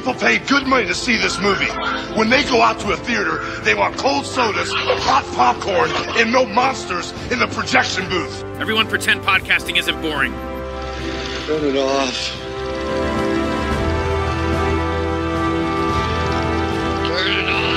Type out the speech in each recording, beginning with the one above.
People pay good money to see this movie. When they go out to a theater, they want cold sodas, hot popcorn, and no monsters in the projection booth. Everyone pretend podcasting isn't boring. Turn it off. Turn it off.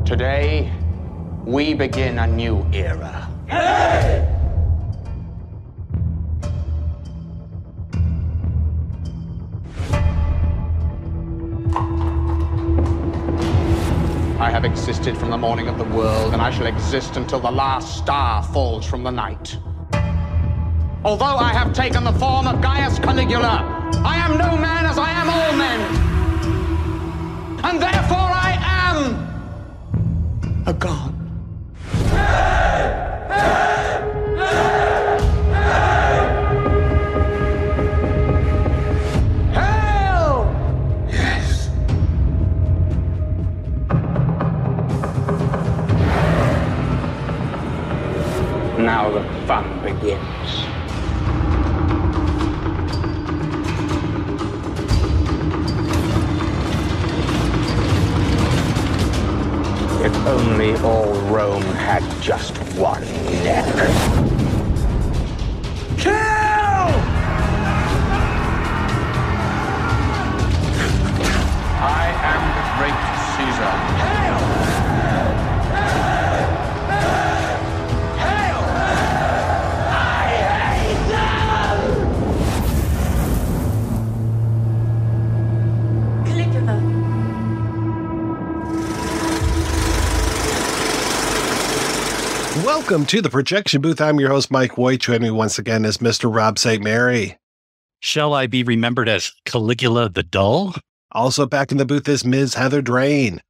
Today, we begin a new era. Hey! I have existed from the morning of the world, and I shall exist until the last star falls from the night. Although I have taken the form of Gaius Caligula, I am no man as I am all men. And therefore I am a god. Hell! Yes. Now the fun begins. If only all Rome had just one neck. Kill! I am the great Caesar. Hail! Hail! I hate them! Caligula. Welcome to the Projection Booth. I'm your host, Mike White. Joining me once again is Mr. Rob St. Mary. Shall I be remembered as Caligula the Dull? Also back in the booth is Ms. Heather Drain.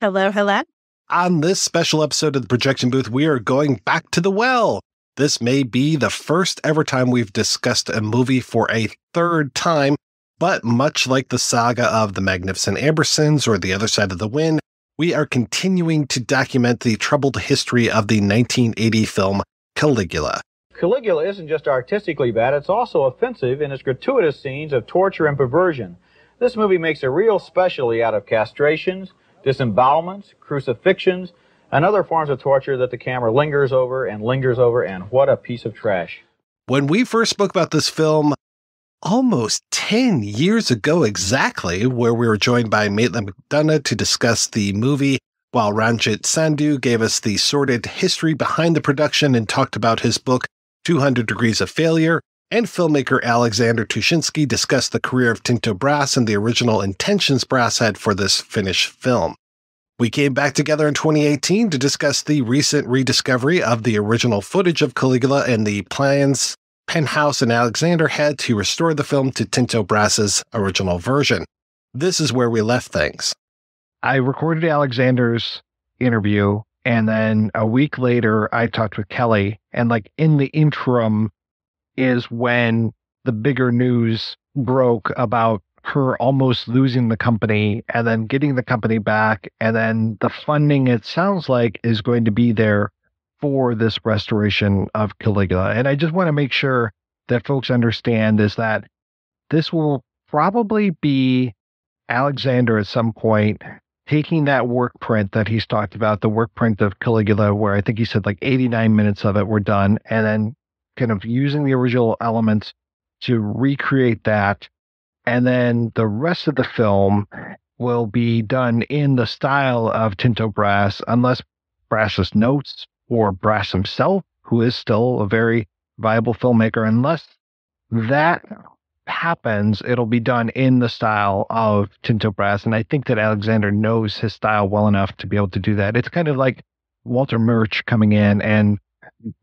Hello, hello. On this special episode of the Projection Booth, we are going back to the well. This may be the first ever time we've discussed a movie for a third time, but much like the saga of The Magnificent Ambersons or The Other Side of the Wind, we are continuing to document the troubled history of the 1980 film Caligula. Caligula isn't just artistically bad, it's also offensive in its gratuitous scenes of torture and perversion. This movie makes a real specialty out of castrations, disembowelments, crucifixions, and other forms of torture that the camera lingers over, and what a piece of trash. When we first spoke about this film, almost 10 years ago exactly, where we were joined by Maitland McDonagh to discuss the movie, while Ranjit Sandhu gave us the sordid history behind the production and talked about his book, 200 Degrees of Failure, and filmmaker Alexander Tuschinski discussed the career of Tinto Brass and the original intentions Brass had for this finished film. We came back together in 2018 to discuss the recent rediscovery of the original footage of Caligula and the plans Penthouse and Alexander had to restore the film to Tinto Brass's original version. This is where we left things. I recorded Alexander's interview, and then a week later, I talked with Kelly, and in the interim is when the bigger news broke about her almost losing the company and then getting the company back, and then the funding, it sounds like, is going to be there for this restoration of Caligula. And I just want to make sure that folks understand is that this will probably be Alexander at some point taking that work print that he's talked about, the work print of Caligula, where I think he said 89 minutes of it were done, and then kind of using the original elements to recreate that. And then the rest of the film will be done in the style of Tinto Brass, unless Brass's notes or Brass himself, who is still a very viable filmmaker, unless that happens, it'll be done in the style of Tinto Brass. And I think that Alexander knows his style well enough to be able to do that. It's kind of like Walter Murch coming in and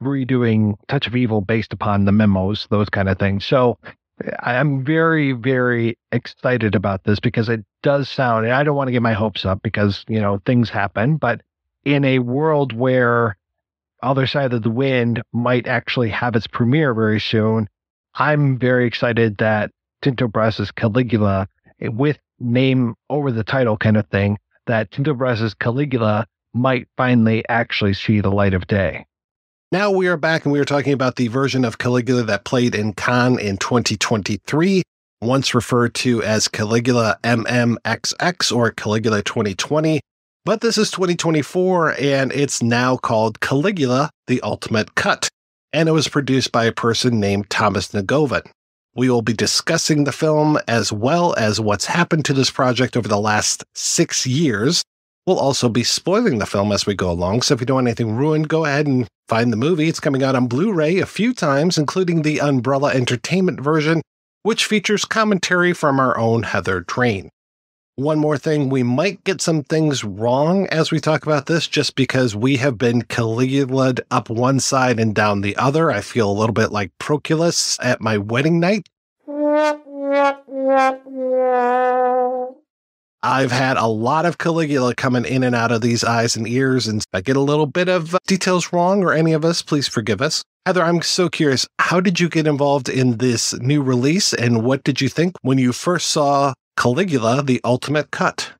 redoing Touch of Evil based upon the memos, those kind of things. So I'm very, very excited about this because it does sound, and I don't want to get my hopes up because, things happen, but in a world where Other Side of the Wind might actually have its premiere very soon, I'm very excited that Tinto Brass's Caligula, with name over the title kind of thing, that Tinto Brass's Caligula might finally actually see the light of day. Now we are back, and we are talking about the version of Caligula that played in Cannes in 2023, once referred to as Caligula MMXX or Caligula 2020. But this is 2024, and it's now called Caligula, the Ultimate Cut, and it was produced by a person named Thomas Negovan. We will be discussing the film as well as what's happened to this project over the last 6 years. We'll also be spoiling the film as we go along, so if you don't want anything ruined, go ahead and find the movie. It's coming out on Blu-ray a few times, including the Umbrella Entertainment version, which features commentary from our own Heather Drain. One more thing, we might get some things wrong as we talk about this, just because we have been Caligula'd up one side and down the other. I feel a little bit like Proculus at my wedding night. I've had a lot of Caligula coming in and out of these eyes and ears, and if I get a little bit of details wrong, or any of us, please forgive us. Heather, I'm so curious, how did you get involved in this new release, and what did you think when you first saw Caligula, the Ultimate Cut?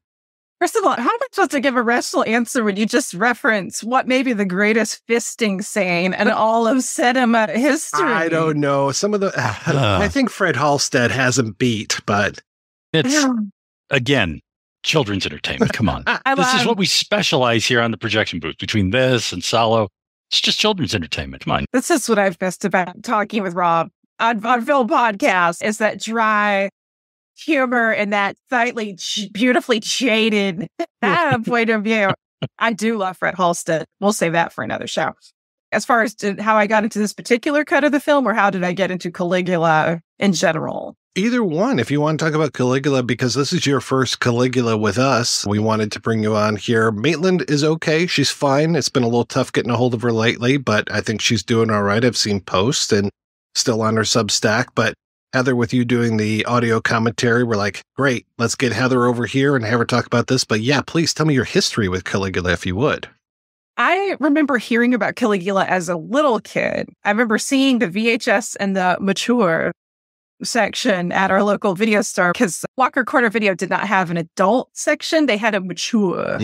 First of all, how am I supposed to give a rational answer when you just reference what may be the greatest fisting scene in all of cinema history? I don't know. Some of the... I think Fred Halstead has him beat, but... It's, again, children's entertainment. Come on. This is what we specialize here on the projection booth. Between this and Salo, it's just children's entertainment. Come on. This is what I've missed about talking with Rob on film podcasts, is that dry humor and that slightly beautifully shaded point of view. I do love Fred Halstead. We'll save that for another show. As far as how I got into this particular cut of the film, or how did I get into Caligula in general? Either one, if you want to talk about Caligula, because this is your first Caligula with us. We wanted to bring you on here. Maitland is okay. She's fine. It's been a little tough getting a hold of her lately, but I think she's doing all right. I've seen posts and still on her Substack. But Heather, with you doing the audio commentary, we're like, great, let's get Heather over here and have her talk about this. But yeah, please tell me your history with Caligula, if you would. I remember hearing about Caligula as a little kid. I remember seeing the VHS and the mature section at our local video store, because Walker Corner Video did not have an adult section. They had a mature.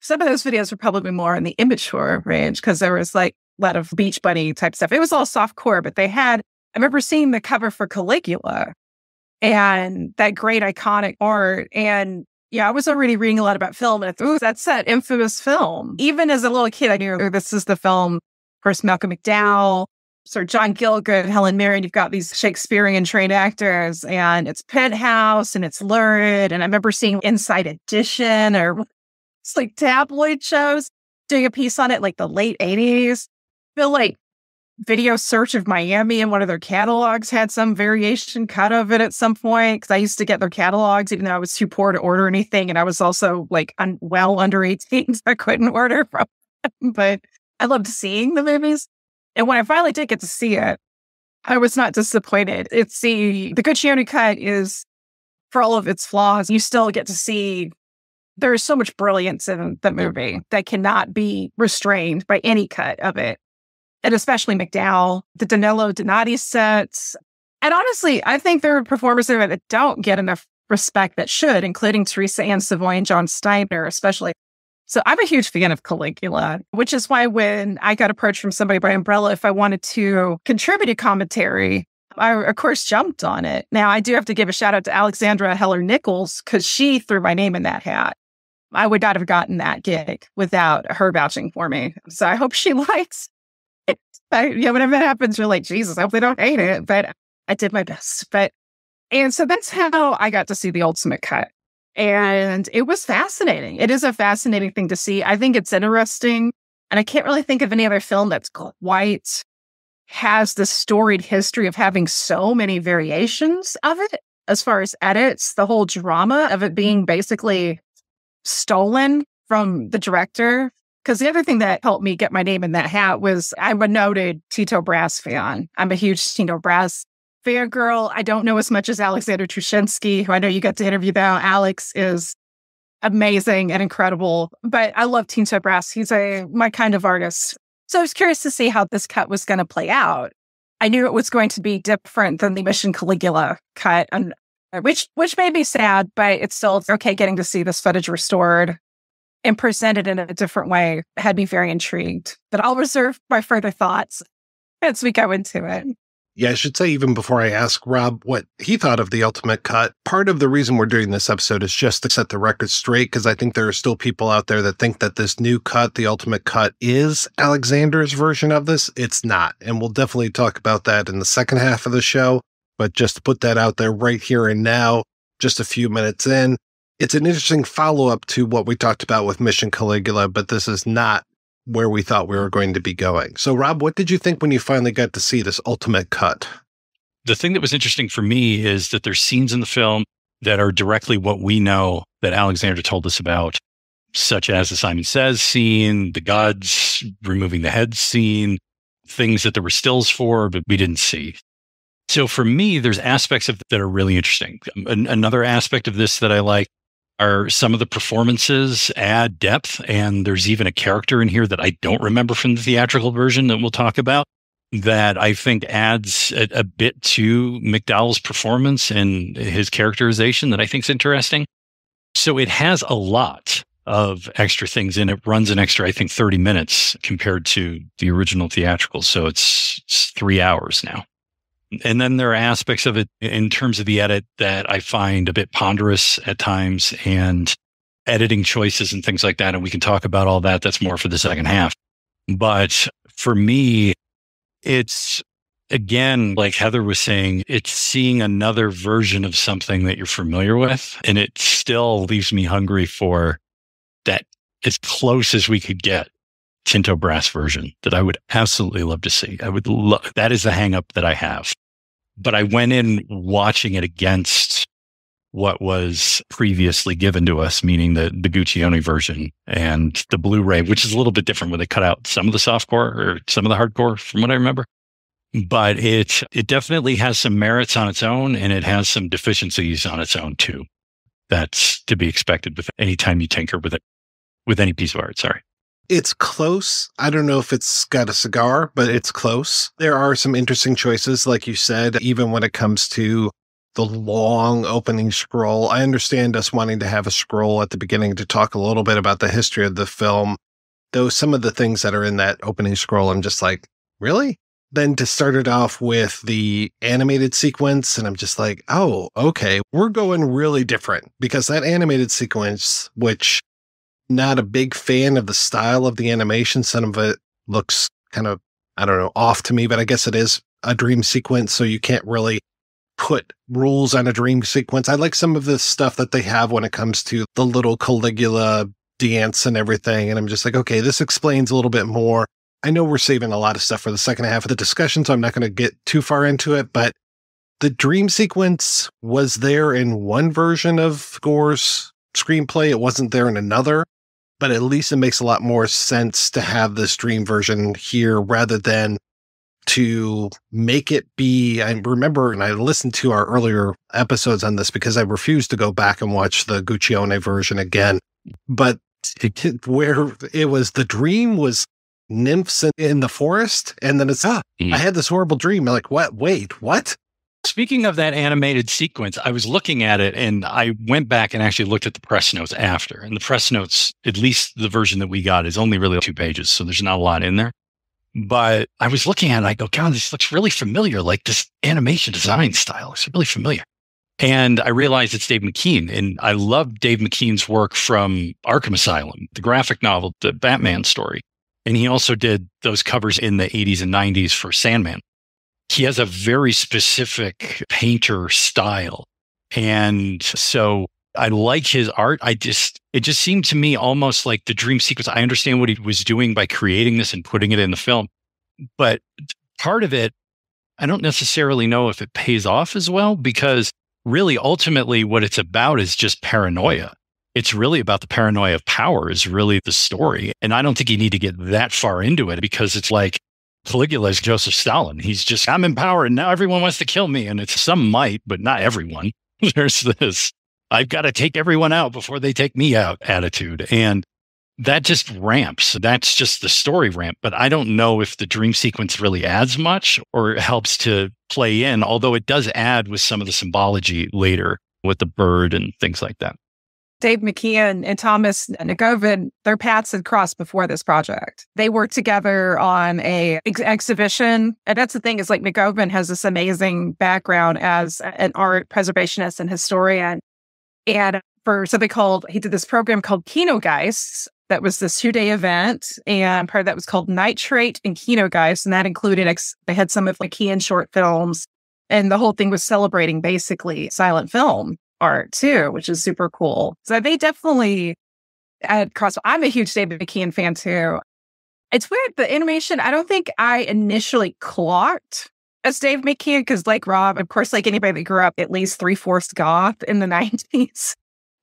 Some of those videos were probably more in the immature range, because there was like a lot of Beach Bunny type stuff. It was all softcore, but they had, I remember seeing the cover for Caligula and that great iconic art. And yeah, I was already reading a lot about film, and ooh, that's that infamous film. Even as a little kid, I knew this is the film. Of course, Malcolm McDowell, Sir John Gielgud, Helen Mirren. You've got these Shakespearean trained actors, and it's Penthouse and it's lurid. And I remember seeing Inside Edition, or it's like tabloid shows, doing a piece on it like the late 80s. I feel like Video Search of Miami in one of their catalogs had some variation cut of it at some point, because I used to get their catalogs even though I was too poor to order anything, and I was also like well under 18, so I couldn't order from them. But I loved seeing the movies, and when I finally did get to see it, I was not disappointed. It's the Guccione cut is, for all of its flaws, you still get to see there is so much brilliance in the movie that cannot be restrained by any cut of it. And especially McDowell, the Danilo Donati sets. And honestly, I think there are performers in it that don't get enough respect that should, including Teresa Ann Savoy and John Steiner, especially. So I'm a huge fan of Caligula, which is why when I got approached from somebody by Umbrella, if I wanted to contribute a commentary, I, of course, jumped on it. Now, I do have to give a shout out to Alexandra Heller-Nichols, because she threw my name in that hat. I would not have gotten that gig without her vouching for me. So I hope she likes it. Whenever that happens, you're like, Jesus, I hope they don't hate it. But I did my best. And so that's how I got to see the ultimate cut. And it was fascinating. It is a fascinating thing to see. I think it's interesting. And I can't really think of any other film that's quite has the storied history of having so many variations of it. As far as edits, the whole drama of it being basically stolen from the director. Because the other thing that helped me get my name in that hat was I'm a noted Tinto Brass fan. I'm a huge Tinto Brass fangirl. I don't know as much as Alexander Tuschinski, who I know you got to interview now. Alex is amazing and incredible. But I love Tinto Brass. He's my kind of artist. So I was curious to see how this cut was going to play out. I knew it was going to be different than the Mission Caligula cut, and which made me sad, but it's still okay getting to see this footage restored and presented in a different way. Had me very intrigued. But I'll reserve my further thoughts as we go into it. Yeah, I should say, even before I ask Rob what he thought of the ultimate cut, part of the reason we're doing this episode is just to set the record straight, because I think there are still people out there that think that this new cut, the ultimate cut, is Alexander's version of this. It's not. And we'll definitely talk about that in the second half of the show. But just to put that out there right here and now, just a few minutes in, it's an interesting follow-up to what we talked about with Mission Caligula, but this is not where we thought we were going to be going. So, Rob, what did you think when you finally got to see this ultimate cut? The thing that was interesting for me is that there's scenes in the film that are directly what we know that Alexander told us about, such as the Simon Says scene, the gods removing the head scene, things that there were stills for, but we didn't see. So for me, there's aspects of that are really interesting. Another aspect of this that I like are some of the performances add depth, and there's even a character in here that I don't remember from the theatrical version that we'll talk about that I think adds a bit to McDowell's performance and his characterization that I think is interesting. So it has a lot of extra things in it. Runs an extra, I think, 30 minutes compared to the original theatrical. So it's 3 hours now. And then there are aspects of it in terms of the edit that I find a bit ponderous at times, and editing choices and things like that. And we can talk about all that. That's more for the second half. But for me, it's, again, like Heather was saying, it's seeing another version of something that you're familiar with. And it still leaves me hungry for that, as close as we could get, Tinto Brass version that I would absolutely love to see. I would love, that is the hang up that I have. But I went in watching it against what was previously given to us, meaning the Guccione version and the Blu-ray, which is a little bit different where they cut out some of the softcore or some of the hardcore from what I remember. But it definitely has some merits on its own, and it has some deficiencies on its own too. That's to be expected with any time you tinker with it, with any piece of art. Sorry. It's close. I don't know if it's got a cigar, but it's close. There are some interesting choices, like you said, even when it comes to the long opening scroll. I understand us wanting to have a scroll at the beginning to talk a little bit about the history of the film, though some of the things that are in that opening scroll, I'm just like, really? Then to start it off with the animated sequence, and I'm just like, oh, okay, we're going really different, because that animated sequence, which not a big fan of the style of the animation. Some of it looks kind of, I don't know, off to me, but I guess it is a dream sequence, so you can't really put rules on a dream sequence. I like some of the stuff that they have when it comes to the little Caligula dance and everything, and I'm just like, okay, this explains a little bit more. I know we're saving a lot of stuff for the second half of the discussion, so I'm not going to get too far into it, but the dream sequence was there in one version of Gore's screenplay. It wasn't there in another. But at least it makes a lot more sense to have this dream version here rather than to make it be. I remember, and I listened to our earlier episodes on this because I refused to go back and watch the Guccione version again. But where it was, the dream was nymphs in the forest, and then it's, I had this horrible dream. I'm like, what? Wait, what? Speaking of that animated sequence, I was looking at it and I went back and actually looked at the press notes after. And the press notes, at least the version that we got, is only really 2 pages. So there's not a lot in there. But I was looking at it and I go, God, this looks really familiar. Like this animation design style is really familiar. And I realized it's Dave McKean. And I love Dave McKean's work from Arkham Asylum, the graphic novel, the Batman story. And he also did those covers in the 80s and 90s for Sandman. He has a very specific painter style. And so I like his art. It just seemed to me almost like the dream sequence. I understand what he was doing by creating this and putting it in the film. But part of it, I don't necessarily know if it pays off as well, because really ultimately what it's about is just paranoia. It's really about the paranoia of power is really the story. And I don't think you need to get that far into it, because it's like, Caligula is Joseph Stalin. He's just, I'm in power and now everyone wants to kill me. And it's some might, but not everyone. There's this I've got to take everyone out before they take me out attitude. And that just ramps. That's just the story ramp. But I don't know if the dream sequence really adds much or helps to play in, although it does add with some of the symbology later with the bird and things like that. Dave McKeon and Thomas Negovan, their paths had crossed before this project. They worked together on a exhibition. And that's the thing is like Negovan has this amazing background as an art preservationist and historian. And for something he did this program called Kinogeist. That was this 2-day event. And part of that was called Nitrate and Kinogeist. And that included, they had some of McKeon short films. And the whole thing was celebrating basically silent film art too, which is super cool. So they definitely had crossed. I'm a huge David McKeon fan too. It's weird. The animation, I don't think I initially clocked as Dave McKeon because like Rob, of course, like anybody that grew up at least 3/4 goth in the 90s,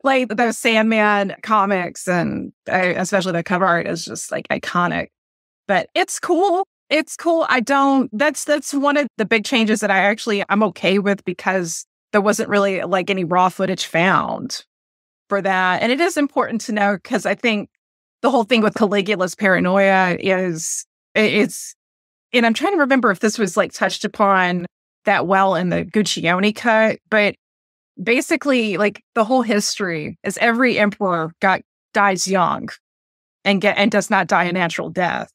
like those Sandman comics and especially the cover art is just like iconic. But it's cool. It's cool. That's one of the big changes that I'm okay with because there wasn't really like any raw footage found for that. And it is important to know because I think the whole thing with Caligula's paranoia and I'm trying to remember if this was like touched upon that well in the Guccione cut, but basically like the whole history is every emperor dies young and does not die a natural death.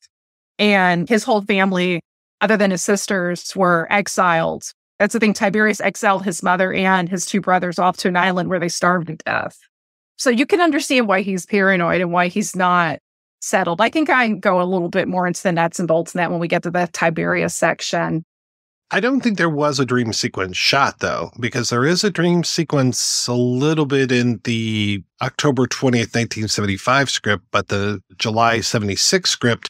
And his whole family, other than his sisters, were exiled. That's the thing. Tiberius exiled his mother and his 2 brothers off to an island where they starved to death. So you can understand why he's paranoid and why he's not settled. I think I go a little bit more into the nuts and bolts in that when we get to the Tiberius section. I don't think there was a dream sequence shot, though, because there is a dream sequence a little bit in the October 20th, 1975 script, but the July 76 script,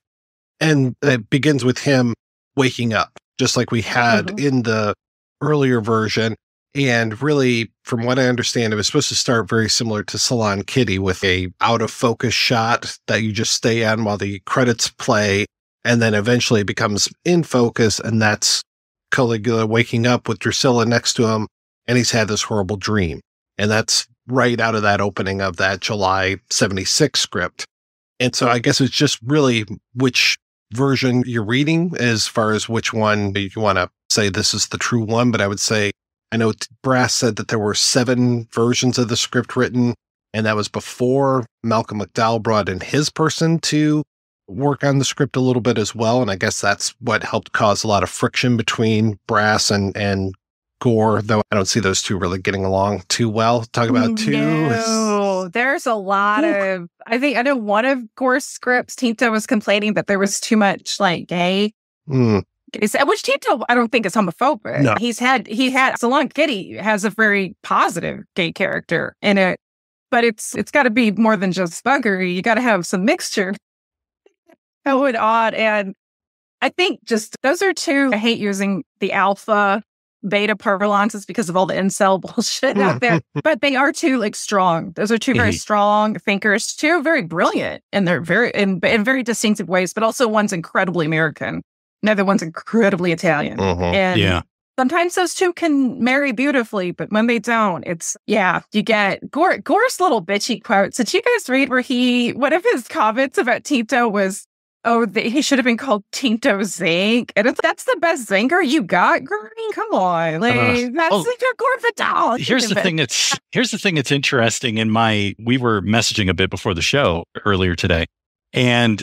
and it begins with him waking up, just like we had in the earlier version. And really, from what I understand, it was supposed to start very similar to Salon Kitty with a out of focus shot that you just stay on while the credits play. And then eventually it becomes in focus. And that's Caligula waking up with Drusilla next to him. And he's had this horrible dream. And that's right out of that opening of that July 76 script. And so I guess it's just really which version you're reading as far as which one you want to say this is the true one. But I would say, I know Brass said that there were 7 versions of the script written, and that was before Malcolm McDowell brought in his person to work on the script a little bit as well. And I guess that's what helped cause a lot of friction between Brass and Gore, though I don't see those two really getting along too well. Talk about two. No, there's a lot of, I know one of Gore's scripts, Tinto was complaining that there was too much like gay. Which Tinto, I don't think is homophobic. No. He had Salon Kitty has a very positive gay character in it, but it's got to be more than just buggery. You got to have some mixture. That would odd. And I think just those are two. I hate using the alpha beta parlances because of all the incel bullshit out there, but they are two like strong. Those are two very strong thinkers, two very brilliant, and they're very in very distinctive ways. But also one's incredibly American. Another one's incredibly Italian. And sometimes those two can marry beautifully, but when they don't, you get Gore's little bitchy quotes. Did you guys read where one of his comments about Tinto was, he should have been called Tinto Zinc. And that's the best zinger you got, Gurney? Come on. That's like your Gore Vidal. Here's the thing that's interesting we were messaging a bit before the show earlier today. And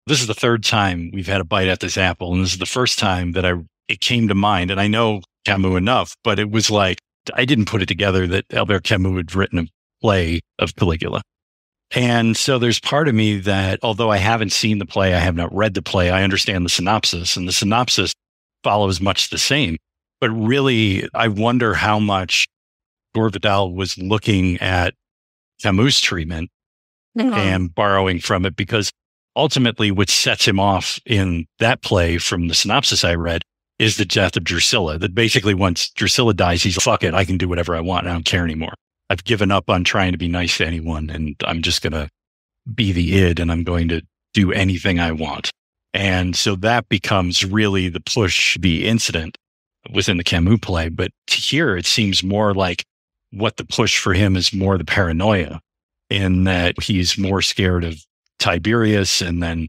this is the 3rd time we've had a bite at this apple. And this is the first time that it came to mind. And I know Camus enough, but it was like, I didn't put it together that Albert Camus had written a play of Caligula. And so there's part of me that, although I haven't seen the play, I have not read the play, I understand the synopsis, and the synopsis follows much the same. But really, I wonder how much Gore Vidal was looking at Camus' treatment and borrowing from it, because ultimately, what sets him off in that play from the synopsis I read is the death of Drusilla. That basically once Drusilla dies, he's like, fuck it, I can do whatever I want. I don't care anymore. I've given up on trying to be nice to anyone, and I'm just going to be the id, and I'm going to do anything I want. And so that becomes really the push, the incident within the Camus play. But here it seems more like what the push for him is more the paranoia, in that he's more scared of Tiberius and then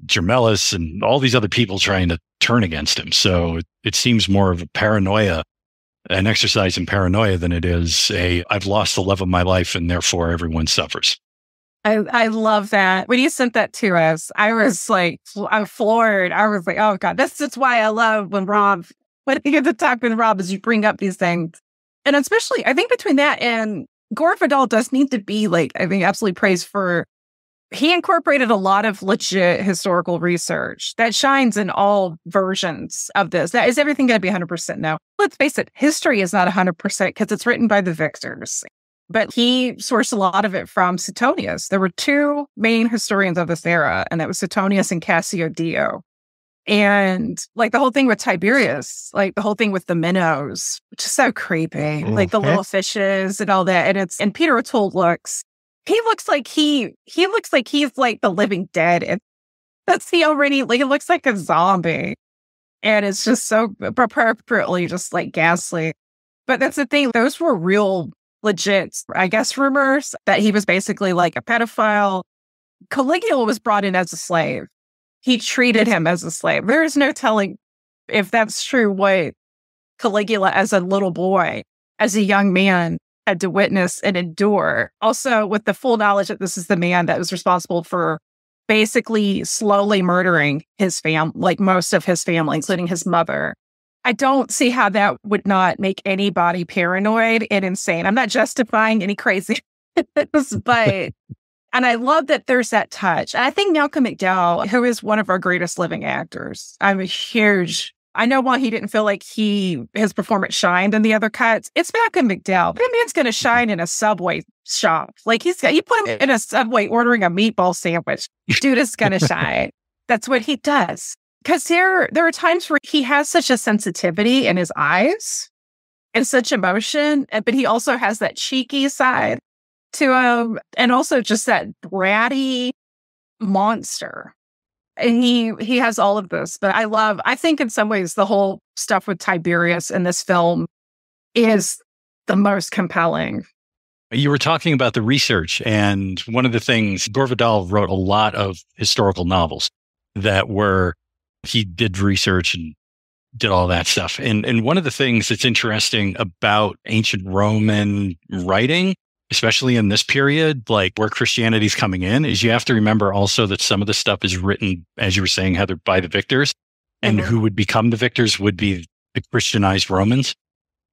Gemellus and all these other people trying to turn against him. So it seems more of a paranoia, an exercise in paranoia, than it is I've lost the love of my life and therefore everyone suffers. I love that. When you sent that to us, I was like, I'm floored. I was like, oh God, that's why I love when you get to talk with Rob, is you bring up these things. And especially, I think between that and Gore Vidal does need to be absolutely praised for, he incorporated a lot of legit historical research that shines in all versions of this. That is everything going to be 100%? No. Let's face it, history is not 100% because it's written by the victors. But he sourced a lot of it from Suetonius. There were two main historians of this era, and that was Suetonius and Cassio Dio. And the whole thing with Tiberius, the whole thing with the minnows, which is so creepy, the little fishes and all that. And Peter O'Toole looks like he's like the living dead. And he looks like a zombie. And it's just so appropriately just ghastly. But that's the thing. Those were real, legit, I guess, rumors that he was basically a pedophile. Caligula was brought in as a slave. He treated him as a slave. There is no telling if that's true what Caligula as a little boy, as a young man, had to witness and endure. Also, with the full knowledge that this is the man that was responsible for basically slowly murdering his family, most of his family, including his mother. I don't see how that would not make anybody paranoid and insane. I'm not justifying any crazy, but, and I love that there's that touch. And I think Malcolm McDowell, who is one of our greatest living actors, I know why he didn't feel like his performance shined in the other cuts. It's Malcolm McDowell. That man's going to shine in a Subway shop. You put him in a Subway ordering a meatball sandwich. Dude is going to shine. That's what he does. Because there are times where he has such a sensitivity in his eyes and such emotion, but he also has that cheeky side to him, and also just that bratty monster. And he has all of this. But I think in some ways the whole stuff with Tiberius in this film is the most compelling. You were talking about the research, and one of the things, Gore Vidal wrote a lot of historical novels he did research and did all that stuff. And one of the things that's interesting about ancient Roman writing, especially in this period, where Christianity's coming in, is you have to remember also that some of the stuff is written, as you were saying, Heather, by the victors, and who would become the victors would be the Christianized Romans.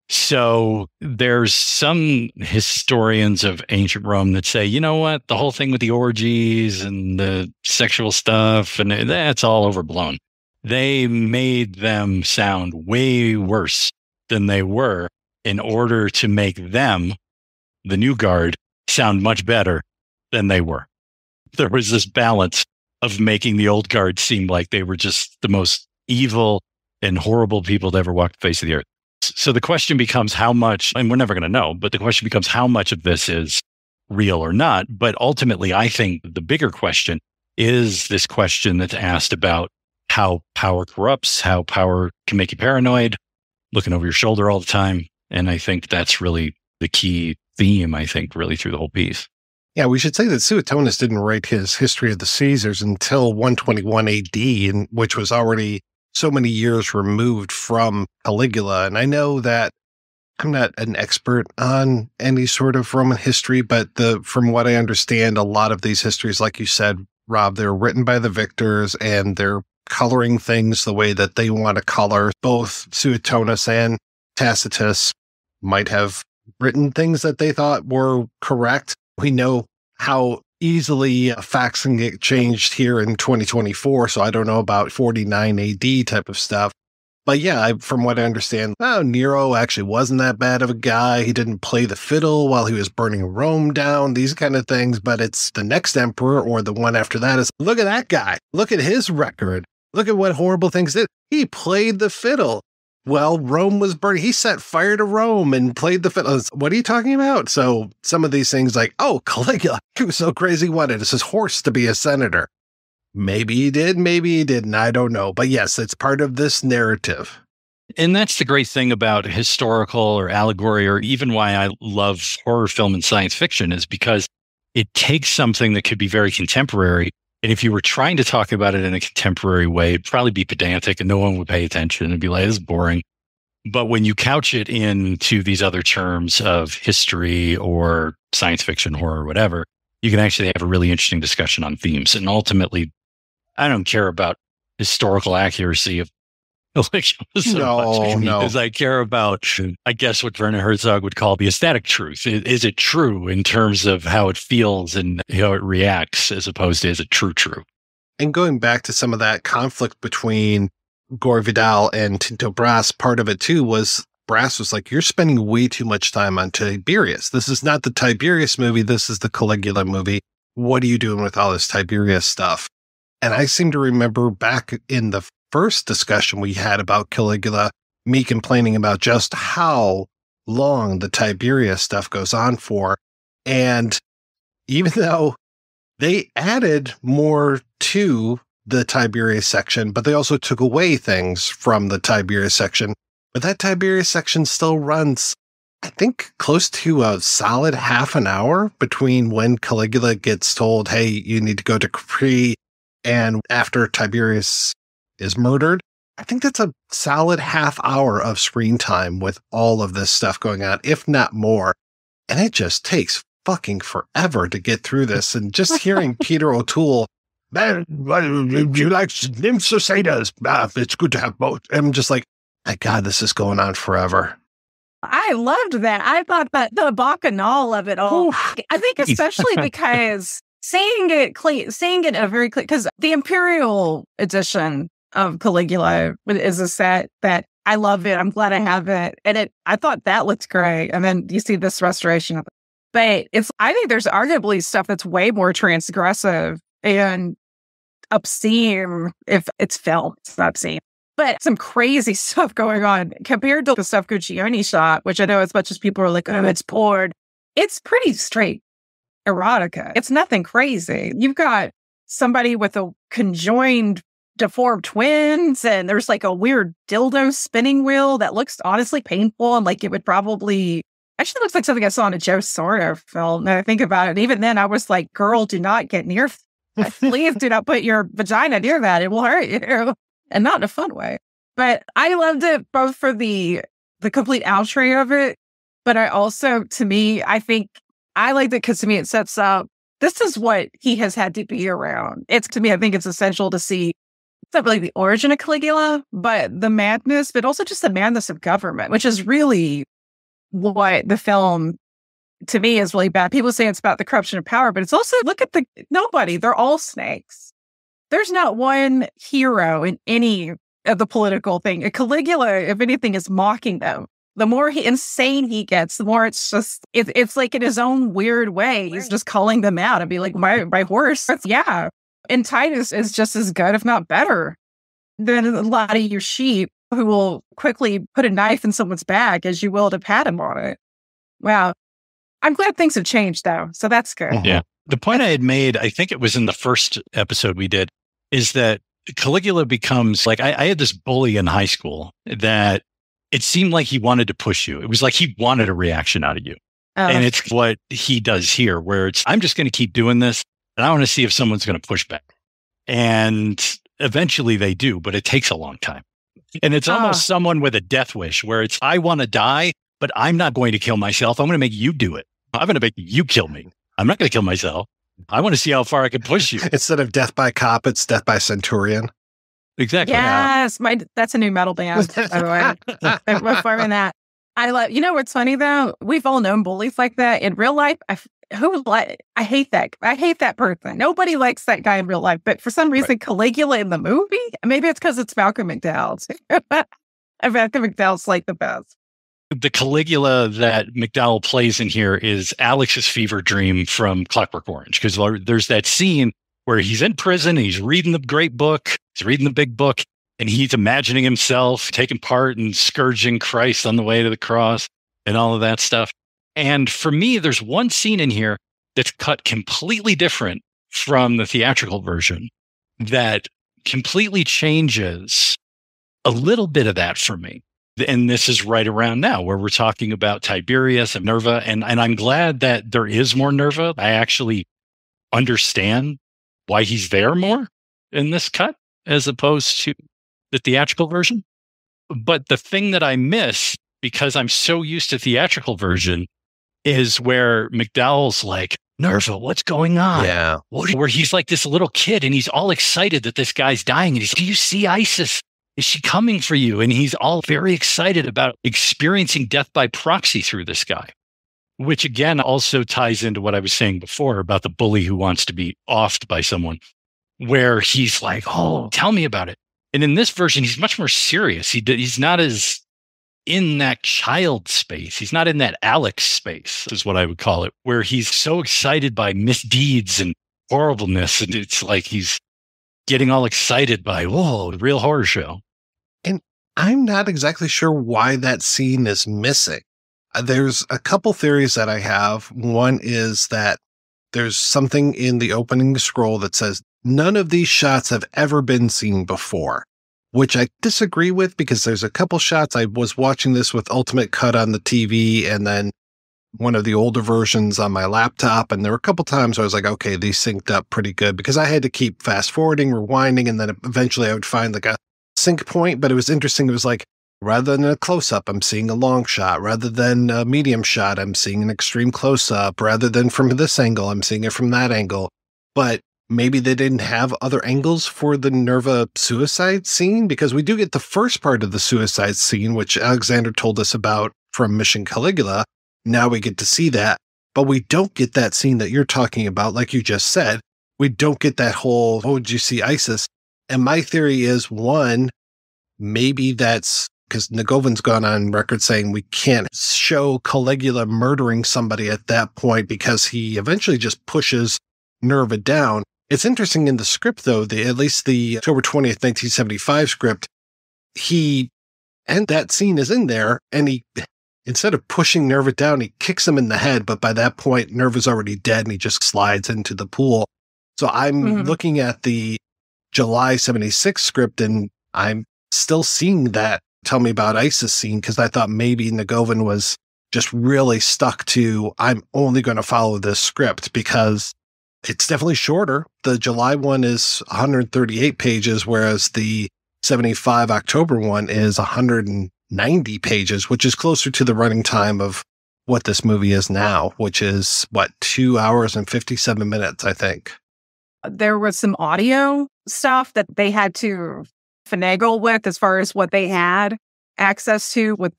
So there's some historians of ancient Rome that say, you know what, the whole thing with the orgies and the sexual stuff, and that's all overblown. They made them sound way worse than they were in order to make them, the new guard, sound much better than they were. There was this balance of making the old guard seem like they were just the most evil and horrible people to ever walk the face of the earth. So the question becomes how much, and we're never going to know, but the question becomes how much of this is real or not. But ultimately, I think the bigger question is this question that's asked about how power corrupts, how power can make you paranoid, looking over your shoulder all the time. And I think that's really the key theme, really through the whole piece. Yeah, we should say that Suetonius didn't write his History of the Caesars until 121 AD, which was already so many years removed from Caligula. And I know that I'm not an expert on any sort of Roman history, but from what I understand, a lot of these histories, like you said, Rob, they're written by the victors and they're coloring things the way that they want to color. Both Suetonius and Tacitus might have written things that they thought were correct. We know how easily facts can get changed here in 2024, so I don't know about 49 AD type of stuff. But yeah, from what I understand, Nero actually wasn't that bad of a guy. He didn't play the fiddle while he was burning Rome down, these kind of things. But it's the next emperor or the one after that is, look at that guy. Look at his record. Look at what horrible things did. He played the fiddle. Well, Rome was burning. He set fire to Rome and played the fiddle. What are you talking about? So some of these things Caligula, he was so crazy, he wanted his horse to be a senator. Maybe he did, maybe he didn't. I don't know. But yes, it's part of this narrative. And that's the great thing about historical or allegory, or even why I love horror film and science fiction, is because it takes something that could be very contemporary. And if you were trying to talk about it in a contemporary way, it'd probably be pedantic and no one would pay attention and be like, this is boring. But when you couch it into these other terms of history or science fiction, horror, whatever, you can actually have a really interesting discussion on themes. And ultimately, I don't care about historical accuracy of No. as I care about, I guess, what Werner Herzog would call the aesthetic truth. Is it true in terms of how it feels and how it reacts, as opposed to is it true? And going back to some of that conflict between Gore Vidal and Tinto Brass, part of it too was Brass was like, you're spending way too much time on Tiberius. This is not the Tiberius movie. This is the Caligula movie. What are you doing with all this Tiberius stuff? And I seem to remember back in the first discussion we had about Caligula, me complaining about just how long the Tiberius stuff goes on for. And even though they added more to the Tiberius section, but they also took away things from the Tiberius section. But that Tiberius section still runs, I think, close to a solid half an hour between when Caligula gets told, hey, you need to go to Capri, and after Tiberius is murdered. I think that's a solid half hour of screen time with all of this stuff going on, if not more. And it just takes fucking forever to get through this. And just hearing Peter O'Toole, man, do you like nymphs or satyrs? It's good to have both. I'm just like, my God, this is going on forever. I loved that. I thought that the bacchanal of it all. Oof. I think especially because saying it in a very clear, because the Imperial edition of Caligula is a set that I love it. I'm glad I have it. And I thought that looked great. And then you see this restoration of it. But I think there's arguably stuff that's way more transgressive and obscene if it's film. It's not obscene. But some crazy stuff going on compared to the stuff Guccione shot, which I know as much as people are like, oh, it's porn. It's pretty straight erotica. It's nothing crazy. You've got somebody with a conjoined deformed twins, and there's like a weird dildo spinning wheel that looks honestly painful, and like it would probably actually looks like something I saw in a Joe Sordo film. Now I think about it, even then I was like, girl, do not get near please do not put your vagina near that. It will hurt you. And not in a fun way. But I loved it both for the complete outre of it, but I also, to me, I think I liked it because to me it sets up, this is what he has had to be around. To me, I think it's essential to see, it's not really the origin of Caligula, but the madness, but also just the madness of government, which is really what the film, to me, is really bad. People say it's about the corruption of power, but it's also, look at nobody, they're all snakes. There's not one hero in any of the political thing. Caligula, if anything, is mocking them. The more insane he gets, the more it's like in his own weird way. He's just calling them out and be like, my horse. Yeah. And Titus is just as good, if not better, than a lot of your sheep who will quickly put a knife in someone's back as you will to pat him on it. Wow. I'm glad things have changed, though. So that's good. Yeah. The point I had made, I think it was in the first episode we did, is that Caligula becomes like, I had this bully in high school that it seemed like he wanted to push you. It was like he wanted a reaction out of you. Oh. And it's what he does here, where it's, I'm just going to keep doing this, and I want to see if someone's going to push back. And eventually they do, but it takes a long time. And it's almost someone with a death wish, where it's, I want to die, but I'm not going to kill myself. I'm going to make you do it. I'm going to make you kill me. I'm not going to kill myself. I want to see how far I can push you. Instead of death by cop, it's death by centurion. Exactly. Yes, that's a new metal band, by the way. I'm performing that. I love. You know what's funny though? We've all known bullies like that in real life. I hate that. I hate that person. Nobody likes that guy in real life, but for some reason, Caligula in the movie. Maybe it's because it's Malcolm McDowell. Malcolm McDowell's like the best. The Caligula that McDowell plays in here is Alex's fever dream from Clockwork Orange, because there's that scene where he's in prison and he's reading the great book, he's reading the big book, and he's imagining himself taking part in scourging Christ on the way to the cross and all of that stuff. And for me, there's one scene in here that's cut completely different from the theatrical version that completely changes a little bit of that for me. And this is right around now where we're talking about Tiberius and Nerva. And I'm glad that there is more Nerva. I actually understand why he's there more in this cut as opposed to the theatrical version. But the thing that I miss, because I'm so used to theatrical version, is where McDowell's like, Nerva, what's going on? Yeah. Where he's like this little kid and he's all excited that this guy's dying. And he's, do you see Isis? Is she coming for you? And he's all very excited about experiencing death by proxy through this guy, which again also ties into what I was saying before about the bully who wants to be offed by someone, where he's like, oh, tell me about it. And in this version, he's much more serious. He's not as in that child space. He's not in that Alex space, is what I would call it, where he's so excited by misdeeds and horribleness. And it's like he's getting all excited by, whoa, the real horror show. And I'm not exactly sure why that scene is missing. There's a couple theories that I have. One is that there's something in the opening scroll that says none of these shots have ever been seen before, which I disagree with because there's a couple shots. I was watching this with Ultimate Cut on the TV and then one of the older versions on my laptop. And there were a couple times where I was like, okay, these synced up pretty good because I had to keep fast forwarding, rewinding, and then eventually I would find like a sync point. But it was interesting. It was like, rather than a close-up, I'm seeing a long shot. Rather than a medium shot, I'm seeing an extreme close-up. Rather than from this angle, I'm seeing it from that angle. But maybe they didn't have other angles for the Nerva suicide scene, because we do get the first part of the suicide scene, which Alexander told us about from Mission Caligula. Now we get to see that, but we don't get that scene that you're talking about, like you just said. We don't get that whole, oh, did you see Isis? And my theory is, one, maybe that's because Negovan's gone on record saying we can't show Caligula murdering somebody at that point because he eventually just pushes Nerva down. It's interesting in the script, though, at least the October 20th, 1975 script, and that scene is in there, and he, instead of pushing Nerva down, he kicks him in the head, but by that point, Nerva's already dead, and he just slides into the pool. So I'm looking at the July 76 script, and I'm still seeing that Tell Me About Isis scene, because I thought maybe Negovan was just really stuck to, I'm only going to follow this script, because it's definitely shorter. The July one is 138 pages, whereas the 75 October one is 190 pages, which is closer to the running time of what this movie is now, which is, 2 hours and 57 minutes, I think. There was some audio stuff that they had to finagle with as far as what they had access to with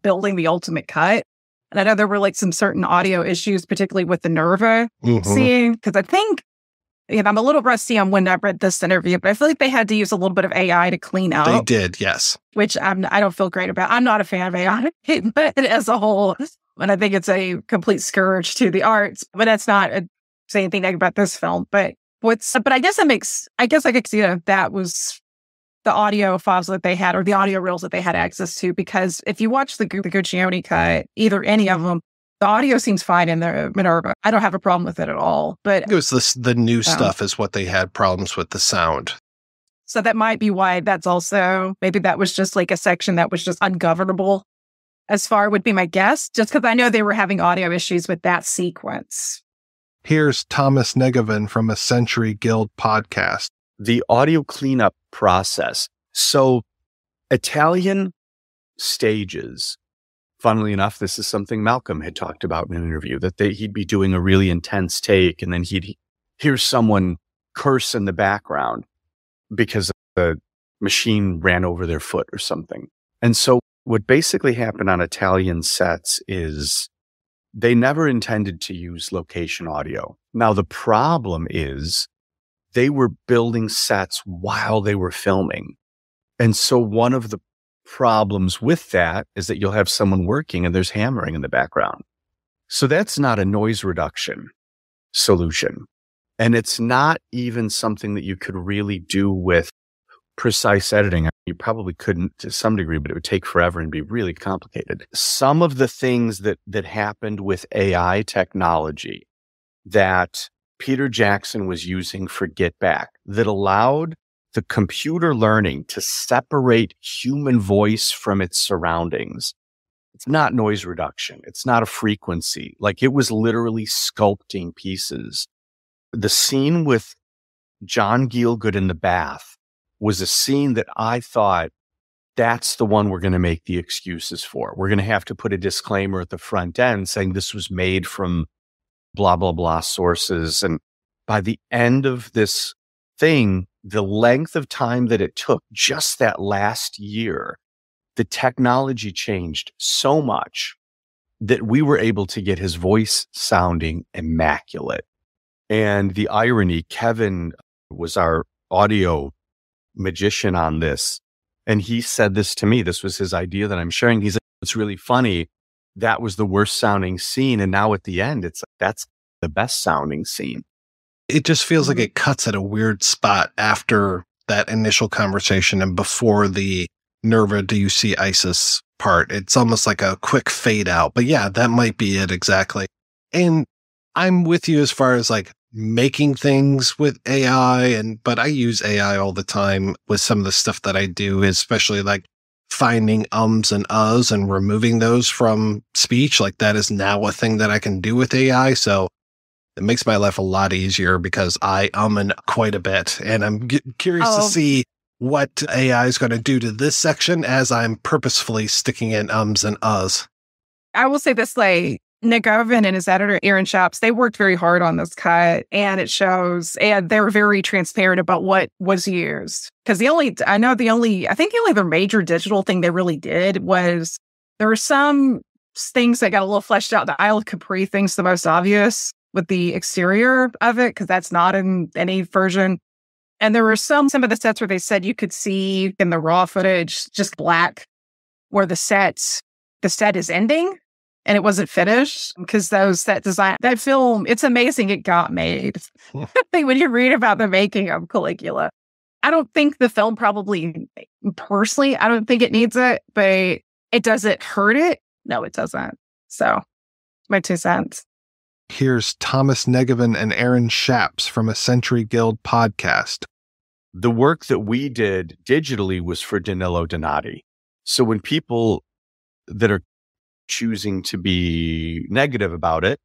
building the Ultimate Cut. And I know there were like some certain audio issues, particularly with the Nerva scene, because I think, I'm a little rusty on when I read this interview, but I feel like they had to use a little bit of AI to clean up. They did, yes. Which I don't feel great about. I'm not a fan of AI, but as a whole, and I think it's a complete scourge to the arts. But that's not saying anything negative about this film. But I guess I could see that was the audio files that they had, or the audio reels that they had access to, because if you watch the Guccione cut, either any of them, the audio seems fine in the Minerva. I don't have a problem with it at all. But it was the new stuff is what they had problems with, the sound. So that might be why maybe that was just like a section that was just ungovernable, as far would be my guess, just because I know they were having audio issues with that sequence. Here's Thomas Negovan from a Century Guild podcast. The audio cleanup process. So Italian stages, funnily enough, this is something Malcolm had talked about in an interview, that he'd be doing a really intense take and then he'd hear someone curse in the background because the machine ran over their foot or something. And so what basically happened on Italian sets is they never intended to use location audio. Now, the problem is they were building sets while they were filming. And so one of the problems with that is that you'll have someone working and there's hammering in the background. So that's not a noise reduction solution. And it's not even something that you could really do with precise editing. You probably couldn't to some degree, but it would take forever and be really complicated. Some of the things that happened with AI technology that Peter Jackson was using for Get Back that allowed the computer learning to separate human voice from its surroundings. It's not noise reduction. It's not a frequency. Like, it was literally sculpting pieces. The scene with John Gielgud in the bath was a scene that I thought, that's the one we're going to make the excuses for. We're going to have to put a disclaimer at the front end saying this was made from blah, blah, blah sources. And by the end of this thing, the length of time that it took, just that last year, the technology changed so much that we were able to get his voice sounding immaculate. And the irony, Kevin was our audio magician on this. And he said this to me. This was his idea that I'm sharing. He said, it's really funny. That was the worst sounding scene. And now at the end, that's the best sounding scene. It just feels like it cuts at a weird spot after that initial conversation and before the Nerva, do you see ISIS part? It's almost like a quick fade out. But yeah, that might be it exactly. And I'm with you as far as like making things with AI, but I use AI all the time with some of the stuff that I do, especially like finding ums and uhs and removing those from speech. Like, that is now a thing that I can do with AI. So it makes my life a lot easier because I and quite a bit. And I'm curious to see what AI is going to do to this section as I'm purposefully sticking in ums and uhs. I will say this, like, Negovan and his editor, Aaron Shapps, they worked very hard on this cut, and it shows, and they were very transparent about what was used. Because the only other major digital thing they really did was, there were some things that got a little fleshed out. The Isle of Capri thing's the most obvious with the exterior of it, because that's not in any version. And there were some of the sets where they said you could see in the raw footage just black where the set is ending. And it wasn't finished because that film, it's amazing it got made. When you read about the making of Caligula, I don't think the film personally, I don't think it needs it, but does it hurt it? No, it doesn't. So, my 2 cents. Here's Thomas Negovan and Aaron Shapps from a Century Guild podcast. The work that we did digitally was for Danilo Donati. So when people that are choosing to be negative about it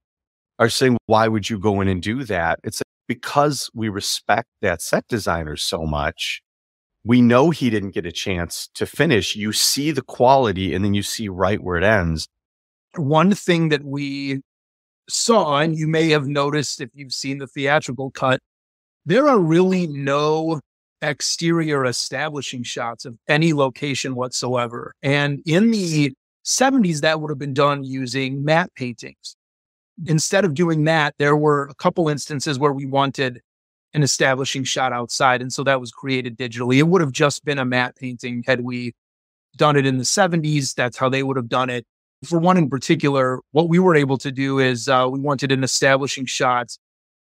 are saying, why would you go in and do that? It's because we respect that set designer so much. We know he didn't get a chance to finish. You see the quality and then you see right where it ends. One thing that we saw, and you may have noticed if you've seen the theatrical cut, there are really no exterior establishing shots of any location whatsoever. And in the 70s, that would have been done using matte paintings. Instead of doing that, there were a couple instances where we wanted an establishing shot outside. And so that was created digitally. It would have just been a matte painting had we done it in the 70s. That's how they would have done it. For one in particular, what we were able to do is we wanted an establishing shot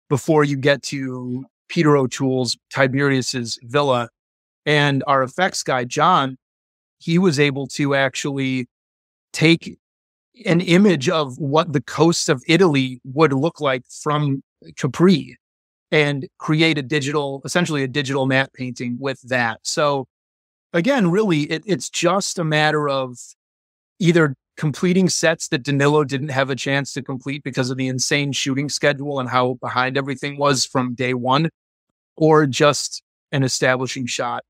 before you get to Peter O'Toole's Tiberius's villa. And our effects guy, John, he was able to actually take an image of what the coast of Italy would look like from Capri and create essentially a digital matte painting with that. So again, really, it's just a matter of either completing sets that Danilo didn't have a chance to complete because of the insane shooting schedule and how behind everything was from day one, or just an establishing shot.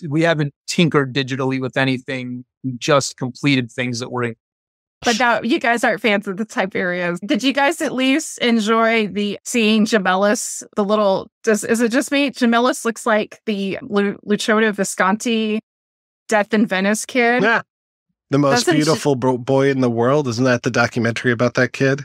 We haven't tinkered digitally with anything, just completed things that were in. But now you guys aren't fans of the Tiberius. Did you guys at least enjoy seeing Gemellus? Is it just me? Gemellus looks like the Luciano Visconti Death in Venice kid. Yeah. The most beautiful boy in the world. Isn't that the documentary about that kid?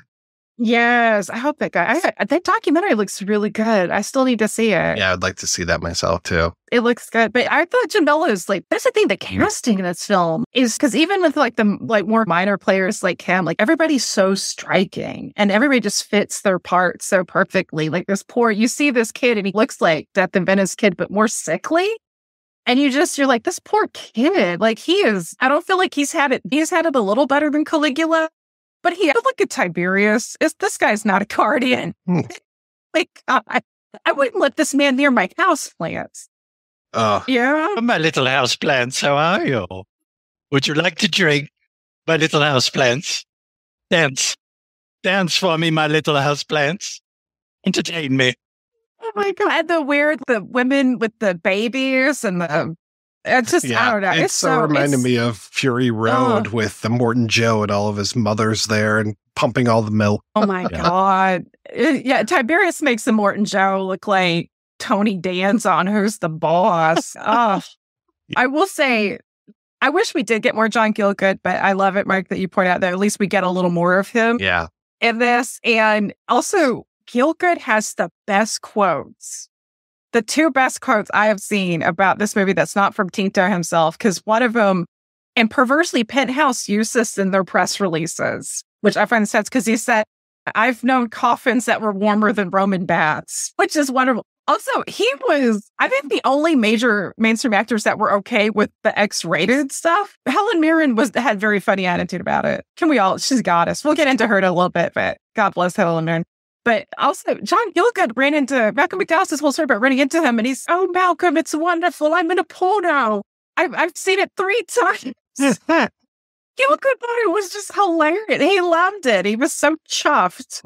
Yes. I hope that documentary looks really good. I still need to see it. Yeah, I'd like to see that myself too. It looks good. But I thought Gemellus, that's the thing, the casting in this film is because even with the more minor players like him, everybody's so striking and everybody just fits their part so perfectly. You see this kid and he looks like Death in Venice kid, but more sickly. And you're like, this poor kid, I don't feel like he's had it a little better than Caligula, but look at Tiberius. This guy's not a guardian. I wouldn't let this man near my house plants. Yeah. My little house plants, how are you? Would you like to drink, my little house plants? Dance. Dance for me, my little house plants. Entertain me. Oh my God. The women with the babies and it's just, I don't know. It's so reminding me of Fury Road with the Morton Joe and all of his mothers there and pumping all the milk. Oh my God. Tiberius makes the Morton Joe look like Tony Danza on Who's the Boss. I will say, I wish we did get more John Gielgud, but I love it, Mike, that you point out that at least we get a little more of him in this. And also, Gielgud has the best quotes. The two best quotes I have seen about this movie that's not from Tinto himself, because one of them, and perversely, Penthouse used this in their press releases, which I find sense because he said, I've known coffins that were warmer than Roman baths, which is wonderful. Also, he was, I think, the only major mainstream actors that were okay with the X-rated stuff. Helen Mirren had very funny attitude about it. She's a goddess. We'll get into her in a little bit, but God bless Helen Mirren. But also, John Gielgud ran into Malcolm McDowell's this whole story about running into him, and he's, oh, Malcolm, it's wonderful. I'm in a porno. I've seen it 3 times. Gielgud thought it was just hilarious. He loved it. He was so chuffed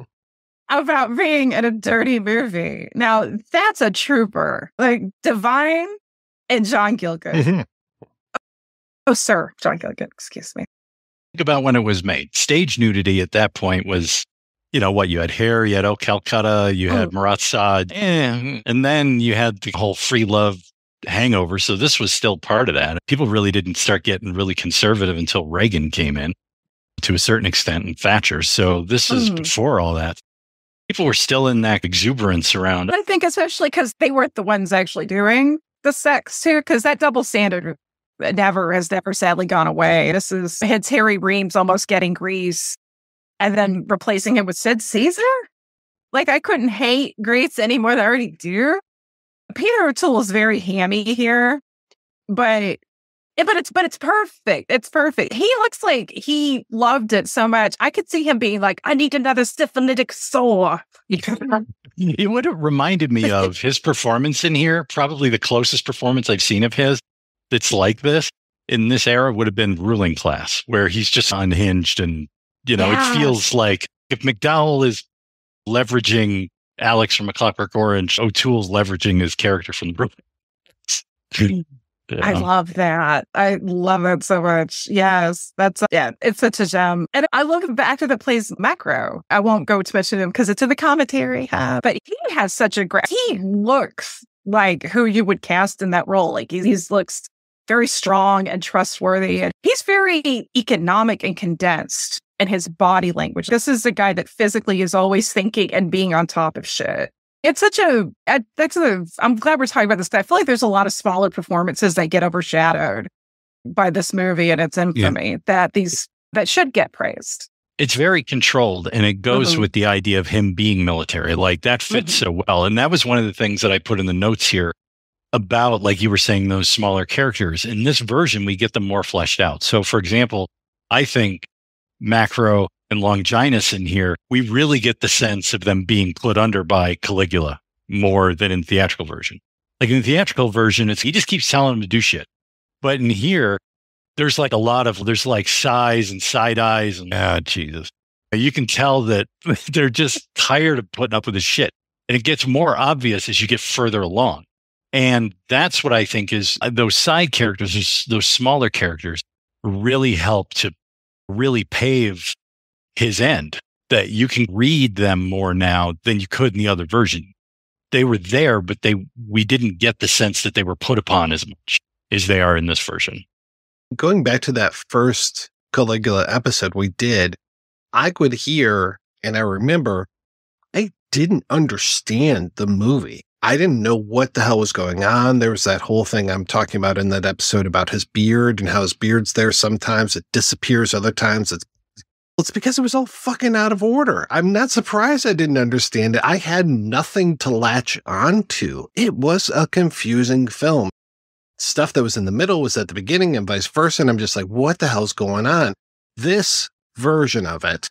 about being in a dirty movie. Now, that's a trooper. Like, Divine and John Gielgud. Mm-hmm. Oh, sir, John Gielgud, excuse me. Think about when it was made. Stage nudity at that point was, you had Hair, you had Oh Calcutta, you had Marat Sade, and then you had the whole free love hangover. So this was still part of that. People really didn't start getting really conservative until Reagan came in to a certain extent, and Thatcher. So this is before all that. People were still in that exuberance around. I think especially because they weren't the ones actually doing the sex too, because that double standard has never sadly gone away. This is it's Harry Reams almost getting Grease and then replacing him with Sid Caesar. Like, I couldn't hate Grease any more than I already do. Peter O'Toole is very hammy here, but it's perfect. It's perfect. He looks like he loved it so much. I could see him being like, I need another syphilitic sore. It would have reminded me of his performance in here. Probably the closest performance I've seen of his that's like this in this era would have been Ruling Class, where he's just unhinged. And, it feels like if McDowell is leveraging Alex from A Clockwork Orange, O'Toole's leveraging his character from the Brooklyn. I love that. I love it so much. Yes, it's such a gem. And I love the actor that plays Macro. I won't go too much into him because it's in the commentary, but he has such a he looks like who you would cast in that role. Like he looks very strong and trustworthy. And he's very economic and condensed in his body language. This is a guy that physically is always thinking and being on top of shit. It's I'm glad we're talking about this. I feel like there's a lot of smaller performances that get overshadowed by this movie and its infamy that should get praised. It's very controlled, and it goes with the idea of him being military. Like, that fits so well. And that was one of the things that I put in the notes here about, like you were saying, those smaller characters. In this version, we get them more fleshed out. So, for example, I think Macro and Longinus in here, we really get the sense of them being put under by Caligula more than in the theatrical version. Like, in the theatrical version, he just keeps telling them to do shit. But in here, there's like there's like sighs and side eyes and, Jesus. You can tell that they're just tired of putting up with this shit. And it gets more obvious as you get further along. And that's what I think is those side characters, those smaller characters really help to really pave his end, that you can read them more now than you could in the other version. They were there, but we didn't get the sense that they were put upon as much as they are in this version. Going back to that first Caligula episode we did, I could hear, and I remember, I didn't understand the movie. I didn't know what the hell was going on. There was that whole thing I'm talking about in that episode about his beard and how his beard's there. Sometimes it disappears. Other times it's because it was all fucking out of order. I'm not surprised I didn't understand it. I had nothing to latch onto. It was a confusing film. Stuff that was in the middle was at the beginning and vice versa. And I'm just like, what the hell's going on? This version of it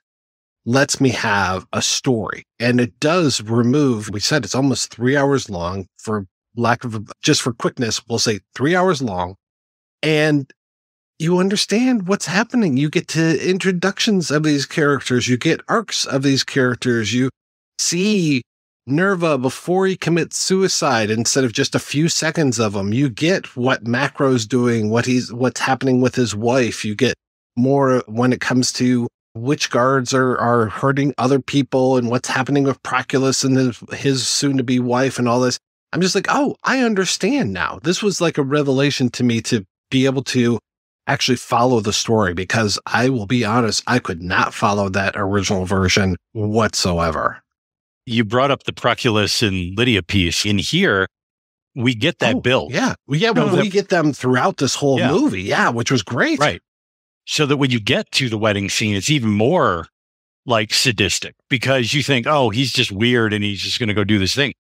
lets me have a story. And it does remove, we said it's almost 3 hours long for just for quickness, we'll say 3 hours long. And you understand what's happening. You get to introductions of these characters. You get arcs of these characters. You see Nerva before he commits suicide instead of just a few seconds of him. You get what Macro's doing, what's happening with his wife. You get more when it comes to which guards are hurting other people and what's happening with Proculus and his soon-to-be wife and all this. I'm just like, oh, I understand now. This was like a revelation to me to be able to actually follow the story, because I will be honest, I could not follow that original version whatsoever. You brought up the Proculus and Lydia piece. In here, we get that build. Yeah. We get them throughout this whole movie. Yeah, which was great. Right. So that when you get to the wedding scene, it's even more like sadistic, because you think, oh, he's just weird and he's just going to go do this thing.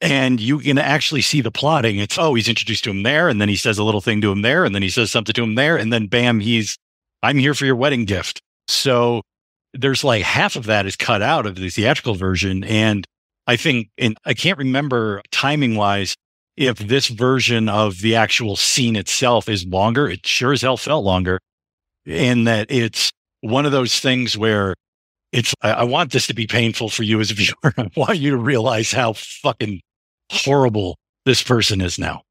And you can actually see the plotting. It's, oh, he's introduced to him there, and then he says a little thing to him there, and then he says something to him there, and then bam, I'm here for your wedding gift. So there's like half of that is cut out of the theatrical version. And I think, and I can't remember timing wise, if this version of the actual scene itself is longer. It sure as hell felt longer. And that it's one of those things where I want this to be painful for you as a viewer. I want you to realize how fucking horrible this person is now.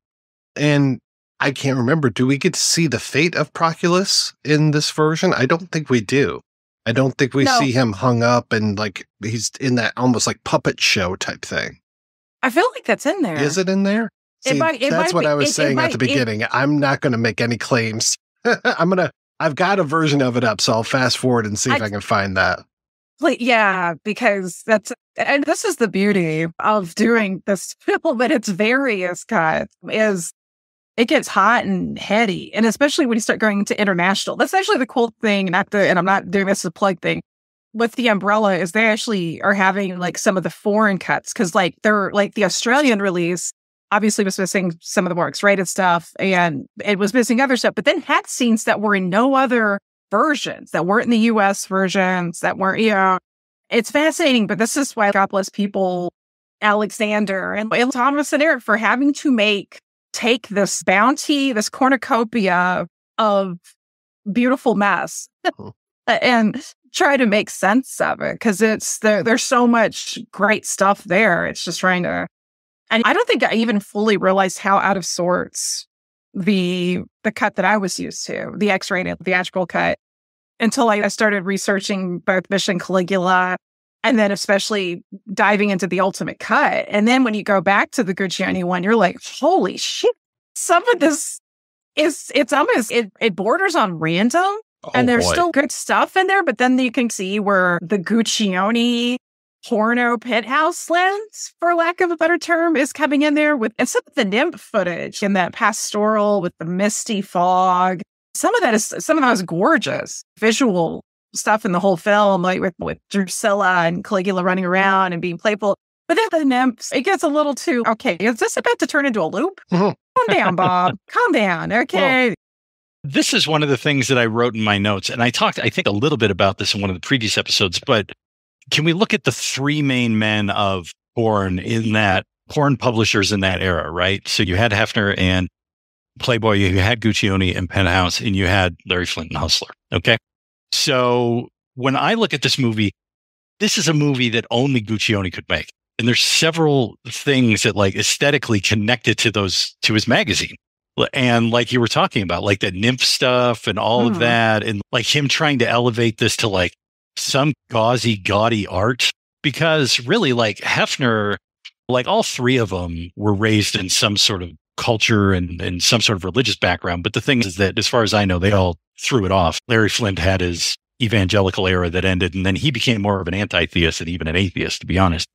And I can't remember, do we get to see the fate of Proculus in this version? I don't think we do. I don't think we see him hung up and like he's in that almost like puppet show type thing. I feel like that's in there. Is it in there? See, that's what I was saying at the beginning. I'm not going to make any claims. I've got a version of it up, so I'll fast forward and see if I can find that. Yeah, because and this is the beauty of doing this film, but it's various cuts, is it gets hot and heady. And especially when you start going to international, that's actually the cool thing, and I'm not doing this as a plug thing, with the Umbrella, is they actually are having like some of the foreign cuts, because like they're like the Australian release obviously was missing some of the more X-rated stuff, and it was missing other stuff, but then had scenes that were in no other versions, that weren't in the US versions, that weren't, it's fascinating. But this is why God bless people, Alexander and Thomas and Eric, for having to take this bounty, this cornucopia of beautiful mess and try to make sense of it, because there's so much great stuff there. It's just trying to, and I don't think I even fully realized how out of sorts the cut that I was used to, the X-rated theatrical cut, until I started researching both Mission Caligula, and then especially diving into the ultimate cut. And then when you go back to the Guccione one, you're like, holy shit, some of this it borders on random. And there's still good stuff in there, but then you can see where the Guccione porno penthouse lens, for lack of a better term, is coming in there with, and some of the nymph footage in that pastoral with the misty fog. Some of that is gorgeous visual stuff in the whole film, like with Drusilla and Caligula running around and being playful. But then the nymphs, it gets a little too, okay, is this about to turn into a loop? Calm down, Bob. Calm down. Okay. Well, this is one of the things that I wrote in my notes, and I talked, I think, a little bit about this in one of the previous episodes, but can we look at the three main men of porn publishers in that era, right? So you had Hefner and Playboy, you had Guccione and Penthouse, and you had Larry Flint and Hustler, okay? So when I look at this movie, this is a movie that only Guccione could make. And there's several things that like aesthetically connected to his magazine. And like you were talking about, like that nymph stuff and all of that, and like him trying to elevate this to like some gaudy art, because really like Hefner, like all three of them were raised in some sort of culture and some sort of religious background. But the thing is that as far as I know, they all threw it off. Larry Flint had his evangelical era that ended, and then he became more of an anti-theist than even an atheist, to be honest.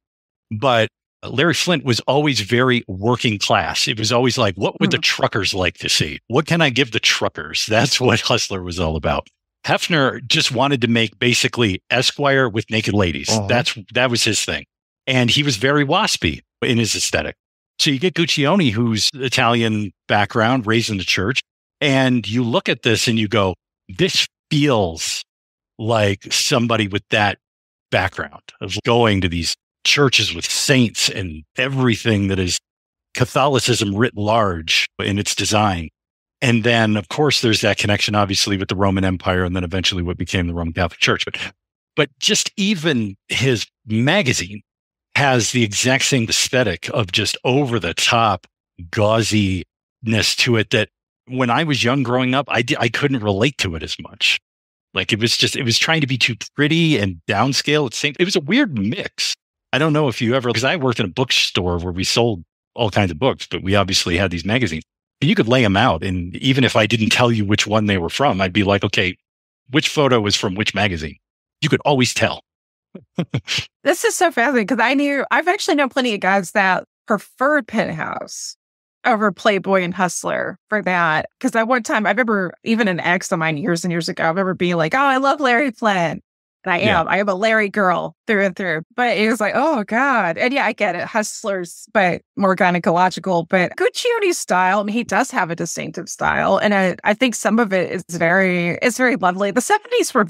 But Larry Flint was always very working class. It was always like, what would the truckers like to see? What can I give the truckers? That's what Hustler was all about. Hefner just wanted to make basically Esquire with naked ladies. That was his thing. And he was very waspy in his aesthetic. So you get Guccione, who's Italian background, raised in the church. And you look at this and you go, this feels like somebody with that background of going to these churches with saints and everything that is Catholicism writ large in its design. And then, of course, there's that connection, obviously, with the Roman Empire and then eventually what became the Roman Catholic Church. But just even his magazine has the exact same aesthetic of just over the top gauziness to it that when I was young growing up, I couldn't relate to it as much. Like it was trying to be too pretty and downscale. It was a weird mix. I don't know if you ever, because I worked in a bookstore where we sold all kinds of books, but we obviously had these magazines. And you could lay them out. And even if I didn't tell you which one they were from, I'd be like, okay, which photo was from which magazine? You could always tell. This is so fascinating because I've actually known plenty of guys that preferred Penthouse over Playboy and Hustler for that. Because at one time, I remember even an ex of mine years and years ago, I remember being like, oh, I love Larry Flynn. And I am a Larry girl through and through. But it was like, oh, God. And yeah, I get it. Hustlers, but more gynecological. But Guccione's style, I mean, he does have a distinctive style. And I think some of it is very lovely. The 70s were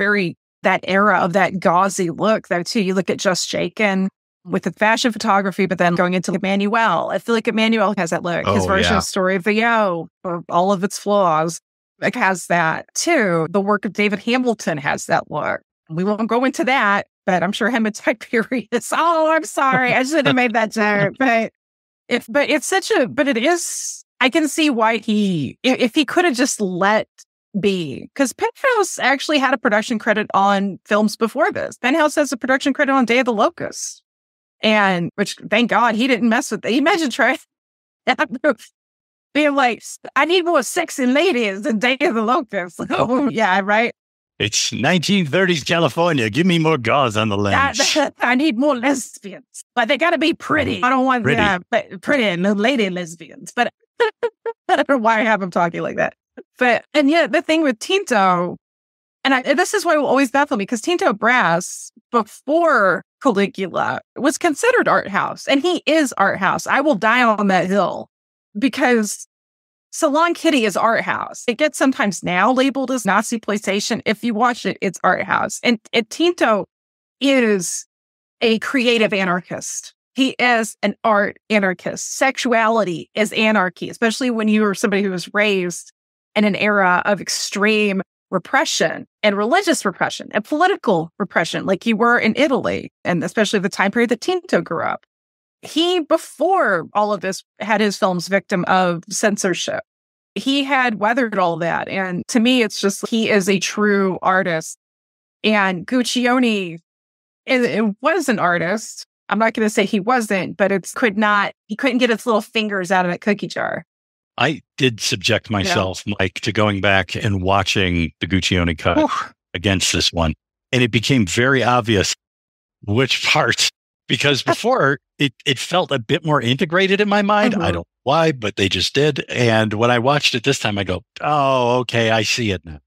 that era of that gauzy look, though, too. You look at Just Shaken with the fashion photography, but then going into Emmanuel. I feel like Emmanuel has that look. His version of Story of the Yo, for all of its flaws, it has that, too. The work of David Hamilton has that look. We won't go into that, but I'm sure him and Tiberius. Oh, I'm sorry. I should have made that joke. But it is, I can see why if he could have just let be, because Penthouse actually had a production credit on films before this. Penthouse has a production credit on Day of the Locust. And which, thank God, he didn't mess with it. Imagine trying being like, I need more sexy ladies than Day of the Locust. Oh, yeah, right. It's 1930s California. Give me more gauze on the lens. I need more lesbians, but they got to be pretty. I don't want pretty, no lady lesbians. But I don't know why I have them talking like that. And yet the thing with Tinto, and this is why it will always baffle me, because Tinto Brass before Caligula was considered art house, and he is art house. I will die on that hill because Salon Kitty is art house. It gets sometimes now labeled as Nazi exploitation. If you watch it, it's art house. And Tinto is a creative anarchist. He is an art anarchist. Sexuality is anarchy, especially when you are somebody who was raised in an era of extreme repression and religious repression and political repression, like you were in Italy, and especially the time period that Tinto grew up. He, before all of this, had his films victim of censorship. He had weathered all that. And to me, it's just, he is a true artist. And Guccione it was an artist. I'm not going to say he wasn't, but he couldn't get his little fingers out of that cookie jar. I did subject myself, Mike, to going back and watching the Guccione cut against this one. And it became very obvious which parts. Because before, it felt a bit more integrated in my mind. I don't know why, but they just did. And when I watched it this time, I go, oh, okay, I see it now.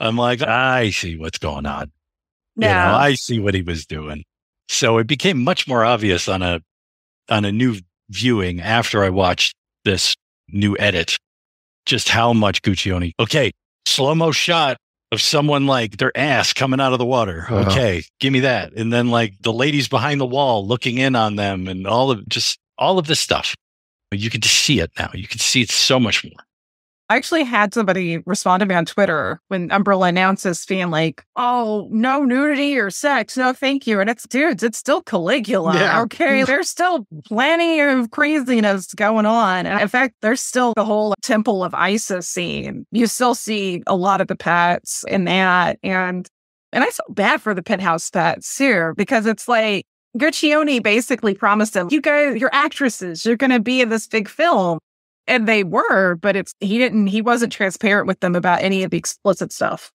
I'm like, I see what's going on. No. You know, I see what he was doing. So it became much more obvious on a new viewing after I watched this new edit, just how much Guccione. Okay, slow-mo shot of someone like their ass coming out of the water. Okay, give me that. And then like the ladies behind the wall looking in on them and all of this stuff. You can just see it now. You can see it so much more. I actually had somebody respond to me on Twitter when Umbrella announced this, being like, oh, no nudity or sex. No, thank you. And it's still Caligula. Yeah. Okay. There's still plenty of craziness going on. And in fact, there's still the whole Temple of Isis scene. You still see a lot of the pets in that. And I feel bad for the Penthouse pets too, because it's like Guccione basically promised them, you guys, you're actresses, you're going to be in this big film. And they were, but he wasn't transparent with them about any of the explicit stuff.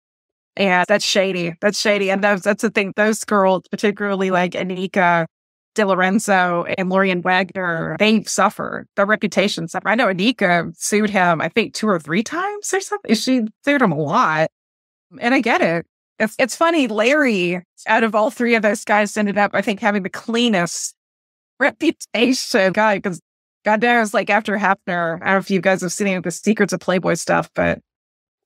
And that's shady. That's shady. And that's the thing. Those girls, particularly like Anika De Lorenzo and Lorian Wagner, they suffer. Their reputation suffer. I know Anika sued him, I think 2 or 3 times or something. She sued him a lot. And I get it. It's funny. Larry, out of all 3 of those guys, ended up, I think, having the cleanest reputation. God, because goddamn, it was like after Hefner. I don't know if you guys have seen any of the Secrets of Playboy stuff, but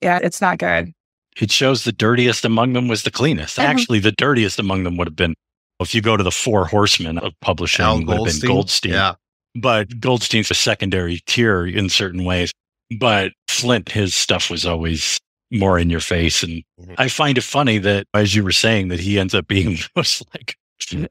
yeah, it's not good. It shows the dirtiest among them was the cleanest. Actually, the dirtiest among them would have been, if you go to the 4 horsemen of publishing, would have been Goldstein. Yeah. but Goldstein's a secondary tier in certain ways. But Flint, his stuff was always more in your face. And I find it funny that, as you were saying, that he ends up being most like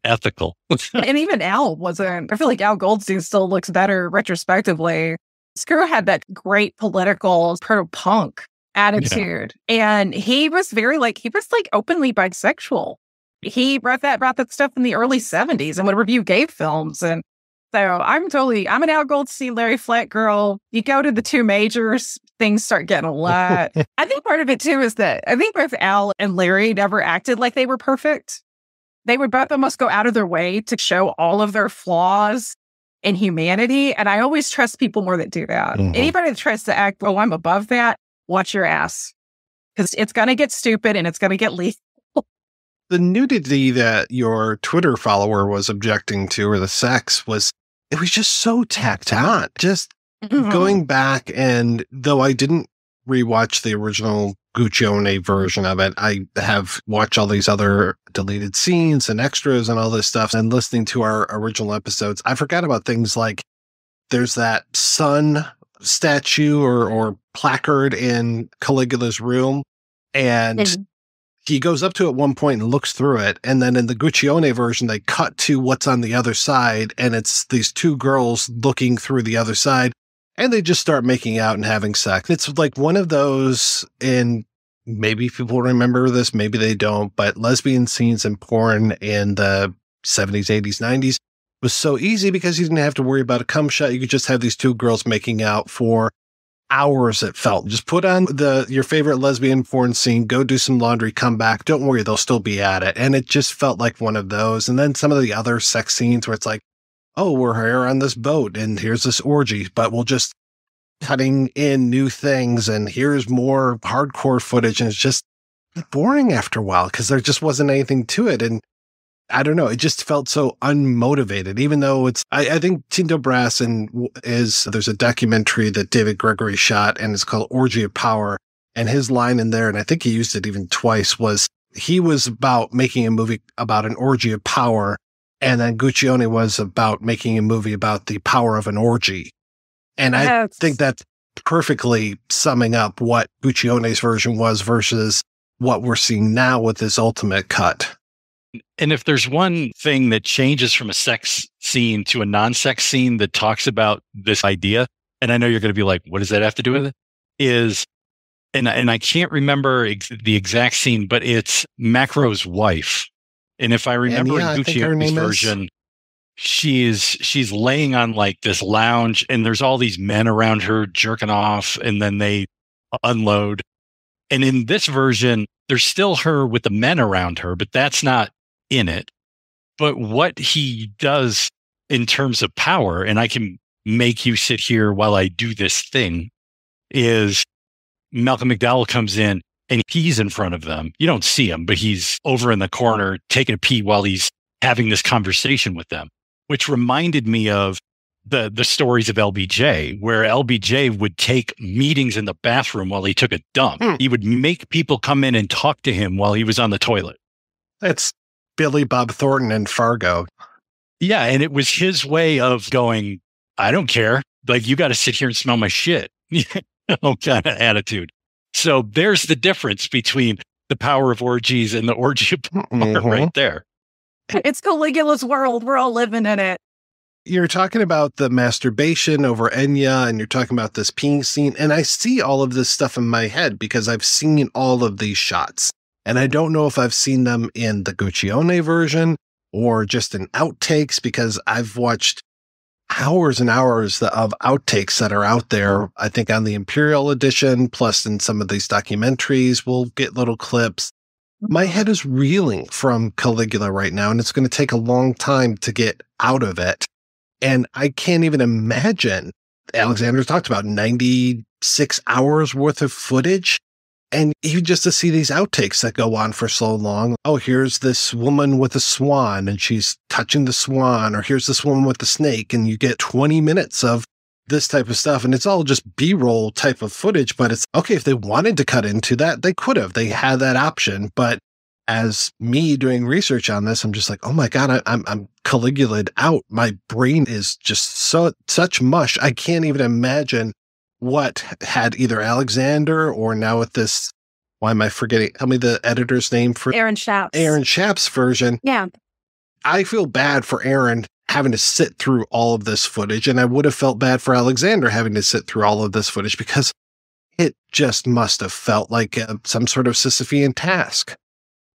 ethical. And even Al wasn't. I feel like Al Goldstein still looks better retrospectively. Screw had that great political proto-punk attitude. Yeah. And he was openly bisexual. He brought that stuff in the early 70s and would review gay films. And so I'm an Al Goldstein, Larry Flatt girl. You go to the two majors, things start getting a lot. I think part of it too is that I think both Al and Larry never acted like they were perfect. They would both almost go out of their way to show all of their flaws and humanity. And I always trust people more that do that. Mm-hmm. Anybody that tries to act, oh, I'm above that, watch your ass. Because it's going to get stupid and it's going to get lethal. The nudity that your Twitter follower was objecting to, or the sex, it was just so tacked on. Just going back, and though I didn't rewatch the original Guccione version of it, I have watched all these other deleted scenes and extras and all this stuff, and listening to our original episodes, I forgot about things like there's that sun statue or placard in Caligula's room, and he goes up to it at one point and looks through it, and then in the Guccione version, they cut to what's on the other side, and it's these two girls looking through the other side, and they just start making out and having sex. It's like one of those, and maybe people remember this, maybe they don't, but lesbian scenes in porn in the 70s, 80s, 90s was so easy because you didn't have to worry about a cum shot. You could just have these two girls making out for hours, it felt. Just put on your favorite lesbian porn scene, go do some laundry, come back. Don't worry, they'll still be at it. And it just felt like one of those. And then some of the other sex scenes where it's like, oh, we're here on this boat and here's this orgy, but we'll just cutting in new things and here's more hardcore footage. And it's just boring after a while because there just wasn't anything to it. And I don't know, it just felt so unmotivated, even though I think Tinto Brass there's a documentary that David Gregory shot and it's called Orgy of Power. And his line in there, and I think he used it even twice, was he was about making a movie about an orgy of power. And then Guccione was about making a movie about the power of an orgy. And I think that's perfectly summing up what Guccione's version was versus what we're seeing now with this ultimate cut. And if there's one thing that changes from a sex scene to a non-sex scene that talks about this idea, and I know you're going to be like, what does that have to do with it? Is, and I can't remember the exact scene, but it's Macro's wife. And if I remember in Guccione's version, she's laying on like this lounge and there's all these men around her jerking off and then they unload. And in this version, there's still her with the men around her, but that's not in it. But what he does in terms of power, and I can make you sit here while I do this thing, is Malcolm McDowell comes in and he's in front of them. You don't see him, but he's over in the corner taking a pee while he's having this conversation with them, which reminded me of the stories of LBJ, where LBJ would take meetings in the bathroom while he took a dump. He would make people come in and talk to him while he was on the toilet. That's Billy Bob Thornton in Fargo. Yeah, and it was his way of going, I don't care. Like, you got to sit here and smell my shit. Kind of attitude. So there's the difference between the power of orgies and the orgy of power right there. It's Caligula's world. We're all living in it. You're talking about the masturbation over Enya, and you're talking about this peeing scene, and I see all of this stuff in my head because I've seen all of these shots. And I don't know if I've seen them in the Guccione version or just in outtakes, because I've watched hours and hours of outtakes that are out there. I think on the Imperial edition, plus in some of these documentaries, we'll get little clips. My head is reeling from Caligula right now, and it's going to take a long time to get out of it. And I can't even imagine. Alexander talked about 96 hours worth of footage. And even just to see these outtakes that go on for so long. Oh, here's this woman with a swan and she's touching the swan, or here's this woman with the snake, and you get 20 minutes of this type of stuff. And it's all just B-roll type of footage, but it's okay. If they wanted to cut into that, they could have. They had that option, but as me doing research on this, I'm just like, oh my God, I'm Caligula'd out. My brain is just such mush. I can't even imagine what had either Alexander or now with this, why am I forgetting? Tell me the editor's name for Aaron Shaps. Aaron Shaps' version. Yeah. I feel bad for Aaron having to sit through all of this footage, and I would have felt bad for Alexander having to sit through all of this footage because it just must have felt like some sort of Sisyphean task.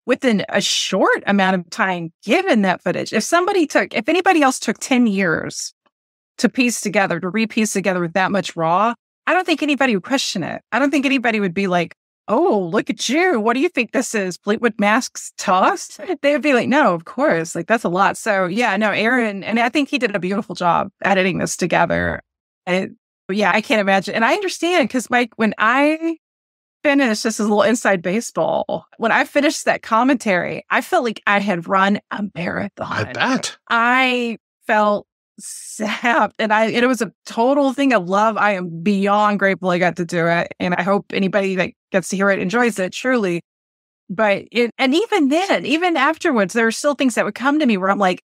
Within a short amount of time, given that footage, if anybody else took 10 years to repiece together with that much raw, I don't think anybody would question it. I don't think anybody would be like, oh, look at you. What do you think this is? Fleetwood Mac's tossed? They would be like, no, of course. Like, that's a lot. So yeah, no, Aaron, and I think he did a beautiful job editing this together. And I can't imagine. And I understand because Mike, when I finished, this is a little inside baseball. When I finished that commentary, I felt like I had run a marathon. I bet. I felt sapped, and it was a total thing of love. I am beyond grateful I got to do it, and I hope anybody that gets to hear it enjoys it, truly. But and even then, even afterwards, there are still things that would come to me where I'm like,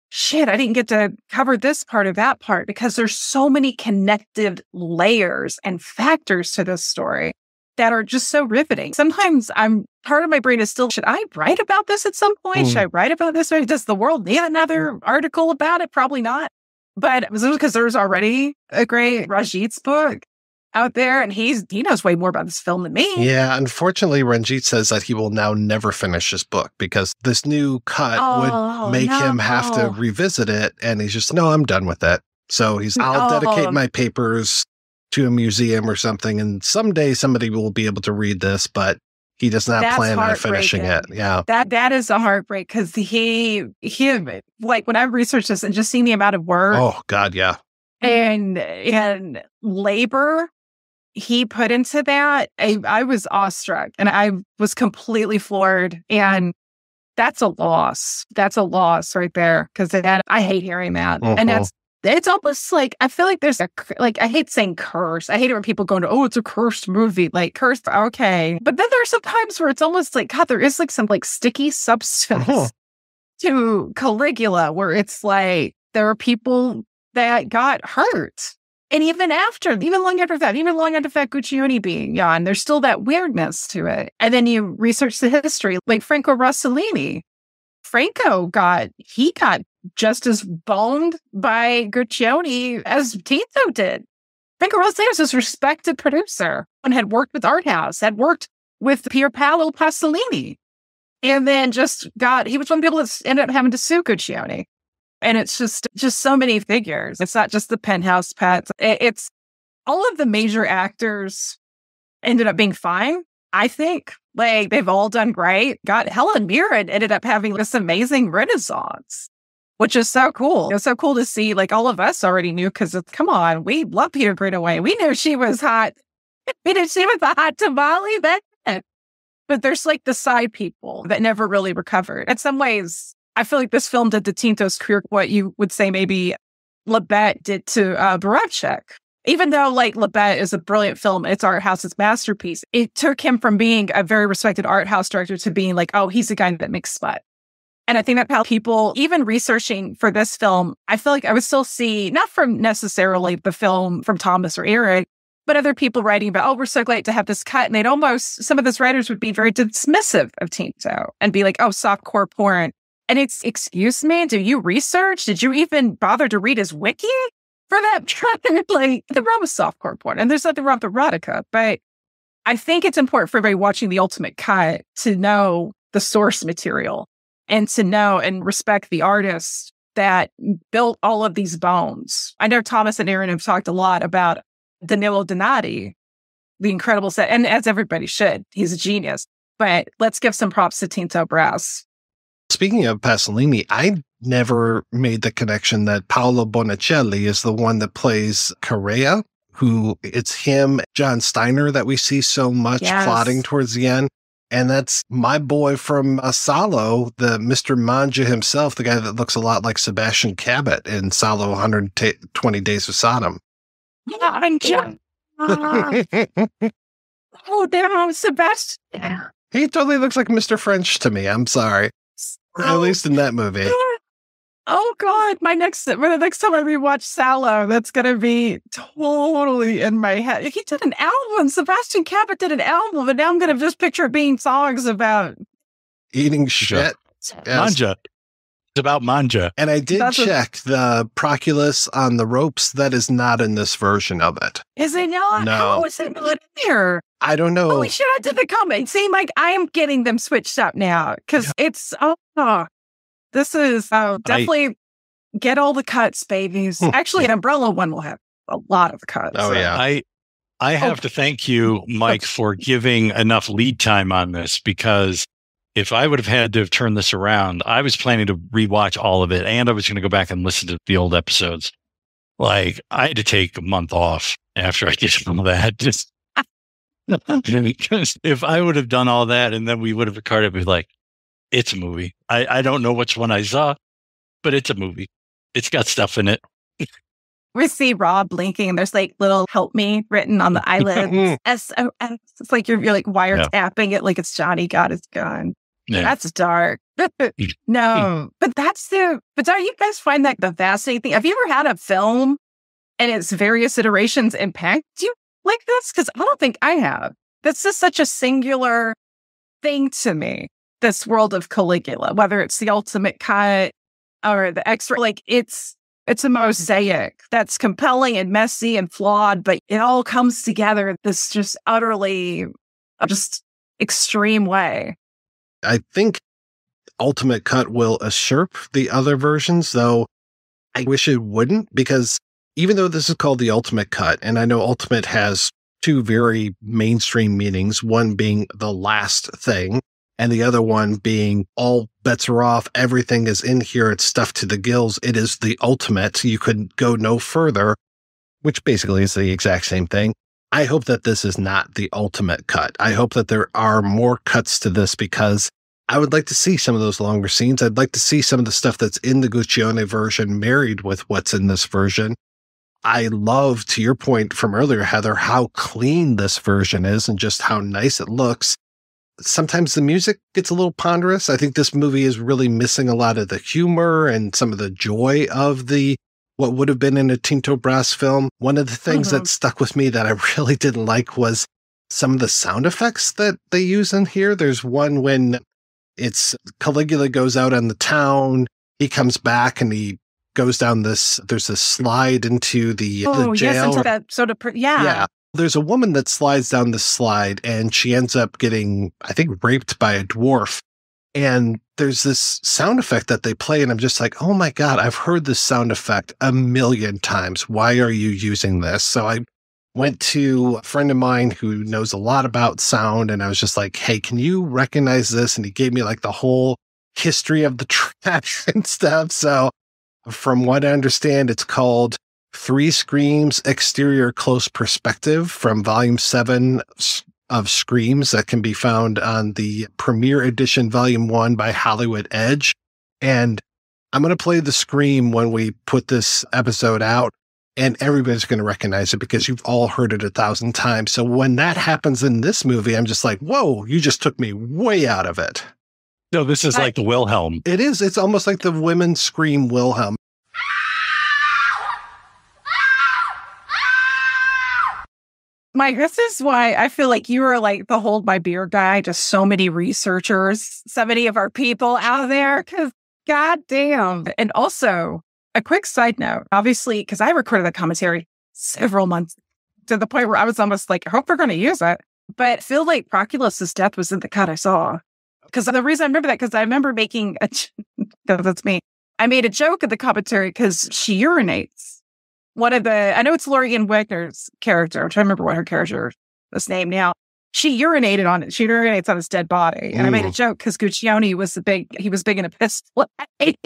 shit, I didn't get to cover this part or that part, because there's so many connected layers and factors to this story that are just so riveting. Sometimes part of my brain is still, should I write about this at some point? Should I write about this? Does the world need another article about it? Probably not. But it was because there's already a great Ranjit's book out there, and he knows way more about this film than me. Yeah, unfortunately, Ranjit says that he will now never finish his book because this new cut would make him have to revisit it, and he's just, no, I'm done with that. So I'll dedicate my papers to a museum or something, and someday somebody will be able to read this, but he does not plan on finishing it. Yeah. That is a heartbreak, because he like, when I researched this and just seeing the amount of work. Oh God, yeah. And labor he put into that, I was awestruck, and I was completely floored. And that's a loss. That's a loss right there, because I hate hearing that. And it's almost like, I feel like there's I hate saying curse. I hate it when people go into, oh, it's a cursed movie. Like, cursed, okay. But then there's some times where it's almost like, God, there is like some like sticky substance to Caligula, where it's like, there are people that got hurt. And even long after that Guccione being gone, there's still that weirdness to it. And then you research the history, like Franco Rossellini. Franco got just as boned by Guccione as Tinto did. Franco Rossellini was this respected producer and had worked with Art House, had worked with Pier Paolo Pasolini, and then he was one of the people that ended up having to sue Guccione. And it's just so many figures. It's not just the Penthouse pets. It's all of the major actors ended up being fine, I think. Like, they've all done great. Helen Mirren ended up having this amazing renaissance, which is so cool. It was so cool to see. Like, all of us already knew, because come on, we love Peter Greenaway. We knew she was hot. We knew she was a hot tamale then. But there's like the side people that never really recovered. In some ways, I feel like this film did to Tinto's career what you would say maybe Lebet did to Borowczyk. Even though, like, Lebet is a brilliant film, it's Art House's masterpiece, it took him from being a very respected art house director to being like, oh, he's the guy that makes smut. And I think that how people, even researching for this film, I feel like I would still see, not from necessarily the film from Thomas or Eric, but other people writing about, oh, we're so glad to have this cut. And some of those writers would be very dismissive of Tinto and be like, oh, softcore porn. And it's, excuse me, do you research? Did you even bother to read his wiki for that? Like, the wrong with softcore porn, and there's nothing wrong with erotica, but I think it's important for everybody watching the ultimate cut to know the source material and to know and respect the artists that built all of these bones. I know Thomas and Aaron have talked a lot about Danilo Donati, the incredible set, and as everybody should, he's a genius. But let's give some props to Tinto Brass. Speaking of Pasolini, I never made the connection that Paolo Bonicelli is the one that plays Correa, who it's him, John Steiner, that we see so much plotting towards the end. And that's my boy from Salo, the Mr. Manja himself, the guy that looks a lot like Sebastian Cabot in Salo 120 Days of Sodom. Oh, damn, Sebastian. He totally looks like Mr. French to me. I'm sorry. At least in that movie. Oh God, the next time I rewatch Sallow, that's gonna be totally in my head. He did an album. Sebastian Cabot did an album, and now I'm gonna just picture it being songs about eating shit. Yes. Manja. It's about manja. And I did check the Proculus on the ropes. That is not in this version of it. Is it not? No. How is it not in there? I don't know. Holy shit, I did the comment. See, Mike, I am getting them switched up now because it's, this is definitely get all the cuts, babies. Actually, an Umbrella one will have a lot of cuts. Oh, yeah. I have to thank you, Mike, for giving enough lead time on this, because if I would have had to have turned this around, I was planning to rewatch all of it, and I was going to go back and listen to the old episodes. Like, I had to take a month off after I did all that. Just because if I would have done all that and then we would have recorded, it'd be like, it's a movie. I don't know which one I saw, but it's a movie. It's got stuff in it. We see Rob blinking, and there's like little "help me" written on the eyelids. SOS. It's like you're like wiretapping it, like it's Johnny got his gun. Yeah. That's dark. No, but don't you guys find that the fascinating thing? Have you ever had a film and its various iterations impact you like this? Because I don't think I have. This is such a singular thing to me. This world of Caligula, whether it's the ultimate cut or the extra, like it's a mosaic that's compelling and messy and flawed, but it all comes together in this just utterly, just extreme way. I think Ultimate Cut will usurp the other versions, though I wish it wouldn't, because even though this is called the Ultimate Cut, and I know Ultimate has two very mainstream meanings, one being the last thing, and the other one being all bets are off, everything is in here, it's stuffed to the gills, it is the ultimate, you could go no further, which basically is the exact same thing. I hope that this is not the ultimate cut. I hope that there are more cuts to this, because I would like to see some of those longer scenes. I'd like to see some of the stuff that's in the Guccione version married with what's in this version. I love, to your point from earlier, Heather, how clean this version is and just how nice it looks. Sometimes the music gets a little ponderous. I think this movie is really missing a lot of the humor and some of the joy of what would have been in a Tinto Brass film. One of the things that stuck with me that I really didn't like was some of the sound effects that they use in here. There's one when it's Caligula goes out on the town, he comes back and he goes down there's this slide into the jail. Yes, into that sort of, Yeah. There's a woman that slides down the slide and she ends up getting, I think, raped by a dwarf. And there's this sound effect that they play, and I'm just like, oh my God, I've heard this sound effect a million times. Why are you using this? So I went to a friend of mine who knows a lot about sound, and I was just like, hey, can you recognize this? And he gave me like the whole history of the track and stuff. So from what I understand, it's called 3 Screams Exterior Close Perspective from Volume 7 of Screams that can be found on the Premiere Edition Volume 1 by Hollywood Edge. And I'm going to play the scream when we put this episode out, and everybody's going to recognize it because you've all heard it 1,000 times. So when that happens in this movie, I'm just like, whoa, you just took me way out of it. No, this is like the Wilhelm. It is. It's almost like the women scream Wilhelm. Mike, this is why I feel like you are like the hold my beer guy. Just so many researchers, so many of our people out there, because goddamn. And also, a quick side note, obviously, because I recorded the commentary several months to the point where I was almost like, I hope we're going to use it. But I feel like Proculus's death was in the cut I saw. Because the reason I remember that, because I remember making that's me. I made a joke in the commentary because she urinates. I know it's Lorian Wegner's character. I'm trying to remember what her character was named now. She urinated on it. She urinates on his dead body. And I made a joke because Guccione was he was big in a pistol. Which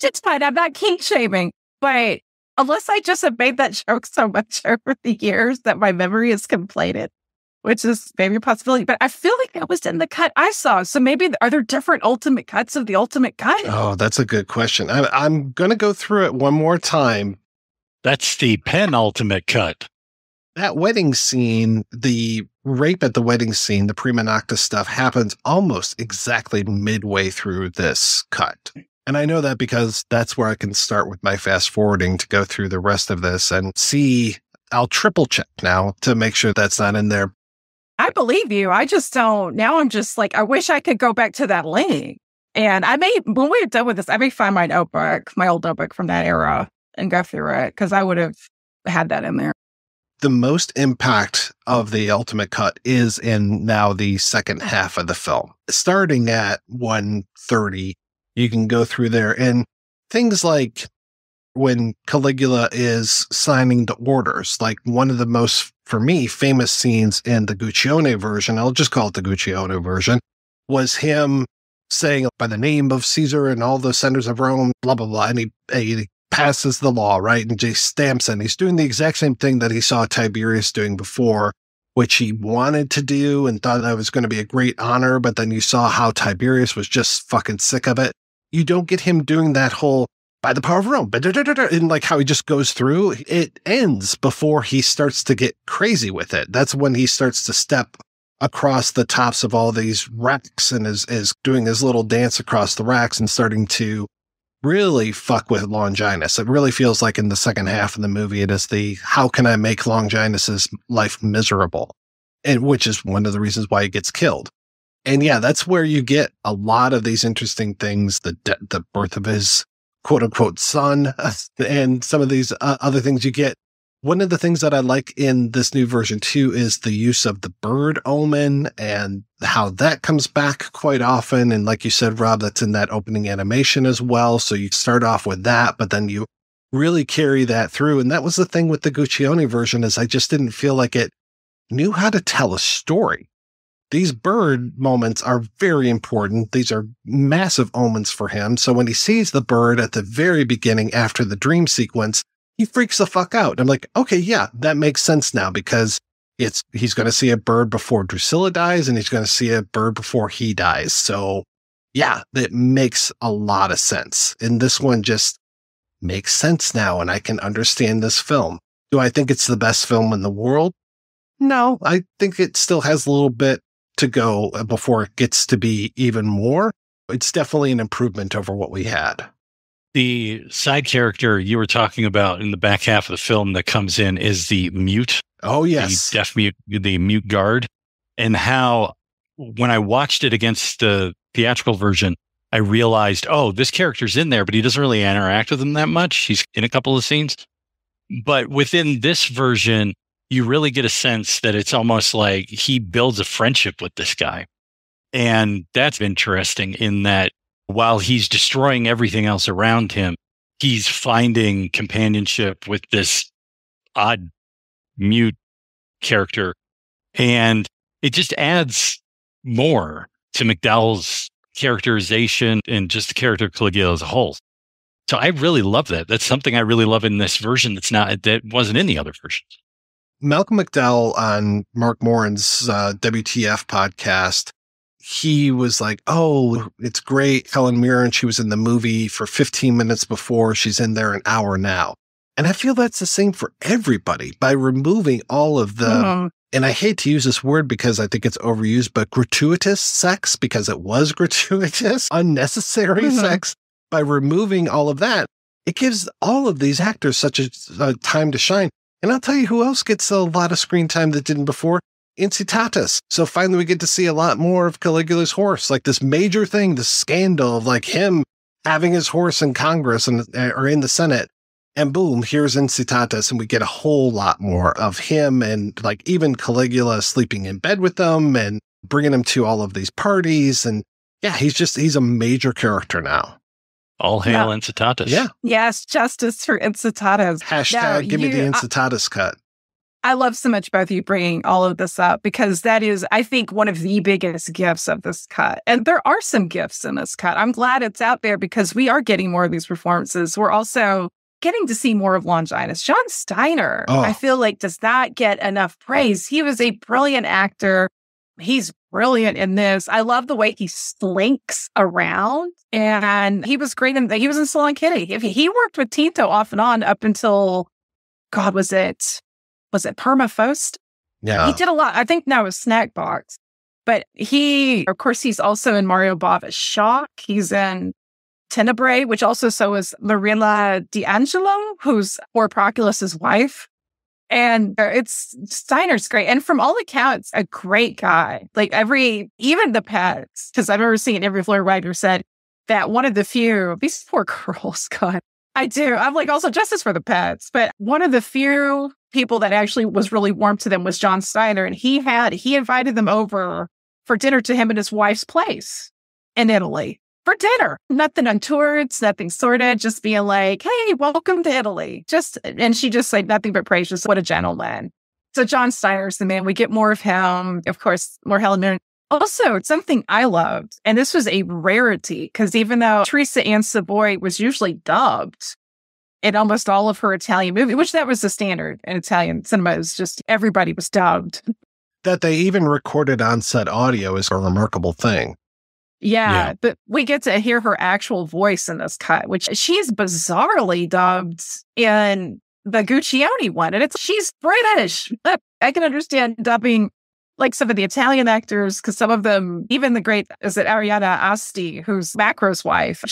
is fine. I'm not kink shaming. But unless I just have made that joke so much over the years that my memory is conflated, which is maybe a possibility. But I feel like that was in the cut I saw. So maybe, are there different ultimate cuts of the ultimate cut? Oh, that's a good question. I'm going to go through it one more time. That's the penultimate cut. that wedding scene, the rape at the wedding scene, the prima nocta stuff happens almost exactly midway through this cut. And I know that because that's where I can start with my fast forwarding to go through the rest of this and see. I'll triple check now to make sure that's not in there. I believe you. I just don't. Now I'm just like, I wish I could go back to that link. And when we're done with this, I may find my notebook, my old notebook from that era and go through it because I would have had that in there. The most impact of the ultimate cut is in now the second half of the film. Starting at 1:30, you can go through there and things like when Caligula is signing the orders, like one of the most, for me, famous scenes in the Guccione version, I'll just call it the Guccione version, was him saying by the name of Caesar and all the senators of Rome, blah, blah, blah. And he passes the law, right? And just stamps it. And he's doing the exact same thing that he saw Tiberius doing before, which he wanted to do and thought that was going to be a great honor. But then you saw how Tiberius was just fucking sick of it. You don't get him doing that whole by the power of Rome, and like how he just goes through. It ends before he starts to get crazy with it. That's when he starts to step across the tops of all these racks and is doing his little dance across the racks and starting to really fuck with Longinus. It really feels like in the second half of the movie, it is the, how can I make Longinus's life miserable? And which is one of the reasons why he gets killed. And yeah, that's where you get a lot of these interesting things, the birth of his quote unquote son and some of these other things you get. One of the things that I like in this new version too is the use of the bird omen and how that comes back quite often. And like you said, Rob, that's in that opening animation as well. So you start off with that, but then you really carry that through. And that was the thing with the Guccione version, is I just didn't feel like it knew how to tell a story. These bird moments are very important. These are massive omens for him. So when he sees the bird at the very beginning after the dream sequence, he freaks the fuck out. I'm like, okay, yeah, that makes sense now, because he's going to see a bird before Drusilla dies and he's going to see a bird before he dies. So yeah, it makes a lot of sense. And this one just makes sense now, and I can understand this film. Do I think it's the best film in the world? No, I think it still has a little bit to go before it gets to be even more. It's definitely an improvement over what we had. The side character you were talking about in the back half of the film that comes in is the mute. Oh, yes. The deaf mute, the mute guard. And how, when I watched it against the theatrical version, I realized, oh, this character's in there, but he doesn't really interact with them that much. He's in a couple of scenes. But within this version, you really get a sense that it's almost like he builds a friendship with this guy. And that's interesting in that while he's destroying everything else around him, he's finding companionship with this odd mute character. And it just adds more to McDowell's characterization and just the character of Caligula as a whole. So I really love that. That's something I really love in this version that wasn't in the other versions. Malcolm McDowell on Mark Moran's WTF podcast, he was like, oh, it's great. Helen Mirren, she was in the movie for 15 minutes before. She's in there an hour now. And I feel that's the same for everybody by removing all of the, and I hate to use this word because I think it's overused, but gratuitous sex, because it was gratuitous, unnecessary sex. By removing all of that, it gives all of these actors such a time to shine. And I'll tell you who else gets a lot of screen time that didn't before. Incitatus. So finally we get to see a lot more of Caligula's horse, like this major thing, this scandal of like him having his horse in Congress or in the Senate. And boom, here's Incitatus. And we get a whole lot more of him and like even Caligula sleeping in bed with them and bringing him to all of these parties. And yeah, he's a major character now. All hail Incitatus. Yeah. Yes, justice for Incitatus. Hashtag give me the Incitatus cut. I love so much both of you bringing all of this up, because that is, I think, one of the biggest gifts of this cut. And there are some gifts in this cut. I'm glad it's out there because we are getting more of these performances. We're also getting to see more of Longinus. John Steiner, I feel like, does not get enough praise. He was a brilliant actor. He's brilliant in this. I love the way he slinks around, and he was great he was in Salon Kitty. He worked with Tinto off and on up until, God, was it was it Permafrost? Yeah. He did a lot. I think now it's Snack Box. But of course, he's also in Mario Bava's Shock. He's in Tenebrae, which also so is Marilla D'Angelo, who's Poor Proculus's wife. And Steiner's great. And from all accounts, a great guy. Like even the pets, because I've ever seen an interview where a writer said that one of the few, these poor girls, God, I do. I'm like, also justice for the pets. But one of the few people that actually was really warm to them was John Steiner. And he invited them over for dinner to him and his wife's place in Italy for dinner. Nothing untoward, nothing sordid, just being like, hey, welcome to Italy. And she just like nothing but praise, just what a gentleman. So John Steiner's the man. We get more of him. Of course, more Helen Mirren. Also, something I loved, and this was a rarity, because even though Teresa Ann Savoy was usually dubbed in almost all of her Italian movies, which that was the standard in Italian cinema, is just everybody was dubbed. That they even recorded on-set audio is a remarkable thing. Yeah, but we get to hear her actual voice in this cut, which she's bizarrely dubbed in the Guccione one. And she's British. I can understand dubbing like some of the Italian actors, because some of them, even the great, is it Ariana Asti, who's Macro's wife?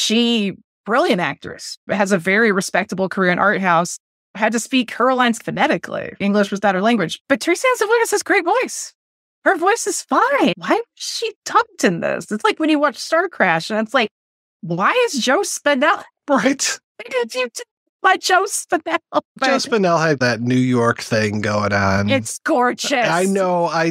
Brilliant actress, has a very respectable career in art house, had to speak her lines phonetically. English was not her language. But Teresa Ann Savoy has this great voice. Her voice is fine. Why was she dubbed in this? It's like when you watch Star Crash, and it's like, why is Joe Spinell? Right. Why did you do my Joe Spinell? Joe Spinell had that New York thing going on. It's gorgeous. I know. I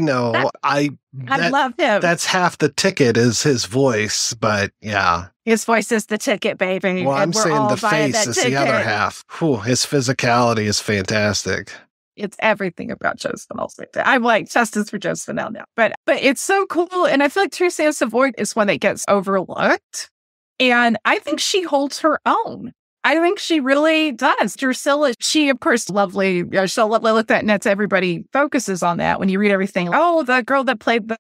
love him. That's half the ticket is his voice, but yeah. His voice is the ticket, baby. Well, I'm saying the face is the other half. Whew, his physicality is fantastic. It's everything about Joe Spinell. I'm like, justice for Joe Spinell now. But it's so cool. And I feel like Teresa Ann Savoy is one that gets overlooked. And I think she holds her own. I think she really does. Drusilla, she, of course, lovely. So lovely looked at, and that's everybody focuses on that when you read everything. Oh, the girl that played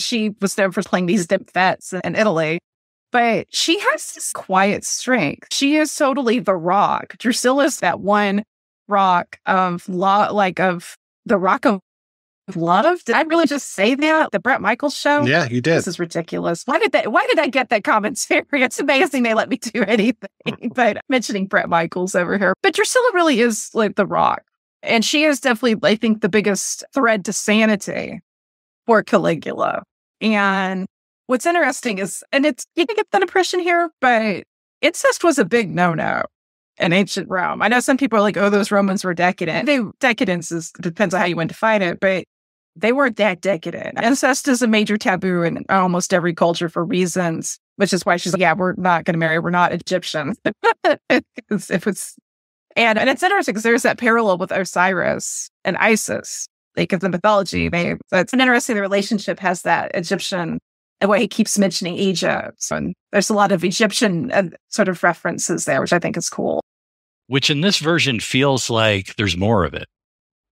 she was known for playing these nymphets in Italy. But she has this quiet strength. She is totally the rock. Drusilla's that one rock of the rock of love. Did I really just say that? The Bret Michaels show? Yeah, you did. This is ridiculous. Why did I get that commentary? It's amazing they let me do anything. But mentioning Bret Michaels over here. But Drusilla really is like the rock. And she is definitely, I think, the biggest thread to sanity for Caligula. And what's interesting is, and you can get that impression here, but incest was a big no-no in ancient Rome. I know some people are like, oh, those Romans were decadent. Decadence depends on how you want to define it, but they weren't that decadent. Incest is a major taboo in almost every culture for reasons, which is why she's like, yeah, we're not going to marry. We're not Egyptians. And it's interesting because there's that parallel with Osiris and Isis. Like in the mythology, it's interesting. The relationship has that Egyptian, and why he keeps mentioning Egypt. And there's a lot of Egyptian sort of references there, which I think is cool. Which in this version feels like there's more of it.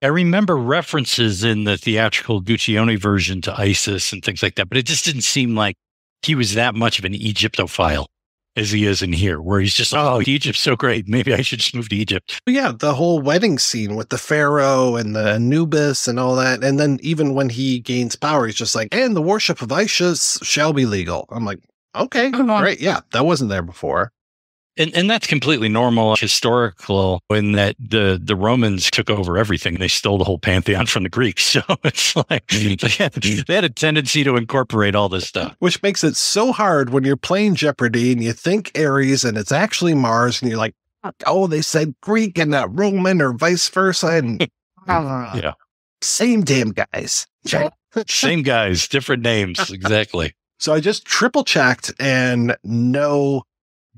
I remember references in the theatrical Guccione version to Isis and things like that, but it just didn't seem like he was that much of an Egyptophile as he is in here, where he's just, oh, Egypt's so great. Maybe I should just move to Egypt. Yeah, the whole wedding scene with the pharaoh and the Anubis and all that. And then even when he gains power, he's just like, and the worship of Isis shall be legal. I'm like, okay, great. Yeah, that wasn't there before. And that's completely normal, historical, in that the Romans took over everything. They stole the whole pantheon from the Greeks. So it's like they had a tendency to incorporate all this stuff. Which makes it so hard when you're playing Jeopardy and you think Ares and it's actually Mars and you're like, oh, they said Greek and not Roman or vice versa. And yeah, same damn guys. Same guys, different names. Exactly. So I just triple checked and no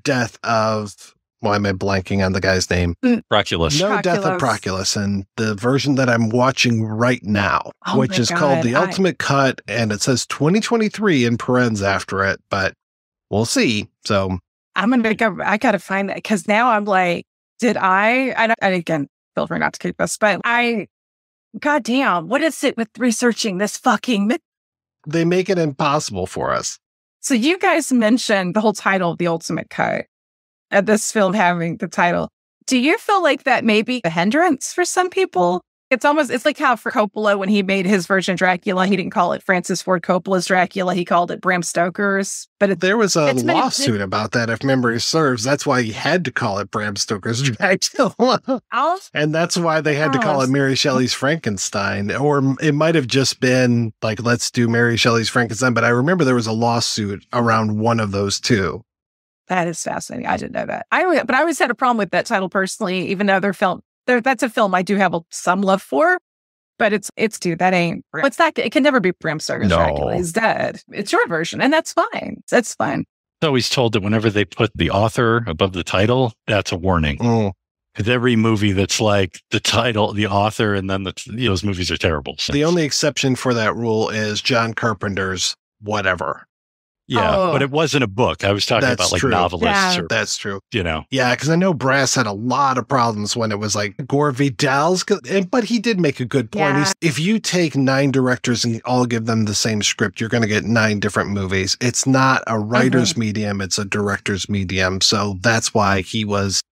death of, why am I blanking on the guy's name? Proculus. No death of Proculus. And the version that I'm watching right now, which is called The Ultimate Cut, and it says 2023 in parens after it, but we'll see. So I got to find that, because now I'm like, did I again, feel free not to keep us, but goddamn, what is it with researching this fucking they make it impossible for us. So you guys mentioned the whole title of The Ultimate Cut, this film having the title. Do you feel like that may be a hindrance for some people? It's like how for Coppola, when he made his version of Dracula, he didn't call it Francis Ford Coppola's Dracula. He called it Bram Stoker's. But there was a lawsuit about that, if memory serves. That's why he had to call it Bram Stoker's Dracula. And that's why they had to call it Mary Shelley's Frankenstein. Or it might have just been like, let's do Mary Shelley's Frankenstein. But I remember there was a lawsuit around one of those two. That is fascinating. I didn't know that. But I always had a problem with that title personally, even though that's a film I do have some love for, but it's that ain't. It's not. It can never be Bram Stoker's Dracula. He's dead. It's your version, and that's fine. That's fine. I'm always told that whenever they put the author above the title, that's a warning. Because every movie that's like the title, the author, and then those movies are terrible. So. The only exception for that rule is John Carpenter's whatever. Yeah, but it wasn't a book. I was talking about like novelists. Yeah. That's true. Yeah, because I know Brass had a lot of problems when it was like Gore Vidal's, but he did make a good point. Yeah. If you take 9 directors and all give them the same script, you're going to get 9 different movies. It's not a writer's medium, it's a director's medium. So that's why he was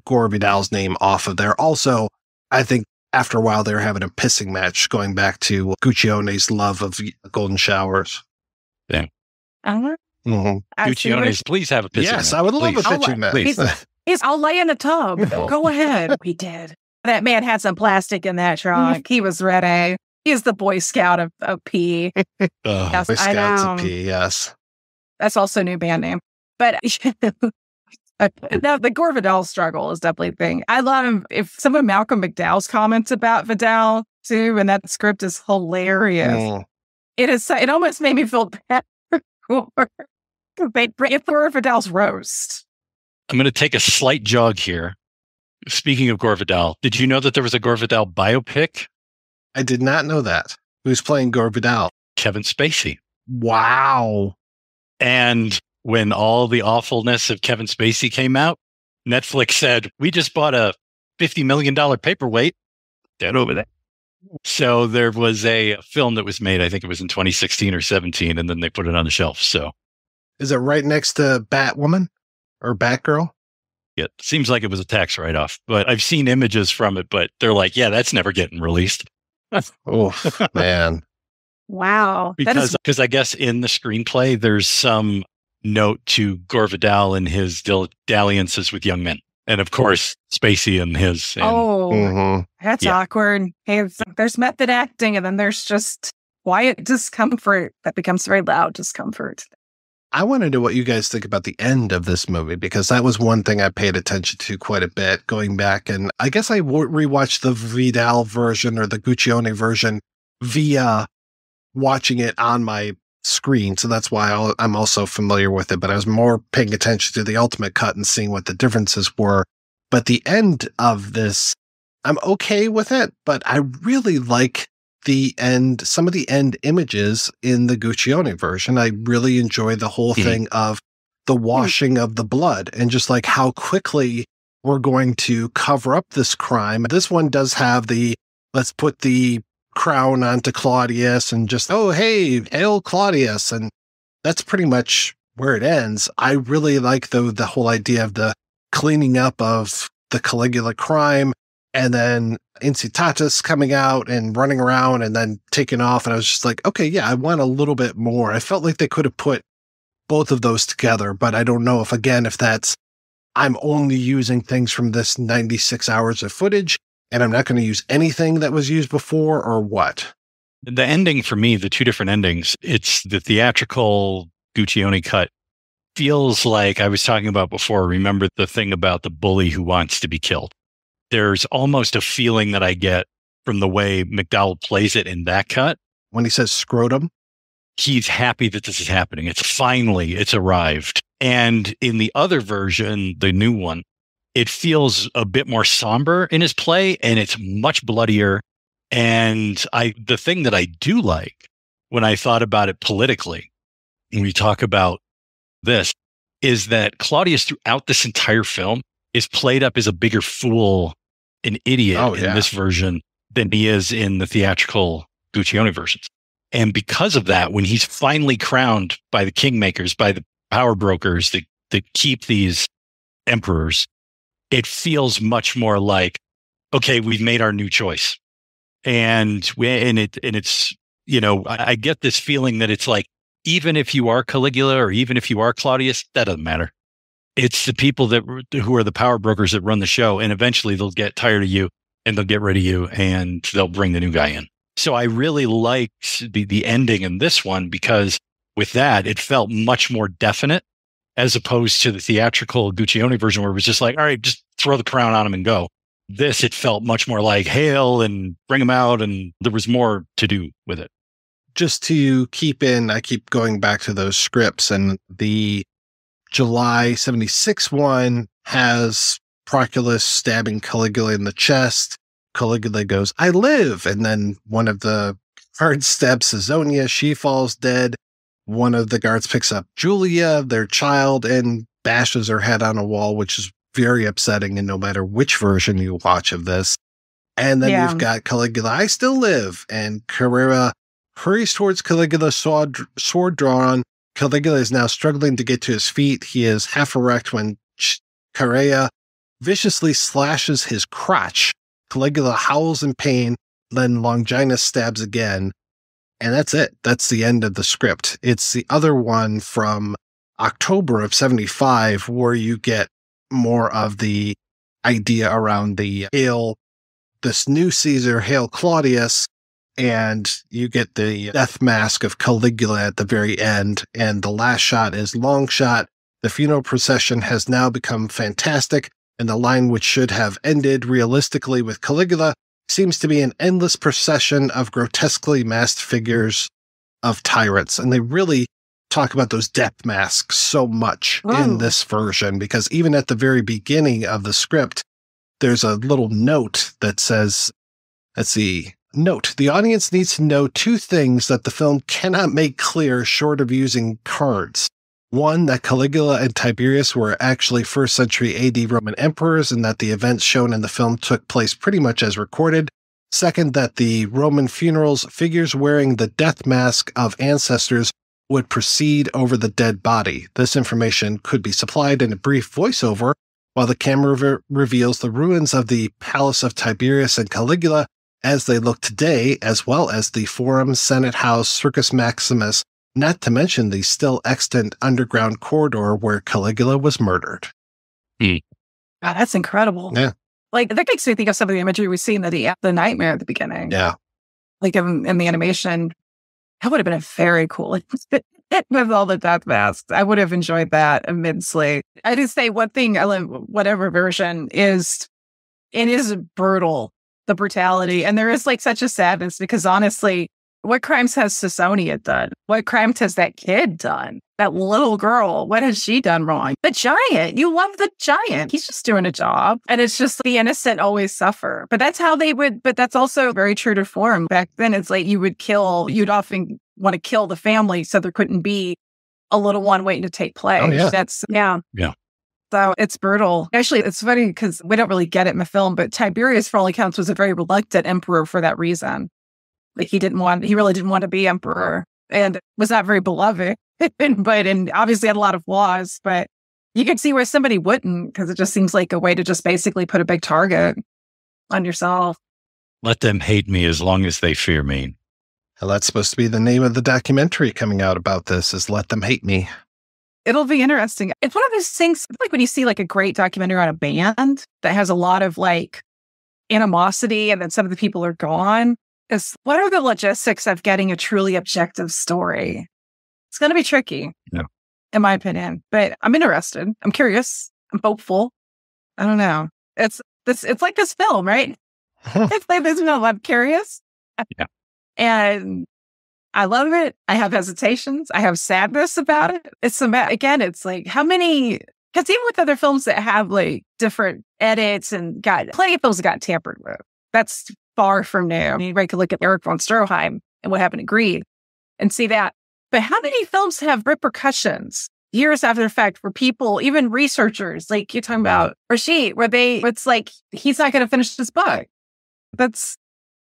Gore Vidal's name off of there. Also, I think after a while they were having a pissing match going back to Guccione's love of Golden Showers. Yeah. Guccione's, please have a pissing match. Yes, I would love a pitching match. I'll lay in the tub. Go ahead. We did. That man had some plastic in that trunk. He was ready. He's the Boy Scout of pee. Yes, Boy Scouts of pee, yes. That's also a new band name. But no, the Gore Vidal struggle is definitely a thing. I love him. If some of Malcolm McDowell's comments about Vidal, too, and that script is hilarious. It is. It almost made me feel bad. If Gore Vidal's roast. I'm going to take a slight jog here. Speaking of Gore Vidal, did you know that there was a Gore Vidal biopic? I did not know that. Who's playing Gore Vidal? Kevin Spacey. Wow. And when all the awfulness of Kevin Spacey came out, Netflix said, we just bought a $50 million paperweight. Dead over there. So there was a film that was made, I think it was in 2016 or 17, and then they put it on the shelf. So, is it right next to Batwoman or Batgirl? Yeah, it seems like it was a tax write-off, but I've seen images from it, but they're like, yeah, that's never getting released. Oh, man. Wow. Because I guess in the screenplay, there's some note to Gore Vidal and his dalliances with young men. And of course, Spacey and his. And, that's awkward. Hey, there's method acting, and then there's just quiet discomfort that becomes very loud discomfort. I want to know what you guys think about the end of this movie, because that was one thing I paid attention to quite a bit going back. And I guess I rewatched the Vidal version or the Guccione version via watching it on my screen. So that's why I'm also familiar with it. But I was more paying attention to the ultimate cut and seeing what the differences were. But the end of this, I'm okay with it, but I really like the end, some of the end images in the Guccione version. I really enjoy the whole thing of the washing of the blood and just like how quickly we're going to cover up this crime. This one does have the, let's put the crown onto Claudius and just, oh, hey, hail Claudius. And that's pretty much where it ends. I really like the whole idea of the cleaning up of the Caligula crime and then Incitatus coming out and running around and then taking off. And I was just like, okay, yeah, I want a little bit more. I felt like they could have put both of those together, but I don't know if that's, I'm only using things from this 96 hours of footage and I'm not going to use anything that was used before or what. The ending for me, the two different endings, it's the theatrical Guccione cut feels like I was talking about before. Remember the thing about the bully who wants to be killed? There's almost a feeling that I get from the way McDowell plays it in that cut. When he says scrotum? He's happy that this is happening. It's arrived. And in the other version, the new one, it feels a bit more somber in his play and it's much bloodier. And the thing that I do like when I thought about it politically, when we talk about this, is that Claudius throughout this entire film is played up as a bigger fool, an idiot in this version than he is in the theatrical Guccione versions. And because of that, when he's finally crowned by the kingmakers, by the power brokers that keep these emperors, it feels much more like, okay, we've made our new choice. And it's, I get this feeling that it's like, even if you are Caligula or even if you are Claudius, that doesn't matter. It's the people who are the power brokers that run the show. And eventually they'll get tired of you and they'll get rid of you and they'll bring the new guy in. So I really liked the ending in this one, because with that, it felt much more definite, as opposed to the theatrical Guccione version where it was just like, all right, just throw the crown on him and go. This, it felt much more like hail and bring him out. And there was more to do with it. Just to I keep going back to those scripts, and the July 76 one has Proculus stabbing Caligula in the chest. Caligula goes, "I live." And then one of the guards stabs Caesonia. She falls dead. One of the guards picks up Julia, their child, and bashes her head on a wall, which is very upsetting. And no matter which version you watch of this. And then you've got Caligula, "I still live." And Carrera hurries towards Caligula, sword drawn. Caligula is now struggling to get to his feet. He is half erect when Carrera viciously slashes his crotch. Caligula howls in pain, then Longinus stabs again. And that's it. That's the end of the script. It's the other one from October of 75 where you get more of the idea around the Hail, this new Caesar, Hail Claudius, and you get the death mask of Caligula at the very end. And the last shot is long shot. The funeral procession has now become fantastic, and the line which should have ended realistically with Caligula seems to be an endless procession of grotesquely masked figures of tyrants. And they really talk about those death masks so much in this version, because even at the very beginning of the script, there's a little note that says, let's see, note, the audience needs to know two things that the film cannot make clear short of using cards. One, that Caligula and Tiberius were actually 1st century AD Roman emperors and that the events shown in the film took place pretty much as recorded. Second, that the Roman funerals, figures wearing the death mask of ancestors would proceed over the dead body. This information could be supplied in a brief voiceover while the camera reveals the ruins of the palace of Tiberius and Caligula as they look today, as well as the Forum, Senate House, Circus Maximus, not to mention the still extant underground corridor where Caligula was murdered. God, that's incredible. Yeah. Like, that makes me think of some of the imagery we see in the nightmare at the beginning. Yeah. Like, in the animation, that would have been a very cool, with all the death masks. I would have enjoyed that immensely. I just say one thing, whatever version is, it is brutal, the brutality. And there is like such a sadness because honestly, what crimes has Caesonia done? What crimes has that kid done? That little girl, what has she done wrong? The giant, you love the giant. He's just doing a job. And it's just the innocent always suffer. But that's how but that's also very true to form. Back then, it's like you'd often want to kill the family so there couldn't be a little one waiting to take place. Oh, yeah. Yeah. So it's brutal. Actually, it's funny because we don't really get it in the film, but Tiberius, for all accounts, was a very reluctant emperor for that reason. Like he really didn't want to be emperor and was not very beloved, and obviously had a lot of flaws, but you can see where somebody wouldn't, because it just seems like a way to just basically put a big target on yourself. Let them hate me as long as they fear me. Well, that's supposed to be the name of the documentary coming out about this, is Let Them Hate Me. It'll be interesting. It's one of those things, like when you see like a great documentary on a band that has a lot of like animosity and then some of the people are gone. Is what are the logistics of getting a truly objective story? It's going to be tricky, in my opinion. But I'm interested. I'm curious. I'm hopeful. I don't know. It's like this film, right? It's like this film. I'm curious. Yeah. And I love it. I have hesitations. I have sadness about it. It's like how many? Because even with other films that have like different edits and got plenty of films that got tampered with, that's far from new. I mean, you could look at Erich von Stroheim and what happened to Greed and see that. But how many films have repercussions years after the fact where people, even researchers, like you're talking about Rashid, where it's like, he's not going to finish this book. It's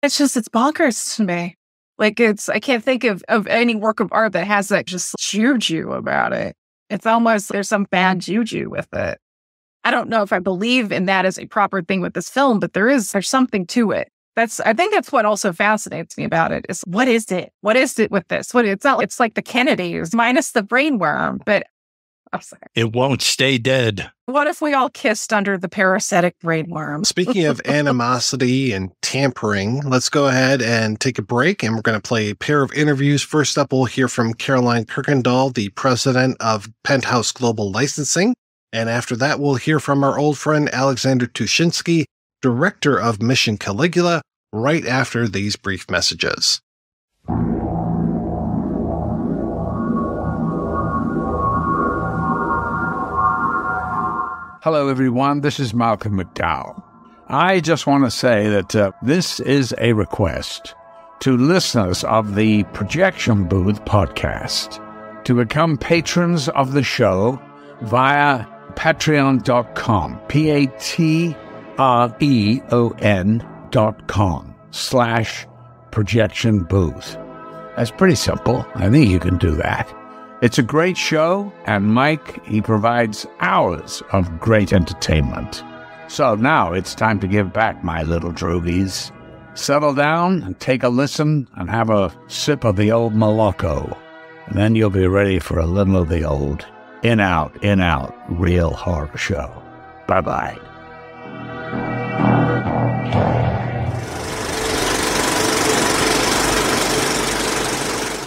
bonkers to me. Like I can't think of any work of art that has that just juju about it. It's almost, there's some bad juju with it. I don't know if I believe in that as a proper thing with this film, but there's something to it. I think that's what also fascinates me about it is what is it? What is it with this? It's like the Kennedys minus the brainworm, but I'm sorry. It won't stay dead. What if we all kissed under the parasitic brainworm? Speaking of animosity and tampering, let's go ahead and take a break, and we're going to play a pair of interviews. First up, we'll hear from Caroline Kirkendall, the president of Penthouse Global Licensing. And after that, we'll hear from our old friend Alexander Tuschinski, director of Mission Caligula, right after these brief messages. Hello, everyone. This is Maitland McDonagh. I just want to say that this is a request to listeners of the Projection Booth podcast to become patrons of the show via patreon.com, patreon.com/projection booth. That's pretty simple. I think you can do that. It's a great show, and Mike, he provides hours of great entertainment. So now it's time to give back, my little droogies. Settle down and take a listen and have a sip of the old Moloko. And then you'll be ready for a little of the old in, out, real horror show. Bye-bye.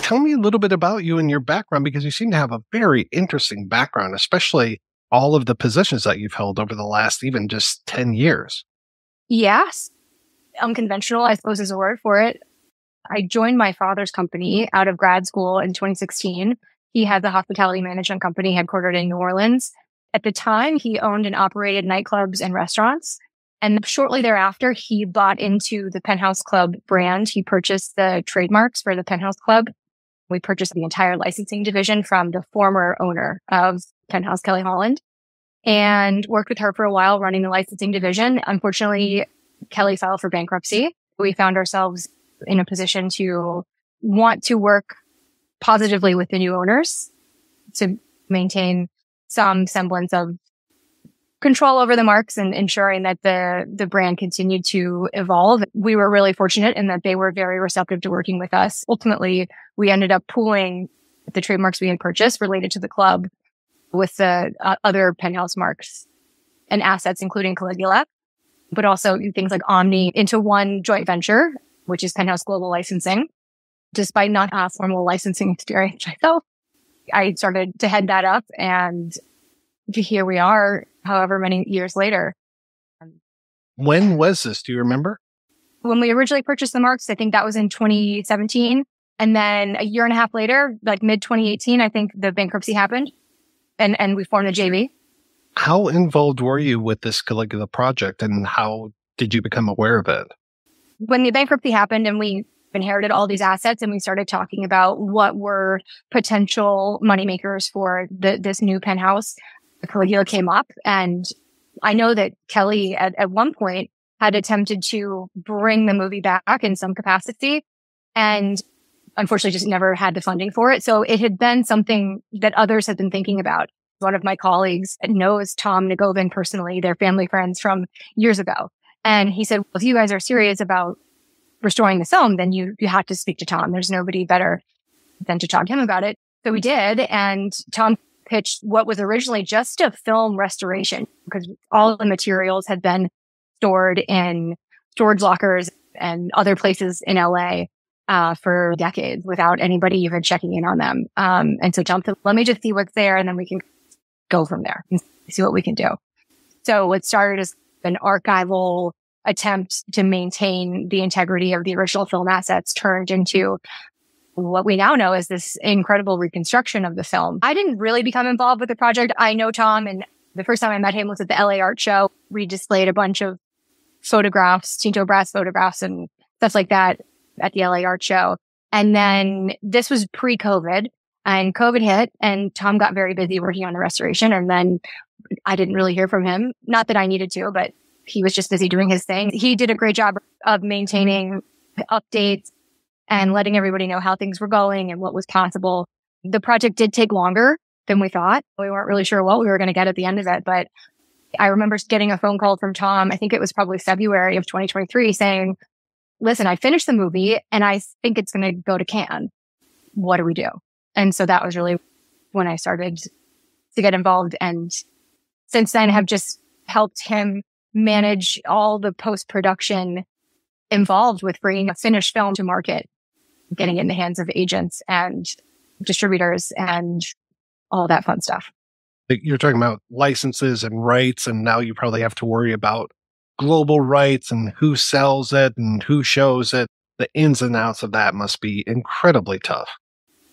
Tell me a little bit about you and your background, because you seem to have a very interesting background, especially all of the positions that you've held over the last even just 10 years. Yes. Unconventional, I suppose, is a word for it. I joined my father's company out of grad school in 2016. He has a hospitality management company headquartered in New Orleans. At the time, he owned and operated nightclubs and restaurants. And shortly thereafter, he bought into the Penthouse Club brand. He purchased the trademarks for the Penthouse Club. We purchased the entire licensing division from the former owner of Penthouse, Kelly Holland, and worked with her for a while running the licensing division. Unfortunately, Kelly filed for bankruptcy. We found ourselves in a position to want to work positively with the new owners to maintain some semblance of control over the marks and ensuring that the brand continued to evolve. We were really fortunate in that they were very receptive to working with us. Ultimately, we ended up pooling the trademarks we had purchased related to the club with the other Penthouse marks and assets, including Caligula, but also things like Omni into one joint venture, which is Penthouse Global Licensing. Despite not a formal licensing experience myself, I started to head that up, and here we are, however many years later. When was this? Do you remember? When we originally purchased the marks, I think that was in 2017. And then a year and a half later, like mid-2018, I think the bankruptcy happened and we formed the JV. How involved were you with this Caligula project, and how did you become aware of it? When the bankruptcy happened and we inherited all these assets and we started talking about what were potential moneymakers for this new Penthouse, Caligula came up. And I know that Kelly at one point had attempted to bring the movie back in some capacity and unfortunately just never had the funding for it. So it had been something that others had been thinking about. One of my colleagues knows Tom Negovan personally. They're family friends from years ago. And he said, well, if you guys are serious about restoring the film, then you have to speak to Tom. There's nobody better than to talk to him about it. So we did. And Tom pitched what was originally just a film restoration, because all the materials had been stored in storage lockers and other places in LA for decades without anybody even checking in on them. And so Tom said, let me just see what's there, and then we can go from there and see what we can do. So what started as an archival attempt to maintain the integrity of the original film assets turned into what we now know is this incredible reconstruction of the film. I didn't really become involved with the project. I know Tom, and the first time I met him was at the LA Art Show. We displayed a bunch of photographs, Tinto Brass photographs and stuff like that at the LA Art Show. And then this was pre-COVID, and COVID hit, and Tom got very busy working on the restoration. And then I didn't really hear from him. Not that I needed to, but he was just busy doing his thing. He did a great job of maintaining updates and letting everybody know how things were going and what was possible. The project did take longer than we thought. We weren't really sure what we were going to get at the end of it, but I remember getting a phone call from Tom, I think it was probably February of 2023, saying, listen, I finished the movie and I think it's going to go to Cannes. What do we do? And so that was really when I started to get involved. And since then have just helped him manage all the post-production involved with bringing a finished film to market, getting it in the hands of agents and distributors and all that fun stuff. You're talking about licenses and rights, and now you probably have to worry about global rights and who sells it and who shows it. The ins and outs of that must be incredibly tough.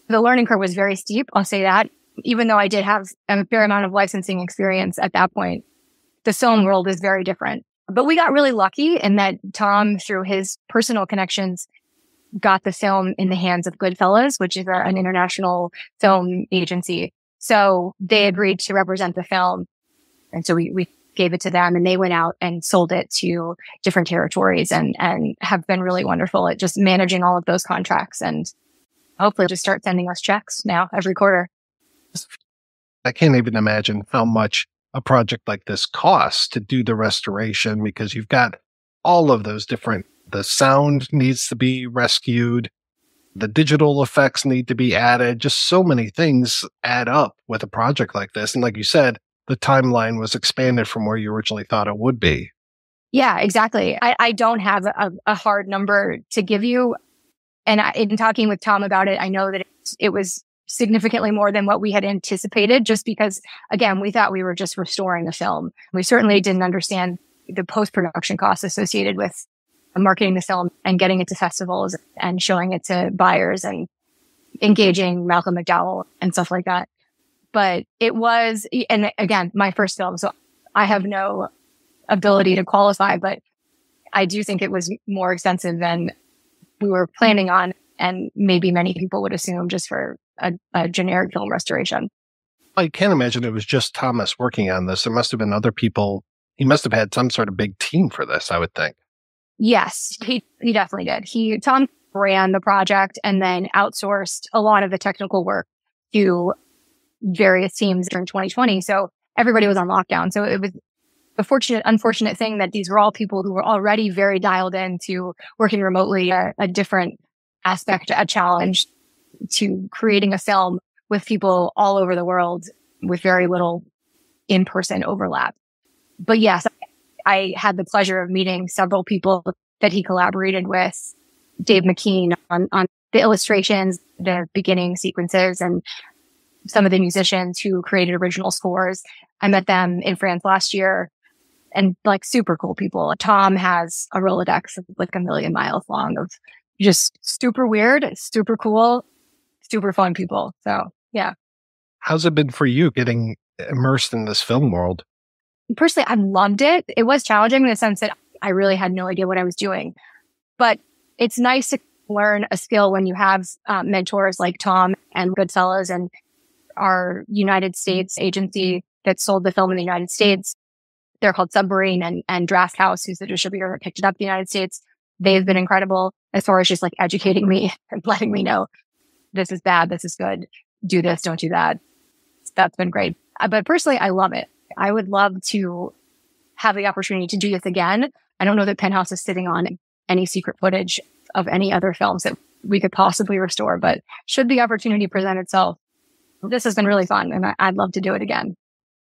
The learning curve was very steep, I'll say that. Even though I did have a fair amount of licensing experience at that point, the film world is very different. But we got really lucky in that Tom, through his personal connections, got the film in the hands of Goodfellas, which is an international film agency. So they agreed to represent the film. And so we gave it to them, and they went out and sold it to different territories and have been really wonderful at just managing all of those contracts, and hopefully just start sending us checks now every quarter. I can't even imagine how much a project like this costs to do the restoration, because you've got all of those different, the sound needs to be rescued, the digital effects need to be added, just so many things add up with a project like this. And like you said, the timeline was expanded from where you originally thought it would be. Yeah, exactly. I don't have a hard number to give you. And in talking with Tom about it, I know that it was significantly more than what we had anticipated, just because, again, we thought we were just restoring the film. We certainly didn't understand the post-production costs associated with marketing the film and getting it to festivals and showing it to buyers and engaging Maitland McDonagh and stuff like that. But it was, and again, my first film, so I have no ability to qualify, but I do think it was more expensive than we were planning on, and maybe many people would assume, just for a generic film restoration. I can't imagine it was just Thomas working on this. There must have been other people. He must have had some sort of big team for this, I would think. Yes, he definitely did. Tom ran the project and then outsourced a lot of the technical work to various teams during 2020. So everybody was on lockdown. So it was a unfortunate thing that these were all people who were already very dialed into working remotely, a different aspect, a challenge to creating a film with people all over the world with very little in-person overlap. But yes, I had the pleasure of meeting several people that he collaborated with, Dave McKean on the illustrations, the beginning sequences, and some of the musicians who created original scores. I met them in France last year, and like super cool people. Tom has a Rolodex of like 1 million miles long of just super weird, super cool, super fun people. So yeah. How's it been for you getting immersed in this film world? Personally, I loved it. It was challenging in the sense that I really had no idea what I was doing. But it's nice to learn a skill when you have mentors like Tom and Goodfellas and our United States agency that sold the film in the United States. They're called Submarine, and Draft House, who's the distributor that picked it up in the United States. They've been incredible as far as just like educating me and letting me know this is bad, this is good, do this, don't do that. That's been great. But personally, I love it. I would love to have the opportunity to do this again. I don't know that Penthouse is sitting on any secret footage of any other films that we could possibly restore, but should the opportunity present itself, this has been really fun, and I'd love to do it again.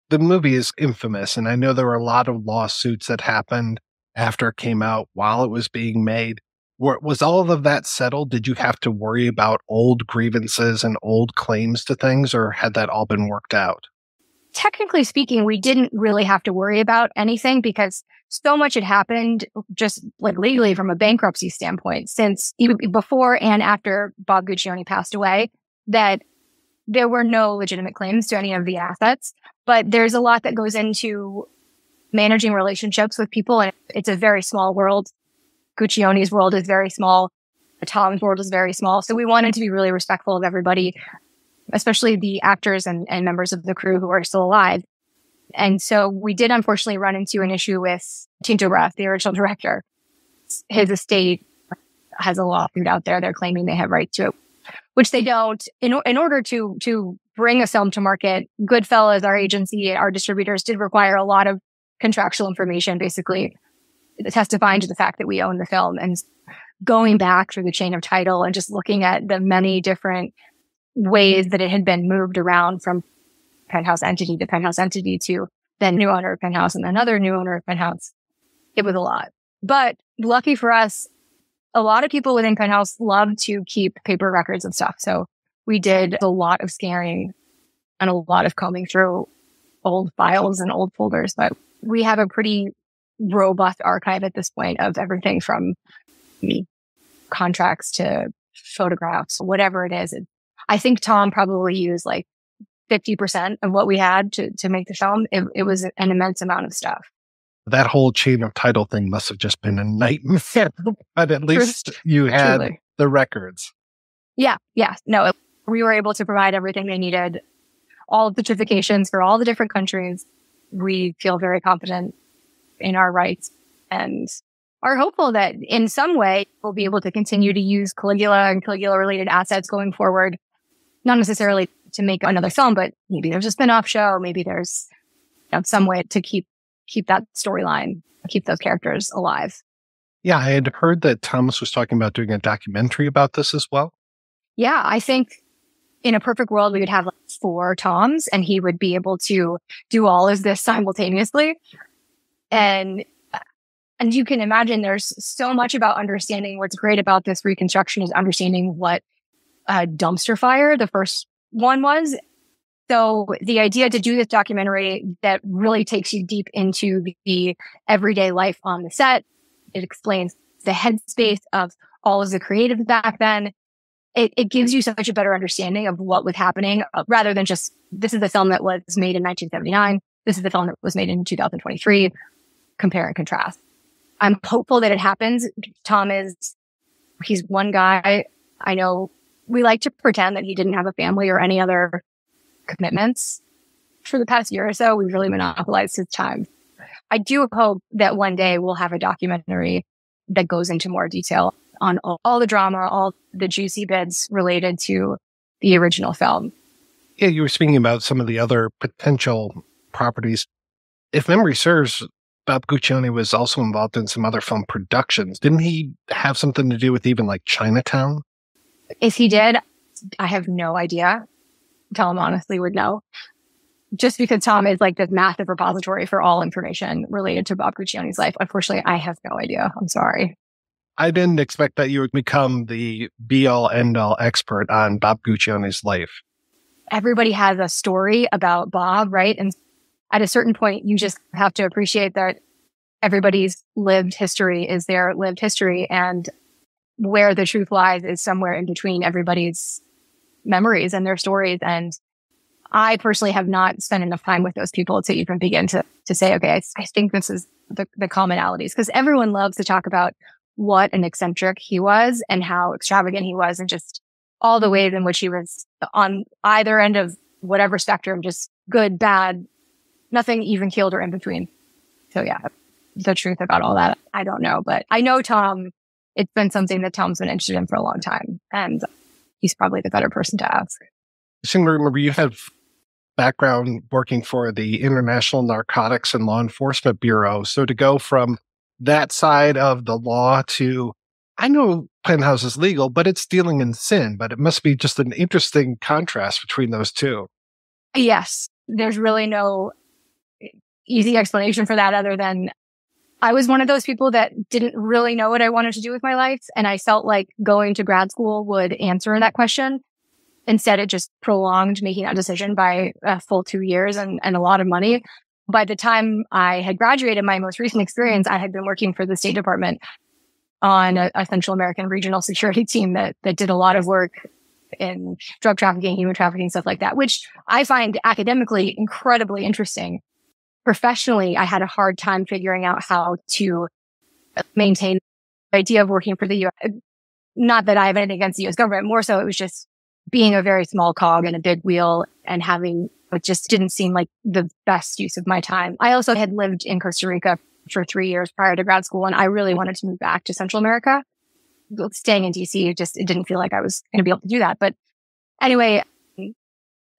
The movie is infamous, and I know there were a lot of lawsuits that happened after it came out, while it was being made. Was all of that settled? Did you have to worry about old grievances and old claims to things, or had that all been worked out? Technically speaking, we didn't really have to worry about anything because so much had happened just like legally from a bankruptcy standpoint since even before and after Bob Guccione passed away, that there were no legitimate claims to any of the assets. But there's a lot that goes into managing relationships with people, and it's a very small world. Guccione's world is very small. Tom's world is very small. So we wanted to be really respectful of everybody, especially the actors and members of the crew who are still alive. And so we did unfortunately run into an issue with Tinto Brass, the original director. His estate has a lawsuit out there. They're claiming they have rights to it, which they don't. In order to bring a film to market, Goodfellas, our agency, our distributors did require a lot of contractual information, basically testifying to the fact that we own the film, and going back through the chain of title and just looking at the many different ways that it had been moved around from Penthouse entity to Penthouse entity to then new owner of Penthouse and another new owner of Penthouse. It was a lot. But lucky for us, a lot of people within Penthouse love to keep paper records of stuff. So we did a lot of scanning and a lot of combing through old files and old folders. But we have a pretty robust archive at this point of everything from contracts to photographs, whatever it is. I think Tom probably used like 50% of what we had to make the film. It was an immense amount of stuff. That whole chain of title thing must have just been a nightmare, but at least you had Truly. the records. Yeah. No, we were able to provide everything they needed, all of the certifications for all the different countries. We feel very confident in our rights and are hopeful that in some way we'll be able to continue to use Caligula and Caligula-related assets going forward. Not necessarily to make another film, but maybe there's a spin-off show. Maybe there's some way to keep that storyline, keep those characters alive. Yeah, I had heard that Thomas was talking about doing a documentary about this as well. Yeah, I think in a perfect world, we would have like 4 Toms and he would be able to do all of this simultaneously. And you can imagine there's so much about understanding. What's great about this reconstruction is understanding what a dumpster fire the first one was. So the idea to do this documentary that really takes you deep into the everyday life on the set, it explains the headspace of all of the creatives back then. It gives you such a better understanding of what was happening rather than just, this is the film that was made in 1979. This is the film that was made in 2023. Compare and contrast. I'm hopeful that it happens. Tom he's one guy. I know we like to pretend that he didn't have a family or any other commitments. For the past year or so, we've really monopolized his time. I do hope that one day we'll have a documentary that goes into more detail on all the drama, all the juicy bits related to the original film. Yeah, you were speaking about some of the other potential properties. If memory serves, Bob Guccione was also involved in some other film productions. Didn't he have something to do with even like Chinatown? If he did, I have no idea. Tom honestly would know. Just because Tom is like this massive repository for all information related to Bob Guccione's life. Unfortunately, I have no idea. I'm sorry. I didn't expect that you would become the be-all, end-all expert on Bob Guccione's life. Everybody has a story about Bob, right? And at a certain point, you just have to appreciate that everybody's lived history is their lived history. And where the truth lies is somewhere in between everybody's memories and their stories. And I personally have not spent enough time with those people to even begin to say, okay, I think this is the commonalities. Because everyone loves to talk about what an eccentric he was and how extravagant he was and just all the ways in which he was on either end of whatever spectrum, just good, bad, nothing even keeled or in between. So yeah, the truth about all that, I don't know. But I know Tom, it's been something that Tom's been interested in for a long time. And he's probably the better person to ask. I seem to remember you have background working for the International Narcotics and Law Enforcement Bureau. So to go from that side of the law to, I know Penthouse is legal, but it's dealing in sin, but it must be just an interesting contrast between those two. Yes. There's really no easy explanation for that other than I was one of those people that didn't really know what I wanted to do with my life. And I felt like going to grad school would answer that question. Instead, it just prolonged making that decision by a full 2 years and a lot of money. By the time I had graduated, my most recent experience, I had been working for the State Department on a Central American regional security team that did a lot of work in drug trafficking, human trafficking, stuff like that, which I find academically incredibly interesting. Professionally, I had a hard time figuring out how to maintain the idea of working for the U.S. Not that I have anything against the U.S. government, more so it was just being a very small cog in a big wheel and it just didn't seem like the best use of my time. I also had lived in Costa Rica for 3 years prior to grad school, and I really wanted to move back to Central America. Staying in DC, it didn't feel like I was going to be able to do that. But anyway,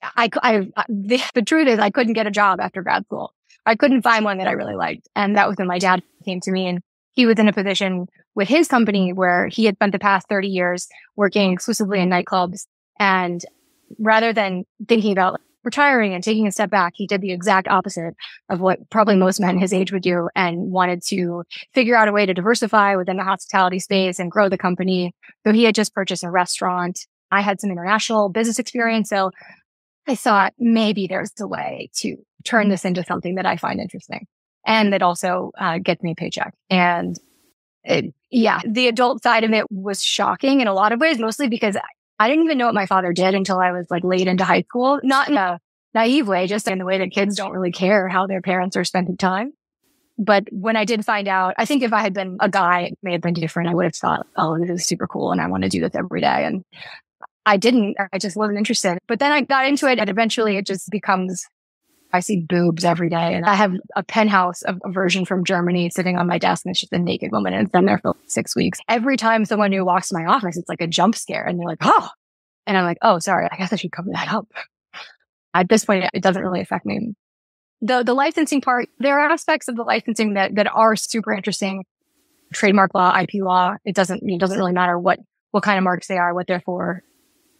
the truth is I couldn't get a job after grad school. I couldn't find one that I really liked. And that was when my dad came to me, and he was in a position with his company where he had spent the past 30 years working exclusively in nightclubs. And rather than thinking about retiring and taking a step back, he did the exact opposite of what probably most men his age would do, and wanted to figure out a way to diversify within the hospitality space and grow the company. So he had just purchased a restaurant. I had some international business experience. So I thought maybe there's a way to turn this into something that I find interesting and that also gets me a paycheck. And the adult side of it was shocking in a lot of ways, mostly because I didn't even know what my father did until I was like late into high school. Not in a naive way, just in the way that kids don't really care how their parents are spending time. But when I did find out, I think if I had been a guy, it may have been different. I would have thought, oh, this is super cool and I want to do this every day. And I didn't. I just wasn't interested. But then I got into it, and eventually it just becomes, I see boobs every day. And I have a Penthouse, a version from Germany, sitting on my desk, and it's just a naked woman, and it's been there for 6 weeks. Every time someone new walks to my office, it's like a jump scare, and they're like, oh. And I'm like, oh, sorry, I guess I should cover that up. At this point, it doesn't really affect me. The licensing part, there are aspects of the licensing that are super interesting. Trademark law, IP law, it doesn't really matter what kind of marks they are, what they're for.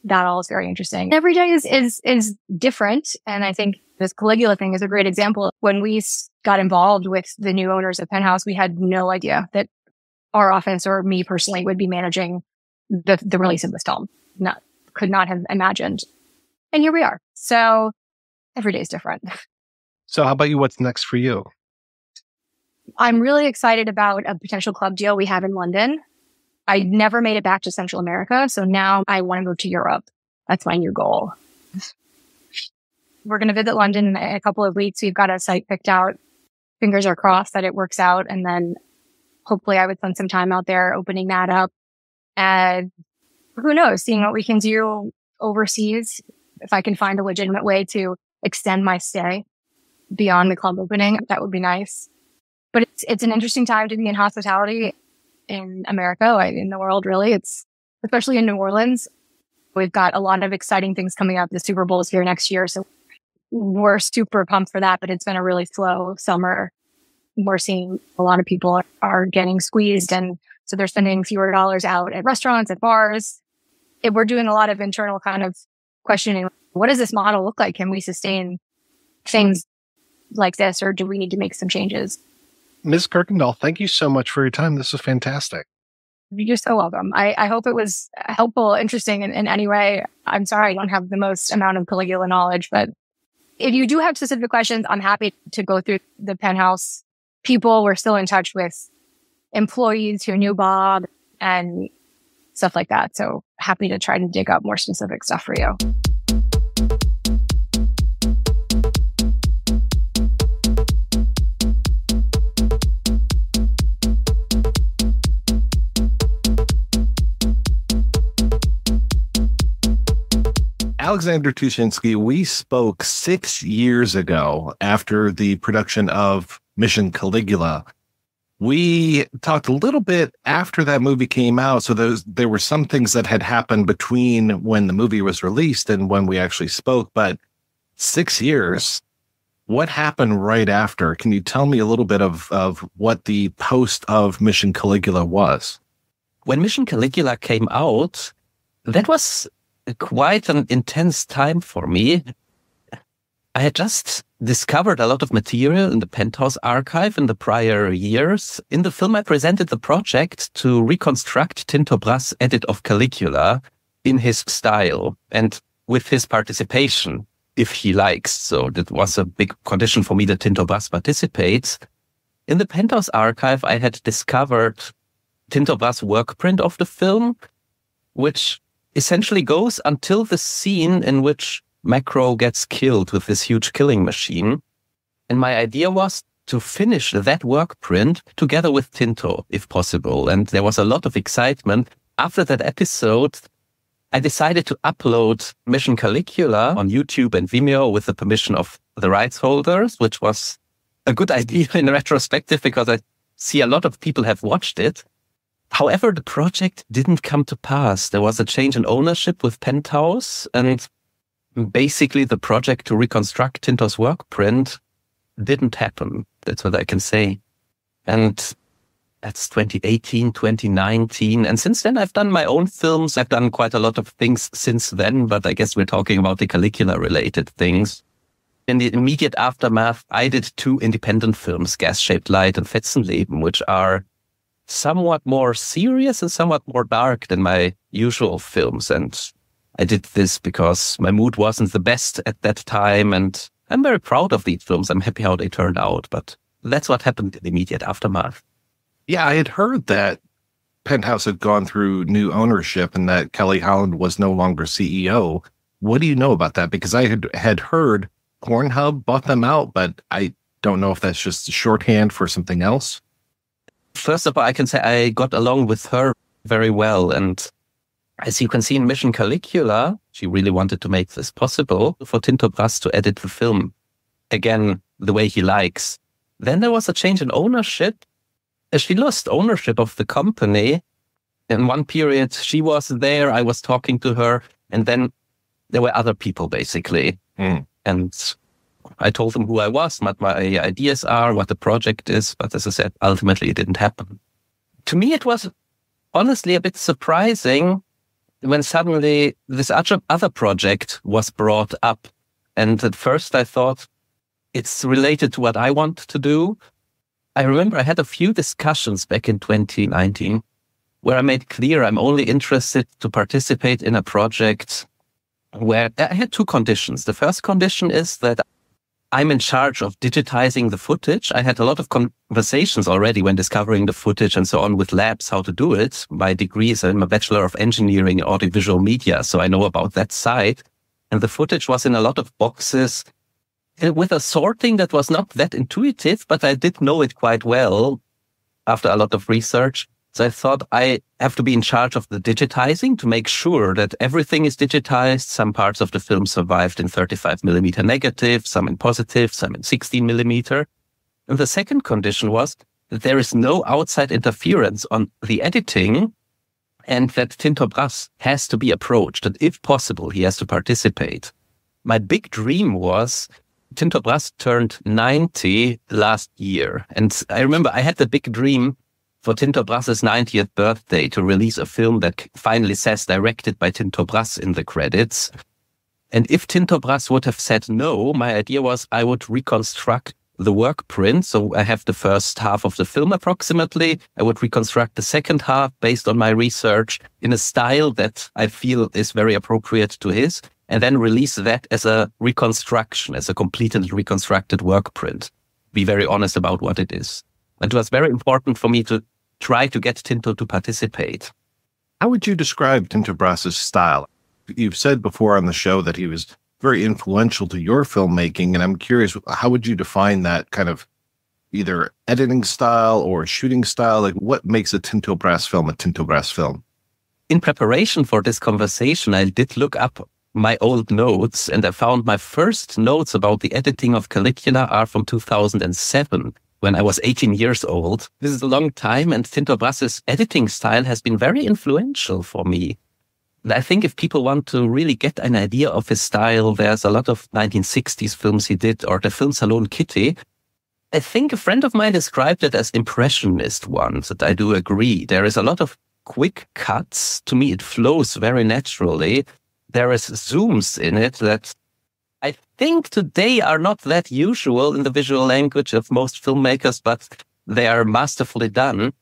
That all is very interesting. Every day is different. And I think this Caligula thing is a great example. When we got involved with the new owners of Penthouse, we had no idea that our office or me personally would be managing the release of this film. Could not have imagined. And here we are. So every day is different. So how about you? What's next for you? I'm really excited about a potential club deal we have in London. I never made it back to Central America, so now I want to go to Europe. That's my new goal. We're going to visit London in a couple of weeks. We've got a site picked out. Fingers are crossed that it works out. And then hopefully I would spend some time out there opening that up. And who knows, seeing what we can do overseas. If I can find a legitimate way to extend my stay beyond the club opening, that would be nice. But it's an interesting time to be in hospitality in America, in the world, really. It's especially in New Orleans. We've got a lot of exciting things coming up. The Super Bowl is here next year, so we're super pumped for that. But it's been a really slow summer. We're seeing a lot of people are getting squeezed, and so they're spending fewer dollars out at restaurants, at bars. We're doing a lot of internal kind of questioning. What does this model look like? Can we sustain things like this, or do we need to make some changes? Ms. Kirkendall, thank you so much for your time. This was fantastic. You're so welcome. I hope it was helpful, interesting in any way. I'm sorry I don't have the most amount of Caligula knowledge, but if you do have specific questions, I'm happy to go through the Penthouse people. We're still in touch with employees who knew Bob and stuff like that. So happy to try to dig up more specific stuff for you. Alexander Tuschinski, we spoke 6 years ago after the production of Mission Caligula. We talked a little bit after that movie came out, so there were some things that had happened between when the movie was released and when we actually spoke, but 6 years, what happened right after? Can you tell me a little bit of what the post of Mission Caligula was? When Mission Caligula came out, that was quite an intense time for me. I had just discovered a lot of material in the Penthouse archive in the prior years. In the film, I presented the project to reconstruct Tinto Brass' edit of Caligula in his style and with his participation, if he likes. So that was a big condition for me that Tinto Brass participates. In the Penthouse archive, I had discovered Tinto Brass' work print of the film, which essentially goes until the scene in which Macro gets killed with this huge killing machine. And my idea was to finish that work print together with Tinto, if possible. And there was a lot of excitement. After that episode, I decided to upload Mission Caligula on YouTube and Vimeo with the permission of the rights holders, which was a good idea in retrospective because I see a lot of people have watched it. However, the project didn't come to pass. There was a change in ownership with Penthouse, and basically the project to reconstruct Tinto's work print didn't happen. That's what I can say. And that's 2018, 2019. And since then, I've done my own films. I've done quite a lot of things since then, but I guess we're talking about the Caligula-related things. In the immediate aftermath, I did 2 independent films, Gas-Shaped Light and Fetzenleben, which are somewhat more serious and somewhat more dark than my usual films. And I did this because my mood wasn't the best at that time. And I'm very proud of these films. I'm happy how they turned out. But that's what happened in the immediate aftermath. Yeah, I had heard that Penthouse had gone through new ownership and that Kelly Holland was no longer CEO. What do you know about that? Because I had heard Pornhub bought them out, but I don't know if that's just a shorthand for something else. First of all, I can say I got along with her very well. And as you can see in Mission Caligula, she really wanted to make this possible for Tinto Brass to edit the film, again, the way he likes. Then there was a change in ownership. She lost ownership of the company. In one period, she was there, I was talking to her, and then there were other people, basically. And I told them who I was, what my ideas are, what the project is. But as I said, ultimately it didn't happen. To me, it was honestly a bit surprising when suddenly this other project was brought up. And at first I thought it's related to what I want to do. I remember I had a few discussions back in 2019 where I made clear I'm only interested to participate in a project where I had 2 conditions. The first condition is that I'm in charge of digitizing the footage. I had a lot of conversations already when discovering the footage and so on with labs, how to do it. My degree is I'm a Bachelor of Engineering in Audiovisual Media, so I know about that side. And the footage was in a lot of boxes with a sorting that was not that intuitive, but I did know it quite well after a lot of research. So I thought I have to be in charge of the digitizing to make sure that everything is digitized. Some parts of the film survived in 35mm negative, some in positive, some in 16mm. And the second condition was that there is no outside interference on the editing and that Tinto Brass has to be approached. And if possible, he has to participate. My big dream was Tinto Brass turned 90 last year. And I remember I had the big dream for Tinto Brass's 90th birthday to release a film that finally says directed by Tinto Brass in the credits. And if Tinto Brass would have said no, my idea was I would reconstruct the work print. So I have the first half of the film approximately. I would reconstruct the second half based on my research in a style that I feel is very appropriate to his, and then release that as a reconstruction, as a completed reconstructed work print. Be very honest about what it is. It was very important for me to try to get Tinto to participate. How would you describe Tinto Brass's style? You've said before on the show that he was very influential to your filmmaking, and I'm curious, how would you define that kind of either editing style or shooting style? Like, what makes a Tinto Brass film a Tinto Brass film? In preparation for this conversation, I did look up my old notes, and I found my first notes about the editing of Caligula are from 2007. When I was 18 years old. This is a long time, and Tinto Brass's editing style has been very influential for me. And I think if people want to really get an idea of his style, there's a lot of 1960s films he did, or the film Salon Kitty. I think a friend of mine described it as impressionist ones, and I do agree. There is a lot of quick cuts. To me, it flows very naturally. There is zooms in it that I think today are not that usual in the visual language of most filmmakers, but they are masterfully done.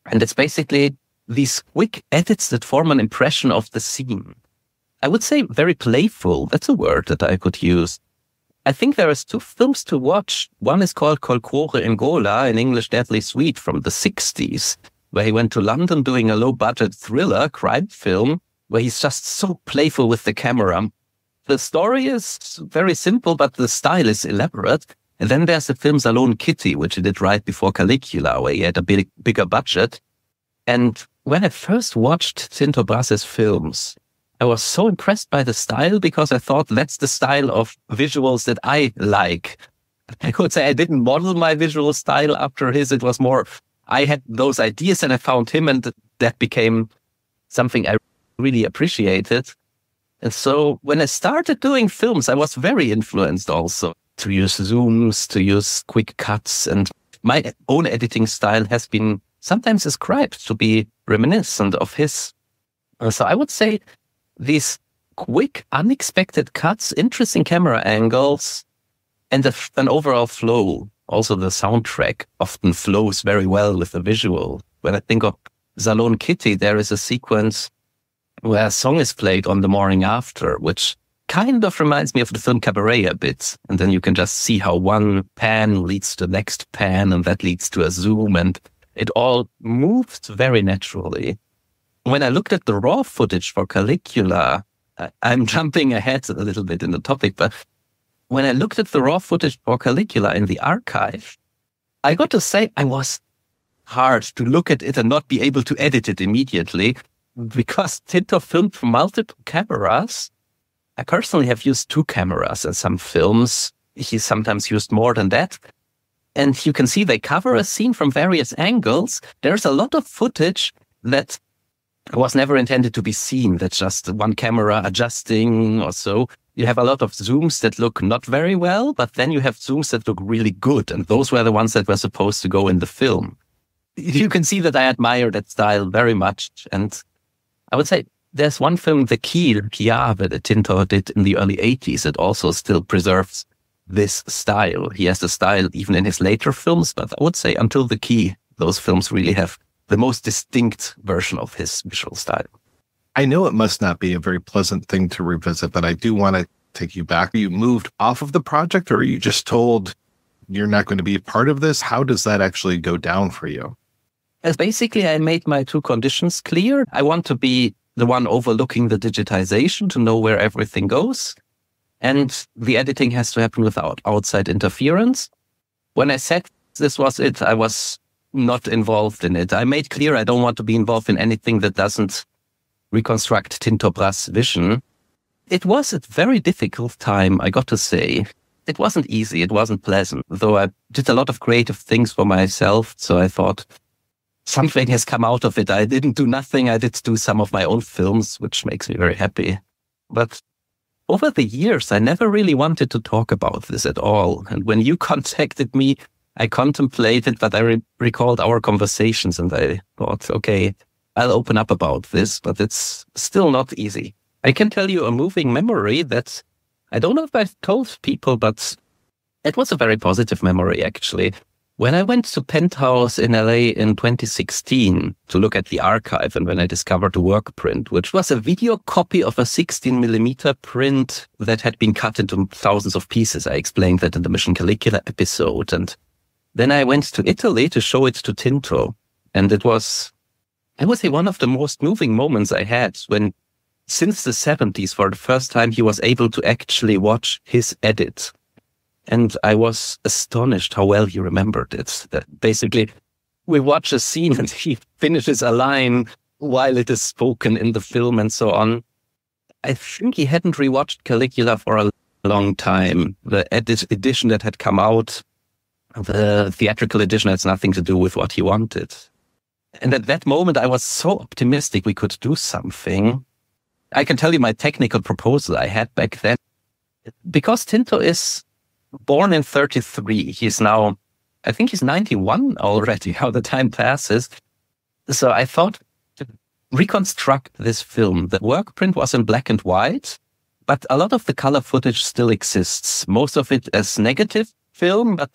And it's basically these quick edits that form an impression of the scene. I would say very playful. That's a word that I could use. I think there is 2 films to watch. One is called Colcore Angola, in English Deadly Sweet, from the 60s, where he went to London doing a low-budget thriller crime film, where he's just so playful with the camera. The story is very simple, but the style is elaborate. And then there's the film Salon Kitty, which he did right before Caligula, where he had a bigger budget. And when I first watched Tinto Brass's films, I was so impressed by the style because I thought that's the style of visuals that I like. I could say I didn't model my visual style after his. It was more, I had those ideas and I found him, and that became something I really appreciated. And so when I started doing films, I was very influenced also. to use zooms, to use quick cuts. And my own editing style has been sometimes ascribed to be reminiscent of his. So I would say these quick, unexpected cuts, interesting camera angles, and an overall flow. Also, the soundtrack often flows very well with the visual. When I think of Salon Kitty, there is a sequence where a song is played on the morning after, which kind of reminds me of the film Cabaret a bit. And then you can just see how one pan leads to the next pan, and that leads to a zoom, and it all moved very naturally. When I looked at the raw footage for Caligula, I'm jumping ahead a little bit in the topic, but when I looked at the raw footage for Caligula in the archive, I got to say I was hard to look at it and not be able to edit it immediately, because Tinto filmed from multiple cameras. I personally have used 2 cameras in some films. He sometimes used more than that. And you can see they cover a scene from various angles. There's a lot of footage that was never intended to be seen. That's just one camera adjusting or so. You have a lot of zooms that look not very well, but then you have zooms that look really good. And those were the ones that were supposed to go in the film. You can see that I admire that style very much. And I would say there's one film, The Key that Tinto did in the early 80s, that also still preserves this style. He has the style even in his later films, but I would say until The Key, those films really have the most distinct version of his visual style. I know it must not be a very pleasant thing to revisit, but I do want to take you back. You moved off of the project, or are you just told you're not going to be a part of this? How does that actually go down for you? As basically, I made my 2 conditions clear. I want to be the one overlooking the digitization to know where everything goes. And the editing has to happen without outside interference. When I said this was it, I was not involved in it. I made clear I don't want to be involved in anything that doesn't reconstruct Tinto Brass vision. It was a very difficult time, I got to say. It wasn't easy, it wasn't pleasant, though I did a lot of creative things for myself, so I thought something has come out of it. I didn't do nothing, I did do some of my own films, which makes me very happy. But over the years, I never really wanted to talk about this at all. And when you contacted me, I contemplated, but I recalled our conversations and I thought, okay, I'll open up about this, but it's still not easy. I can tell you a moving memory that I don't know if I've told people, but it was a very positive memory, actually. When I went to Penthouse in LA in 2016 to look at the archive, and when I discovered a work print, which was a video copy of a 16mm print that had been cut into thousands of pieces. I explained that in the Mission Caligula episode. And then I went to Italy to show it to Tinto. And it was, I would say, one of the most moving moments I had when, since the 70s, for the first time, he was able to actually watch his edit. And I was astonished how well he remembered it. That basically, we watch a scene and he finishes a line while it is spoken in the film and so on. I think he hadn't rewatched Caligula for a long time. The edition that had come out, the theatrical edition, has nothing to do with what he wanted. And at that moment, I was so optimistic we could do something. I can tell you my technical proposal I had back then. Because Tinto is born in 1933. He's now, I think he's 91 already, how the time passes. So I thought to reconstruct this film. The work print was in black and white, but a lot of the color footage still exists. Most of it as negative film, but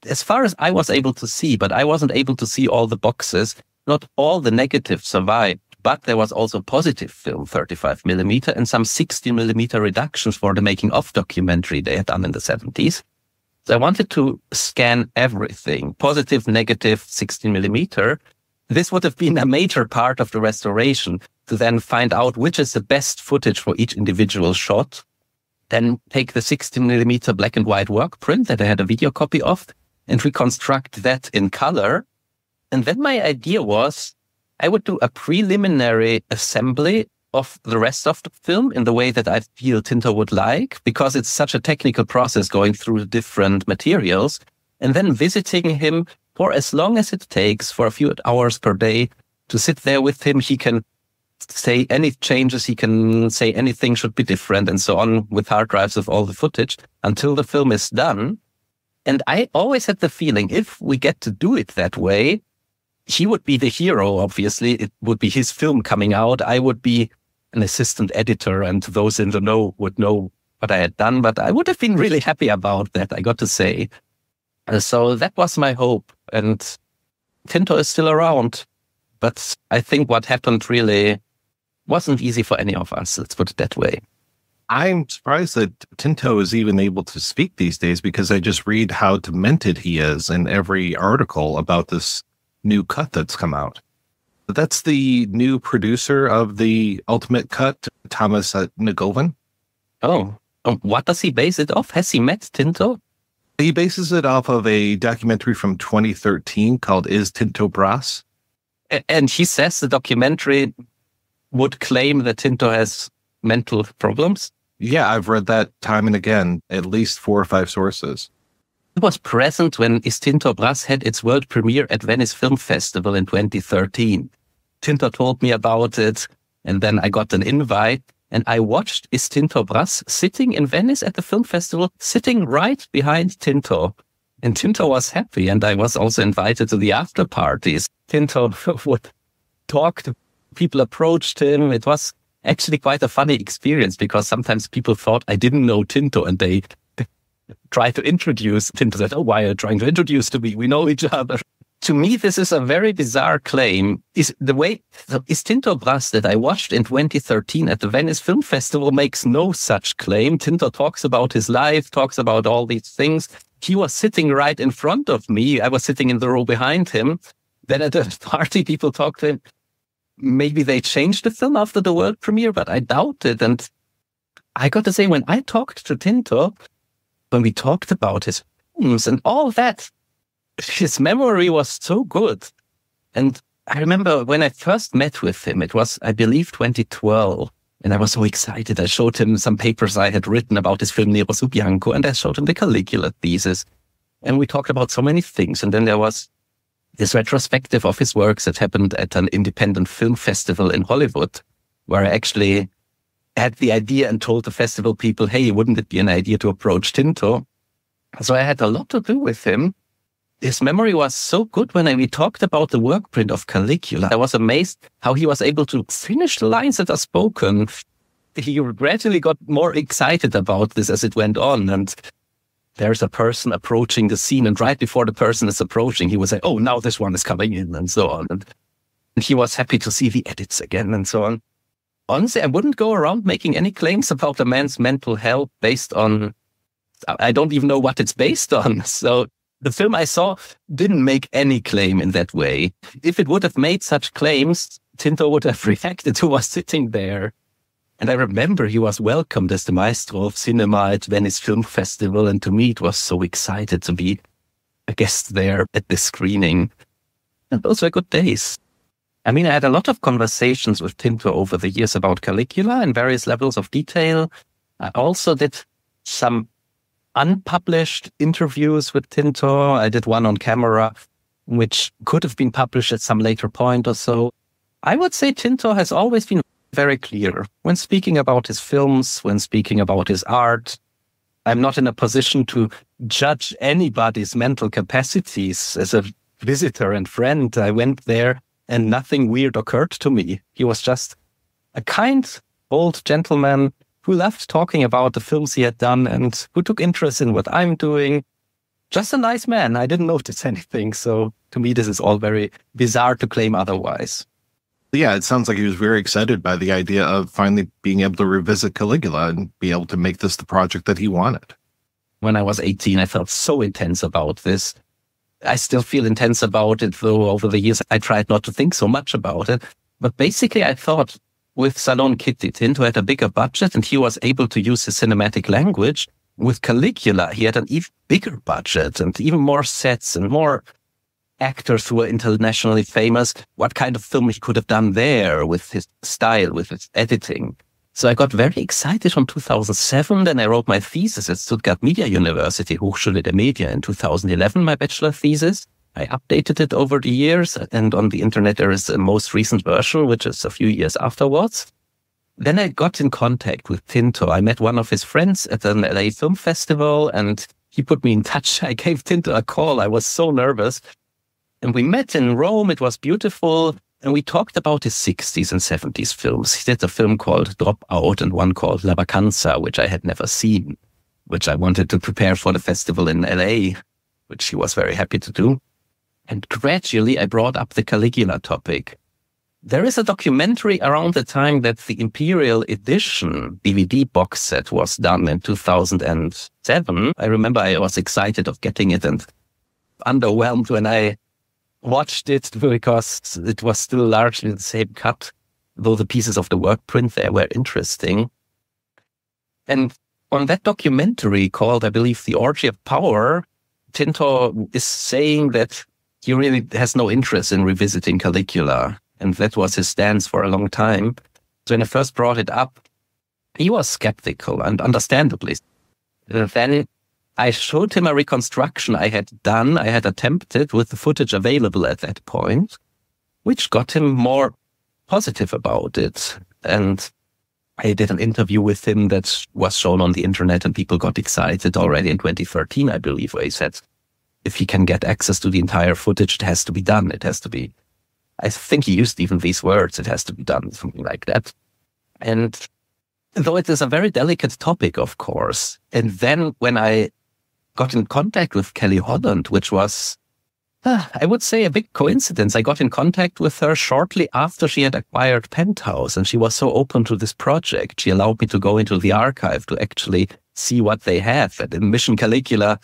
as far as I was able to see, but I wasn't able to see all the boxes. Not all the negatives survived, but there was also positive film, 35mm, and some 16mm reductions for the making of documentary they had done in the 70s. So I wanted to scan everything, positive, negative, 16mm. This would have been a major part of the restoration, to then find out which is the best footage for each individual shot, then take the 16mm black and white work print that I had a video copy of, and reconstruct that in color. And then my idea was, I would do a preliminary assembly of the rest of the film in the way that I feel Tinto would like, because it's such a technical process going through different materials, and then visiting him for as long as it takes, for a few hours per day, to sit there with him. He can say any changes. He can say anything should be different and so on with hard drives of all the footage until the film is done. And I always had the feeling if we get to do it that way, he would be the hero, obviously. It would be his film coming out. I would be an assistant editor, and those in the know would know what I had done. But I would have been really happy about that, I got to say. So that was my hope. And Tinto is still around. But I think what happened really wasn't easy for any of us. Let's put it that way. I'm surprised that Tinto is even able to speak these days, because I just read how demented he is in every article about this new cut that's come out. But that's the new producer of the Ultimate Cut, Thomas Negovan. Oh, what does he base it off? Has he met Tinto? He bases it off of a documentary from 2013 called Is Tinto Brass? And he says the documentary would claim that Tinto has mental problems? Yeah, I've read that time and again, at least 4 or 5 sources. I was present when Is Tinto Brass had its world premiere at Venice Film Festival in 2013. Tinto told me about it, and then I got an invite, and I watched Is Tinto Brass sitting in Venice at the film festival, sitting right behind Tinto. And Tinto was happy, and I was also invited to the after parties. Tinto would talk to people, approached him. It was actually quite a funny experience, because sometimes people thought I didn't know Tinto, and they tried to introduce Tinto. Said, "Oh, why are you trying to introduce to me? We know each other." To me, this is a very bizarre claim. Is Tinto Brass that I watched in 2013 at the Venice Film Festival makes no such claim. Tinto talks about his life, talks about all these things. He was sitting right in front of me. I was sitting in the row behind him. Then at the party, people talked to him. Maybe they changed the film after the world premiere, but I doubt it. And I got to say, when I talked to Tinto, when we talked about his films and all that, his memory was so good. And I remember when I first met with him, it was, I believe, 2012. And I was so excited. I showed him some papers I had written about his film Nero su Bianco, and I showed him the Caligula thesis. And we talked about so many things. And then there was this retrospective of his works that happened at an independent film festival in Hollywood, where I actually had the idea and told the festival people, hey, wouldn't it be an idea to approach Tinto? So I had a lot to do with him. His memory was so good when we talked about the work print of Caligula. I was amazed how he was able to finish the lines that are spoken. He gradually got more excited about this as it went on. And there's a person approaching the scene, and right before the person is approaching, he would say, oh, now this one is coming in, and so on. And he was happy to see the edits again, and so on. Honestly, I wouldn't go around making any claims about a man's mental health based on, I don't even know what it's based on. So the film I saw didn't make any claim in that way. If it would have made such claims, Tinto would have reacted, who was sitting there. And I remember he was welcomed as the maestro of cinema at Venice Film Festival. And to me, it was so excited to be a guest there at the screening. And those were good days. I mean, I had a lot of conversations with Tinto over the years about Caligula in various levels of detail. I also did some unpublished interviews with Tinto. I did one on camera, which could have been published at some later point or so. I would say Tinto has always been very clear when speaking about his films, when speaking about his art. I'm not in a position to judge anybody's mental capacities. As a visitor and friend, I went there and nothing weird occurred to me. He was just a kind old gentleman who loved talking about the films he had done and who took interest in what I'm doing. Just a nice man. I didn't notice anything. So to me, this is all very bizarre to claim otherwise. Yeah, it sounds like he was very excited by the idea of finally being able to revisit Caligula and be able to make this the project that he wanted. When I was 18, I felt so intense about this. I still feel intense about it, though over the years I tried not to think so much about it. But basically I thought with Salon Kitty, Tinto had a bigger budget and he was able to use his cinematic language. With Caligula, he had an even bigger budget and even more sets and more actors who were internationally famous. What kind of film he could have done there with his style, with his editing. So I got very excited from 2007. Then I wrote my thesis at Stuttgart Media University, Hochschule der Medien, in 2011, my bachelor thesis. I updated it over the years, and on the internet there is a most recent version, which is a few years afterwards. Then I got in contact with Tinto. I met one of his friends at an LA film festival, and he put me in touch. I gave Tinto a call. I was so nervous. And we met in Rome. It was beautiful. And we talked about his 60s and 70s films. He did a film called Dropout and one called La Vacanza, which I had never seen, which I wanted to prepare for the festival in LA, which he was very happy to do. And gradually I brought up the Caligula topic. There is a documentary around the time that the Imperial Edition DVD box set was done in 2007. I remember I was excited of getting it and underwhelmed when I watched it because it was still largely the same cut, though the pieces of the work print there were interesting. And on that documentary called, I believe, The Orgy of Power, Tinto is saying that he really has no interest in revisiting Caligula. And that was his stance for a long time. So when I first brought it up, he was skeptical, and understandably. Then I showed him a reconstruction I had done, I had attempted with the footage available at that point, which got him more positive about it. And I did an interview with him that was shown on the internet, and people got excited already in 2013, I believe, where he said, if he can get access to the entire footage, it has to be done. It has to be, I think he used even these words, it has to be done, something like that. And though it is a very delicate topic, of course, and then when I got in contact with Kelly Holland, which was, I would say, a big coincidence. I got in contact with her shortly after she had acquired Penthouse, and she was so open to this project. She allowed me to go into the archive to actually see what they have. And in Mission Caligula,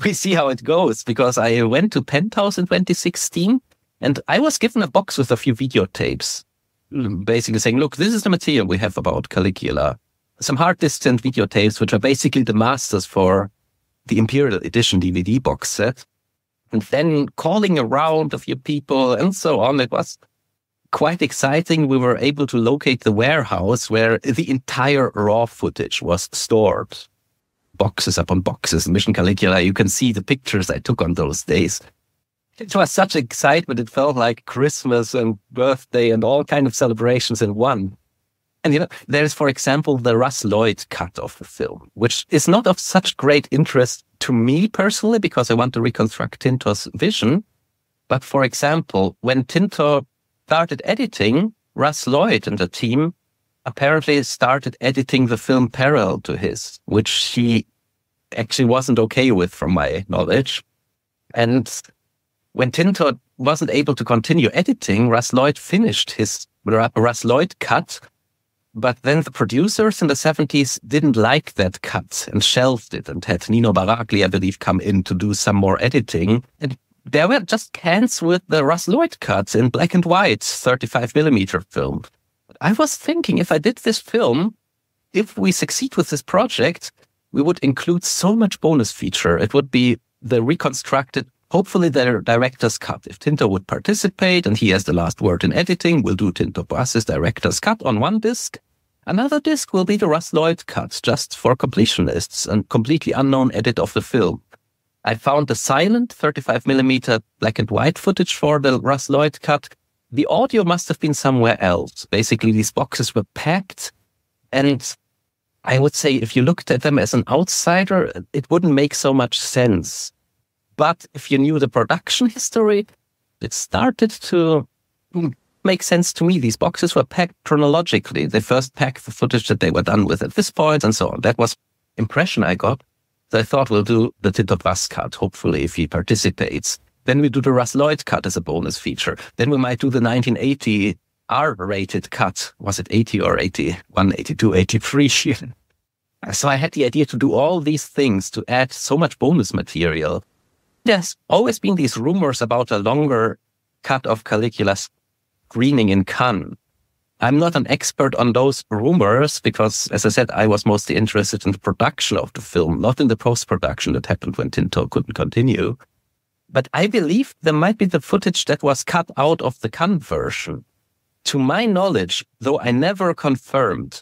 we see how it goes, because I went to Penthouse in 2016, and I was given a box with a few videotapes, basically saying, look, this is the material we have about Caligula. Some hard distant videotapes, which are basically the masters for the Imperial Edition DVD box set. And then calling around a few people and so on. It was quite exciting. We were able to locate the warehouse where the entire raw footage was stored. Boxes upon boxes. Mission Caligula, you can see the pictures I took on those days. It was such excitement. It felt like Christmas and birthday and all kind of celebrations in one. And, you know, there's, for example, the Russ Lloyd cut of the film, which is not of such great interest to me personally, because I want to reconstruct Tinto's vision. But, for example, when Tinto started editing, Russ Lloyd and the team apparently started editing the film parallel to his, which he actually wasn't okay with, from my knowledge. And when Tinto wasn't able to continue editing, Russ Lloyd finished his Russ Lloyd cut. But then the producers in the 70s didn't like that cut and shelved it and had Nino Baragli, I believe, come in to do some more editing. And there were just cans with the Russ Lloyd cuts in black and white, 35mm film. I was thinking, if I did this film, if we succeed with this project, we would include so much bonus feature. It would be the reconstructed, hopefully the director's cut. If Tinto would participate and he has the last word in editing, we'll do Tinto Brass's director's cut on one disc. Another disc will be the Russ Lloyd cut, just for completionists, and completely unknown edit of the film. I found the silent 35mm black and white footage for the Russ Lloyd cut. The audio must have been somewhere else. Basically, these boxes were packed, and I would say if you looked at them as an outsider, it wouldn't make so much sense. But if you knew the production history, it started to make sense to me. These boxes were packed chronologically. They first packed the footage that they were done with at this point and so on. That was the impression I got. So I thought we'll do the Tinto Brass cut, hopefully, if he participates. Then we do the Russ Lloyd cut as a bonus feature. Then we might do the 1980 R-rated cut. Was it 80 or 81, 82, 83? So I had the idea to do all these things to add so much bonus material. There's always been these rumors about a longer cut of Caligula's screening in Cannes. I'm not an expert on those rumors because, as I said, I was mostly interested in the production of the film, not in the post-production that happened when Tinto couldn't continue. But I believe there might be the footage that was cut out of the Cannes version. To my knowledge, though I never confirmed,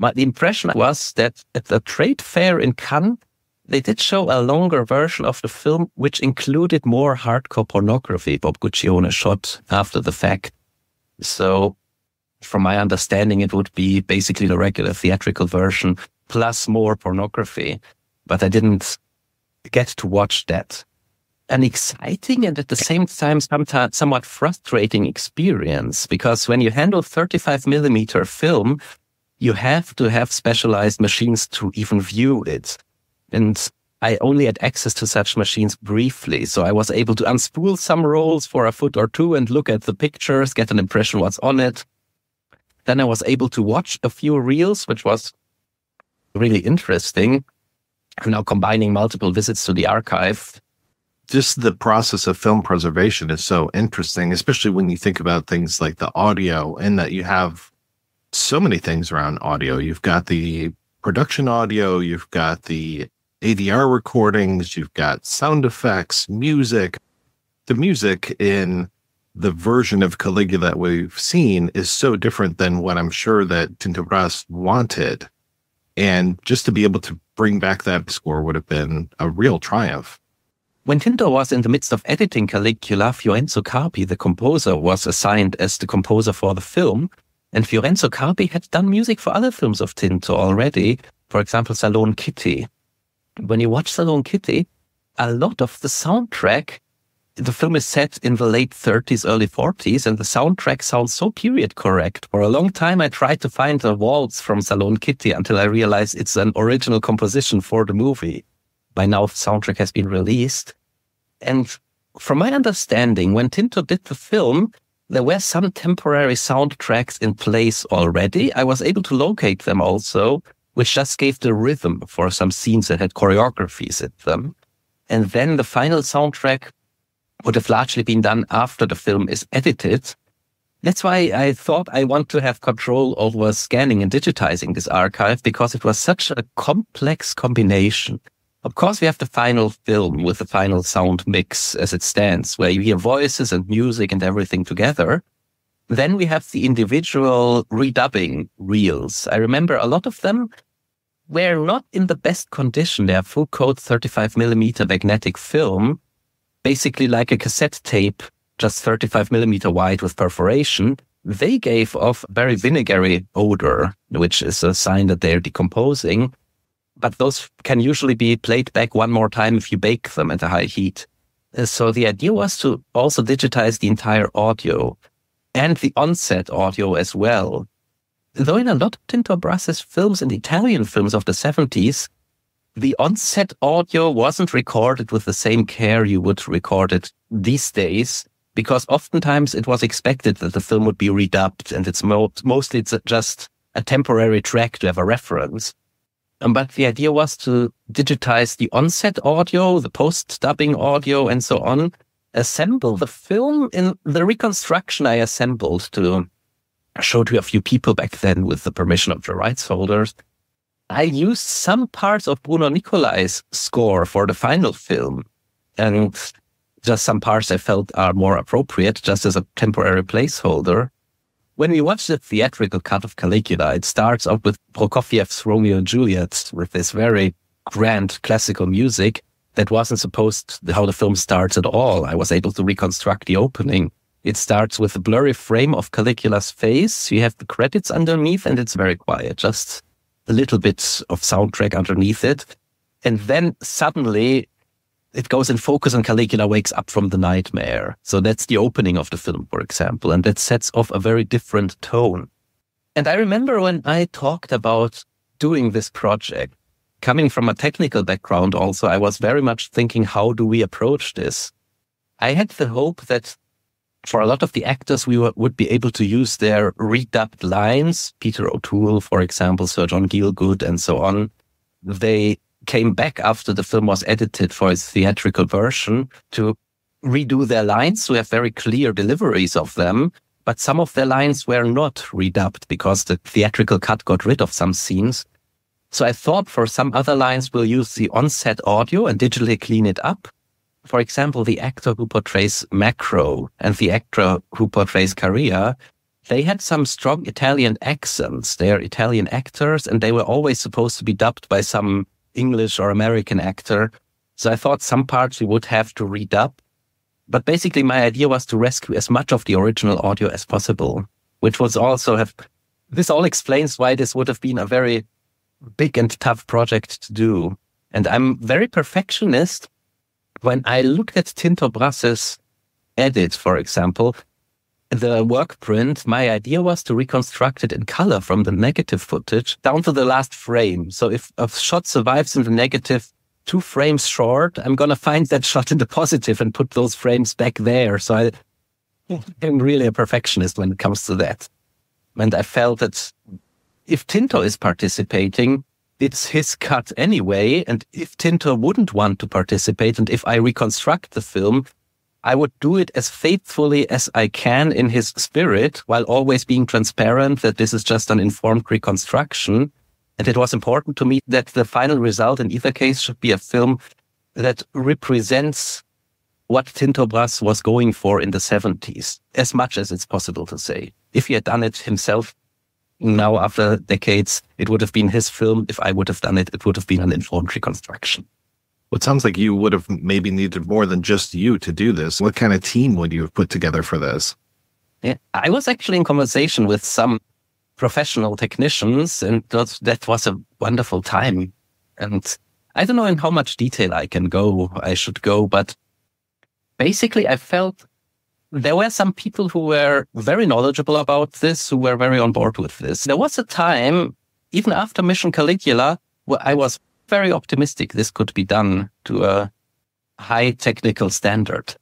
the impression was that at the trade fair in Cannes, they did show a longer version of the film, which included more hardcore pornography Bob Guccione shot after the fact. So, from my understanding, it would be basically the regular theatrical version plus more pornography. But I didn't get to watch that. An exciting and at the same time somewhat frustrating experience, because when you handle 35mm film, you have to have specialized machines to even view it. And I only had access to such machines briefly, so I was able to unspool some rolls for a foot or two and look at the pictures, get an impression what's on it. Then I was able to watch a few reels, which was really interesting. I'm now combining multiple visits to the archive. Just the process of film preservation is so interesting, especially when you think about things like the audio, and that you have so many things around audio. You've got the production audio, you've got the ADR recordings, you've got sound effects, music. The music in the version of Caligula that we've seen is so different than what I'm sure that Tinto Brass wanted. And just to be able to bring back that score would have been a real triumph. When Tinto was in the midst of editing Caligula, Fiorenzo Carpi, the composer, was assigned as the composer for the film. And Fiorenzo Carpi had done music for other films of Tinto already, for example, Salon Kitty. When you watch Salon Kitty, a lot of the soundtrack, the film is set in the late 30s, early 40s, and the soundtrack sounds so period correct. For a long time, I tried to find a waltz from Salon Kitty until I realized it's an original composition for the movie. By now, the soundtrack has been released. And from my understanding, when Tinto did the film, there were some temporary soundtracks in place already. I was able to locate them also, which just gave the rhythm for some scenes that had choreographies in them. And then the final soundtrack would have largely been done after the film is edited. That's why I thought I want to have control over scanning and digitizing this archive, because it was such a complex combination. Of course, we have the final film with the final sound mix as it stands, where you hear voices and music and everything together. Then we have the individual redubbing reels. I remember a lot of them were not in the best condition. They are full coat 35mm magnetic film, basically like a cassette tape, just 35mm wide with perforation. They gave off very vinegary odor, which is a sign that they're decomposing. But those can usually be played back one more time if you bake them at a high heat. So the idea was to also digitize the entire audio and the onset audio as well. Though in a lot of Tinto Brass's films and Italian films of the 70s, the onset audio wasn't recorded with the same care you would record it these days, because oftentimes it was expected that the film would be redubbed, and it's mostly just a temporary track to have a reference. But the idea was to digitize the onset audio, the post-dubbing audio, and so on, assemble the film. In the reconstruction I assembled to show to a few people back then with the permission of the rights holders, I used some parts of Bruno Nicolai's score for the final film, and just some parts I felt are more appropriate, just as a temporary placeholder. When we watch the theatrical cut of Caligula, it starts out with Prokofiev's Romeo and Juliet, with this very grand classical music that wasn't supposed how the film starts at all. I was able to reconstruct the opening. It starts with a blurry frame of Caligula's face. You have the credits underneath, and it's very quiet, just a little bit of soundtrack underneath it. And then suddenly it goes in focus and Caligula wakes up from the nightmare. So that's the opening of the film, for example, and that sets off a very different tone. And I remember when I talked about doing this project, coming from a technical background also, I was very much thinking, how do we approach this? I had the hope that for a lot of the actors, we would be able to use their redubbed lines. Peter O'Toole, for example, Sir John Gielgud, and so on. They came back after the film was edited for its theatrical version to redo their lines. We have very clear deliveries of them, but some of their lines were not redubbed because the theatrical cut got rid of some scenes. So I thought for some other lines, we'll use the onset audio and digitally clean it up. For example, the actor who portrays Macro and the actor who portrays Caria, they had some strong Italian accents. They are Italian actors, and they were always supposed to be dubbed by some English or American actor. So I thought some parts we would have to redub. But basically my idea was to rescue as much of the original audio as possible, which was also this all explains why this would have been a very big and tough project to do. And I'm very perfectionist. When I looked at Tinto Brass's edit, for example, the work print, my idea was to reconstruct it in color from the negative footage down to the last frame. So if a shot survives in the negative 2 frames short, I'm going to find that shot in the positive and put those frames back there. So I'm really a perfectionist when it comes to that. And I felt that if Tinto is participating, it's his cut anyway. And if Tinto wouldn't want to participate, and if I reconstruct the film, I would do it as faithfully as I can in his spirit, while always being transparent that this is just an informed reconstruction. And it was important to me that the final result in either case should be a film that represents what Tinto Brass was going for in the 70s, as much as it's possible to say. If he had done it himself now after decades, it would have been his film. If I would have done it, it would have been an informed reconstruction. Well, it sounds like you would have maybe needed more than just you to do this. What kind of team would you have put together for this? Yeah, I was actually in conversation with some professional technicians, and that was a wonderful time. And I don't know in how much detail I should go, but basically I felt there were some people who were very knowledgeable about this, who were very on board with this. There was a time, even after Mission Caligula, where I was very optimistic this could be done to a high technical standard.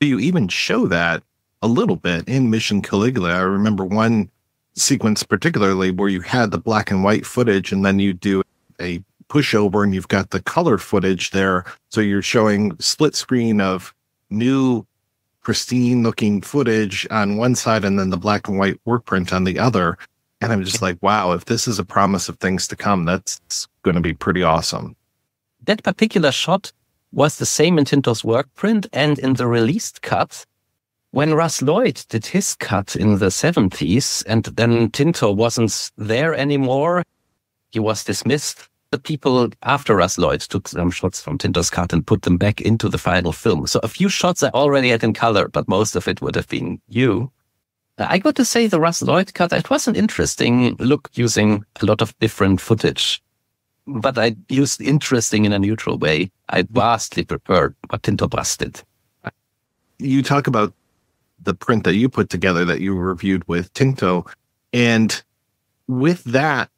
You even show that a little bit in Mission Caligula. I remember one sequence particularly where you had the black and white footage, and then you do a pushover and you've got the color footage there. So you're showing split screen of new pristine looking footage on one side and then the black and white work print on the other. And I'm just like, wow, if this is a promise of things to come, that's going to be pretty awesome. That particular shot was the same in Tinto's work print and in the released cut. When Russ Lloyd did his cut in the 70s, and then Tinto wasn't there anymore, he was dismissed. The people after Russ Lloyd took some shots from Tinto's cut and put them back into the final film. So a few shots I already had in color, but most of it would have been you. I got to say the Russ Lloyd cut, it was an interesting look using a lot of different footage. But I used interesting in a neutral way. I vastly preferred what Tinto Brass did. You talk about the print that you put together that you reviewed with Tinto. And with that,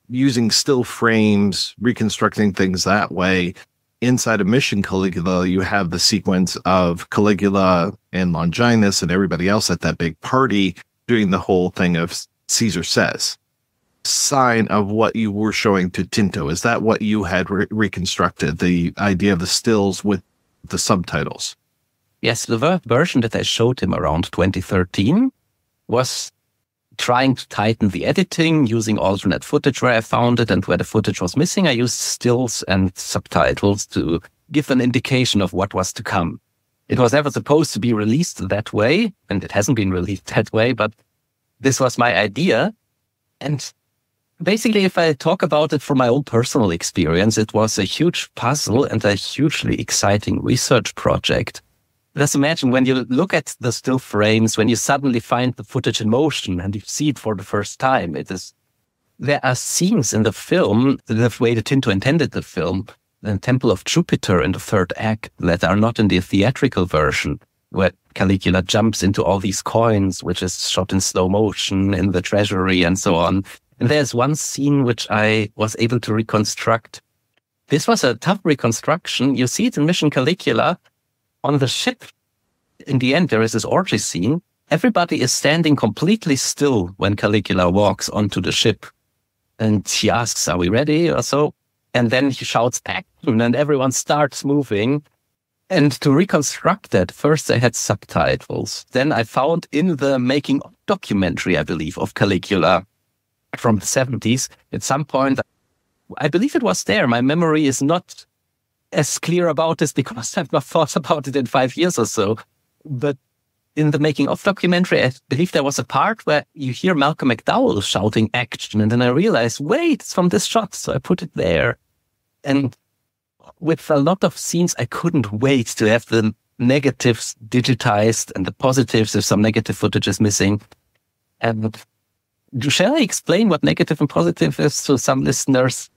using still frames, reconstructing things that way, inside of Mission Caligula, you have the sequence of Caligula and Longinus and everybody else at that big party doing the whole thing of Caesar Says. Sign of what you were showing to Tinto. Is that what you had reconstructed, the idea of the stills with the subtitles? Yes, the version that I showed him around 2013 was trying to tighten the editing, using alternate footage where I found it, and where the footage was missing, I used stills and subtitles to give an indication of what was to come. It was never supposed to be released that way, and it hasn't been released that way, but this was my idea. And basically, if I talk about it from my own personal experience, it was a huge puzzle and a hugely exciting research project. Just imagine when you look at the still frames, when you suddenly find the footage in motion and you see it for the first time, there are scenes in the film, the way the Tinto intended the film, the Temple of Jupiter in the third act, that are not in the theatrical version, where Caligula jumps into all these coins, which is shot in slow motion in the treasury and so on. And there's one scene which I was able to reconstruct. This was a tough reconstruction. You see it in Mission Caligula. On the ship, in the end, there is this orgy scene. Everybody is standing completely still when Caligula walks onto the ship. And he asks, are we ready or so? And then he shouts action and everyone starts moving. And to reconstruct that, first I had subtitles. Then I found in the making of documentary, I believe, of Caligula from the 70s, at some point, I believe it was there. My memory is not as clear about this because I've not thought about it in 5 years or so. But in the making of documentary, I believe there was a part where you hear Malcolm McDowell shouting action. And then I realized, wait, it's from this shot. So I put it there. And with a lot of scenes, I couldn't wait to have the negatives digitized and the positives if some negative footage is missing. And shall I explain what negative and positive is to some listeners?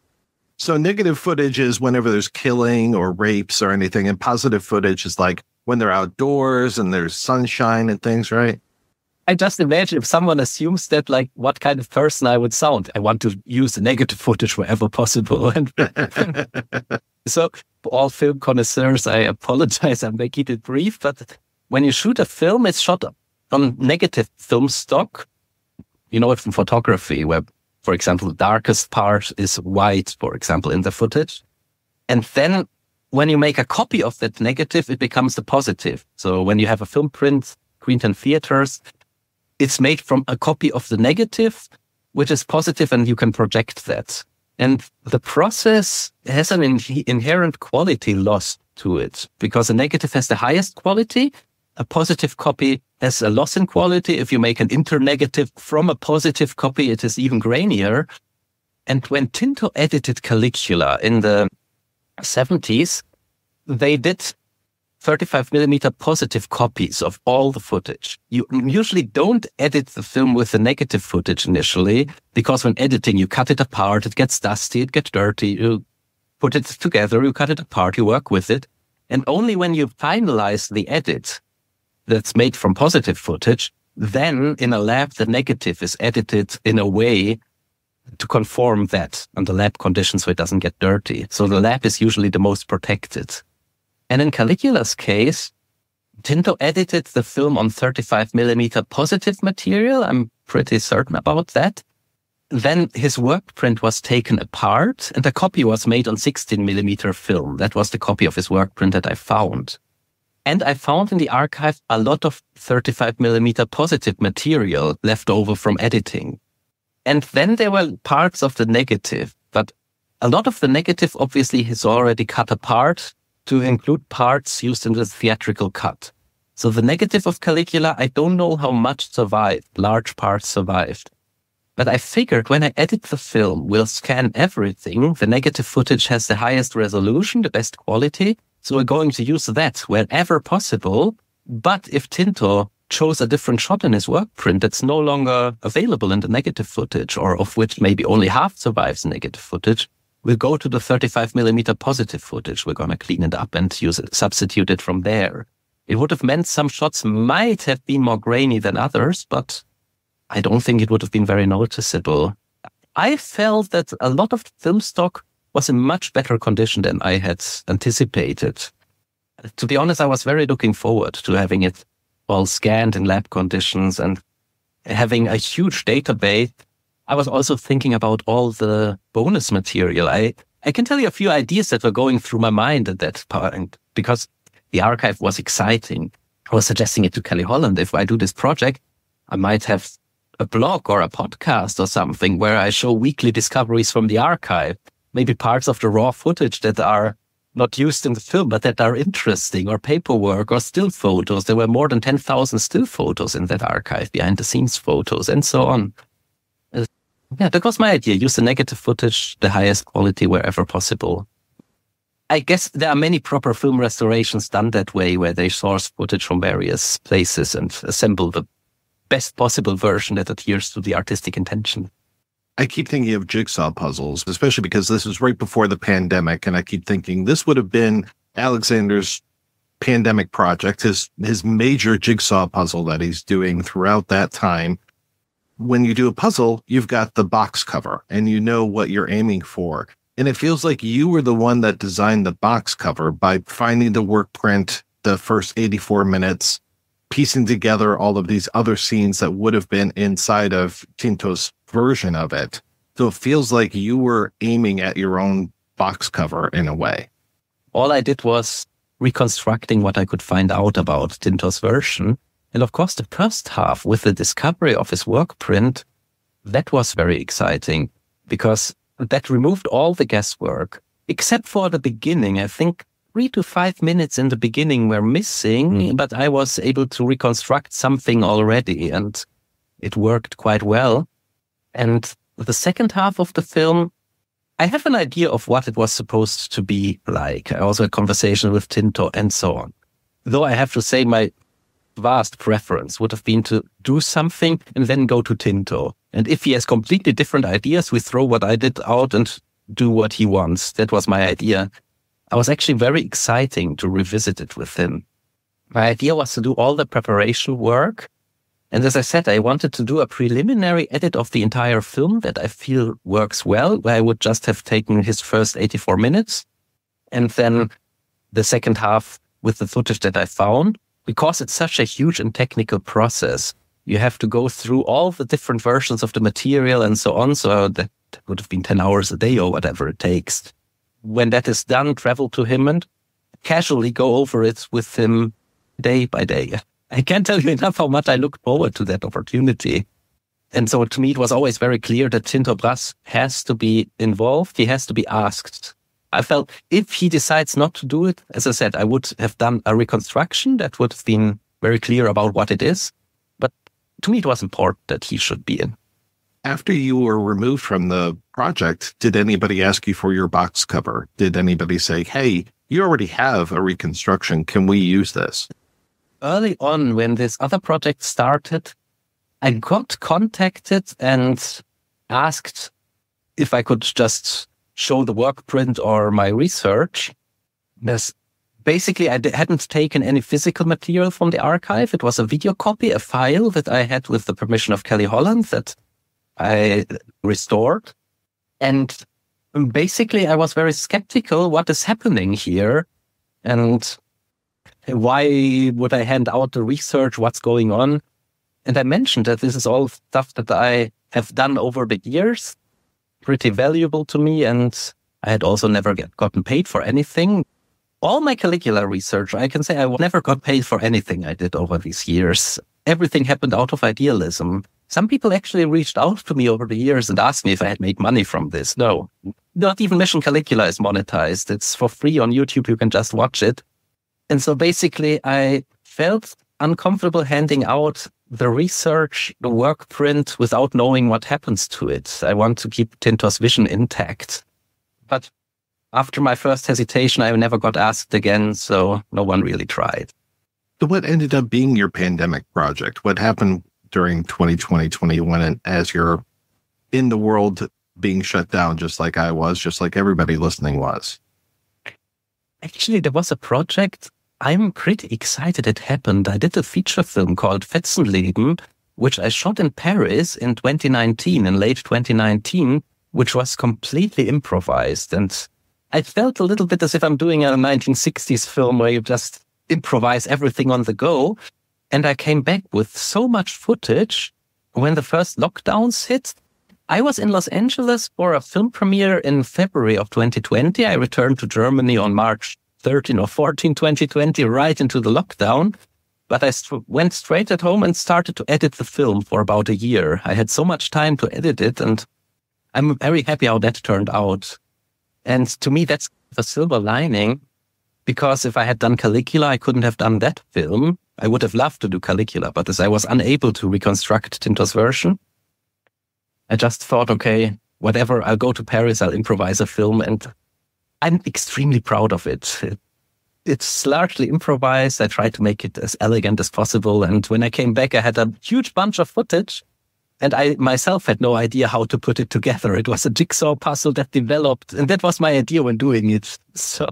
So negative footage is whenever there's killing or rapes or anything, and positive footage is like when they're outdoors and there's sunshine and things, right? I just imagine if someone assumes that, like, what kind of person I would sound. I want to use the negative footage wherever possible. And so for all film connoisseurs, I apologize. I'm making it brief. But when you shoot a film, it's shot on negative film stock. You know it from photography, where, for example, the darkest part is white, for example, in the footage. And then when you make a copy of that negative, it becomes the positive. So when you have a film print screened in theaters, it's made from a copy of the negative, which is positive, and you can project that. And the process has an inherent quality loss to it, because a negative has the highest quality. A positive copy has a loss in quality. If you make an internegative from a positive copy, it is even grainier. And when Tinto edited Caligula in the 70s, they did 35mm positive copies of all the footage. You usually don't edit the film with the negative footage initially, because when editing, you cut it apart, it gets dusty, it gets dirty, you put it together, you cut it apart, you work with it. And only when you finalize the edit that's made from positive footage, then in a lab, the negative is edited in a way to conform that under lab conditions so it doesn't get dirty. So the lab is usually the most protected. And in Caligula's case, Tinto edited the film on 35mm positive material. I'm pretty certain about that. Then his work print was taken apart and a copy was made on 16mm film. That was the copy of his work print that I found. And I found in the archive a lot of 35mm positive material left over from editing. And then there were parts of the negative, but a lot of the negative obviously is already cut apart to include parts used in the theatrical cut. So the negative of Caligula, I don't know how much survived, large parts survived. But I figured when I edit the film, we'll scan everything. The negative footage has the highest resolution, the best quality. So we're going to use that wherever possible. But if Tinto chose a different shot in his work print that's no longer available in the negative footage, or of which maybe only half survives the negative footage, we'll go to the 35mm positive footage. We're going to clean it up and use it, substitute it from there. It would have meant some shots might have been more grainy than others, but I don't think it would have been very noticeable. I felt that a lot of film stock was in much better condition than I had anticipated. To be honest, I was very looking forward to having it all scanned in lab conditions and having a huge database. I was also thinking about all the bonus material. I can tell you a few ideas that were going through my mind at that point, because the archive was exciting. I was suggesting it to Kelly Holland. If I do this project, I might have a blog or a podcast or something where I show weekly discoveries from the archive, maybe parts of the raw footage that are not used in the film, but that are interesting, or paperwork or still photos. There were more than 10,000 still photos in that archive, behind the scenes photos and so on. Yeah, that was my idea. Use the negative footage, the highest quality wherever possible. I guess there are many proper film restorations done that way, where they source footage from various places and assemble the best possible version that adheres to the artistic intention. I keep thinking of jigsaw puzzles, especially because this was right before the pandemic, and I keep thinking this would have been Alexander's pandemic project, his major jigsaw puzzle that he's doing throughout that time. When you do a puzzle, you've got the box cover and you know what you're aiming for. And it feels like you were the one that designed the box cover by finding the work print, the first 84 minutes, piecing together all of these other scenes that would have been inside of Tinto's version of it. So it feels like you were aiming at your own box cover in a way. All I did was reconstructing what I could find out about Tinto's version. And of course, the first half with the discovery of his work print, that was very exciting because that removed all the guesswork, except for the beginning. I think 3 to 5 minutes in the beginning were missing, but I was able to reconstruct something already and it worked quite well. And the second half of the film, I have an idea of what it was supposed to be like. I also had conversation with Tinto and so on. Though I have to say my vast preference would have been to do something and then go to Tinto. And if he has completely different ideas, we throw what I did out and do what he wants. That was my idea. I was actually very exciting to revisit it with him. My idea was to do all the preparation work. And as I said, I wanted to do a preliminary edit of the entire film that I feel works well, where I would just have taken his first 84 minutes and then the second half with the footage that I found. Because it's such a huge and technical process, you have to go through all the different versions of the material and so on. So that would have been 10 hours a day or whatever it takes. When that is done, travel to him and casually go over it with him day by day. I can't tell you enough how much I looked forward to that opportunity. And so to me, it was always very clear that Tinto Brass has to be involved. He has to be asked. I felt if he decides not to do it, as I said, I would have done a reconstruction that would have been very clear about what it is. But to me, it was important that he should be in. After you were removed from the project, did anybody ask you for your box cover? Did anybody say, hey, you already have a reconstruction. Can we use this? Early on, when this other project started, I got contacted and asked if I could just show the work print or my research. Basically, I hadn't taken any physical material from the archive. It was a video copy, a file that I had with the permission of Kelly Holland that I restored. And basically, I was very skeptical what is happening here and why would I hand out the research, what's going on. And I mentioned that this is all stuff that I have done over the years, pretty valuable to me, and I had also never gotten paid for anything. All my Caligula research, I can say I never got paid for anything I did over these years. Everything happened out of idealism. Some people actually reached out to me over the years and asked me if I had made money from this. No, not even Mission Caligula is monetized. It's for free on YouTube. You can just watch it. And so basically I felt uncomfortable handing out the research, the work print, without knowing what happens to it. I want to keep Tinto's vision intact. But after my first hesitation, I never got asked again, so no one really tried. So what ended up being your pandemic project? What happened during 2020, 2021, and as you're in the world being shut down, just like I was, just like everybody listening was? Actually, there was a project I'm pretty excited it happened. I did a feature film called Fetzenleben, which I shot in Paris in 2019, in late 2019, which was completely improvised. And I felt a little bit as if I'm doing a 1960s film where you just improvise everything on the go. And I came back with so much footage when the first lockdowns hit. I was in Los Angeles for a film premiere in February of 2020. I returned to Germany on March 13 or 14, 2020, right into the lockdown. But I went straight at home and started to edit the film for about a year. I had so much time to edit it, and I'm very happy how that turned out. And to me, that's the silver lining, because if I had done Caligula, I couldn't have done that film. I would have loved to do Caligula, but as I was unable to reconstruct Tinto's version, I just thought, okay, whatever, I'll go to Paris, I'll improvise a film, and I'm extremely proud of it. It's largely improvised. I tried to make it as elegant as possible. And when I came back, I had a huge bunch of footage, and I myself had no idea how to put it together. It was a jigsaw puzzle that developed, and that was my idea when doing it. So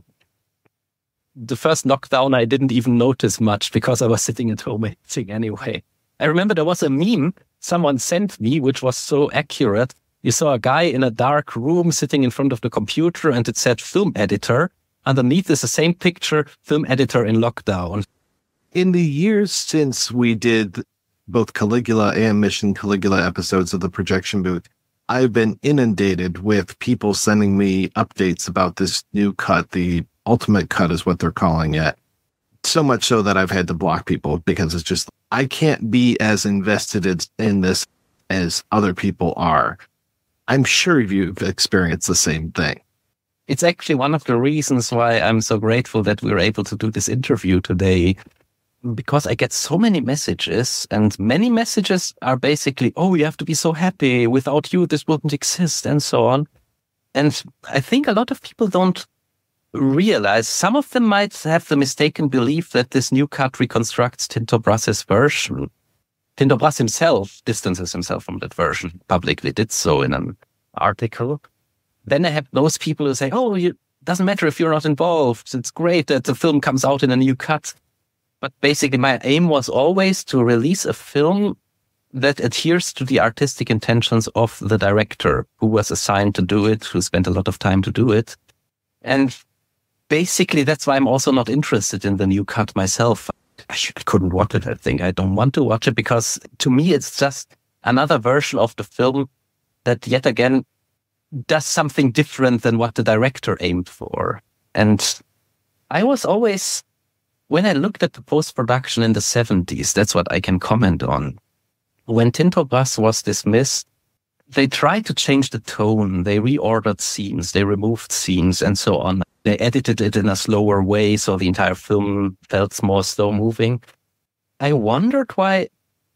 the first lockdown, I didn't even notice much because I was sitting at home editing anyway. I remember there was a meme someone sent me, which was so accurate. You saw a guy in a dark room sitting in front of the computer, and it said film editor. Underneath is the same picture, film editor in lockdown. In the years since we did both Caligula and Mission Caligula episodes of the Projection Booth, I've been inundated with people sending me updates about this new cut. The ultimate cut is what they're calling it. So much so that I've had to block people because it's just, I can't be as invested in this as other people are. I'm sure you've experienced the same thing. It's actually one of the reasons why I'm so grateful that we were able to do this interview today, because I get so many messages, and many messages are basically, oh, you have to be so happy. Without you, this wouldn't exist, and so on. And I think a lot of people don't realize, some of them might have the mistaken belief that this new cut reconstructs Tinto Brass's version. Tinto Brass himself distances himself from that version, publicly did so in an article. Then I have those people who say, oh, it doesn't matter if you're not involved. It's great that the film comes out in a new cut. But basically my aim was always to release a film that adheres to the artistic intentions of the director who was assigned to do it, who spent a lot of time to do it. And basically that's why I'm also not interested in the new cut myself. I couldn't watch it, I think. I don't want to watch it because to me it's just another version of the film that yet again does something different than what the director aimed for. And I was always, when I looked at the post-production in the 70s, that's what I can comment on. When Tinto Brass was dismissed, they tried to change the tone. They reordered scenes, they removed scenes and so on. They edited it in a slower way, so the entire film felt more slow-moving. I wondered why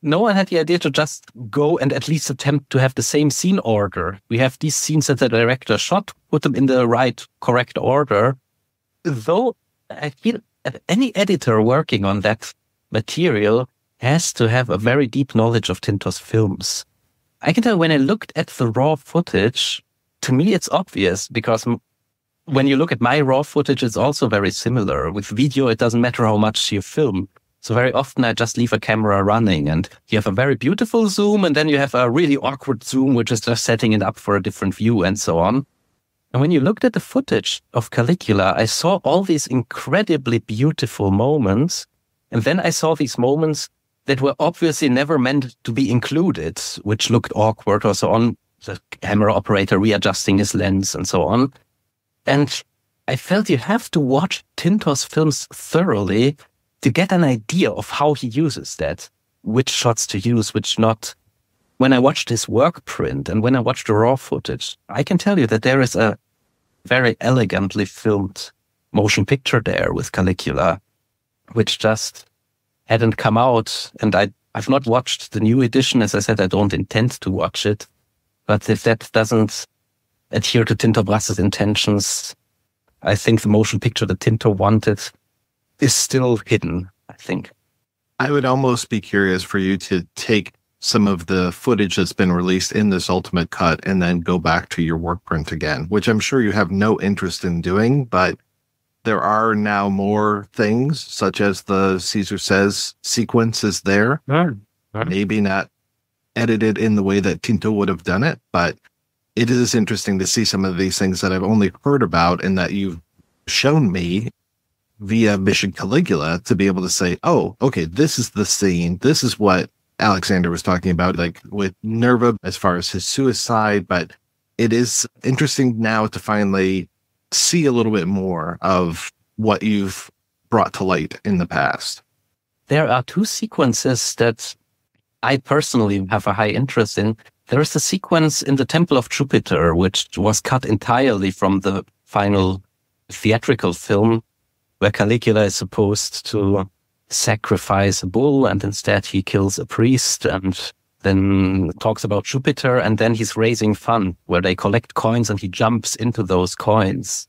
no one had the idea to just go and at least attempt to have the same scene order. We have these scenes that the director shot, put them in the right, correct order. Though I feel any editor working on that material has to have a very deep knowledge of Tinto's films. I can tell when I looked at the raw footage, to me it's obvious because when you look at my raw footage, it's also very similar. With video, it doesn't matter how much you film. So very often I just leave a camera running and you have a very beautiful zoom and then you have a really awkward zoom, which is just setting it up for a different view and so on. And when you looked at the footage of Caligula, I saw all these incredibly beautiful moments. And then I saw these moments that were obviously never meant to be included, which looked awkward or so on. The camera operator readjusting his lens and so on. And I felt you have to watch Tinto's films thoroughly to get an idea of how he uses that, which shots to use, which not. When I watched his work print and when I watched the raw footage, I can tell you that there is a very elegantly filmed motion picture there with Caligula, which just hadn't come out. And I've not watched the new edition. As I said, I don't intend to watch it. But if that doesn't adhere to Tinto Brass's intentions, I think the motion picture that Tinto wanted is still hidden, I think. I would almost be curious for you to take some of the footage that's been released in this ultimate cut and then go back to your work print again, which I'm sure you have no interest in doing, but there are now more things, such as the Caesar Says sequence is there. Maybe not edited in the way that Tinto would have done it, but it is interesting to see some of these things that I've only heard about and that you've shown me via Mission Caligula to be able to say, oh, okay, this is the scene. This is what Alexander was talking about, like with Nerva as far as his suicide. But it is interesting now to finally see a little bit more of what you've brought to light in the past. There are two sequences that I personally have a high interest in. There is the sequence in the Temple of Jupiter, which was cut entirely from the final theatrical film, where Caligula is supposed to sacrifice a bull and instead he kills a priest and then talks about Jupiter and then he's raising fun where they collect coins and he jumps into those coins.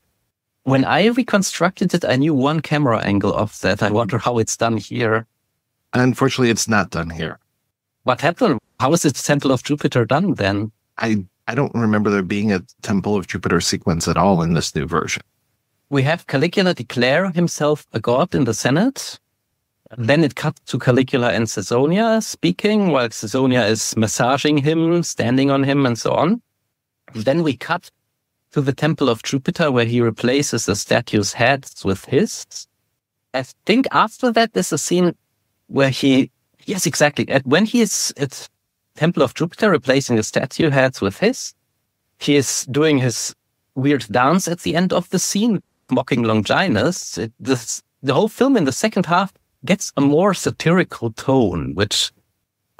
When I reconstructed it, I knew one camera angle of that. I wonder how it's done here. Unfortunately, it's not done here. What happened? How is the Temple of Jupiter done then? I don't remember there being a Temple of Jupiter sequence at all in this new version. We have Caligula declare himself a god in the Senate. Then it cuts to Caligula and Caesonia speaking while Caesonia is massaging him, standing on him and so on. Then we cut to the Temple of Jupiter where he replaces the statue's heads with his. I think after that there's a scene where yes, exactly. When he is at Temple of Jupiter replacing the statue heads with his, he is doing his weird dance at the end of the scene, mocking Longinus. The whole film in the second half gets a more satirical tone, which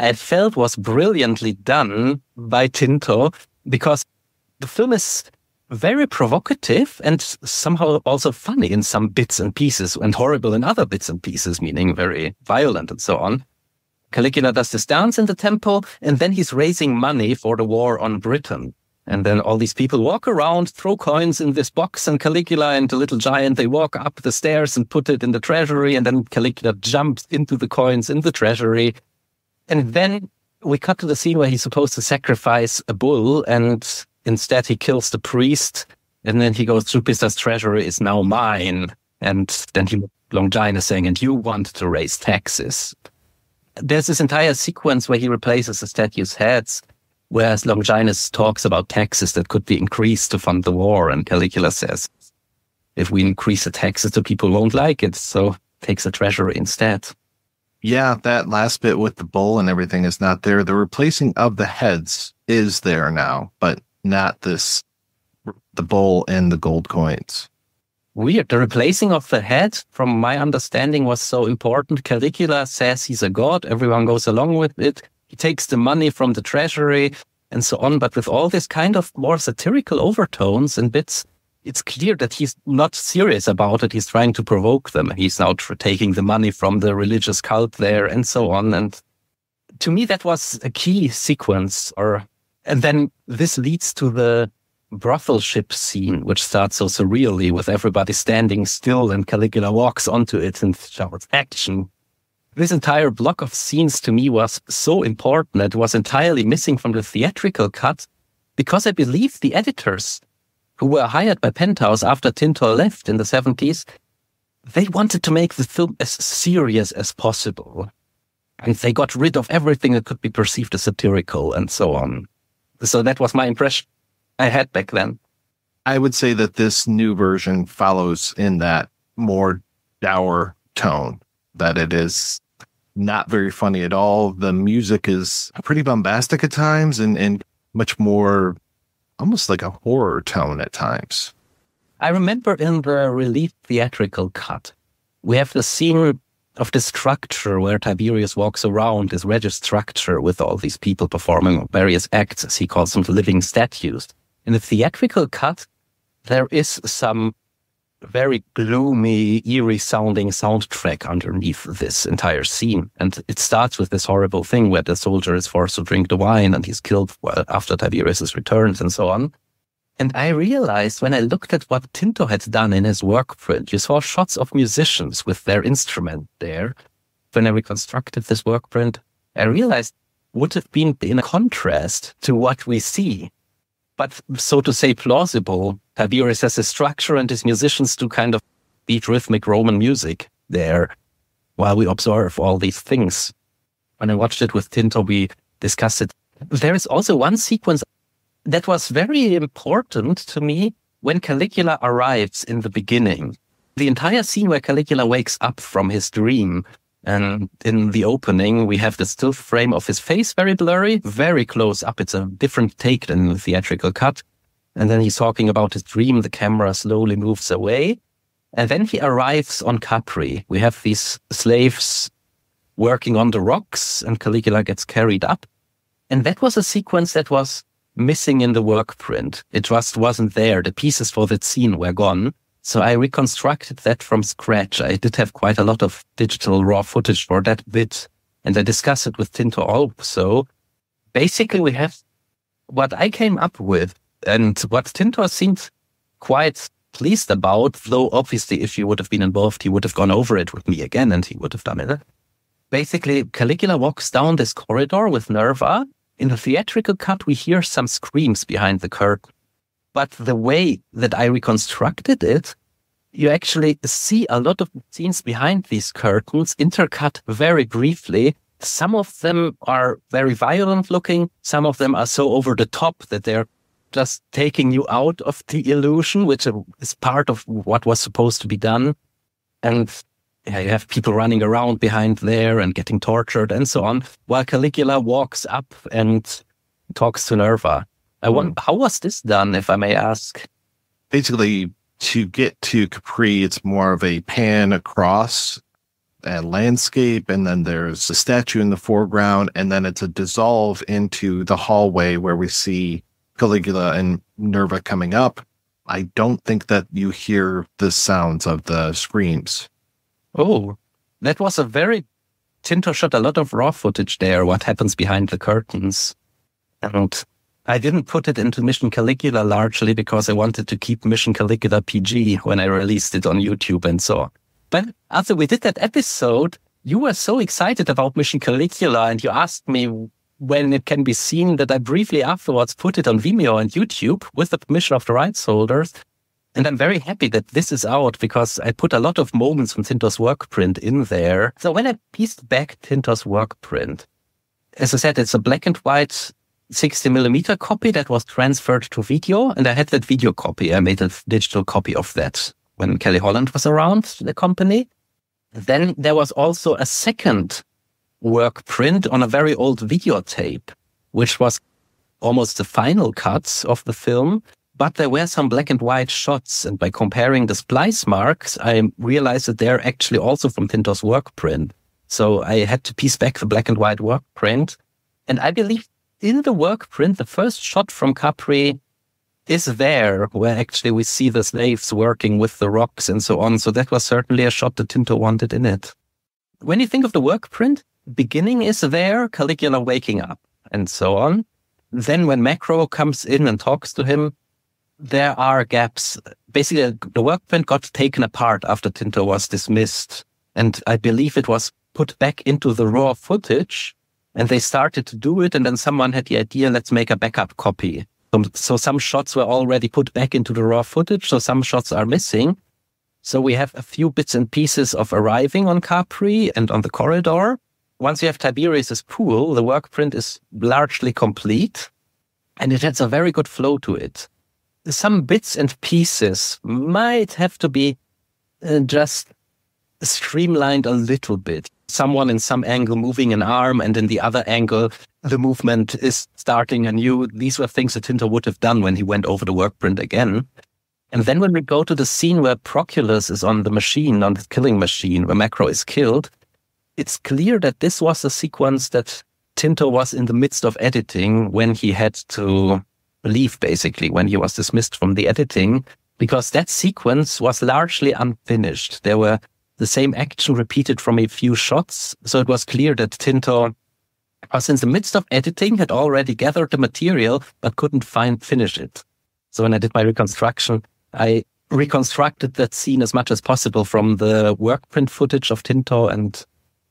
I felt was brilliantly done by Tinto, because the film is very provocative and somehow also funny in some bits and pieces and horrible in other bits and pieces, meaning very violent and so on. Caligula does this dance in the temple and then he's raising money for the war on Britain. And then all these people walk around, throw coins in this box, and Caligula and the little giant, they walk up the stairs and put it in the treasury, and then Caligula jumps into the coins in the treasury. And then we cut to the scene where he's supposed to sacrifice a bull, and instead he kills the priest, and then he goes, Jupiter's treasury is now mine. And then Longinus saying, and you want to raise taxes. There's this entire sequence where he replaces the statue's heads, whereas Longinus talks about taxes that could be increased to fund the war, and Caligula says, if we increase the taxes, the people won't like it, so takes the treasury instead. Yeah, that last bit with the bull and everything is not there. The replacing of the heads is there now, but not the bull and the gold coins. Weird. The replacing of the head, from my understanding, was so important. Caligula says he's a god. Everyone goes along with it. He takes the money from the treasury and so on. But with all this kind of more satirical overtones and bits, it's clear that he's not serious about it. He's trying to provoke them. He's now taking the money from the religious cult there and so on. And to me, that was a key sequence. And then this leads to the brothel ship scene, which starts so surreally with everybody standing still and Caligula walks onto it and shouts action. This entire block of scenes to me was so important. It was entirely missing from the theatrical cut because I believe the editors who were hired by Penthouse after Tinto left in the 70s, they wanted to make the film as serious as possible. And they got rid of everything that could be perceived as satirical and so on. So that was my impression I had back then. I would say that this new version follows in that more dour tone, that it is not very funny at all. The music is pretty bombastic at times and much more almost like a horror tone at times. I remember in the released theatrical cut, we have the scene of the structure where Tiberius walks around, this rigid structure with all these people performing various acts, as he calls them, living statues. In the theatrical cut, there is some very gloomy, eerie-sounding soundtrack underneath this entire scene. And it starts with this horrible thing where the soldier is forced to drink the wine and he's killed after Tiberius returns and so on. And I realized when I looked at what Tinto had done in his work print, you saw shots of musicians with their instrument there. When I reconstructed this work print, I realized would have been in contrast to what we see. But so to say, plausible. Tiberius has a structure and his musicians do kind of beat rhythmic Roman music there while we observe all these things. When I watched it with Tinto, we discussed it. There is also one sequence that was very important to me when Caligula arrives in the beginning. The entire scene where Caligula wakes up from his dream, and in the opening, we have the still frame of his face, very blurry, very close up. It's a different take than the theatrical cut. And then he's talking about his dream. The camera slowly moves away. And then he arrives on Capri. We have these slaves working on the rocks, and Caligula gets carried up. And that was a sequence that was missing in the work print. It just wasn't there. The pieces for that scene were gone. So I reconstructed that from scratch. I did have quite a lot of digital raw footage for that bit. And I discussed it with Tinto also. Basically, we have what I came up with and what Tinto seemed quite pleased about, though obviously if he would have been involved, he would have gone over it with me again and he would have done it. Basically, Caligula walks down this corridor with Nerva. In the theatrical cut, we hear some screams behind the curtain. But the way that I reconstructed it, you actually see a lot of scenes behind these curtains intercut very briefly. Some of them are very violent looking. Some of them are so over the top that they're just taking you out of the illusion, which is part of what was supposed to be done. And yeah, you have people running around behind there and getting tortured and so on, while Caligula walks up and talks to Nerva. I wonder, how was this done, if I may ask? Basically, to get to Capri, it's more of a pan across a landscape, and then there's a statue in the foreground, and then it's a dissolve into the hallway where we see Caligula and Nerva coming up. I don't think that you hear the sounds of the screams. Oh, that was a very... Tinto shot a lot of raw footage there, what happens behind the curtains. And I didn't put it into Mission Caligula largely because I wanted to keep Mission Caligula PG when I released it on YouTube and so on. But after we did that episode, you were so excited about Mission Caligula and you asked me when it can be seen that I briefly afterwards put it on Vimeo and YouTube with the permission of the rights holders. And I'm very happy that this is out because I put a lot of moments from Tinto's work print in there. So when I pieced back Tinto's work print, as I said, it's a black and white 60mm copy that was transferred to video. And I had that video copy. I made a digital copy of that when Kelly Holland was around the company. Then there was also a second work print on a very old videotape, which was almost the final cuts of the film. But there were some black and white shots. And by comparing the splice marks, I realized that they're actually also from Tinto's work print. So I had to piece back the black and white work print. And I believe in the work print, the first shot from Capri is there, where actually we see the slaves working with the rocks and so on. So that was certainly a shot that Tinto wanted in it. When you think of the work print, beginning is there, Caligula waking up and so on. Then when Macro comes in and talks to him, there are gaps. Basically, the work print got taken apart after Tinto was dismissed. And I believe it was put back into the raw footage. And they started to do it. And then someone had the idea, let's make a backup copy. So some shots were already put back into the raw footage. So some shots are missing. So we have a few bits and pieces of arriving on Capri and on the corridor. Once you have Tiberius's pool, the work print is largely complete. And it has a very good flow to it. Some bits and pieces might have to be just streamlined a little bit. Someone in some angle moving an arm, and in the other angle, the movement is starting anew. These were things that Tinto would have done when he went over the work print again. And then when we go to the scene where Proculus is on the machine, on the killing machine, where Macro is killed, it's clear that this was a sequence that Tinto was in the midst of editing when he had to leave, basically, when he was dismissed from the editing, because that sequence was largely unfinished. There were the same action repeated from a few shots. So it was clear that Tinto was in the midst of editing, had already gathered the material, but couldn't finish it. So when I did my reconstruction, I reconstructed that scene as much as possible from the work print footage of Tinto. And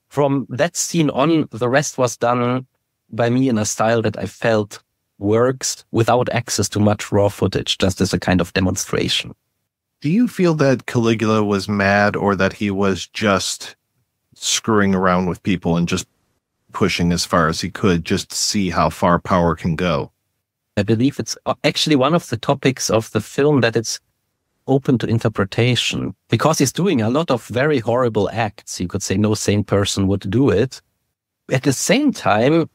from that scene on, the rest was done by me in a style that I felt works without access to much raw footage, just as a kind of demonstration. Do you feel that Caligula was mad, or that he was just screwing around with people and just pushing as far as he could just to see how far power can go? I believe it's actually one of the topics of the film that it's open to interpretation, because he's doing a lot of very horrible acts. You could say no sane person would do it. At the same time,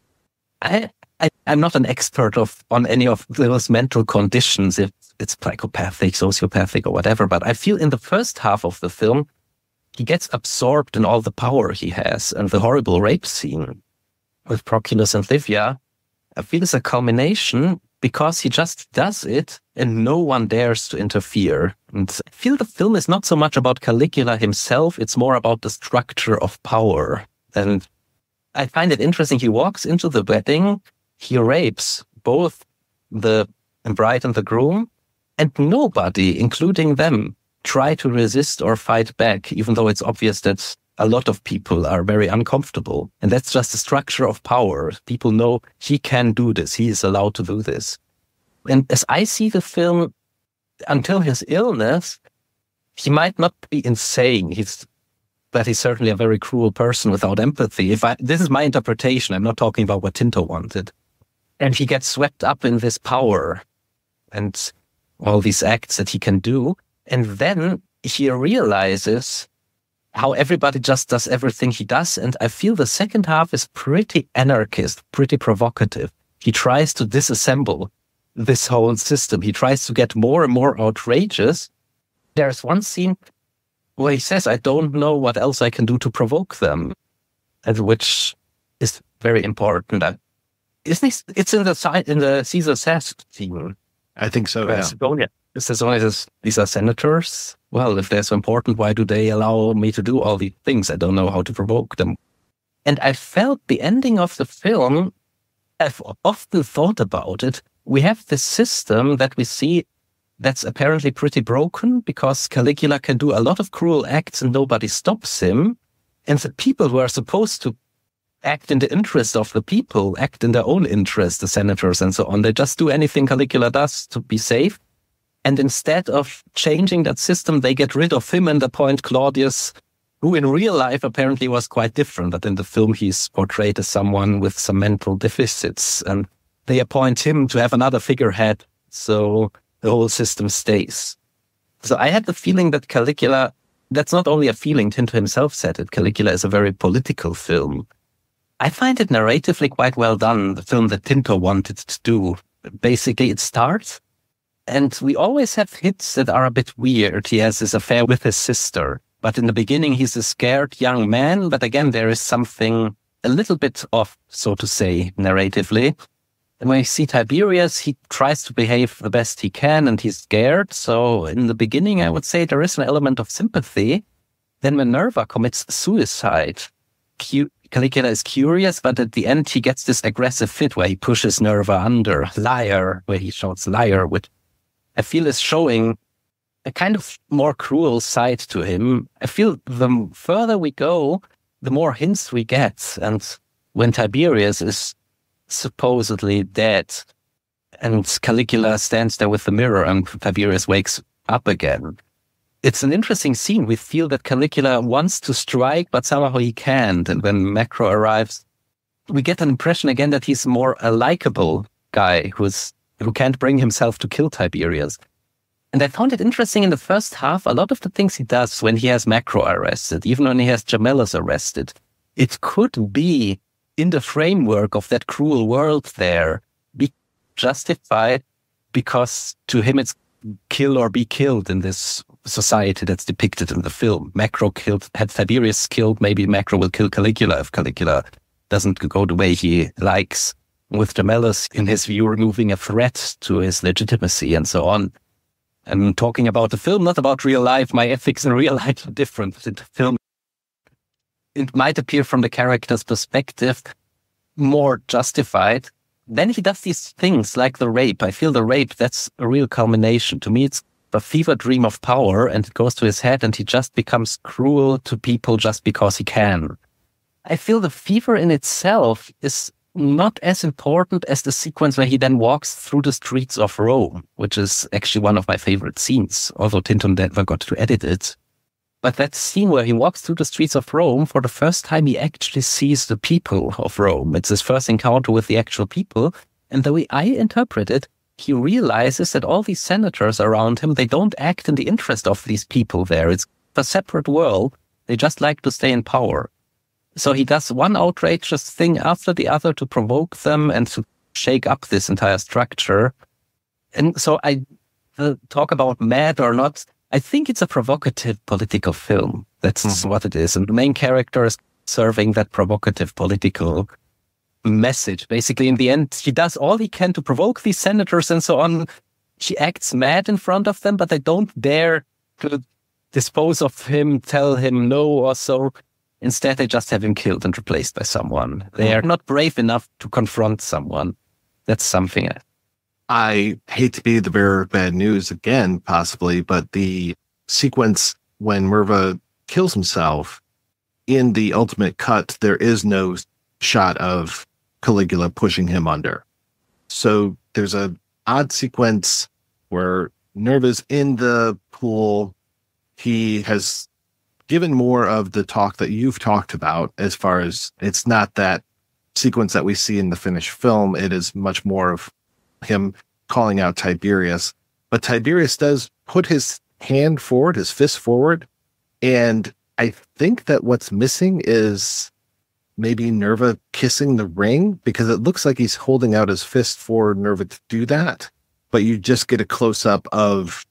I'm not an expert on any of those mental conditions, if it's psychopathic, sociopathic, or whatever. But I feel in the first half of the film, he gets absorbed in all the power he has. And the horrible rape scene with Proculus and Livia, I feel is a culmination because he just does it and no one dares to interfere. And I feel the film is not so much about Caligula himself, it's more about the structure of power. And I find it interesting. He walks into the wedding, he rapes both the bride and the groom, and nobody, including them, try to resist or fight back, even though it's obvious that a lot of people are very uncomfortable. And that's just the structure of power. People know he can do this. He is allowed to do this. And as I see the film, until his illness, he might not be insane. But he's certainly a very cruel person without empathy. This is my interpretation. I'm not talking about what Tinto wanted. And he gets swept up in this power and all these acts that he can do. And then he realizes how everybody just does everything he does. And I feel the second half is pretty anarchist, pretty provocative. He tries to disassemble this whole system. He tries to get more and more outrageous. There's one scene where he says, I don't know what else I can do to provoke them, and which is very important. Isn't it? It's in the Caesar Says scene. I think so, yeah. Macedonia. It says, these are senators. Well, if they're so important, why do they allow me to do all these things? I don't know how to provoke them. And I felt the ending of the film, I've often thought about it, we have this system that we see that's apparently pretty broken because Caligula can do a lot of cruel acts and nobody stops him. And the people who are supposed to act in the interest of the people, act in their own interest, the senators and so on, they just do anything Caligula does to be safe. And instead of changing that system, they get rid of him and appoint Claudius, who in real life apparently was quite different. But in the film, he's portrayed as someone with some mental deficits. And they appoint him to have another figurehead, so the whole system stays. So I had the feeling that Caligula, that's not only a feeling, Tinto himself said it, Caligula is a very political film. I find it narratively quite well done, the film that Tinto wanted to do. Basically, it starts, and we always have hits that are a bit weird. He has this affair with his sister, but in the beginning, he's a scared young man. But again, there is something a little bit off, so to say, narratively. And when you see Tiberius, he tries to behave the best he can, and he's scared. So in the beginning, I would say there is an element of sympathy. Then when Nerva commits suicide, Caligula is curious, but at the end, he gets this aggressive fit where he pushes Nerva under, liar, where he shouts liar, which I feel is showing a kind of more cruel side to him. I feel the further we go, the more hints we get. And when Tiberius is supposedly dead and Caligula stands there with the mirror and Tiberius wakes up again, it's an interesting scene. We feel that Caligula wants to strike, but somehow he can't. And when Macro arrives, we get an impression again that he's more a likable guy who can't bring himself to kill Tiberius. And I found it interesting in the first half, a lot of the things he does when he has Macro arrested, even when he has Gemellus arrested, it could be in the framework of that cruel world there, be justified because to him it's kill or be killed in this society that's depicted in the film. Macro had Tiberius killed, maybe Macro will kill Caligula if Caligula doesn't go the way he likes. With Gemellus, in his view, removing a threat to his legitimacy and so on. I'm talking about the film, not about real life. My ethics in real life are different. In the film, it might appear from the character's perspective more justified. Then he does these things like the rape. I feel the rape, that's a real culmination. To me, it's a fever dream of power, and it goes to his head, and he just becomes cruel to people just because he can. I feel the fever in itself is not as important as the sequence where he then walks through the streets of Rome, which is actually one of my favorite scenes, although Tinto never got to edit it. But that scene where he walks through the streets of Rome, for the first time he actually sees the people of Rome. It's his first encounter with the actual people. And the way I interpret it, he realizes that all these senators around him, they don't act in the interest of these people there. It's a separate world. They just like to stay in power. So he does one outrageous thing after the other to provoke them and to shake up this entire structure. And so I talk about mad or not. I think it's a provocative political film. That's what it is. And the main character is serving that provocative political message. Basically, in the end, he does all he can to provoke these senators and so on. She acts mad in front of them, but they don't dare to dispose of him, tell him no or so. Instead, they just have him killed and replaced by someone. They are not brave enough to confront someone. That's something. I hate to be the bearer of bad news again, possibly, but the sequence when Nerva kills himself, in the ultimate cut, there is no shot of Caligula pushing him under. So there's an odd sequence where Nerva's in the pool. He has given more of the talk that you've talked about, as far as it's not that sequence that we see in the finished film. It is much more of him calling out Tiberius. But Tiberius does put his hand forward, his fist forward. And I think that what's missing is maybe Nerva kissing the ring, because it looks like he's holding out his fist for Nerva to do that. But you just get a close-up of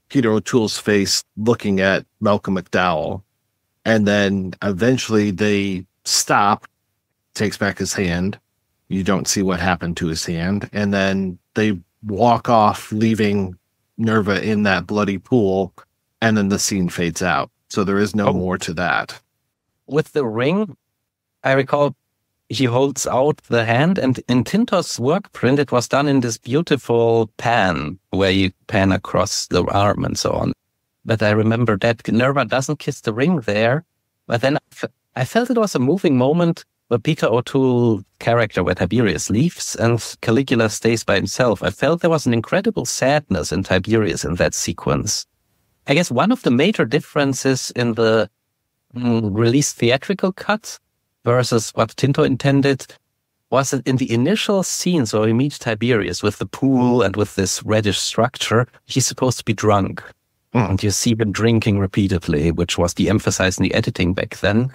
Peter O'Toole's face looking at Malcolm McDowell. And then eventually they stop, takes back his hand. You don't see what happened to his hand. And then they walk off, leaving Nerva in that bloody pool. And then the scene fades out. So there is no more to that. With the ring, I recall he holds out the hand, and in Tinto's work print, it was done in this beautiful pan where you pan across the arm and so on. But I remember that Nerva doesn't kiss the ring there. But then I felt it was a moving moment where Peter O'Toole's character, where Tiberius leaves and Caligula stays by himself. I felt there was an incredible sadness in Tiberius in that sequence. I guess one of the major differences in the released theatrical cut versus what Tinto intended was that in the initial scenes where we meet Tiberius with the pool and with this reddish structure, he's supposed to be drunk. And you see him drinking repeatedly, which was de-emphasized in the editing back then.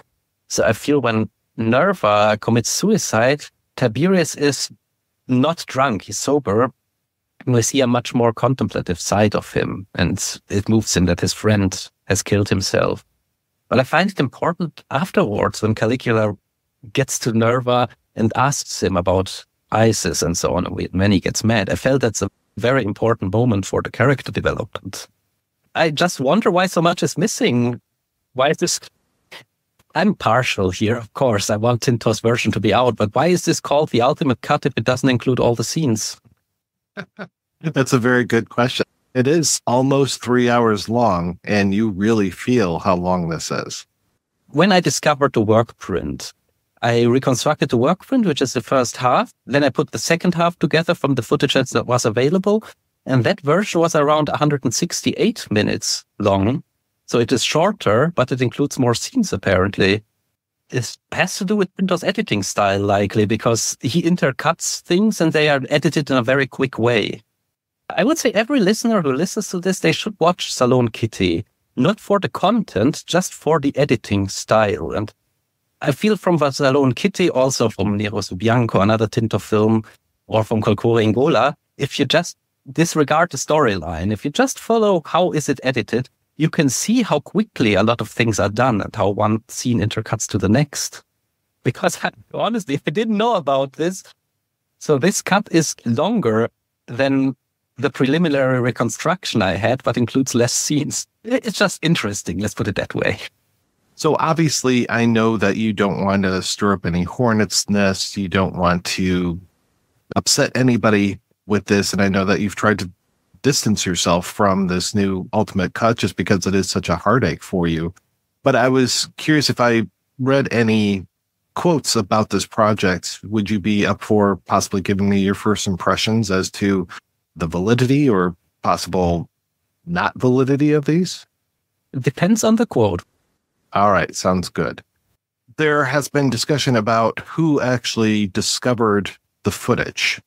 So I feel when Nerva commits suicide, Tiberius is not drunk, he's sober. We see a much more contemplative side of him, and it moves him that his friend has killed himself. But I find it important afterwards when Caligula gets to Nerva and asks him about Isis and so on, when he gets mad. I felt that's a very important moment for the character development. I just wonder why so much is missing. Why is this... I'm partial here, of course. I want Tinto's version to be out, but why is this called the ultimate cut if it doesn't include all the scenes? That's a very good question. It is almost 3 hours long, and you really feel how long this is. When I discovered the work print, I reconstructed the work print, which is the first half. Then I put the second half together from the footage that was available. And that version was around 168 minutes long. So it is shorter, but it includes more scenes, apparently. It has to do with Tinto's editing style, likely, because he intercuts things and they are edited in a very quick way. I would say every listener who listens to this, they should watch Salon Kitty. Not for the content, just for the editing style. And I feel from Salon Kitty, also from Nero su Bianco, another Tinto film, or from Colcore Ingola, if you just disregard the storyline, if you just follow how is it edited, you can see how quickly a lot of things are done and how one scene intercuts to the next. Because honestly, I didn't know about this. So this cut is longer than the preliminary reconstruction I had, but includes less scenes. It's just interesting, let's put it that way. So obviously, I know that you don't want to stir up any hornet's nests. You don't want to upset anybody with this. And I know that you've tried to distance yourself from this new ultimate cut just because it is such a heartache for you. But I was curious if I read any quotes about this project. Would you be up for possibly giving me your first impressions as to the validity or possible not validity of these? It depends on the quote. All right, sounds good. There has been discussion about who actually discovered the footage.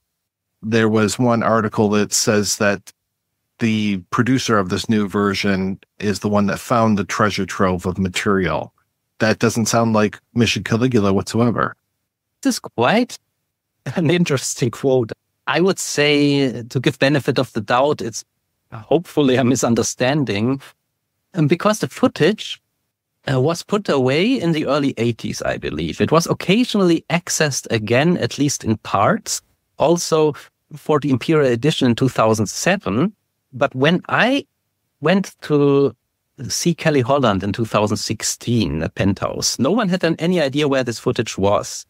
There was one article that says that the producer of this new version is the one that found the treasure trove of material. That doesn't sound like Mission Caligula whatsoever. This is quite an interesting quote. I would say, to give benefit of the doubt, it's hopefully a misunderstanding. And because the footage was put away in the early 80s, I believe. It was occasionally accessed again, at least in parts. Also for the Imperial Edition in 2007. But when I went to see Kelly Holland in 2016 at Penthouse, no one had any idea where this footage was.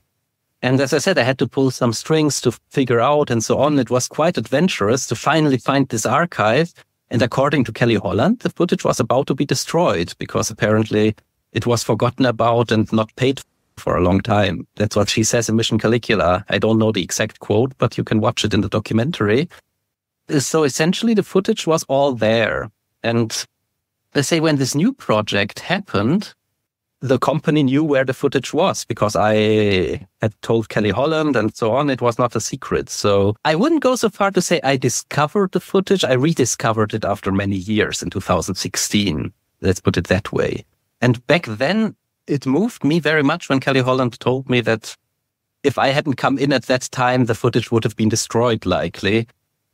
And as I said, I had to pull some strings to figure out and so on. It was quite adventurous to finally find this archive. And according to Kelly Holland, the footage was about to be destroyed because apparently it was forgotten about and not paid for a long time. That's what she says in Mission Caligula. I don't know the exact quote, but you can watch it in the documentary. So essentially the footage was all there. And they say when this new project happened, the company knew where the footage was because I had told Kelly Holland and so on. It was not a secret. So I wouldn't go so far to say I discovered the footage. I rediscovered it after many years in 2016. Let's put it that way. And back then, it moved me very much when Kelly Holland told me that if I hadn't come in at that time, the footage would have been destroyed likely.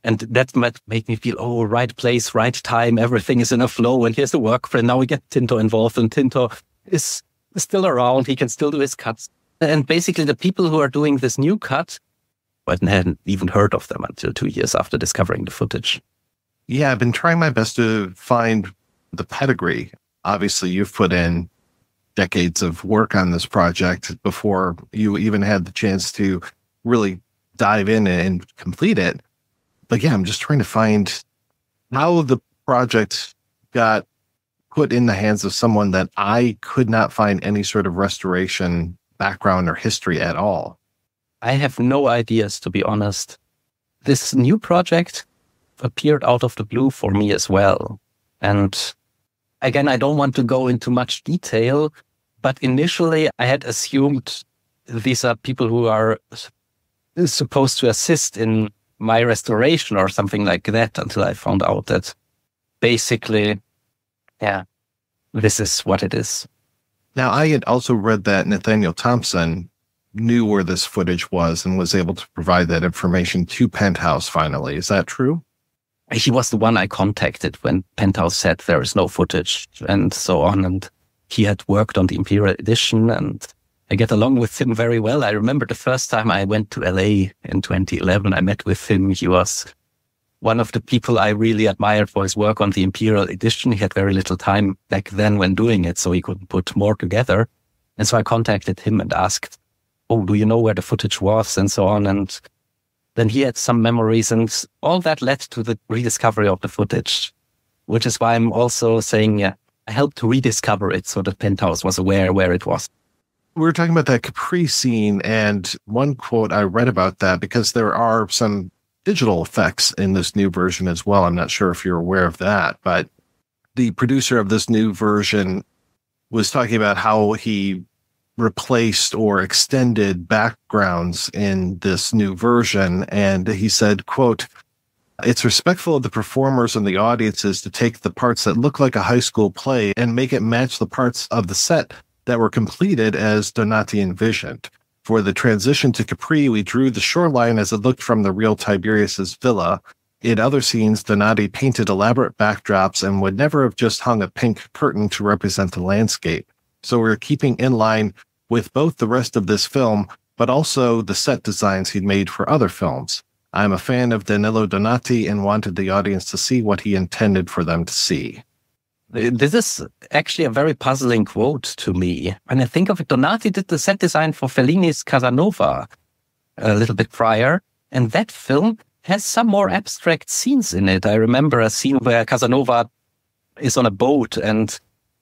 And that made me feel, oh, right place, right time, everything is in a flow. And here's the work friend. Now we get Tinto involved and Tinto is still around. He can still do his cuts. And basically the people who are doing this new cut, I hadn't even heard of them until 2 years after discovering the footage. Yeah, I've been trying my best to find the pedigree. Obviously, you've put in decades of work on this project before you even had the chance to really dive in and complete it. But yeah, I'm just trying to find how the project got put in the hands of someone that I could not find any sort of restoration background or history at all. I have no ideas, to be honest. This new project appeared out of the blue for me as well. And again, I don't want to go into much detail, but initially I had assumed these are people who are supposed to assist in my restoration or something like that, until I found out that basically, yeah, this is what it is. Now, I had also read that Nathaniel Thompson knew where this footage was and was able to provide that information to Penthouse finally. Is that true? He was the one I contacted when Penthouse said there is no footage and so on. And he had worked on the Imperial Edition, and I get along with him very well. I remember the first time I went to LA in 2011, I met with him. He was one of the people I really admired for his work on the Imperial Edition. He had very little time back then when doing it, so he couldn't put more together. And so I contacted him and asked, oh, do you know where the footage was and so on? And then he had some memories, and all that led to the rediscovery of the footage, which is why I'm also saying, yeah, I helped to rediscover it so that Penthouse was aware where it was. We were talking about that Capri scene, and one quote I read about that, because there are some digital effects in this new version as well. I'm not sure if you're aware of that, but the producer of this new version was talking about how he replaced or extended backgrounds in this new version. And he said, quote, "It's respectful of the performers and the audiences to take the parts that look like a high school play and make it match the parts of the set that were completed as Donati envisioned. For the transition to Capri, we drew the shoreline as it looked from the real Tiberius's villa. In other scenes, Donati painted elaborate backdrops and would never have just hung a pink curtain to represent the landscape. So we're keeping in line with both the rest of this film, but also the set designs he'd made for other films. I'm a fan of Danilo Donati and wanted the audience to see what he intended for them to see." This is actually a very puzzling quote to me. When I think of it, Donati did the set design for Fellini's Casanova a little bit prior, and that film has some more abstract scenes in it. I remember a scene where Casanova is on a boat and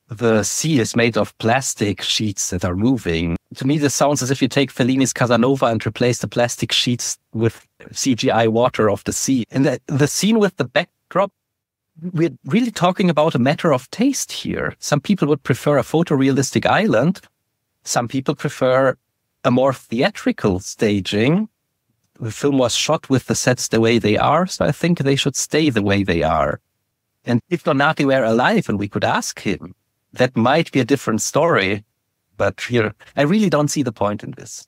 the sea is made of plastic sheets that are moving. To me, this sounds as if you take Fellini's Casanova and replace the plastic sheets with CGI water of the sea. And the scene with the backdrop, we're really talking about a matter of taste here. Some people would prefer a photorealistic island. Some people prefer a more theatrical staging. The film was shot with the sets the way they are, so I think they should stay the way they are. And if Donati were alive and we could ask him, that might be a different story. But here, I really don't see the point in this.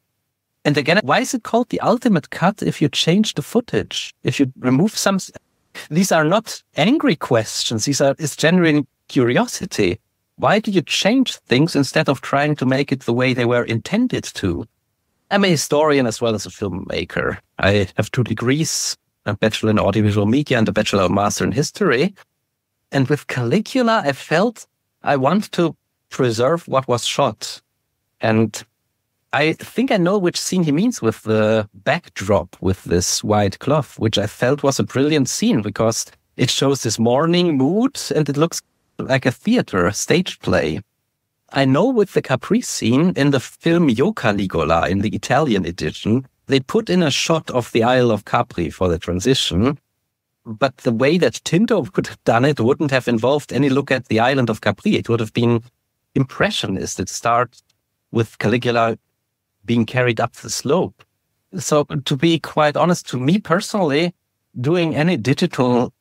And again, why is it called the ultimate cut if you change the footage? If you remove some... These are not angry questions. It's genuine curiosity. Why do you change things instead of trying to make it the way they were intended to? I'm a historian as well as a filmmaker. I have 2 degrees, a bachelor in audiovisual media and a bachelor of master in history. And with Caligula, I felt I want to preserve what was shot. And I think I know which scene he means with the backdrop with this white cloth, which I felt was a brilliant scene because it shows this morning mood and it looks like a theater, a stage play. I know with the Capri scene in the film Io Caligula in the Italian edition, they put in a shot of the Isle of Capri for the transition. But the way that Tinto would have done it wouldn't have involved any look at the island of Capri. It would have been impressionist. It starts with Caligula being carried up the slope. So to be quite honest, to me personally, doing any digital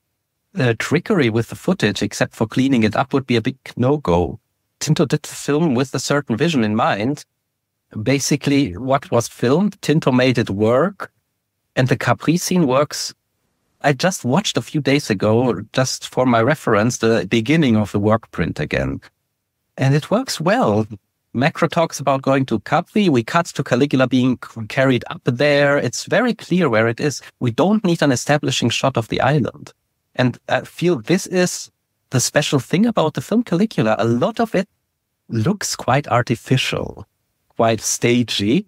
trickery with the footage, except for cleaning it up, would be a big no-go. Tinto did the film with a certain vision in mind. Basically, what was filmed, Tinto made it work, and the Capri scene works. I just watched a few days ago, just for my reference, the beginning of the work print again. And it works well. Macro talks about going to Capri. We cut to Caligula being carried up there. It's very clear where it is. We don't need an establishing shot of the island. And I feel this is the special thing about the film Caligula. A lot of it looks quite artificial, quite stagey.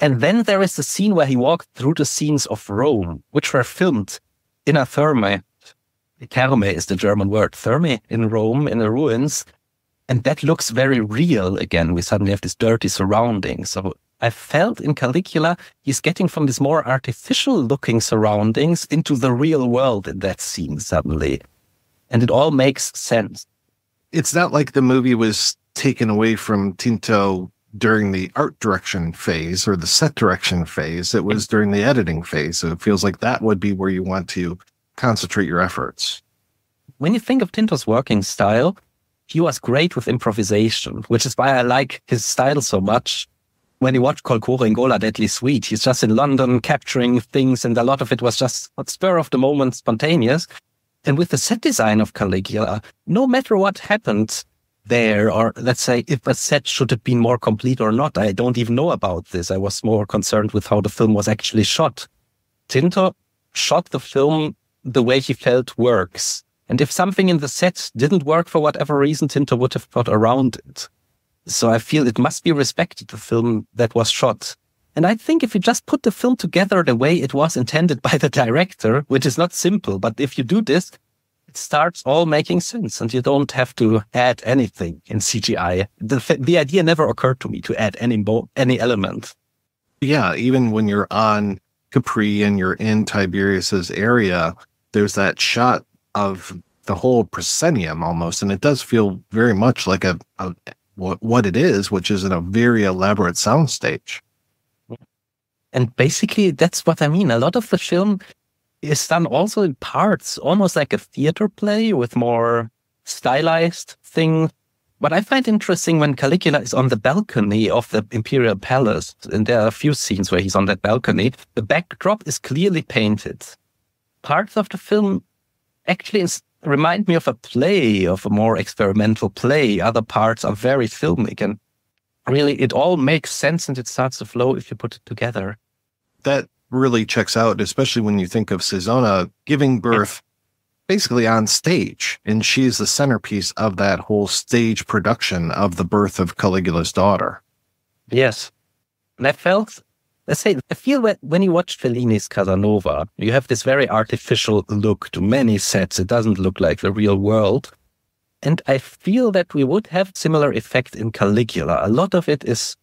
And then there is the scene where he walked through the scenes of Rome, which were filmed in a therme. Therme is the German word. Therme in Rome, in the ruins. And that looks very real again. We suddenly have this dirty surrounding. So I felt in Caligula, he's getting from this more artificial looking surroundings into the real world in that scene suddenly. And it all makes sense. It's not like the movie was taken away from Tinto during the art direction phase or the set direction phase. It was during the editing phase. So it feels like that would be where you want to concentrate your efforts. When you think of Tinto's working style, he was great with improvisation, which is why I like his style so much. When you watch Col Core Ingola Deadly Sweet, he's just in London capturing things, and a lot of it was just spur of the moment, spontaneous. And with the set design of Caligula, no matter what happened there, or let's say if a set should have been more complete or not, I don't even know about this. I was more concerned with how the film was actually shot. Tinto shot the film the way he felt works. And if something in the set didn't work for whatever reason, Tinto would have got around it. So I feel it must be respected, the film that was shot. And I think if you just put the film together the way it was intended by the director, which is not simple, but if you do this, it starts all making sense and you don't have to add anything in CGI. The idea never occurred to me to add any element. Yeah, even when you're on Capri and you're in Tiberius's area, there's that shot of the whole proscenium almost, and it does feel very much like what it is, which is in a very elaborate soundstage. And basically, that's what I mean. A lot of the film is done also in parts, almost like a theater play with more stylized things. What I find interesting when Caligula is on the balcony of the Imperial Palace, and there are a few scenes where he's on that balcony, the backdrop is clearly painted. Parts of the film actually remind me of a play, of a more experimental play. Other parts are very filmic, and really it all makes sense and it starts to flow if you put it together. That really checks out, especially when you think of Caesona giving birth basically on stage, and she's the centerpiece of that whole stage production of the birth of Caligula's daughter. Yes. And I felt, I feel that when you watch Fellini's Casanova, you have this very artificial look to many sets. It doesn't look like the real world. And I feel that we would have similar effect in Caligula. A lot of it is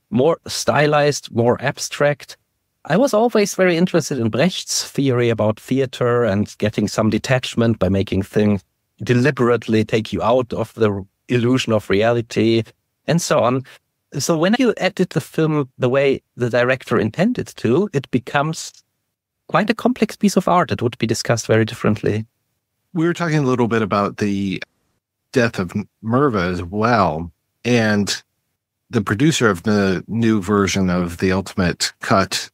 more stylized, more abstract. I was always very interested in Brecht's theory about theater and getting some detachment by making things deliberately take you out of the illusion of reality and so on. So when you edit the film the way the director intended to, it becomes quite a complex piece of art that would be discussed very differently. We were talking a little bit about the death of Merva as well, and the producer of the new version of the Ultimate Cut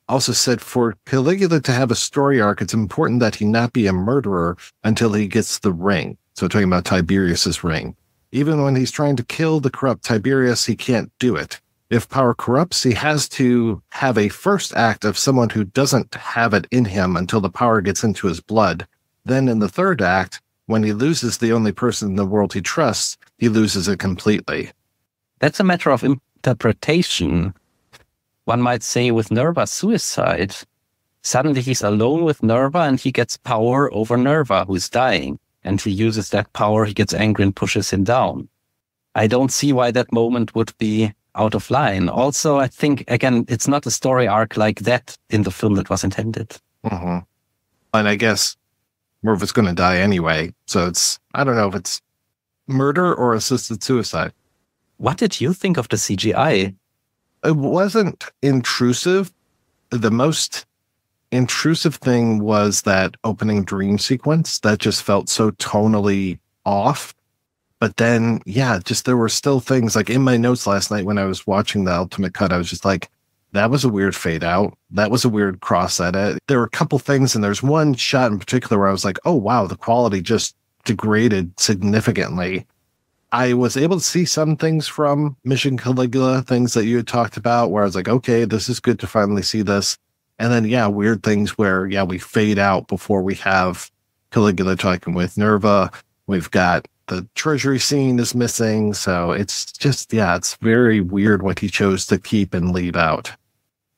also said for Caligula to have a story arc, it's important that he not be a murderer until he gets the ring. So talking about Tiberius's ring. Even when he's trying to kill the corrupt Tiberius, he can't do it. If power corrupts, he has to have a first act of someone who doesn't have it in him until the power gets into his blood. Then in the third act, when he loses the only person in the world he trusts, he loses it completely. That's a matter of interpretation. One might say with Nerva's suicide, suddenly he's alone with Nerva and he gets power over Nerva, who's dying. And he uses that power, he gets angry and pushes him down. I don't see why that moment would be out of line. Also, I think, again, it's not a story arc like that in the film that was intended. Mm-hmm. And I guess Merva's going to die anyway. So I don't know if it's murder or assisted suicide. What did you think of the CGI? It wasn't intrusive. The most intrusive thing was that opening dream sequence that just felt so tonally off. But then, yeah, just there were still things like in my notes last night when I was watching the Ultimate Cut, I was just like, that was a weird fade out. That was a weird cross edit. There were a couple things, and there's one shot in particular where I was like, oh, wow, the quality just degraded significantly. I was able to see some things from Mission Caligula, things that you had talked about, where I was like, okay, this is good to finally see this. And then, yeah, weird things where, yeah, we fade out before we have Caligula talking with Nerva. We've got the treasury scene is missing. So it's just, yeah, it's very weird what he chose to keep and leave out.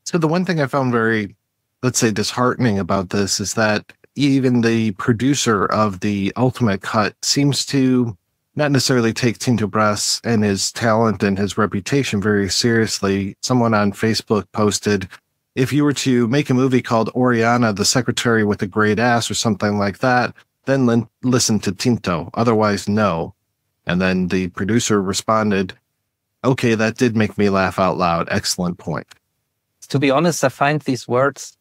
So the one thing I found very, let's say, disheartening about this is that even the producer of the ultimate cut seems to not necessarily take Tinto Brass and his talent and his reputation very seriously. Someone on Facebook posted, if you were to make a movie called Oriana, the Secretary with a Great Ass or something like that, then listen to Tinto. Otherwise, no. And then the producer responded, okay, that did make me laugh out loud. Excellent point. To be honest, I find these words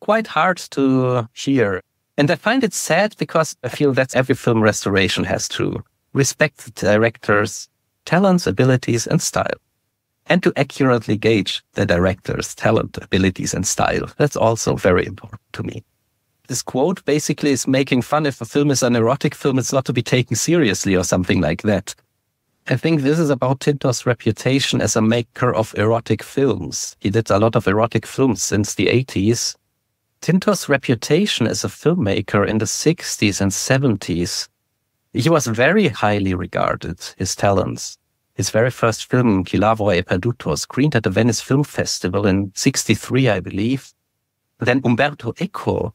quite hard to hear. And I find it sad because I feel that every film restoration has to respect the director's talents, abilities, and style. And to accurately gauge the director's talent, abilities, and style. That's also very important to me. This quote basically is making fun if a film is an erotic film, it's not to be taken seriously or something like that. I think this is about Tinto's reputation as a maker of erotic films. He did a lot of erotic films since the 80s. Tinto's reputation as a filmmaker in the 60s and 70s, he was very highly regarded, his talents. His very first film, Chi lavora è perduto, screened at the Venice Film Festival in 1963, I believe. Then Umberto Eco,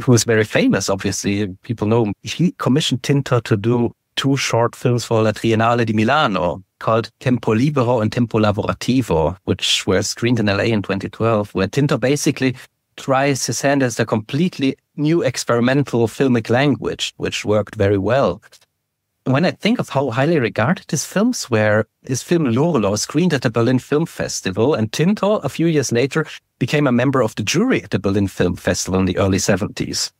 who is very famous, obviously, people know, he commissioned Tinto to do 2 short films for La Triennale di Milano called Tempo Libero and Tempo Lavorativo, which were screened in LA in 2012, where Tinto basically tries his hand as a completely new experimental filmic language, which worked very well. When I think of how highly regarded his films were, his film L'Orlo screened at the Berlin Film Festival, and Tinto, a few years later, became a member of the jury at the Berlin Film Festival in the early 70s.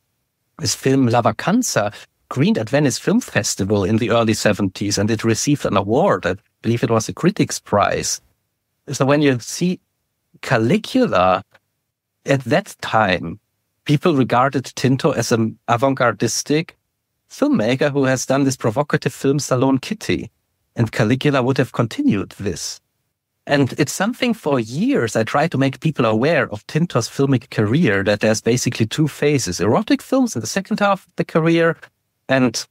His film La Vacanza screened at Venice Film Festival in the early 70s, and it received an award. I believe it was a Critics' Prize. So when you see Caligula, at that time, people regarded Tinto as an avant-gardistic filmmaker who has done this provocative film Salon Kitty, and Caligula would have continued this. And it's something for years I try to make people aware of Tinto's filmic career, that there's basically 2 phases, erotic films in the second half of the career and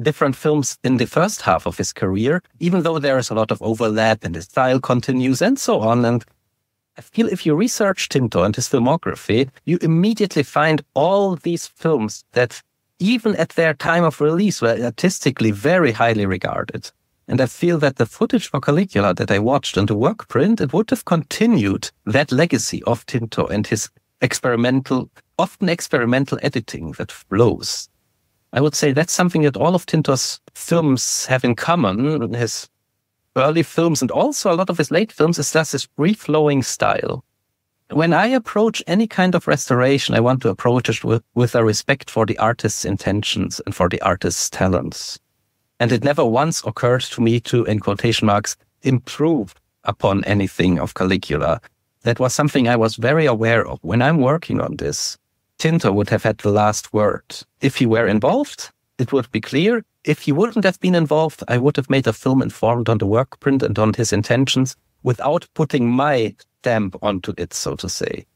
different films in the first half of his career, even though there is a lot of overlap and his style continues and so on. And I feel if you research Tinto and his filmography, you immediately find all these films that even at their time of release were artistically very highly regarded. And I feel that the footage for Caligula that I watched and the work print, it would have continued that legacy of Tinto and his often experimental editing that flows. I would say that's something that all of Tinto's films have in common. His early films and also a lot of his late films is just this free-flowing style. When I approach any kind of restoration, I want to approach it with a respect for the artist's intentions and for the artist's talents. And it never once occurred to me to, in quotation marks, improve upon anything of Caligula. That was something I was very aware of. When I'm working on this, Tinto would have had the last word. If he were involved, it would be clear. If he wouldn't have been involved, I would have made a film informed on the work print and on his intentions without putting my stamp onto it, so to say.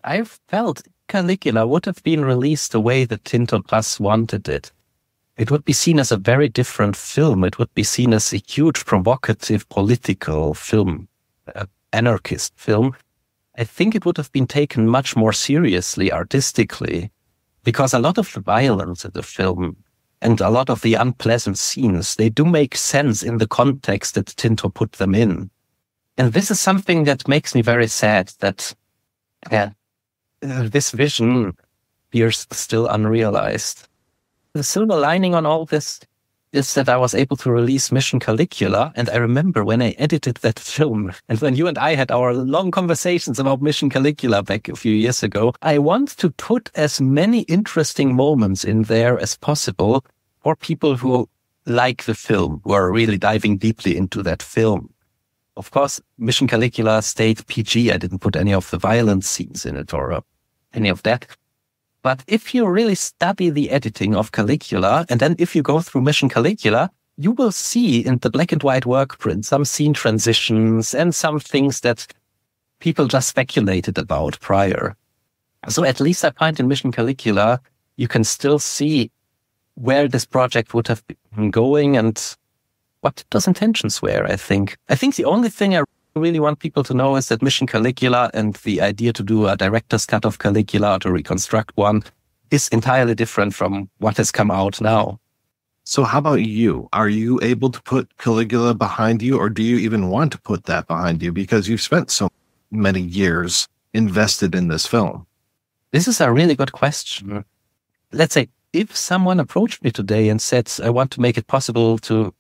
I felt Caligula would have been released the way that Tinto Brass wanted it. It would be seen as a very different film. It would be seen as a huge, provocative, political film, anarchist film. I think it would have been taken much more seriously, artistically, because a lot of the violence in the film and a lot of the unpleasant scenes, they do make sense in the context that Tinto put them in. And this is something that makes me very sad that this vision appears still unrealized. The silver lining on all this is that I was able to release Mission Caligula, and I remember when I edited that film, and when you and I had our long conversations about Mission Caligula back a few years ago, I want to put as many interesting moments in there as possible for people who like the film, who are really diving deeply into that film. Of course, Mission Caligula stayed PG. I didn't put any of the violent scenes in it or any of that. But if you really study the editing of Caligula, and then if you go through Mission Caligula, you will see in the black and white work print some scene transitions and some things that people just speculated about prior. So at least I find in Mission Caligula, you can still see where this project would have been going and what those intentions were, I think. I think the only thing I really want people to know is that Mission Caligula and the idea to do a director's cut of Caligula, to reconstruct one, is entirely different from what has come out now. So how about you? Are you able to put Caligula behind you, or do you even want to put that behind you because you've spent so many years invested in this film? This is a really good question. Let's say if someone approached me today and said, I want to make it possible to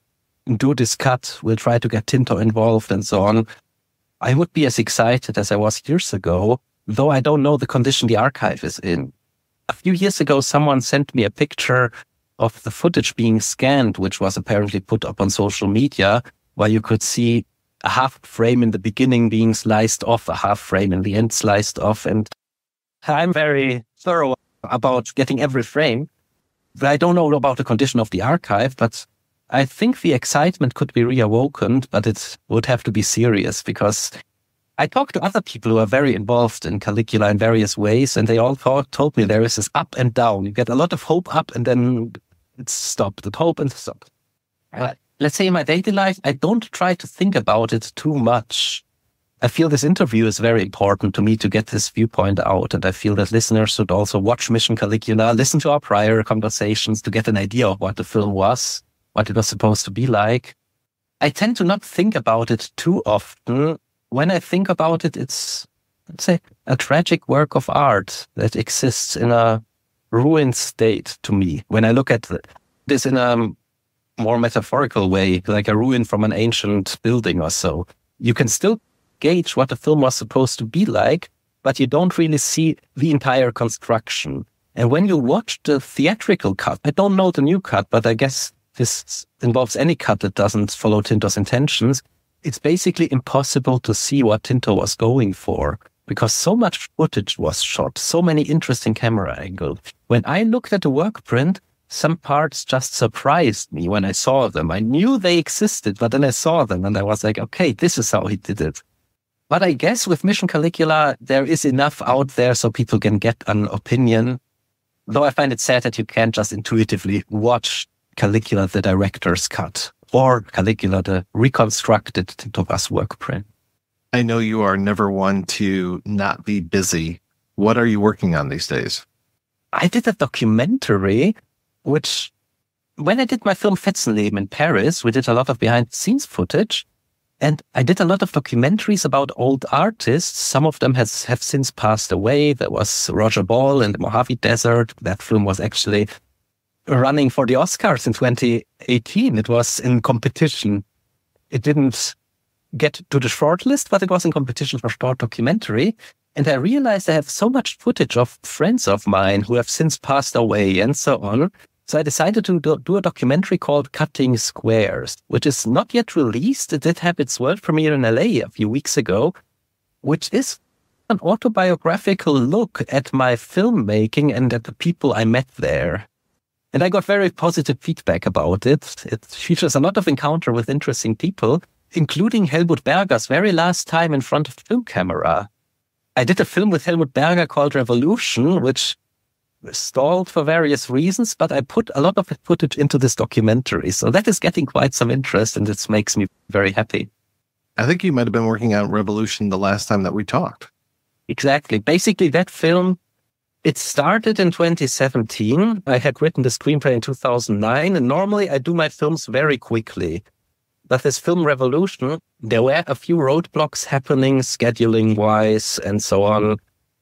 do this cut, we'll try to get Tinto involved and so on, I would be as excited as I was years ago, though I don't know the condition the archive is in. A few years ago, someone sent me a picture of the footage being scanned, which was apparently put up on social media, where you could see a half frame in the beginning being sliced off, a half frame in the end sliced off. And I'm very thorough about getting every frame. But I don't know about the condition of the archive, but I think the excitement could be reawoken, but it would have to be serious, because I talked to other people who are very involved in Caligula in various ways, and they all told me there is this up and down. You get a lot of hope up, and then it's stopped. The hope and stop. Let's say in my daily life, I don't try to think about it too much. I feel this interview is very important to me to get this viewpoint out, and I feel that listeners should also watch Mission Caligula, listen to our prior conversations to get an idea of what the film was, what it was supposed to be like. I tend to not think about it too often. When I think about it, it's, let's say, a tragic work of art that exists in a ruined state to me. When I look at this in a more metaphorical way, like a ruin from an ancient building or so, you can still gauge what the film was supposed to be like, but you don't really see the entire construction. And when you watch the theatrical cut, I don't know the new cut, but I guess this involves any cut that doesn't follow Tinto's intentions, it's basically impossible to see what Tinto was going for, because so much footage was shot, so many interesting camera angles. When I looked at the work print, some parts just surprised me when I saw them. I knew they existed, but then I saw them and I was like, okay, this is how he did it. But I guess with Mission Caligula, there is enough out there so people can get an opinion. Though I find it sad that you can't just intuitively watch Caligula, the director's cut, or Caligula, the reconstructed Tinto Brass work print. I know you are never one to not be busy. What are you working on these days? I did a documentary, which, when I did my film Fetzenleben in Paris, we did a lot of behind-the-scenes footage. And I did a lot of documentaries about old artists. Some of them have since passed away. There was Roger Ball in the Mojave Desert. That film was actually running for the Oscars in 2018. It was in competition. It didn't get to the shortlist, but it was in competition for short documentary. And I realized I have so much footage of friends of mine who have since passed away and so on. So I decided to do a documentary called Cutting Squares, which is not yet released. It did have its world premiere in LA a few weeks ago, which is an autobiographical look at my filmmaking and at the people I met there. And I got very positive feedback about it. It features a lot of encounter with interesting people, including Helmut Berger's very last time in front of film camera. I did a film with Helmut Berger called Revolution, which stalled for various reasons, but I put a lot of footage into this documentary. So that is getting quite some interest, and it makes me very happy. I think you might have been working on Revolution the last time that we talked. Exactly. Basically, that film, it started in 2017. I had written the screenplay in 2009, and normally I do my films very quickly. But this film Revolution, there were a few roadblocks happening, scheduling-wise, and so on.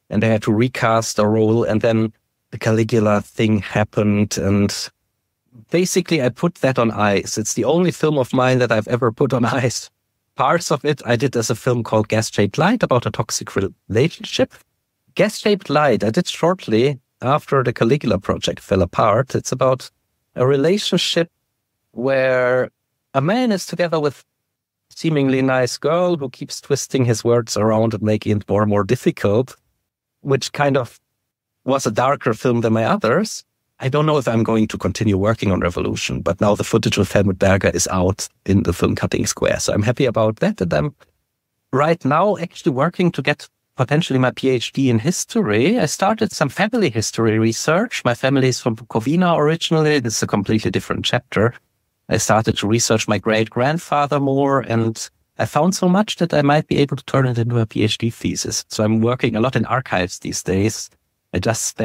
And I had to recast a role, and then the Caligula thing happened, and basically I put that on ice. It's the only film of mine that I've ever put on ice. Parts of it I did as a film called Gas-Shaped Light about a toxic relationship. Gas-Shaped Light I did shortly after the Caligula project fell apart. It's about a relationship where a man is together with a seemingly nice girl who keeps twisting his words around and making it more and more difficult, which kind of was a darker film than my others. I don't know if I'm going to continue working on Revolution, but now the footage with Helmut Berger is out in the film Cutting Square. So I'm happy about that. And I'm right now actually working to get potentially my PhD in history, I started some family history research. My family is from Bukovina originally. This is a completely different chapter. I started to research my great-grandfather more, and I found so much that I might be able to turn it into a PhD thesis. So I'm working a lot in archives these days. I just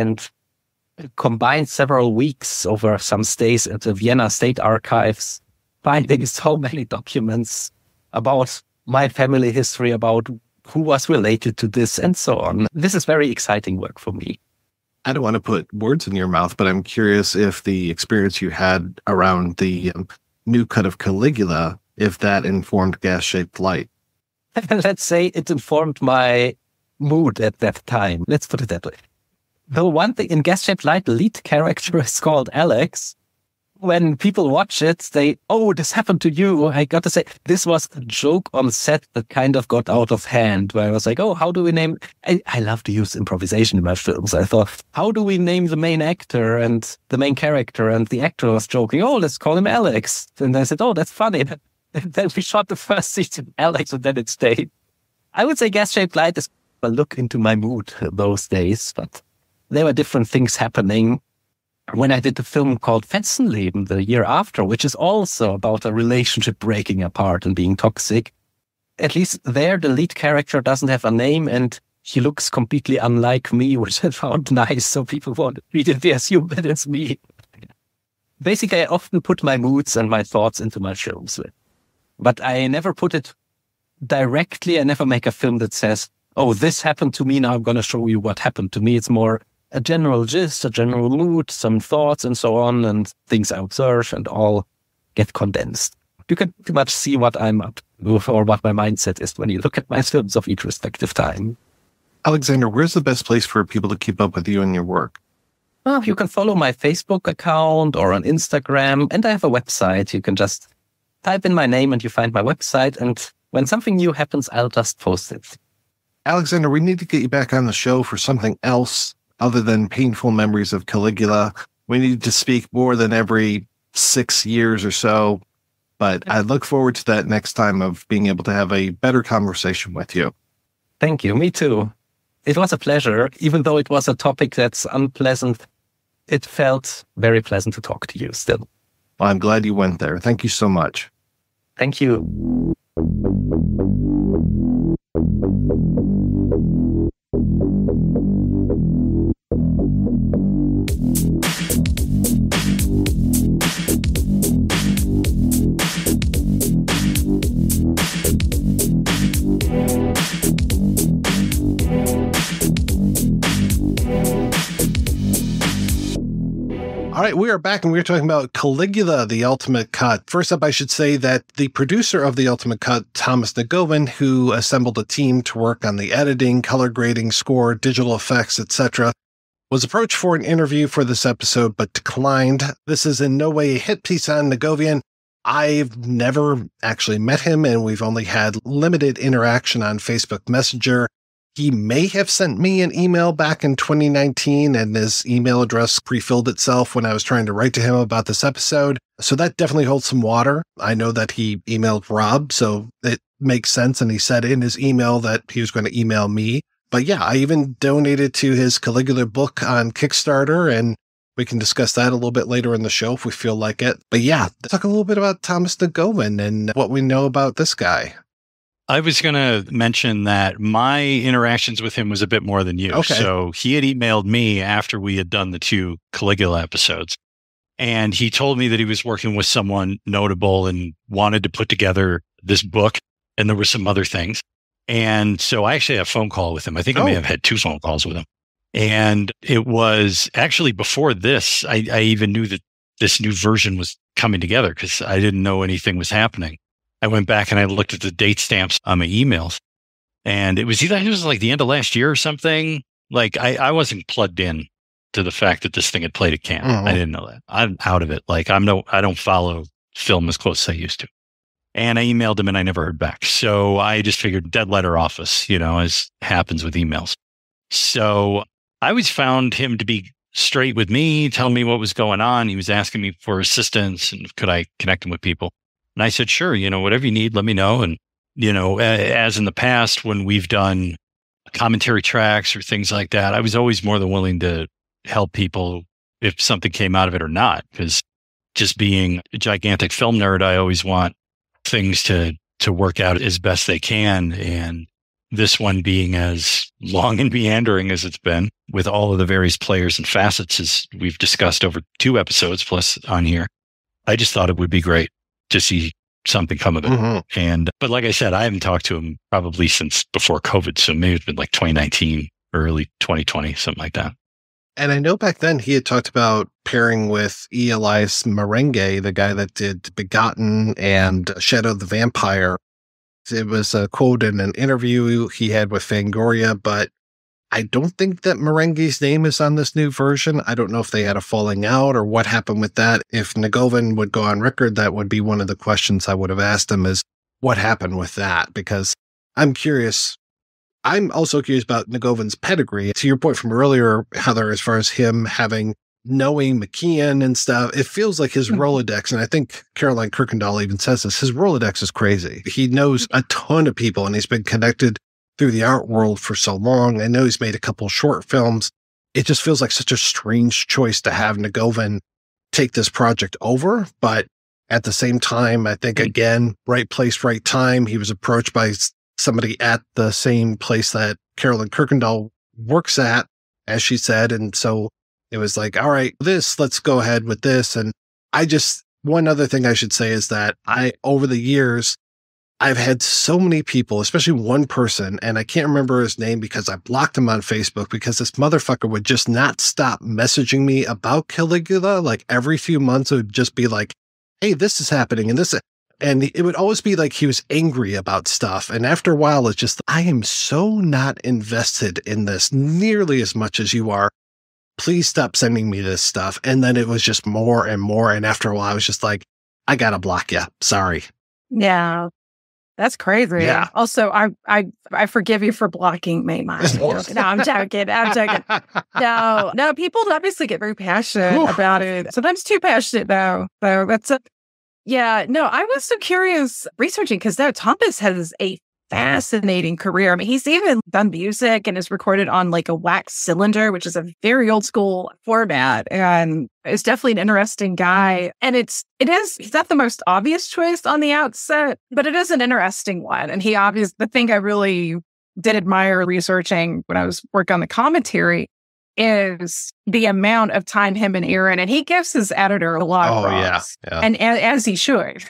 combined several weeks over some stays at the Vienna State Archives, finding so many documents about my family history, about who was related to this, and so on. This is very exciting work for me. I don't want to put words in your mouth, but I'm curious if the experience you had around the new cut of Caligula, if that informed Gas-Shaped Light. Let's say it informed my mood at that time. Let's put it that way. The one thing in Gas-Shaped Light, the lead character is called Alex. When people watch it, this happened to you. I got to say, this was a joke on set that kind of got out of hand, where I was like, how do we name... I love to use improvisation in my films. I thought, how do we name the main actor and the main character? And the actor was joking, let's call him Alex. And I said, that's funny. And then we shot the first season, Alex, and then it stayed. I would say Gas-Shaped Light is a look into my mood those days, but there were different things happening. When I did the film called Fetzenleben the year after, which is also about a relationship breaking apart and being toxic, at least there the lead character doesn't have a name and he looks completely unlike me, which I found nice, so people want to treat it as human as me. Basically, I often put my moods and my thoughts into my films. But I never put it directly. I never make a film that says, this happened to me, now I'm going to show you what happened to me. It's more a general gist, a general mood, some thoughts and so on, and things I observe and all get condensed. You can pretty much see what I'm up to or what my mindset is when you look at my films of each respective time. Alexander, where's the best place for people to keep up with you and your work? Well, you can follow my Facebook account or on Instagram, and I have a website. You can just type in my name and you find my website, and when something new happens, I'll just post it. Alexander, we need to get you back on the show for something else other than painful memories of Caligula. We need to speak more than every 6 years or so, but I look forward to that next time of being able to have a better conversation with you. Thank you. Me too. It was a pleasure. Even though it was a topic that's unpleasant, it felt very pleasant to talk to you still. Well, I'm glad you went there. Thank you so much. Thank you. All right, we are back and we're talking about Caligula, the Ultimate Cut. First up, I should say that the producer of the Ultimate Cut, Thomas Negovan, who assembled a team to work on the editing, color grading, score, digital effects, etc., was approached for an interview for this episode, but declined. This is in no way a hit piece on Negovan. I've never actually met him, and we've only had limited interaction on Facebook Messenger. He may have sent me an email back in 2019, and his email address pre-filled itself when I was trying to write to him about this episode. So that definitely holds some water. I know that he emailed Rob, so it makes sense. And he said in his email that he was going to email me. But yeah, I even donated to his Caligula book on Kickstarter, and we can discuss that a little bit later in the show if we feel like it. But yeah, let's talk a little bit about Thomas Negovan and what we know about this guy. I was going to mention that my interactions with him was a bit more than you. Okay. So he had emailed me after we had done the 2 Caligula episodes. And he told me that he was working with someone notable and wanted to put together this book. And there were some other things. And so I actually had a phone call with him. I think I may have had 2 phone calls with him. And it was actually before this, I even knew that this new version was coming together because I didn't know anything was happening. I went back and I looked at the date stamps on my emails, and it was like the end of last year or something. Like I wasn't plugged in to the fact that this thing had played at Cannes. Mm-hmm. I didn't know that. I'm out of it. Like I don't follow film as close as I used to. And I emailed him and I never heard back. So I just figured dead letter office, as happens with emails. So I always found him to be straight with me, telling me what was going on. He was asking me for assistance and could I connect him with people. And I said, sure, whatever you need, let me know. And, as in the past, when we've done commentary tracks or things like that, I was always more than willing to help people if something came out of it or not. Because just being a gigantic film nerd, I always want things to work out as best they can. And this one being as long and meandering as it's been, with all of the various players and facets as we've discussed over 2 episodes plus on here, I just thought it would be great to see something come of it. But like I said, I haven't talked to him probably since before COVID. So maybe it's been like 2019, early 2020, something like that. And I know back then he had talked about pairing with E. Elias Merengue, the guy that did Begotten and Shadow of the Vampire. It was a quote in an interview he had with Fangoria, but I don't think that Merengue's name is on this new version. I don't know if they had a falling out or what happened with that. If Negovan would go on record, that would be one of the questions I would have asked him, is what happened with that? Because I'm curious. I'm also curious about Negovan's pedigree. To your point from earlier, Heather, as far as him knowing McKeon and stuff, it feels like his Rolodex, and I think Caroline Kirkendall even says this, his Rolodex is crazy. He knows a ton of people, and he's been connected through the art world for so long. I know he's made a couple short films. It just feels like such a strange choice to have Negovan take this project over. But at the same time, I think, again, right place, right time. He was approached by somebody at the same place that Caroline Kirkendall works at, as she said. And so it was like, all right, let's go ahead with this. And one other thing I should say is that over the years, I've had so many people, especially one person, and I can't remember his name because I blocked him on Facebook, because this motherfucker would just not stop messaging me about Caligula. Like every few months, it would just be like, hey, this is happening and this. And it would always be like he was angry about stuff. And after a while, it's just, I am so not invested in this nearly as much as you are. Please stop sending me this stuff. And then it was just more and more. And after a while, I was just like, I got to block you. Sorry. Yeah. That's crazy. Yeah. Also, I forgive you for blocking me, Mike. No, I'm joking. No, people obviously get very passionate about it. Sometimes too passionate, though. So that's yeah, no, I was so curious researching, because now Thomas has a fascinating career. I mean, he's even done music and is recorded on like a wax cylinder, which is a very old school format, and is definitely an interesting guy. And he's not the most obvious choice on the outset, but it is an interesting one. And the thing I really did admire researching when I was working on the commentary is the amount of time him and Aaron, and he gives his editor a lot of props. Yeah. And as he should,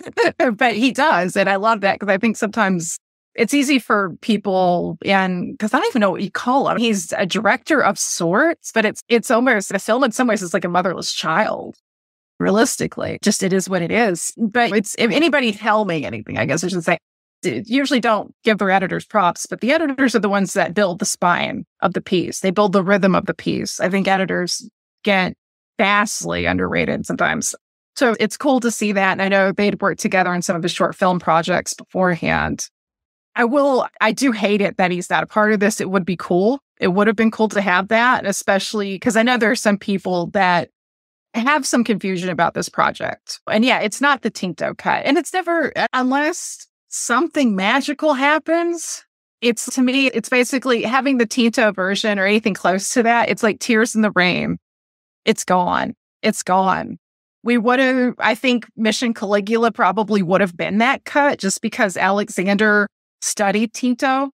but he does. And I love that, because I think sometimes it's easy for people, and because I don't even know what you call him. He's a director of sorts, but it's almost, a film in some ways is like a motherless child. Realistically, just it is what it is. But if anybody tell me anything, I guess I should say, usually don't give their editors props, but the editors are the ones that build the spine of the piece. They build the rhythm of the piece. I think editors get vastly underrated sometimes. So it's cool to see that. And I know they'd worked together on some of his short film projects beforehand. I do hate it that he's not a part of this. It would be cool. It would have been cool to have that, especially because I know there are some people that have some confusion about this project. And yeah, it's not the Tinto cut. And it's never, unless something magical happens, to me, it's basically having the Tinto version or anything close to that. It's like Tears in the Rain. It's gone. It's gone. I think Mission Caligula probably would have been that cut, just because Alexander studied Tinto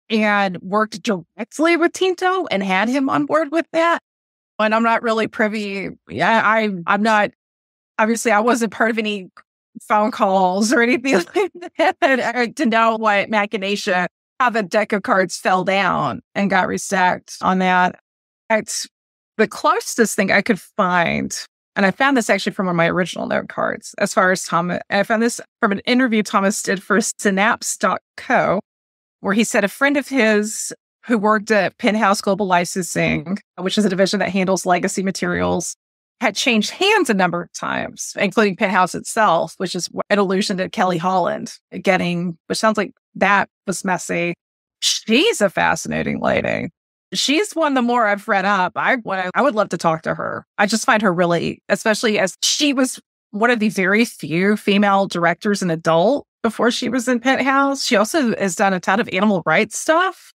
and worked directly with Tinto and had him on board with that. And I'm not really privy. Yeah, I'm not, obviously I wasn't part of any phone calls or anything like that to know what machination, how the deck of cards fell down and got restacked on that. It's the closest thing I could find. And I found this actually from one of my original note cards, as far as Thomas. I found this from an interview Thomas did for Synapse.co, where he said a friend of his who worked at Penthouse Global Licensing, which is a division that handles legacy materials, had changed hands a number of times, including Penthouse itself, which is an allusion to Kelly Holland which sounds like that was messy. She's a fascinating lady. She's one, the more I've read up, I would love to talk to her. I just find her really, especially as she was one of the very few female directors in adult before she was in Penthouse. She also has done a ton of animal rights stuff.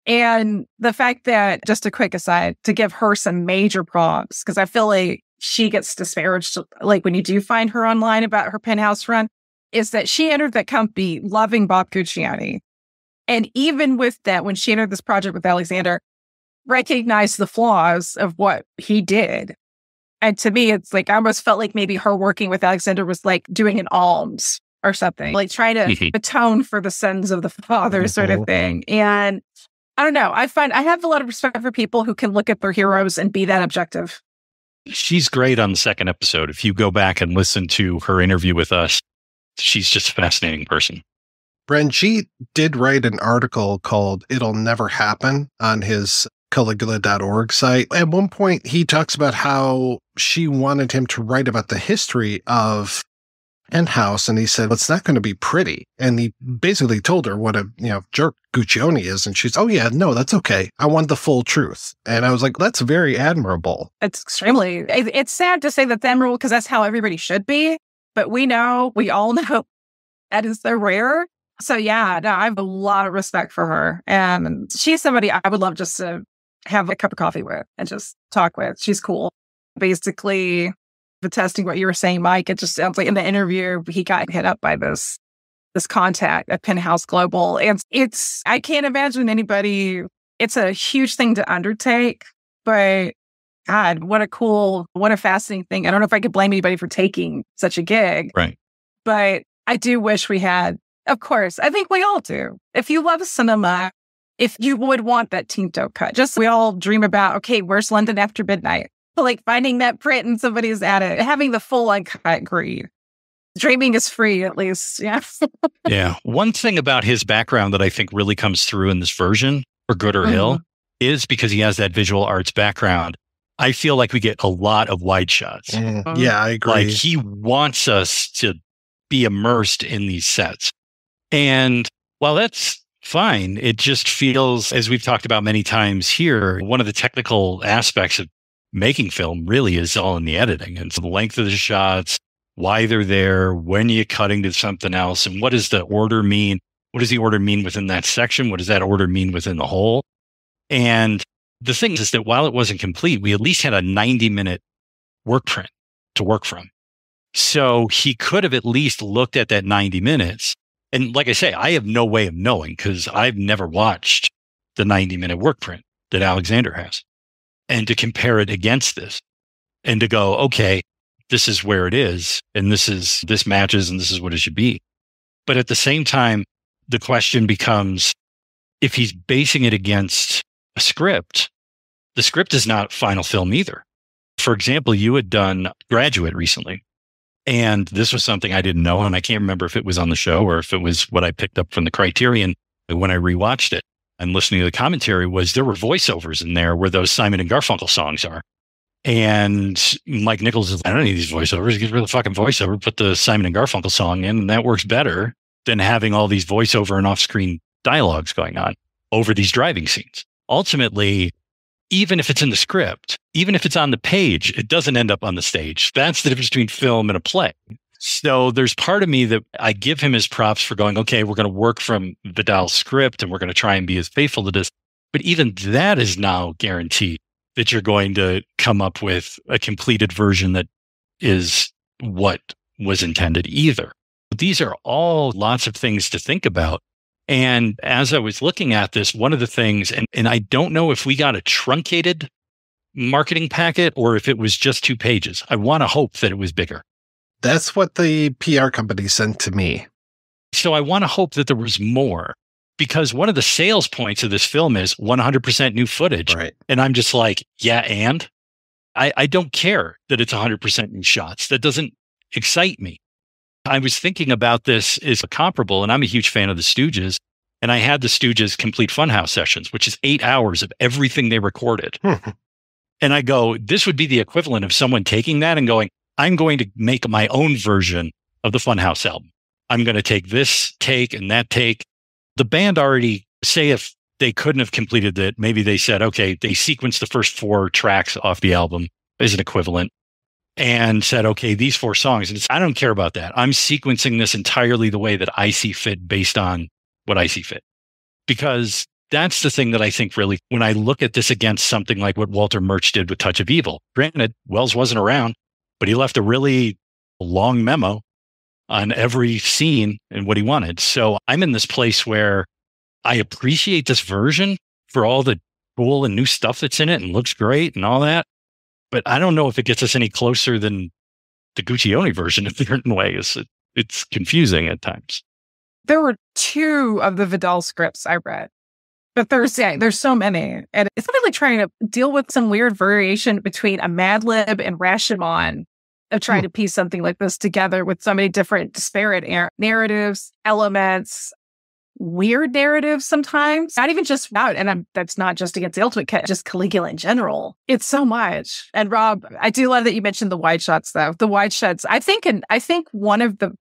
And the fact that, just a quick aside, to give her some major props, because I feel like she gets disparaged, like when you do find her online about her Penthouse run, is that she entered that company loving Bob Guccione. And even with that, when she entered this project with Alexander, recognized the flaws of what he did. And to me, it's like, I almost felt like maybe her working with Alexander was like doing an alms or something, like trying to atone for the sins of the father sort of thing. And I don't know. I have a lot of respect for people who can look at their heroes and be that objective. She's great on the second episode. If you go back and listen to her interview with us, she's just a fascinating person. Ranjit did write an article called It'll Never Happen on his Caligula.org site. At one point, he talks about how she wanted him to write about the history of Penthouse, and he said, well, it's not going to be pretty. And he basically told her what a jerk Guccione is, and she's, oh yeah, no, that's okay. I want the full truth. And I was like, that's very admirable. It's extremely, it's sad to say that's admirable because that's how everybody should be. But we all know that is so rare. So yeah, no, I have a lot of respect for her. And she's somebody I would love just to have a cup of coffee with and just talk with. She's cool. Basically, attesting what you were saying, Mike, it just sounds like in the interview, he got hit up by this contact at Penthouse Global. And I can't imagine anybody, it's a huge thing to undertake, but God, what a fascinating thing. I don't know if I could blame anybody for taking such a gig. Right. But I do wish we had, of course, I think we all do. If you love cinema, if you would want that Tinto cut, just we all dream about, okay, where's London After Midnight? Like finding that print and somebody's at it, having the full uncut green. Dreaming is free, at least. Yeah. Yeah. One thing about his background that I think really comes through in this version, for good or ill, is because he has that visual arts background. I feel like we get a lot of wide shots. Yeah, I agree. Like he wants us to be immersed in these sets. And while that's fine, it just feels, as we've talked about many times here, one of the technical aspects of making film really is all in the editing. And so the length of the shots, why they're there, when you're cutting to something else, and what does the order mean? What does the order mean within that section? What does that order mean within the whole? And the thing is that while it wasn't complete, we at least had a 90-minute work print to work from. So he could have at least looked at that 90 minutes. And like I say, I have no way of knowing because I've never watched the 90-minute work print that Alexander has. And to compare it against this and to go, okay, this is where it is, and this matches, and this is what it should be. But at the same time, the question becomes, if he's basing it against a script, the script is not final film either. For example, you had done Graduate recently, and this was something I didn't know, and I can't remember if it was on the show or if it was what I picked up from the Criterion when I rewatched it and listening to the commentary, was there were voiceovers in there where those Simon and Garfunkel songs are. And Mike Nichols is, I don't need these voiceovers. Get rid of the fucking voiceover, put the Simon and Garfunkel song in, and that works better than having all these voiceover and off-screen dialogues going on over these driving scenes. Ultimately, even if it's in the script, even if it's on the page, it doesn't end up on the stage. That's the difference between film and a play. So there's part of me that I give him his props for going, okay, we're going to work from Vidal's script and we're going to try and be as faithful to this. But even that is now guaranteed that you're going to come up with a completed version that is what was intended either. These are all lots of things to think about. And as I was looking at this, one of the things, and I don't know if we got a truncated marketing packet or if it was just 2 pages. I want to hope that it was bigger. That's what the PR company sent to me. So I want to hope that there was more, because one of the sales points of this film is 100% new footage. Right. And I'm just like, yeah, and I don't care that it's 100% new shots. That doesn't excite me. I was thinking about this as a comparable, and I'm a huge fan of the Stooges. And I had the Stooges complete Funhouse sessions, which is 8 hours of everything they recorded. And I go, this would be the equivalent of someone taking that and going, I'm going to make my own version of the Funhouse album. I'm going to take this take and that take. The band already, say if they couldn't have completed it, maybe they said, okay, they sequenced the first 4 tracks off the album as an equivalent and said, okay, these 4 songs. And I don't care about that. I'm sequencing this entirely the way that I see fit based on what I see fit. Because that's the thing that I think really, when I look at this against something like what Walter Murch did with Touch of Evil, granted, Wells wasn't around, but he left a really long memo on every scene and what he wanted. So I'm in this place where I appreciate this version for all the cool and new stuff that's in it and looks great and all that. But I don't know if it gets us any closer than the Guccione version in certain ways. It's confusing at times. There were 2 of the Vidal scripts I read. But there's so many. And it's really trying to deal with some weird variation between a Mad Lib and Rashomon of trying to piece something like this together with so many different disparate narratives, elements, weird narratives sometimes. Not even just about, and that's not just against the Ultimate Cut, just Caligula in general. It's so much. And Rob, I do love that you mentioned the wide shots though. The wide shots, I think one of the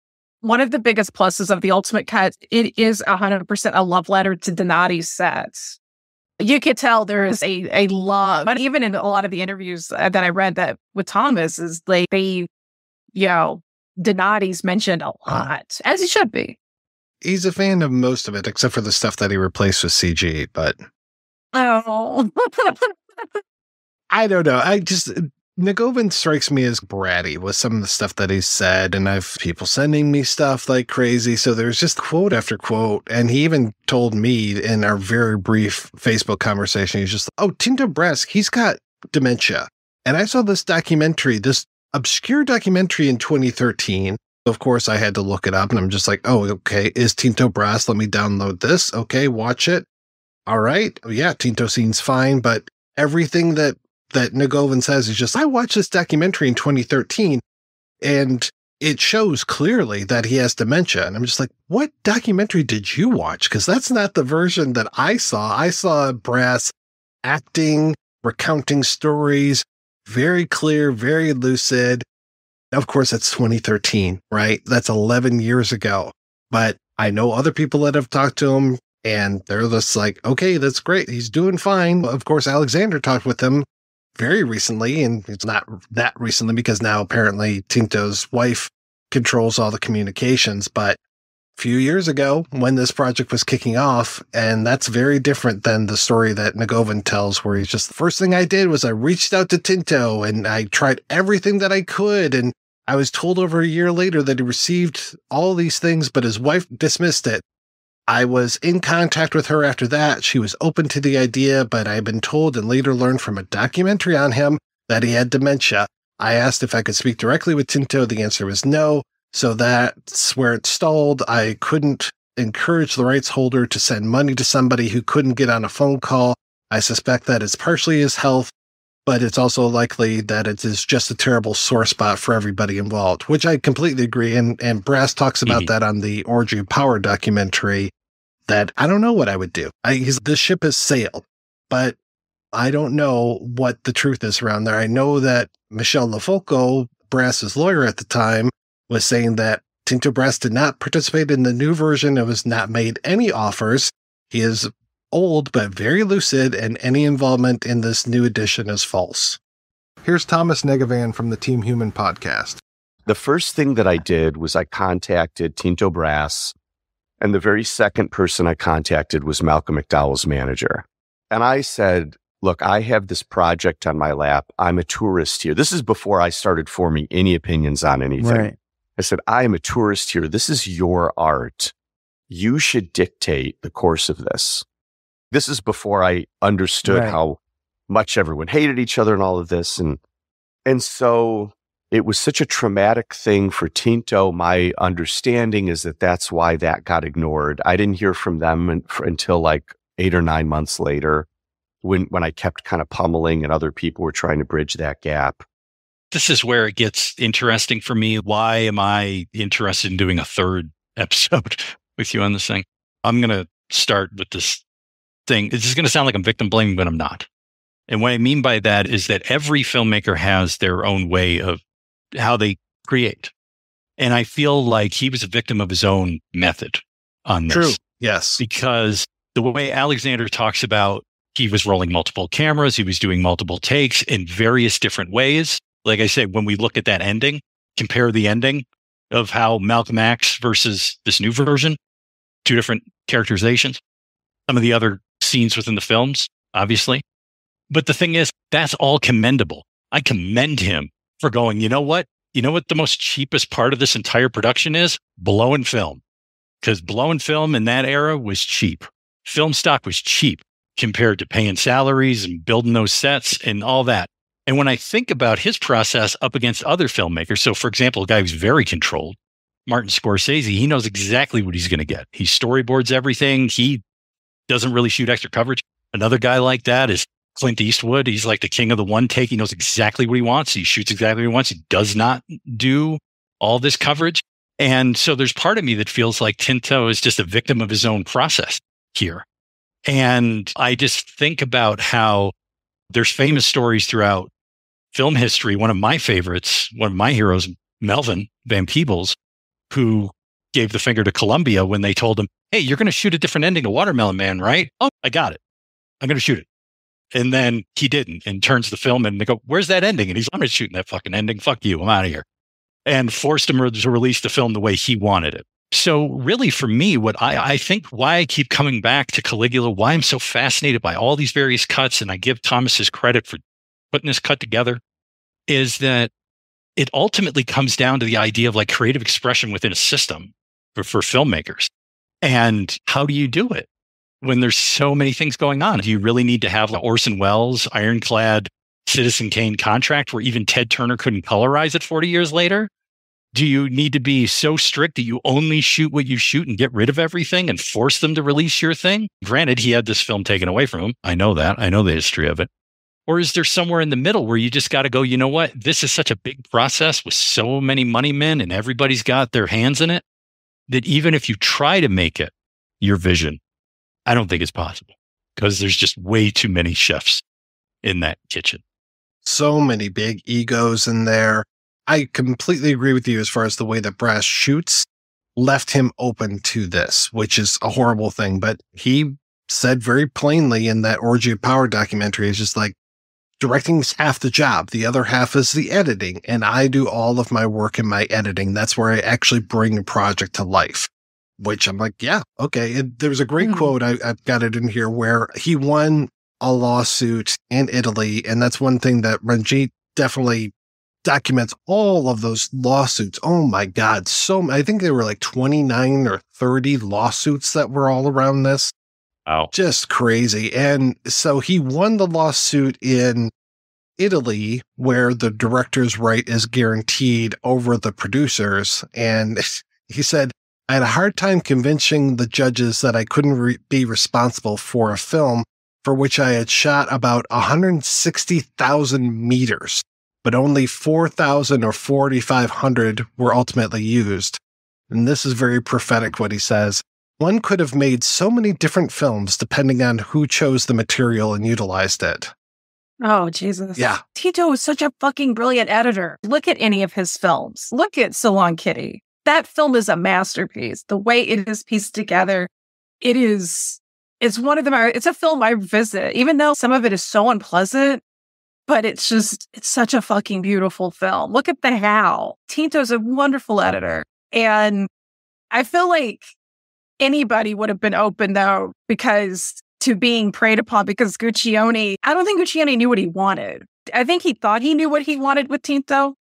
biggest pluses of the Ultimate Cut, it is 100% a love letter to Donati's sets. You could tell there is a love, but even in a lot of the interviews that I read that with Thomas is Donati's mentioned a lot, as he should be. He's a fan of most of it, except for the stuff that he replaced with CG, but... Oh. I don't know. Negovan strikes me as bratty with some of the stuff that he's said, and I've people sending me stuff like crazy. So there's just quote after quote. And he even told me in our very brief Facebook conversation, he's just, oh, Tinto Brass, he's got dementia. And I saw this documentary, this obscure documentary in 2013. Of course, I had to look it up, and I'm just like, oh, okay, is Tinto Brass? Let me download this. Okay, watch it. All right. Oh, yeah, Tinto seems fine, but everything that Negovan says is just, I watched this documentary in 2013 and it shows clearly that he has dementia. And I'm just like, what documentary did you watch? Because that's not the version that I saw. I saw Brass acting, recounting stories, very clear, very lucid. Of course, it's 2013, right? That's 11 years ago. But I know other people that have talked to him and they're just like, okay, that's great. He's doing fine. Of course, Alexander talked with him very recently, and it's not that recently because now apparently Tinto's wife controls all the communications, but a few years ago when this project was kicking off, and that's very different than the story that Negovan tells where he's just, the first thing I did was I reached out to Tinto and I tried everything that I could, and I was told over a year later that he received all these things, but his wife dismissed it. I was in contact with her after that. She was open to the idea, but I had been told and later learned from a documentary on him that he had dementia. I asked if I could speak directly with Tinto. The answer was no. So that's where it stalled. I couldn't encourage the rights holder to send money to somebody who couldn't get on a phone call. I suspect that it's partially his health, but it's also likely that it is just a terrible sore spot for everybody involved, which I completely agree. And Brass talks about that on the Orgy of Power documentary, that I don't know what I would do. The ship has sailed, but I don't know what the truth is around there. I know that Michel Lefolco, Brass's lawyer at the time, was saying that Tinto Brass did not participate in the new version and was not made any offers. He is old, but very lucid, and any involvement in this new edition is false. Here's Thomas Negovan from the Team Human podcast. The first thing that I did was I contacted Tinto Brass, and the very second person I contacted was Malcolm McDowell's manager. And I said, look, I have this project on my lap. I'm a tourist here. This is before I started forming any opinions on anything. Right. I said, I am a tourist here. This is your art. You should dictate the course of this. This is before I understood how much everyone hated each other and all of this. And so it was such a traumatic thing for Tinto. My understanding is that that's why that got ignored. I didn't hear from them until like 8 or 9 months later when I kept kind of pummeling and other people were trying to bridge that gap. This is where it gets interesting for me. Why am I interested in doing a third episode with you on this thing? I'm going to start with this thing. It's just going to sound like I'm victim blaming, but I'm not. And what I mean by that is that every filmmaker has their own way of how they create. And I feel like he was a victim of his own method on this. True. Yes. Because the way Alexander talks about, he was rolling multiple cameras, he was doing multiple takes in various different ways. Like I say, when we look at that ending, compare the ending of how Malcolm acts versus this new version, two different characterizations. Some of the other scenes within the films, obviously. But the thing is, that's all commendable. I commend him for going, you know what? You know what the most cheapest part of this entire production is? Blowing film. Because blowing film in that era was cheap. Film stock was cheap compared to paying salaries and building those sets and all that. And when I think about his process up against other filmmakers, so for example, a guy who's very controlled, Martin Scorsese, he knows exactly what he's going to get. He storyboards everything. He doesn't really shoot extra coverage. Another guy like that is Clint Eastwood. He's like the king of the one take. He knows exactly what he wants. He shoots exactly what he wants. He does not do all this coverage. And so there's part of me that feels like Tinto is just a victim of his own process here. And I just think about how there's famous stories throughout film history. One of my favorites, one of my heroes, Melvin Van Peebles, who gave the finger to Columbia when they told him, hey, you're going to shoot a different ending to Watermelon Man, right? Oh, I got it. I'm going to shoot it. And then he didn't, and turns the film and they go, where's that ending? And he's, I'm not shooting that fucking ending. Fuck you. I'm out of here. And forced him to release the film the way he wanted it. So really for me, what I think why I keep coming back to Caligula, why I'm so fascinated by all these various cuts, and I give Thomas his credit for putting this cut together, is that it ultimately comes down to the idea of like creative expression within a system for filmmakers. And how do you do it when there's so many things going on? Do you really need to have like Orson Welles' ironclad Citizen Kane contract where even Ted Turner couldn't colorize it 40 years later? Do you need to be so strict that you only shoot what you shoot and get rid of everything and force them to release your thing? Granted, he had this film taken away from him. I know that. I know the history of it. Or is there somewhere in the middle where you just got to go, you know what? This is such a big process with so many money men and everybody's got their hands in it that even if you try to make it your vision, I don't think it's possible because there's just way too many chefs in that kitchen. So many big egos in there. I completely agree with you as far as the way that Brass shoots left him open to this, which is a horrible thing. But he said very plainly in that Orgy of Power documentary, it's just like, directing is half the job. The other half is the editing. And I do all of my work in my editing. That's where I actually bring a project to life, which I'm like, yeah, okay. There's a great quote. I've got it in here where he won a lawsuit in Italy. And that's one thing that Ranjit definitely documents, all of those lawsuits. Oh my God. I think there were like 29 or 30 lawsuits that were all around this. Wow. Just crazy. And so he won the lawsuit in Italy where the director's right is guaranteed over the producers. And he said, I had a hard time convincing the judges that I couldn't be responsible for a film for which I had shot about 160,000 meters, but only 4,000 or 4,500 were ultimately used. And this is very prophetic what he says. One could have made so many different films depending on who chose the material and utilized it. Oh, Jesus. Yeah. Tito is such a fucking brilliant editor. Look at any of his films. Look at So Long Kitty. That film is a masterpiece. The way it is pieced together, it's one of them. It's a film I visit, even though some of it is so unpleasant, but it's such a fucking beautiful film. Look at The How. Tinto's a wonderful editor. And I feel like anybody would have been open, though, to being preyed upon because Guccione, I don't think Guccione knew what he wanted. I think he thought he knew what he wanted with Tinto.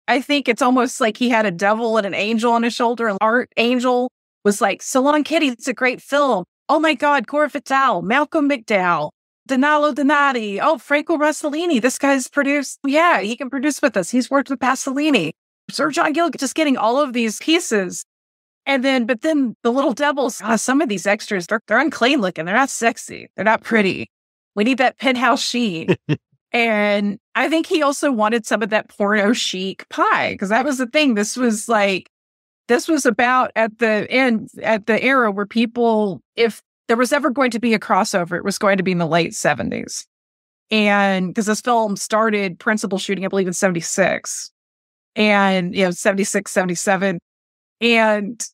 I think it's almost like he had a devil and an angel on his shoulder. And Art Angel was like, So Long Kitty, it's a great film. Oh my God, Gore Vidal, Malcolm McDowell, Danilo Donati. Oh, Franco Rossellini. This guy's produced. Yeah, he can produce with us. He's worked with Pasolini. Sir John Gill, just getting all of these pieces. But then the little devils, some of these extras, they're unclean looking. They're not sexy. They're not pretty. We need that penthouse sheen. And I think he also wanted some of that porno chic pie, because that was the thing. This was about at the era where people, if there was ever going to be a crossover, it was going to be in the late 70s. And because this film started principal shooting, I believe, in 76. And, 76, 77. And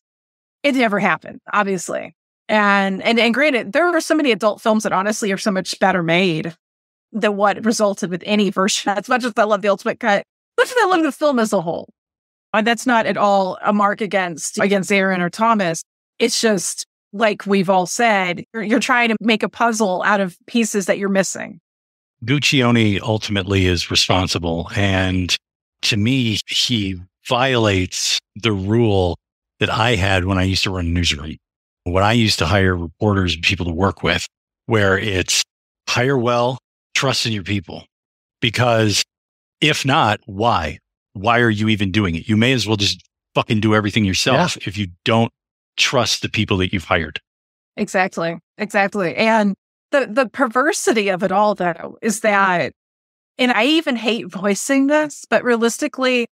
it never happened, obviously. And granted, there are so many adult films that honestly are so much better made than what resulted with any version. As much as I love the Ultimate Cut, as much as I love the film as a whole. And that's not at all a mark against Aaron or Thomas. It's just, like we've all said, you're trying to make a puzzle out of pieces that you're missing. Guccione ultimately is responsible. And to me, he violates the rule that I had when I used to run a newsroom. When I used to hire reporters and people to work with, where it's hire well, trust in your people. Because if not, why? Why are you even doing it? You may as well just fucking do everything yourself if you don't trust the people that you've hired. Exactly. And the perversity of it all, though, is that, and I even hate voicing this, but realistically,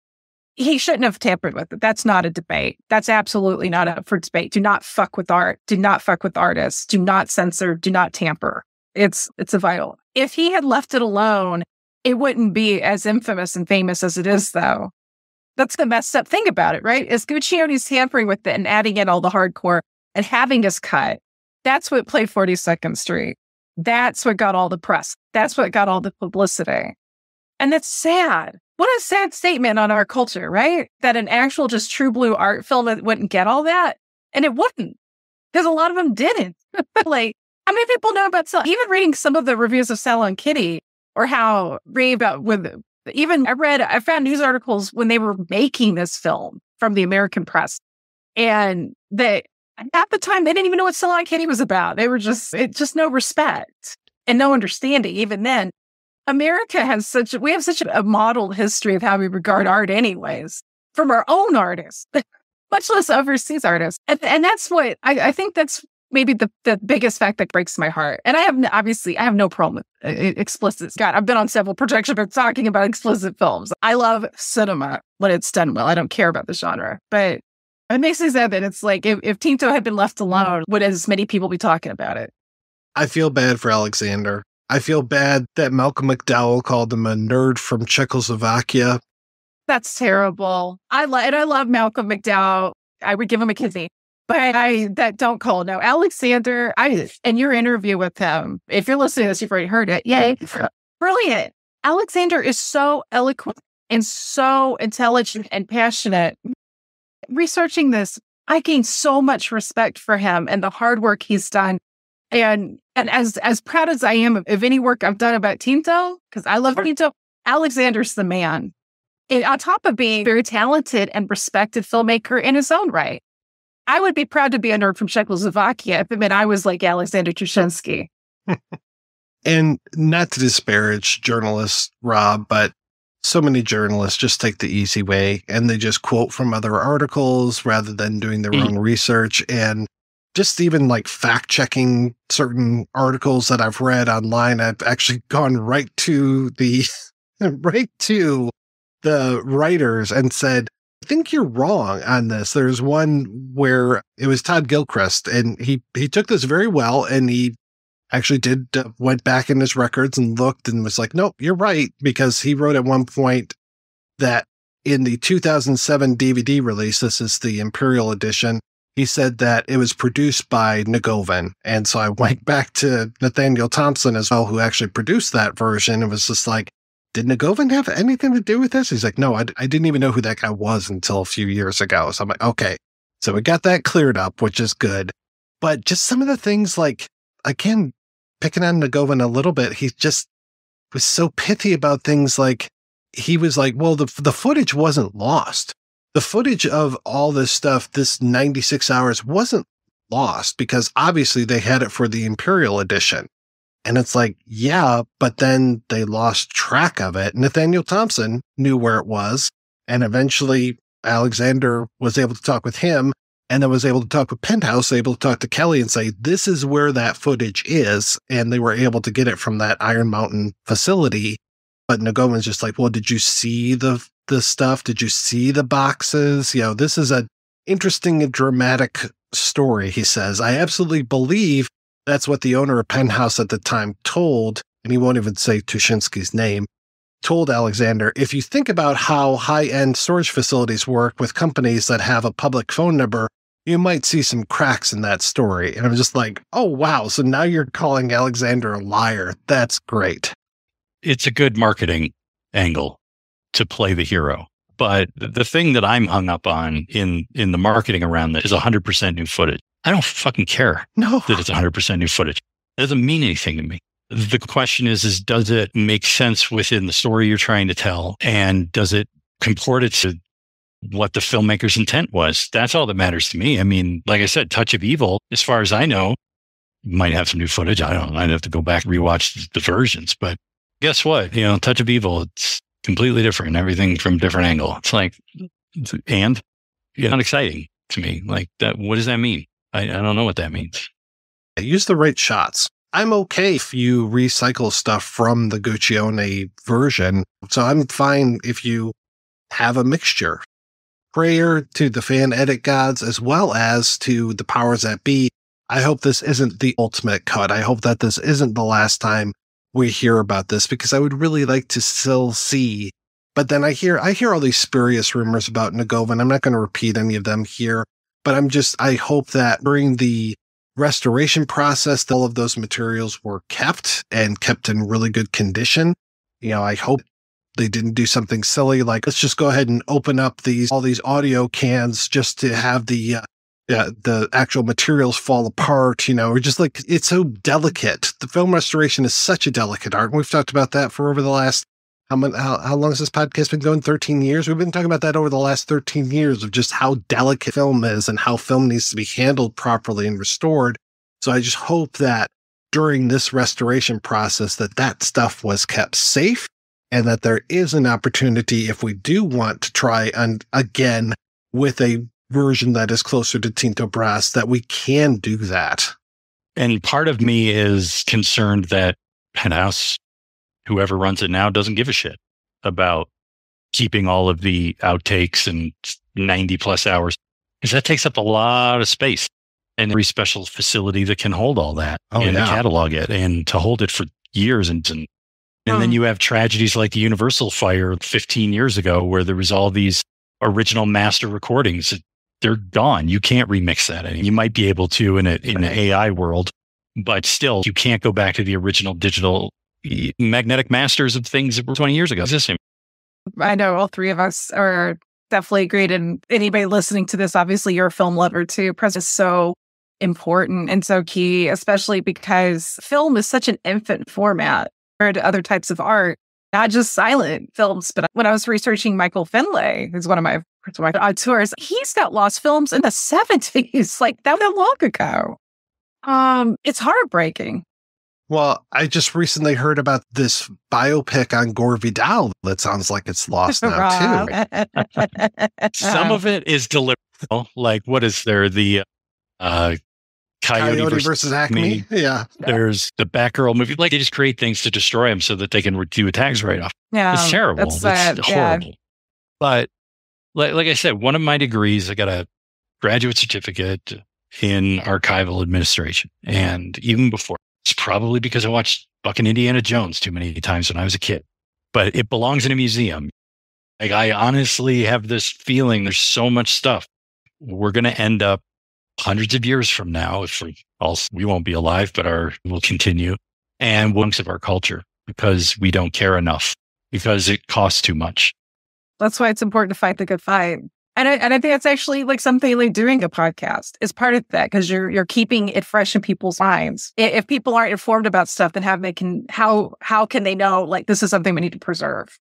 he shouldn't have tampered with it. That's not a debate. That's absolutely not up for debate. Do not fuck with art. Do not fuck with artists. Do not censor. Do not tamper. It's a vital. If he had left it alone, it wouldn't be as infamous and famous as it is, though. That's the messed up thing about it, right? Is Guccione's tampering with it and adding in all the hardcore and having us cut. That's what played 42nd Street. That's what got all the press. That's what got all the publicity. And that's sad. What a sad statement on our culture, right? That an actual just true blue art film wouldn't get all that. And it wouldn't. Because a lot of them didn't. Like, how many people know about Sal? Even reading some of the reviews of Sal and Kitty, or how rave about with, even I found news articles when they were making this film from the American press. And at the time, they didn't even know what Sal and Kitty was about. They were just no respect and no understanding. Even then, America we have such a modeled history of how we regard art anyways, from our own artists, much less overseas artists. And that's what, I think that's maybe the biggest fact that breaks my heart. And I have no problem with explicit. God, I've been on several projection books talking about explicit films. I love cinema when it's done well. I don't care about the genre. But it makes me sad that it's like, if Tinto had been left alone, would as many people be talking about it? I feel bad for Alexander. I feel bad that Malcolm McDowell called him a nerd from Czechoslovakia. That's terrible. I love Malcolm McDowell. I would give him a kidney. But don't call. No, Alexander, in your interview with him, if you're listening to this, you've already heard it. Yay. Brilliant. Alexander is so eloquent and so intelligent and passionate. Researching this, I gained so much respect for him and the hard work he's done. And as proud as I am of any work I've done about Tinto, because I love Tinto, Alexander's the man. And on top of being a very talented and respected filmmaker in his own right. I would be proud to be a nerd from Czechoslovakia if it meant I was like Alexander Tuschinski. And not to disparage journalists, Rob, but so many journalists just take the easy way and they just quote from other articles rather than doing their own research. And just even like fact checking certain articles that I've read online, I've actually gone right to the writers and said, I think you're wrong on this. There's one where it was Todd Gilchrist, and he took this very well, and he actually went back in his records and looked and was like, nope, you're right, because he wrote at one point that in the 2007 DVD release, this is the Imperial Edition, he said that it was produced by Negovan. And so I went back to Nathaniel Thompson as well, who actually produced that version. It was just like, did Negovan have anything to do with this? He's like, no, I didn't even know who that guy was until a few years ago. So I'm like, okay. So we got that cleared up, which is good. But just some of the things like, again, picking on Negovan a little bit, he just was so pithy about things like, he was like, well, the footage wasn't lost. The footage of all this stuff, this 96 hours wasn't lost because obviously they had it for the Imperial Edition. And it's like, yeah, but then they lost track of it. Nathaniel Thompson knew where it was. And eventually Alexander was able to talk with him and then was able to talk with Penthouse, able to talk to Kelly and say, this is where that footage is. And they were able to get it from that Iron Mountain facility. But Negovan's just like, well, did you see the stuff? Did you see the boxes? You know, this is an interesting and dramatic story, he says. I absolutely believe that's what the owner of Penthouse at the time told, and he won't even say Tuschinski's name, told Alexander, if you think about how high-end storage facilities work with companies that have a public phone number, you might see some cracks in that story. And I'm just like, oh, wow. So now you're calling Alexander a liar. That's great. It's a good marketing angle to play the hero. But the thing that I'm hung up on in the marketing around this is 100% new footage. I don't fucking care that it's 100% new footage. It doesn't mean anything to me. The question is does it make sense within the story you're trying to tell? And does it comport it to what the filmmaker's intent was? That's all that matters to me. I mean, like I said, Touch of Evil, as far as I know, might have some new footage. I don't know. I'd have to go back and rewatch the versions. But guess what? Touch of Evil, it's completely different. Everything from a different angle. It's like, and it's not exciting to me. Like that. What does that mean? I don't know what that means. Use the right shots. I'm okay if you recycle stuff from the Guccione version. So I'm fine if you have a mixture. Prayer to the fan edit gods as well as to the powers that be. I hope this isn't the ultimate cut. I hope that this isn't the last time we hear about this, because I would really like to still see. But then I hear all these spurious rumors about Negovan. I'm not going to repeat any of them here, but I hope that during the restoration process, all of those materials were kept in really good condition. I hope they didn't do something silly like, let's just go ahead and open up all these audio cans just to have the actual materials fall apart, or just like, it's so delicate. The film restoration is such a delicate art. And we've talked about that for over the last, how long has this podcast been going? 13 years? We've been talking about that over the last 13 years of just how delicate film is and how film needs to be handled properly and restored. So I just hope that during this restoration process that stuff was kept safe, and that there is an opportunity, if we do want to try again with a version that is closer to Tinto Brass, that we can do that. And part of me is concerned that Penthouse, whoever runs it now, doesn't give a shit about keeping all of the outtakes and 90 plus hours, because that takes up a lot of space, and every special facility that can hold all that to catalog it and to hold it for years. And then you have tragedies like the Universal fire 15 years ago, where there was all these original master recordings. They're gone. You can't remix that. And you might be able to in an AI world, but still, you can't go back to the original digital magnetic masters of things that were 20 years ago. I know all three of us are definitely agreed. And anybody listening to this, obviously you're a film lover too. Press is so important and so key, especially because film is such an infant format compared to other types of art, not just silent films. But when I was researching Michael Finlay, who's one of my auteurs, he's got lost films in the 70s, like that long ago. It's heartbreaking. Well, I just recently heard about this biopic on Gore Vidal that sounds like it's lost now too. Some of it is deliberate. Like, what is there? The Coyote versus Acme. Yeah. There's the Batgirl movie. Like, they just create things to destroy them so that they can do a tax write-off. Yeah, it's terrible. It's horrible. Yeah. But like I said, one of my degrees, I got a graduate certificate in archival administration. And even before, it's probably because I watched fucking Indiana Jones too many times when I was a kid. But it belongs in a museum. Like, I honestly have this feeling there's so much stuff. We're going to end up hundreds of years from now, if we won't be alive, but will continue, and chunks of our culture, because we don't care enough, because it costs too much. That's why it's important to fight the good fight. And I think that's actually like something like doing a podcast is part of that, because you're keeping it fresh in people's minds. If people aren't informed about stuff, then how can they know, like, this is something we need to preserve?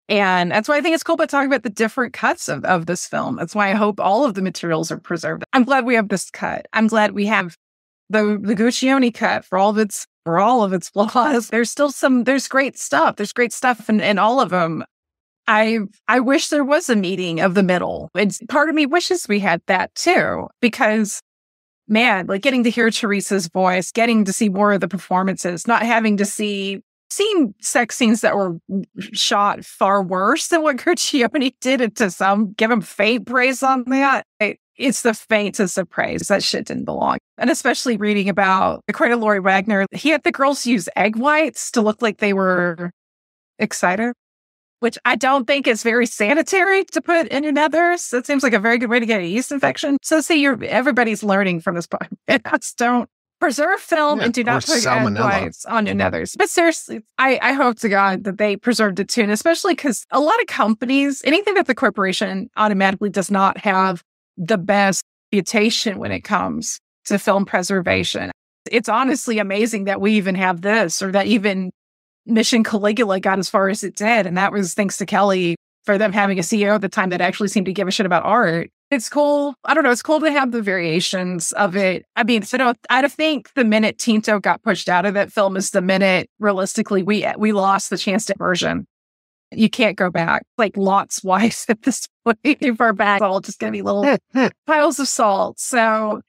And that's why I think it's cool about talking about the different cuts of this film. That's why I hope all of the materials are preserved. I'm glad we have this cut. I'm glad we have the Guccione cut for all of its flaws. There's great stuff. There's great stuff in all of them. I wish there was a meeting of the middle. It's part of me wishes we had that too, because man, like getting to hear Teresa's voice, getting to see more of the performances, not having to seeing sex scenes that were shot far worse than what Guccione did, and to some give him faint praise on that. It's the faintest of praise. That shit didn't belong. And especially reading about, according to Lori Wagner, he had the girls use egg whites to look like they were excited, which I don't think is very sanitary to put in your nethers. That seems like a very good way to get a yeast infection. So see, everybody's learning from this podcast. preserve film and do not put egg whites on another's. But seriously, I hope to God that they preserved it too. And especially because a lot of companies, anything that the corporation automatically does not have the best reputation when it comes to film preservation. It's honestly amazing that we even have this, or that even Mission Caligula got as far as it did. And that was thanks to Kelly, for them having a CEO at the time that actually seemed to give a shit about art. It's cool. I don't know. It's cool to have the variations of it. I mean, so I think the minute Tinto got pushed out of that film is the minute, realistically, we lost the chance to version. You can't go back. Like Lot's wife at this point, too far back. It's all just going to be little piles of salt. So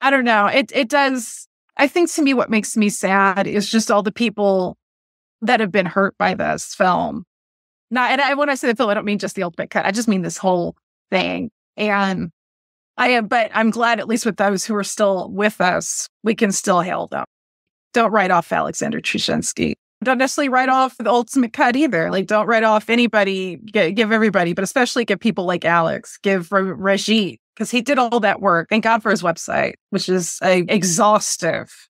I don't know. It does. I think to me, what makes me sad is just all the people that have been hurt by this film. When I say the film, I don't mean just the ultimate cut. I just mean this whole thing. And but I'm glad, at least with those who are still with us, we can still hail them. Don't write off Alexander Tuschinski. Don't necessarily write off the ultimate cut either. Like, don't write off anybody, give everybody, but especially give people like Alex, give Ranjit, because he did all that work. Thank God for his website, which is an exhaustive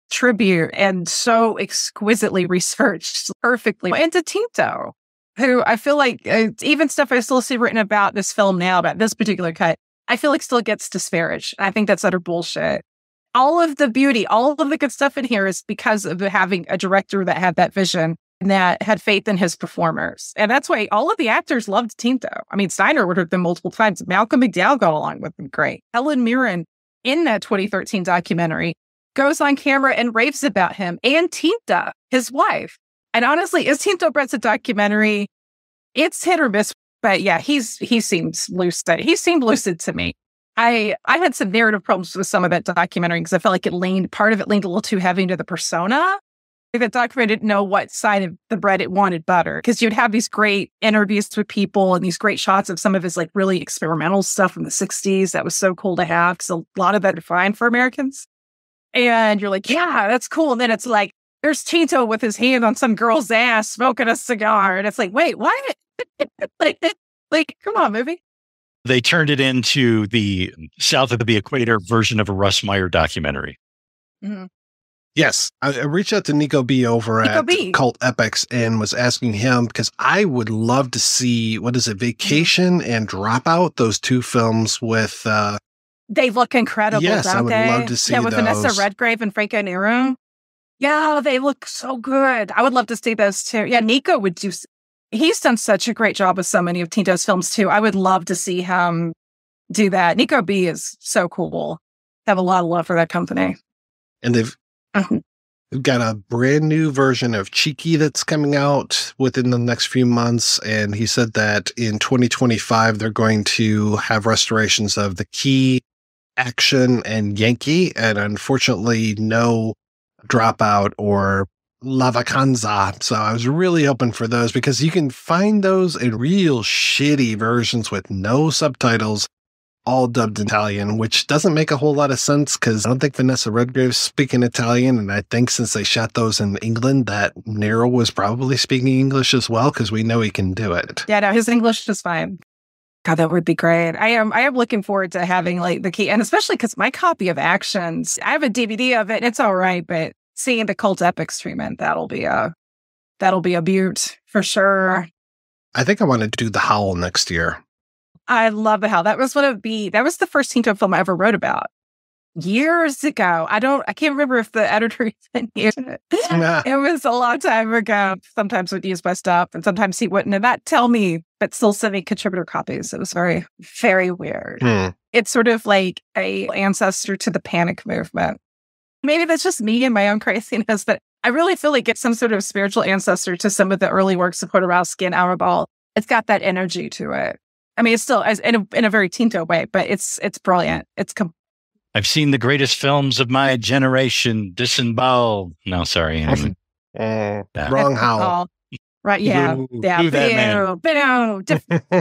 tribute and so exquisitely researched perfectly. And to Tinto, who I feel like even stuff I still see written about this film now, about this particular cut, I feel like still gets disparaged. I think that's utter bullshit. All of the beauty, all of the good stuff in here is because of having a director that had that vision and that had faith in his performers. And that's why all of the actors loved Tinto. I mean, Steiner ordered them multiple times. Malcolm McDowell got along with them great. Helen Mirren, in that 2013 documentary, goes on camera and raves about him and Tinto, his wife. And honestly, is Tinto Brass a documentary? It's hit or miss, but yeah, he seems lucid. He seemed lucid to me. I had some narrative problems with some of that documentary because I felt like part of it leaned a little too heavy into the persona. That documentary didn't know what side of the bread it wanted butter, because you'd have these great interviews with people and these great shots of some of his like really experimental stuff from the 60s. That was so cool to have, because a lot of that defined for Americans. And you're like, yeah, that's cool. And then it's like, there's Tinto with his hand on some girl's ass smoking a cigar. And it's like, wait, what? like, come on, movie. They turned it into the south of the equator version of a Russ Meyer documentary. Mm-hmm. Yes. I reached out to Nico B over at Cult Epics and was asking him, because I would love to see, Vacation and Dropout, those two films with... they look incredible, yes, don't I would they? love to see with those. Vanessa Redgrave and Franco Nero. Yeah, they look so good. I would love to see those too. Yeah, Nico would do... He's done such a great job with so many of Tinto's films too. I would love to see him do that. Nico B is so cool. I have a lot of love for that company. And they've got a brand new version of Cheeky that's coming out within the next few months. And he said that in 2025, they're going to have restorations of The Key, Action, and Yankee. And unfortunately, no Dropout or La Vacanza. So I was really hoping for those, because you can find those in real shitty versions with no subtitles, all dubbed Italian, which doesn't make a whole lot of sense, because I don't think Vanessa Redgrave's speaking Italian. And I think since they shot those in England, that Nero was probably speaking English as well, because we know he can do it. Yeah, no, his English is fine. God, that would be great. I am looking forward to having like The Key, and especially because my copy of Actions, I have a DVD of it, and it's all right, but seeing the Cult Epics treatment, that'll be a beaut for sure. I think I want to do The Howl next year. I love The Howl. That was the first Tinto film I ever wrote about years ago. I can't remember if the editor even used it. It was a long time ago. Sometimes would use my stuff and sometimes he wouldn't. And that tell me, but still send me contributor copies. It was very, very weird. It's sort of like a ancestor to the panic movement. Maybe that's just me and my own craziness, but I really feel like it's some sort of spiritual ancestor to some of the early works of Jodorowsky and Arabal. It's got that energy to it. I mean, it's still in a very Tinto way, but it's brilliant. I've seen the greatest films of my generation. Disemboweled. No, sorry. Wrong Howl. Right? Yeah. Boo that man.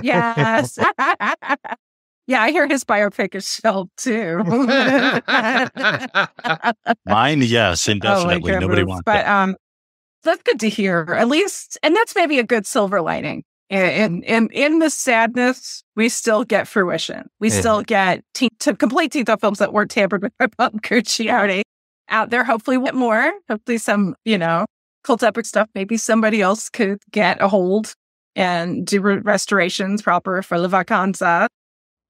Yes. Yeah, I hear his biopic is shelved too. Mine, yes, indefinitely. Nobody wants but that's good to hear. At least, and that's maybe a good silver lining. In the sadness, we still get fruition. We still get to complete Tinto films that weren't tampered with by Bob Guccione. out there. Hopefully we'll get more. Hopefully some, cult epic stuff. Maybe somebody else could get a hold and do restorations proper for La Vacanza.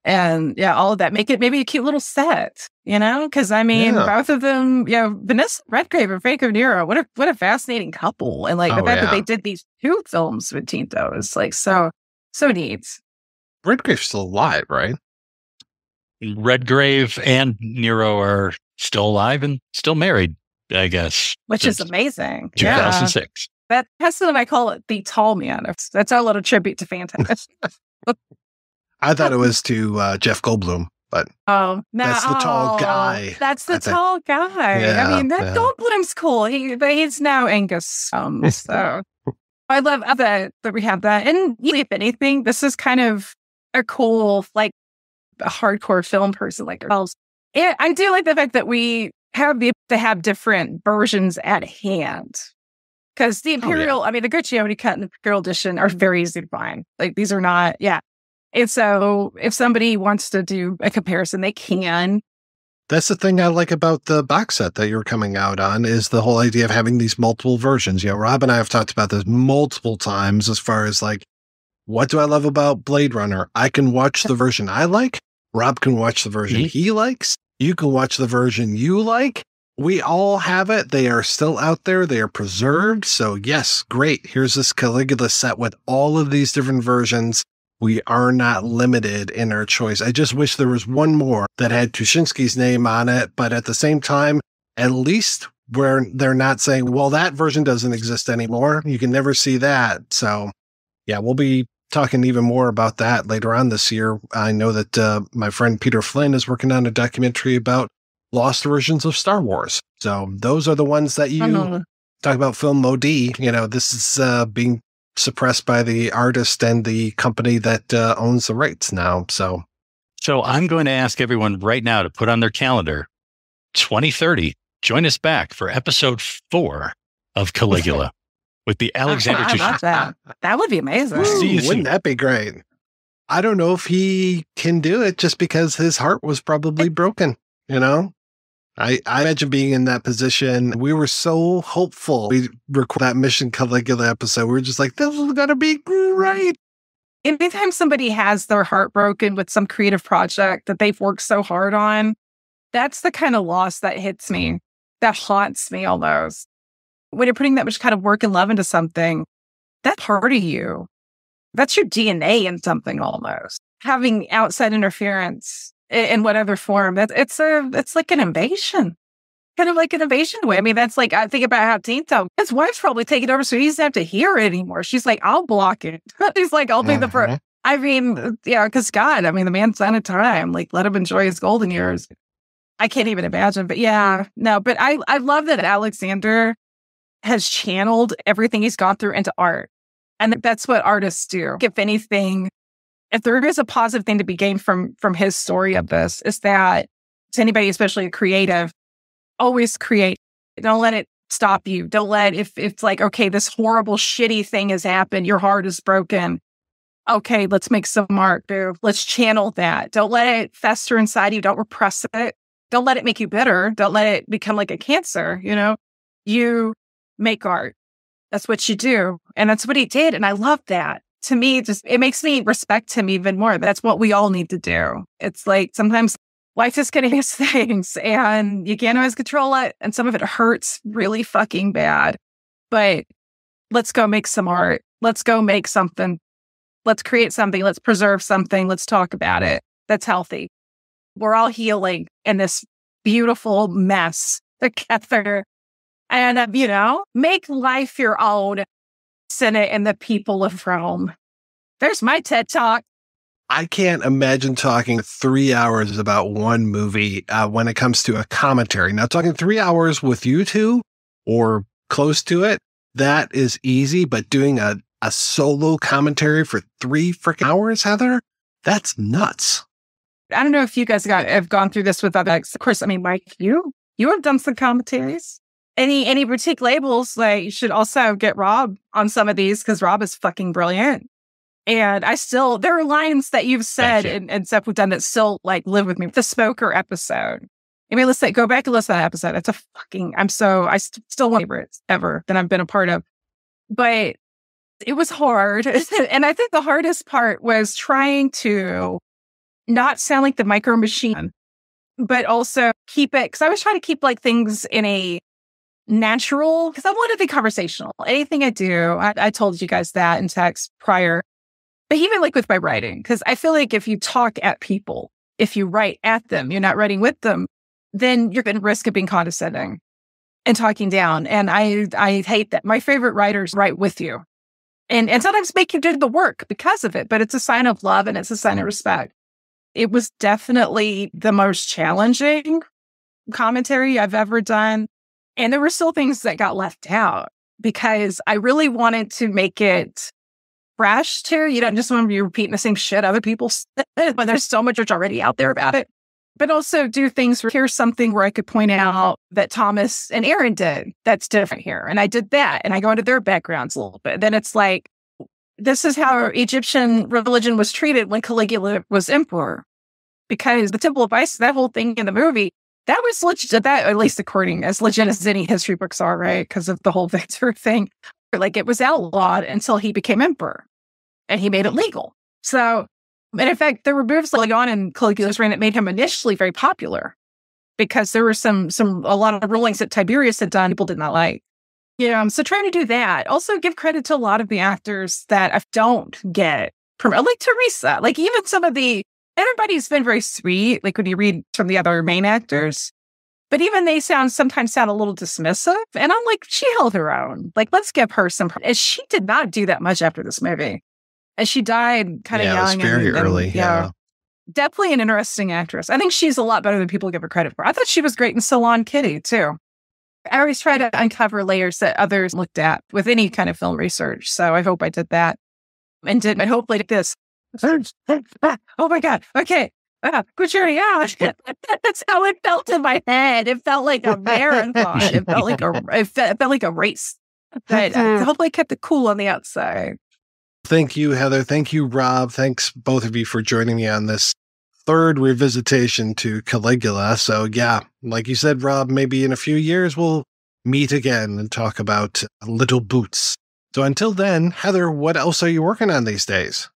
And all of that. Make it maybe a cute little set, because both of them, Vanessa Redgrave and Franco Nero, what a fascinating couple. And the fact that they did these 2 films with Tinto is so neat. Redgrave's still alive, right? Redgrave and Nero are still alive and still married, I guess. Which is amazing. 2006. Yeah. That Heston and I call it the tall man. That's our little tribute to Fantastic. I thought it was to Jeff Goldblum, but that's the tall guy. That's the tall guy. Yeah, Goldblum's cool. But he's now Angus. So I love that we have that. And if anything, this is kind of a cool, a hardcore film person like ourselves. Yeah, I do like the fact that we have to have different versions at hand. Because the Imperial, the Guccione cut and the Imperial edition are very easy to find. These are not, And so if somebody wants to do a comparison, they can. That's the thing I like about the box set that you're coming out on is the whole idea of having these multiple versions. Rob and I have talked about this multiple times as far as what do I love about Blade Runner? I can watch the version I like. Rob can watch the version he likes. You can watch the version you like. We all have it. They are still out there. They are preserved. So yes, great. Here's this Caligula set with all of these different versions. We are not limited in our choice. I just wish there was one more that had Tuschinski's name on it, but at the same time, at least where they're not saying, well, that version doesn't exist anymore. You can never see that. So we'll be talking even more about that later on this year. I know that my friend Peter Flynn is working on a documentary about lost versions of Star Wars. So those are the ones that you talk about film MOD. This is being suppressed by the artist and the company that owns the rights now. So I'm going to ask everyone right now to put on their calendar 2030. Join us back for episode 4 of Caligula with the Alexander Tuschinski. That would be amazing. Wouldn't that be great? I don't know if he can do it just because his heart was probably broken. I imagine being in that position. We were so hopeful. We recorded that Mission Caligula episode. We were just like, this is going to be great. Anytime somebody has their heart broken with some creative project that they've worked so hard on, that's the kind of loss that hits me, that haunts me almost. When you're putting that much kind of work and love into something, that's part of you. That's your DNA in something almost. Having outside interference in whatever form, it's like an invasion. Kind of like an invasion way. That's I think about how Tinto, his wife's probably taking over, so he doesn't have to hear it anymore. She's like, I'll block it. He's like, I'll be the first. Because God, the man's on a time. Let him enjoy his golden years. I can't even imagine. But but I love that Alexander has channeled everything he's gone through into art. And that's what artists do. If anything, if there is a positive thing to be gained from his story of this, is that to anybody, especially a creative, always create. Don't let it stop you. Don't let, if it's okay, this horrible, shitty thing has happened, your heart is broken. Okay, let's make some art, dude. Let's channel that. Don't let it fester inside you. Don't repress it. Don't let it make you bitter. Don't let it become like a cancer. You make art. That's what you do. And that's what he did. And I love that. To me, it makes me respect him even more. That's what we all need to do. It's sometimes life is getting us things and you can't always control it. And some of it hurts really fucking bad. But let's go make some art. Let's go make something. Let's create something. Let's preserve something. Let's talk about it. That's healthy. We're all healing in this beautiful mess together. And, make life your own. Senate and the people of Rome. There's my TED Talk. I can't imagine talking 3 hours about one movie when it comes to a commentary. Now, talking 3 hours with you two or close to it, that is easy. But doing a solo commentary for 3 freaking hours, Heather, that's nuts. I don't know if you guys have gone through this with others. Of course, Mike, you have done some commentaries. Any boutique labels, you should also get Rob on some of these because Rob is fucking brilliant. And there are lines that you've said and stuff we've done that still live with me. The Smoker episode. I mean, go back and listen to that episode. It's still one of my favorites ever that I've been a part of. But it was hard. And I think the hardest part was trying to not sound like the Micro Machine, but also keep it, because I was trying to keep like things in a natural, because I wanted to be conversational. Anything I do, I told you guys that in text prior, but even like with my writing, because I feel like if you talk at people, if you write at them, you're not writing with them, then you're going to risk of being condescending and talking down. And I hate that. My favorite writers write with you and sometimes make you do the work because of it, but it's a sign of love and it's a sign of respect. It was definitely the most challenging commentary I've ever done. And there were still things that got left out because I really wanted to make it fresh too. You don't just want to be repeating the same shit other people said, but there's so much that's already out there about it. But also do things where here's something where I could point out that Thomas and Aaron did that's different here. And I did that. And I go into their backgrounds a little bit. Then it's like, this is how Egyptian religion was treated when Caligula was emperor. Because the Temple of Isis, that whole thing in the movie, that was legit, that, at least according as legit as any history books are, right? Because of the whole Victor thing. Like it was outlawed until he became emperor. And he made it legal. So, and in fact, there were moves like on in Caligula's reign that made him initially very popular. Because there were a lot of rulings that Tiberius had done people did not like. Yeah, so trying to do that. Also give credit to a lot of the actors that I don't get like Teresa, like even some of everybody's been very sweet, like when you read from the other main actors, but even they sometimes sound a little dismissive. And I'm like, she held her own. Like, let's give her some, and she did not do that much after this movie. And she died kind of young. It was very early. Yeah. Definitely an interesting actress. I think she's a lot better than people give her credit for. I thought she was great in Salon Kitty too. I always try to uncover layers that others looked at with any kind of film research. So I hope I did that and hopefully did this. Oh my God. Okay. Good journey out. That's how it felt in my head. It felt like a marathon. It felt like a race. But hopefully I kept it cool on the outside. Thank you, Heather. Thank you, Rob. Thanks both of you for joining me on this third revisitation to Caligula. So yeah, like you said, Rob, maybe in a few years we'll meet again and talk about Little Boots. So until then, Heather, what else are you working on these days?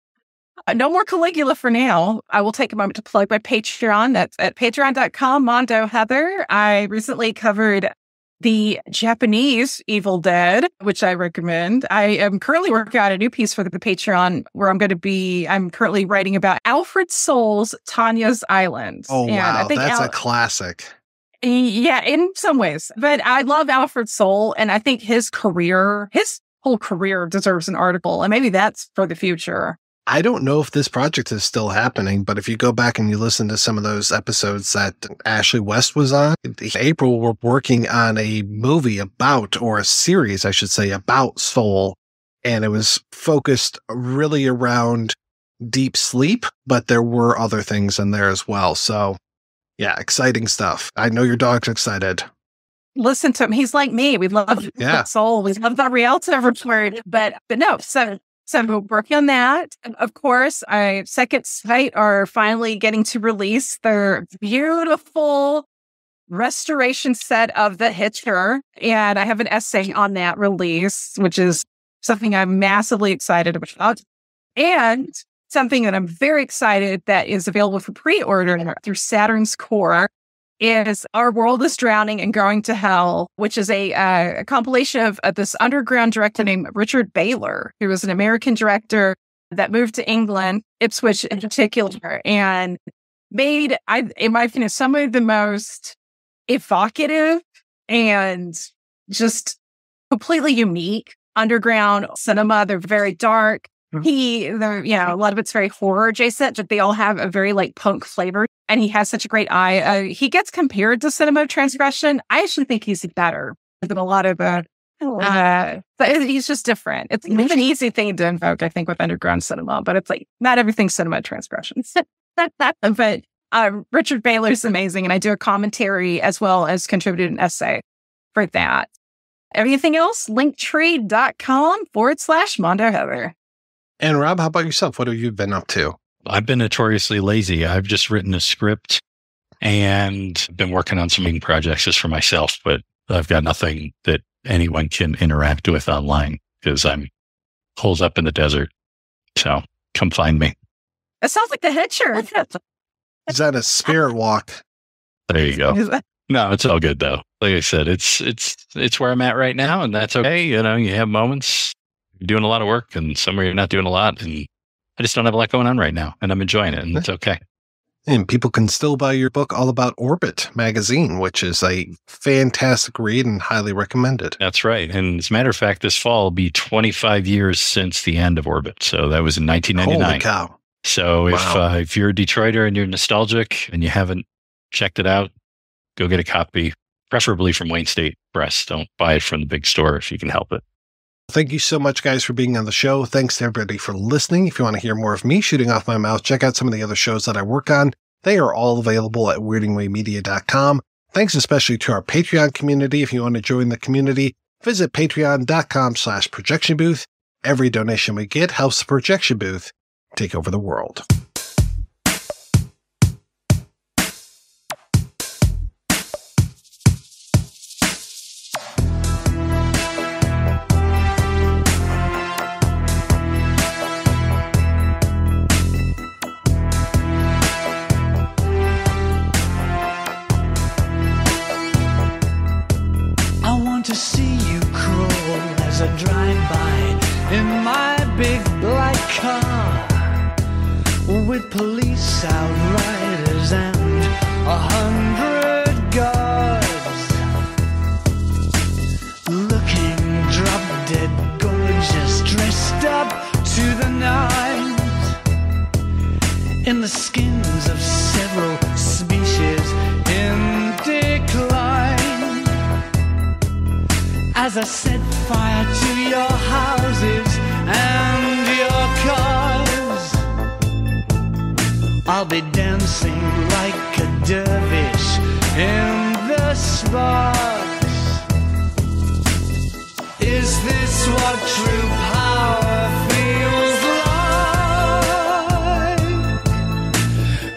No more Caligula for now. I will take a moment to plug my Patreon. That's at patreon.com, Mondo Heather. I recently covered the Japanese Evil Dead, which I recommend. I am currently working on a new piece for the Patreon where I'm currently writing about Alfred Soul's Tanya's Island. Oh, and wow. I think that's a classic. Yeah, in some ways. But I love Alfred Soul, and I think his whole career deserves an article, and maybe that's for the future. I don't know if this project is still happening, but if you go back and you listen to some of those episodes that Ashley West was on, in April, we're working on a movie or a series, I should say, about Soul. And it was focused really around deep sleep, but there were other things in there as well. So yeah, exciting stuff. I know your dog's excited. Listen to him. He's like me. We love Soul. We love the Rialto word, but no. So I'm working on that. And of course, Second Sight are finally getting to release their beautiful restoration set of The Hitcher. And I have an essay on that release, which is something I'm massively excited about. And something that I'm very excited that is available for pre-order through Saturn's Core is Our World is Drowning and Going to Hell, which is a compilation of this underground director named Richard Baylor, who was an American director that moved to England, Ipswich in particular, and made, in my opinion, some of the most evocative and just completely unique underground cinema. They're very dark. A lot of it's very horror adjacent, but they all have a very like punk flavor. And he has such a great eye. He gets compared to Cinema Transgression. I actually think he's better than a lot of but he's just different. It's an easy thing to invoke, I think, with underground cinema, but it's like not everything's Cinema Transgressions. But Richard Baylor's amazing, and I do a commentary as well as contributed an essay for that. Everything else, linktree.com/Mondo Heather. And Rob, how about yourself? What have you been up to? I've been notoriously lazy. I've just written a script and been working on some making projects just for myself, but I've got nothing that anyone can interact with online because I'm holed up in the desert. So come find me. It sounds like the Hitcher. Is that a spirit walk? There you go. No, it's all good though. Like I said, it's where I'm at right now, and that's okay. You know, you have moments, you're doing a lot of work, and somewhere you're not doing a lot, and I just don't have a lot going on right now, and I'm enjoying it, and it's okay. And people can still buy your book all about Orbit magazine, which is a fantastic read and highly recommended. That's right. And as a matter of fact, this fall will be 25 years since the end of Orbit. So that was in 1999. Holy cow. So if you're a Detroiter and you're nostalgic and you haven't checked it out, go get a copy, preferably from Wayne State Press. Don't buy it from the big store if you can help it. Thank you so much, guys, for being on the show. Thanks to everybody for listening. If you want to hear more of me shooting off my mouth, check out some of the other shows that I work on. They are all available at weirdingwaymedia.com. Thanks especially to our Patreon community. If you want to join the community, visit patreon.com/projection booth. Every donation we get helps the projection booth take over the world. To see you crawl as I drive by in my big black car with police outriders and 100 guards looking drop dead gorgeous, dressed up to the nines in the skins of several species in decline. As I set fire to your houses and your cars, I'll be dancing like a dervish in the sparks. Is this what true power feels like?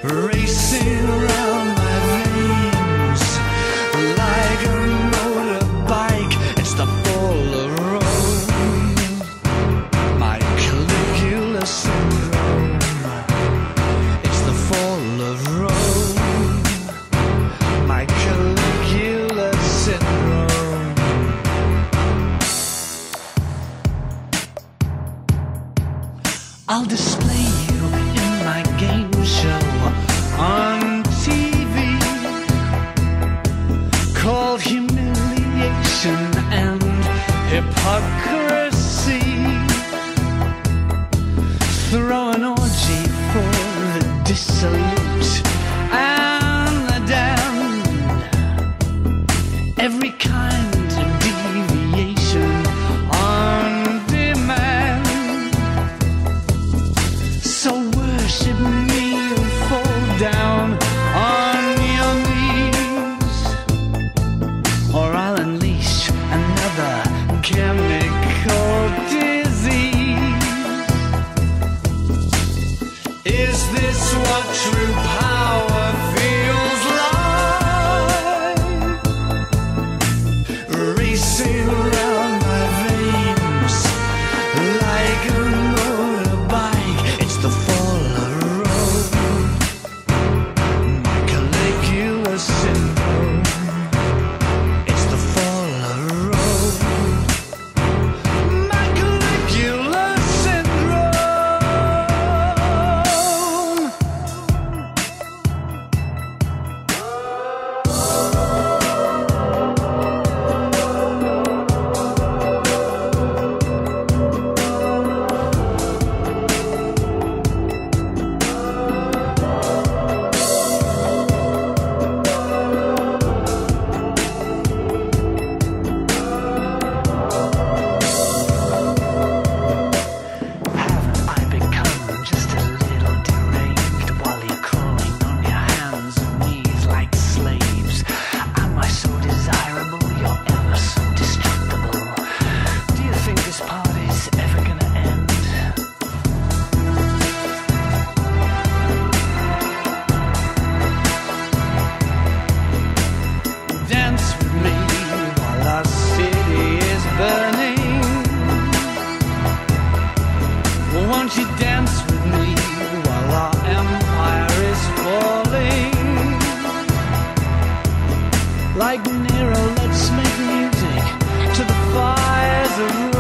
Racing around my veins like a motorbike. It's the fall of Rome, my Caligula syndrome. It's the fall of Rome, my Caligula syndrome. I'll display you in my game show on TV called Humiliation and Hypocrisy. Throw an orgy for the dissolute and the damned. Every kind of deviation on demand. So worship me and fall down on your knees, or I'll unleash another chemical disease. Is this what true power feels like? Racing around my veins like a motorbike. It's the fall of Rome, my Caligula syndrome. It's the fall of Rome, my Caligula syndrome. Won't you dance with me while our empire is falling? Like Nero, let's make music to the fires of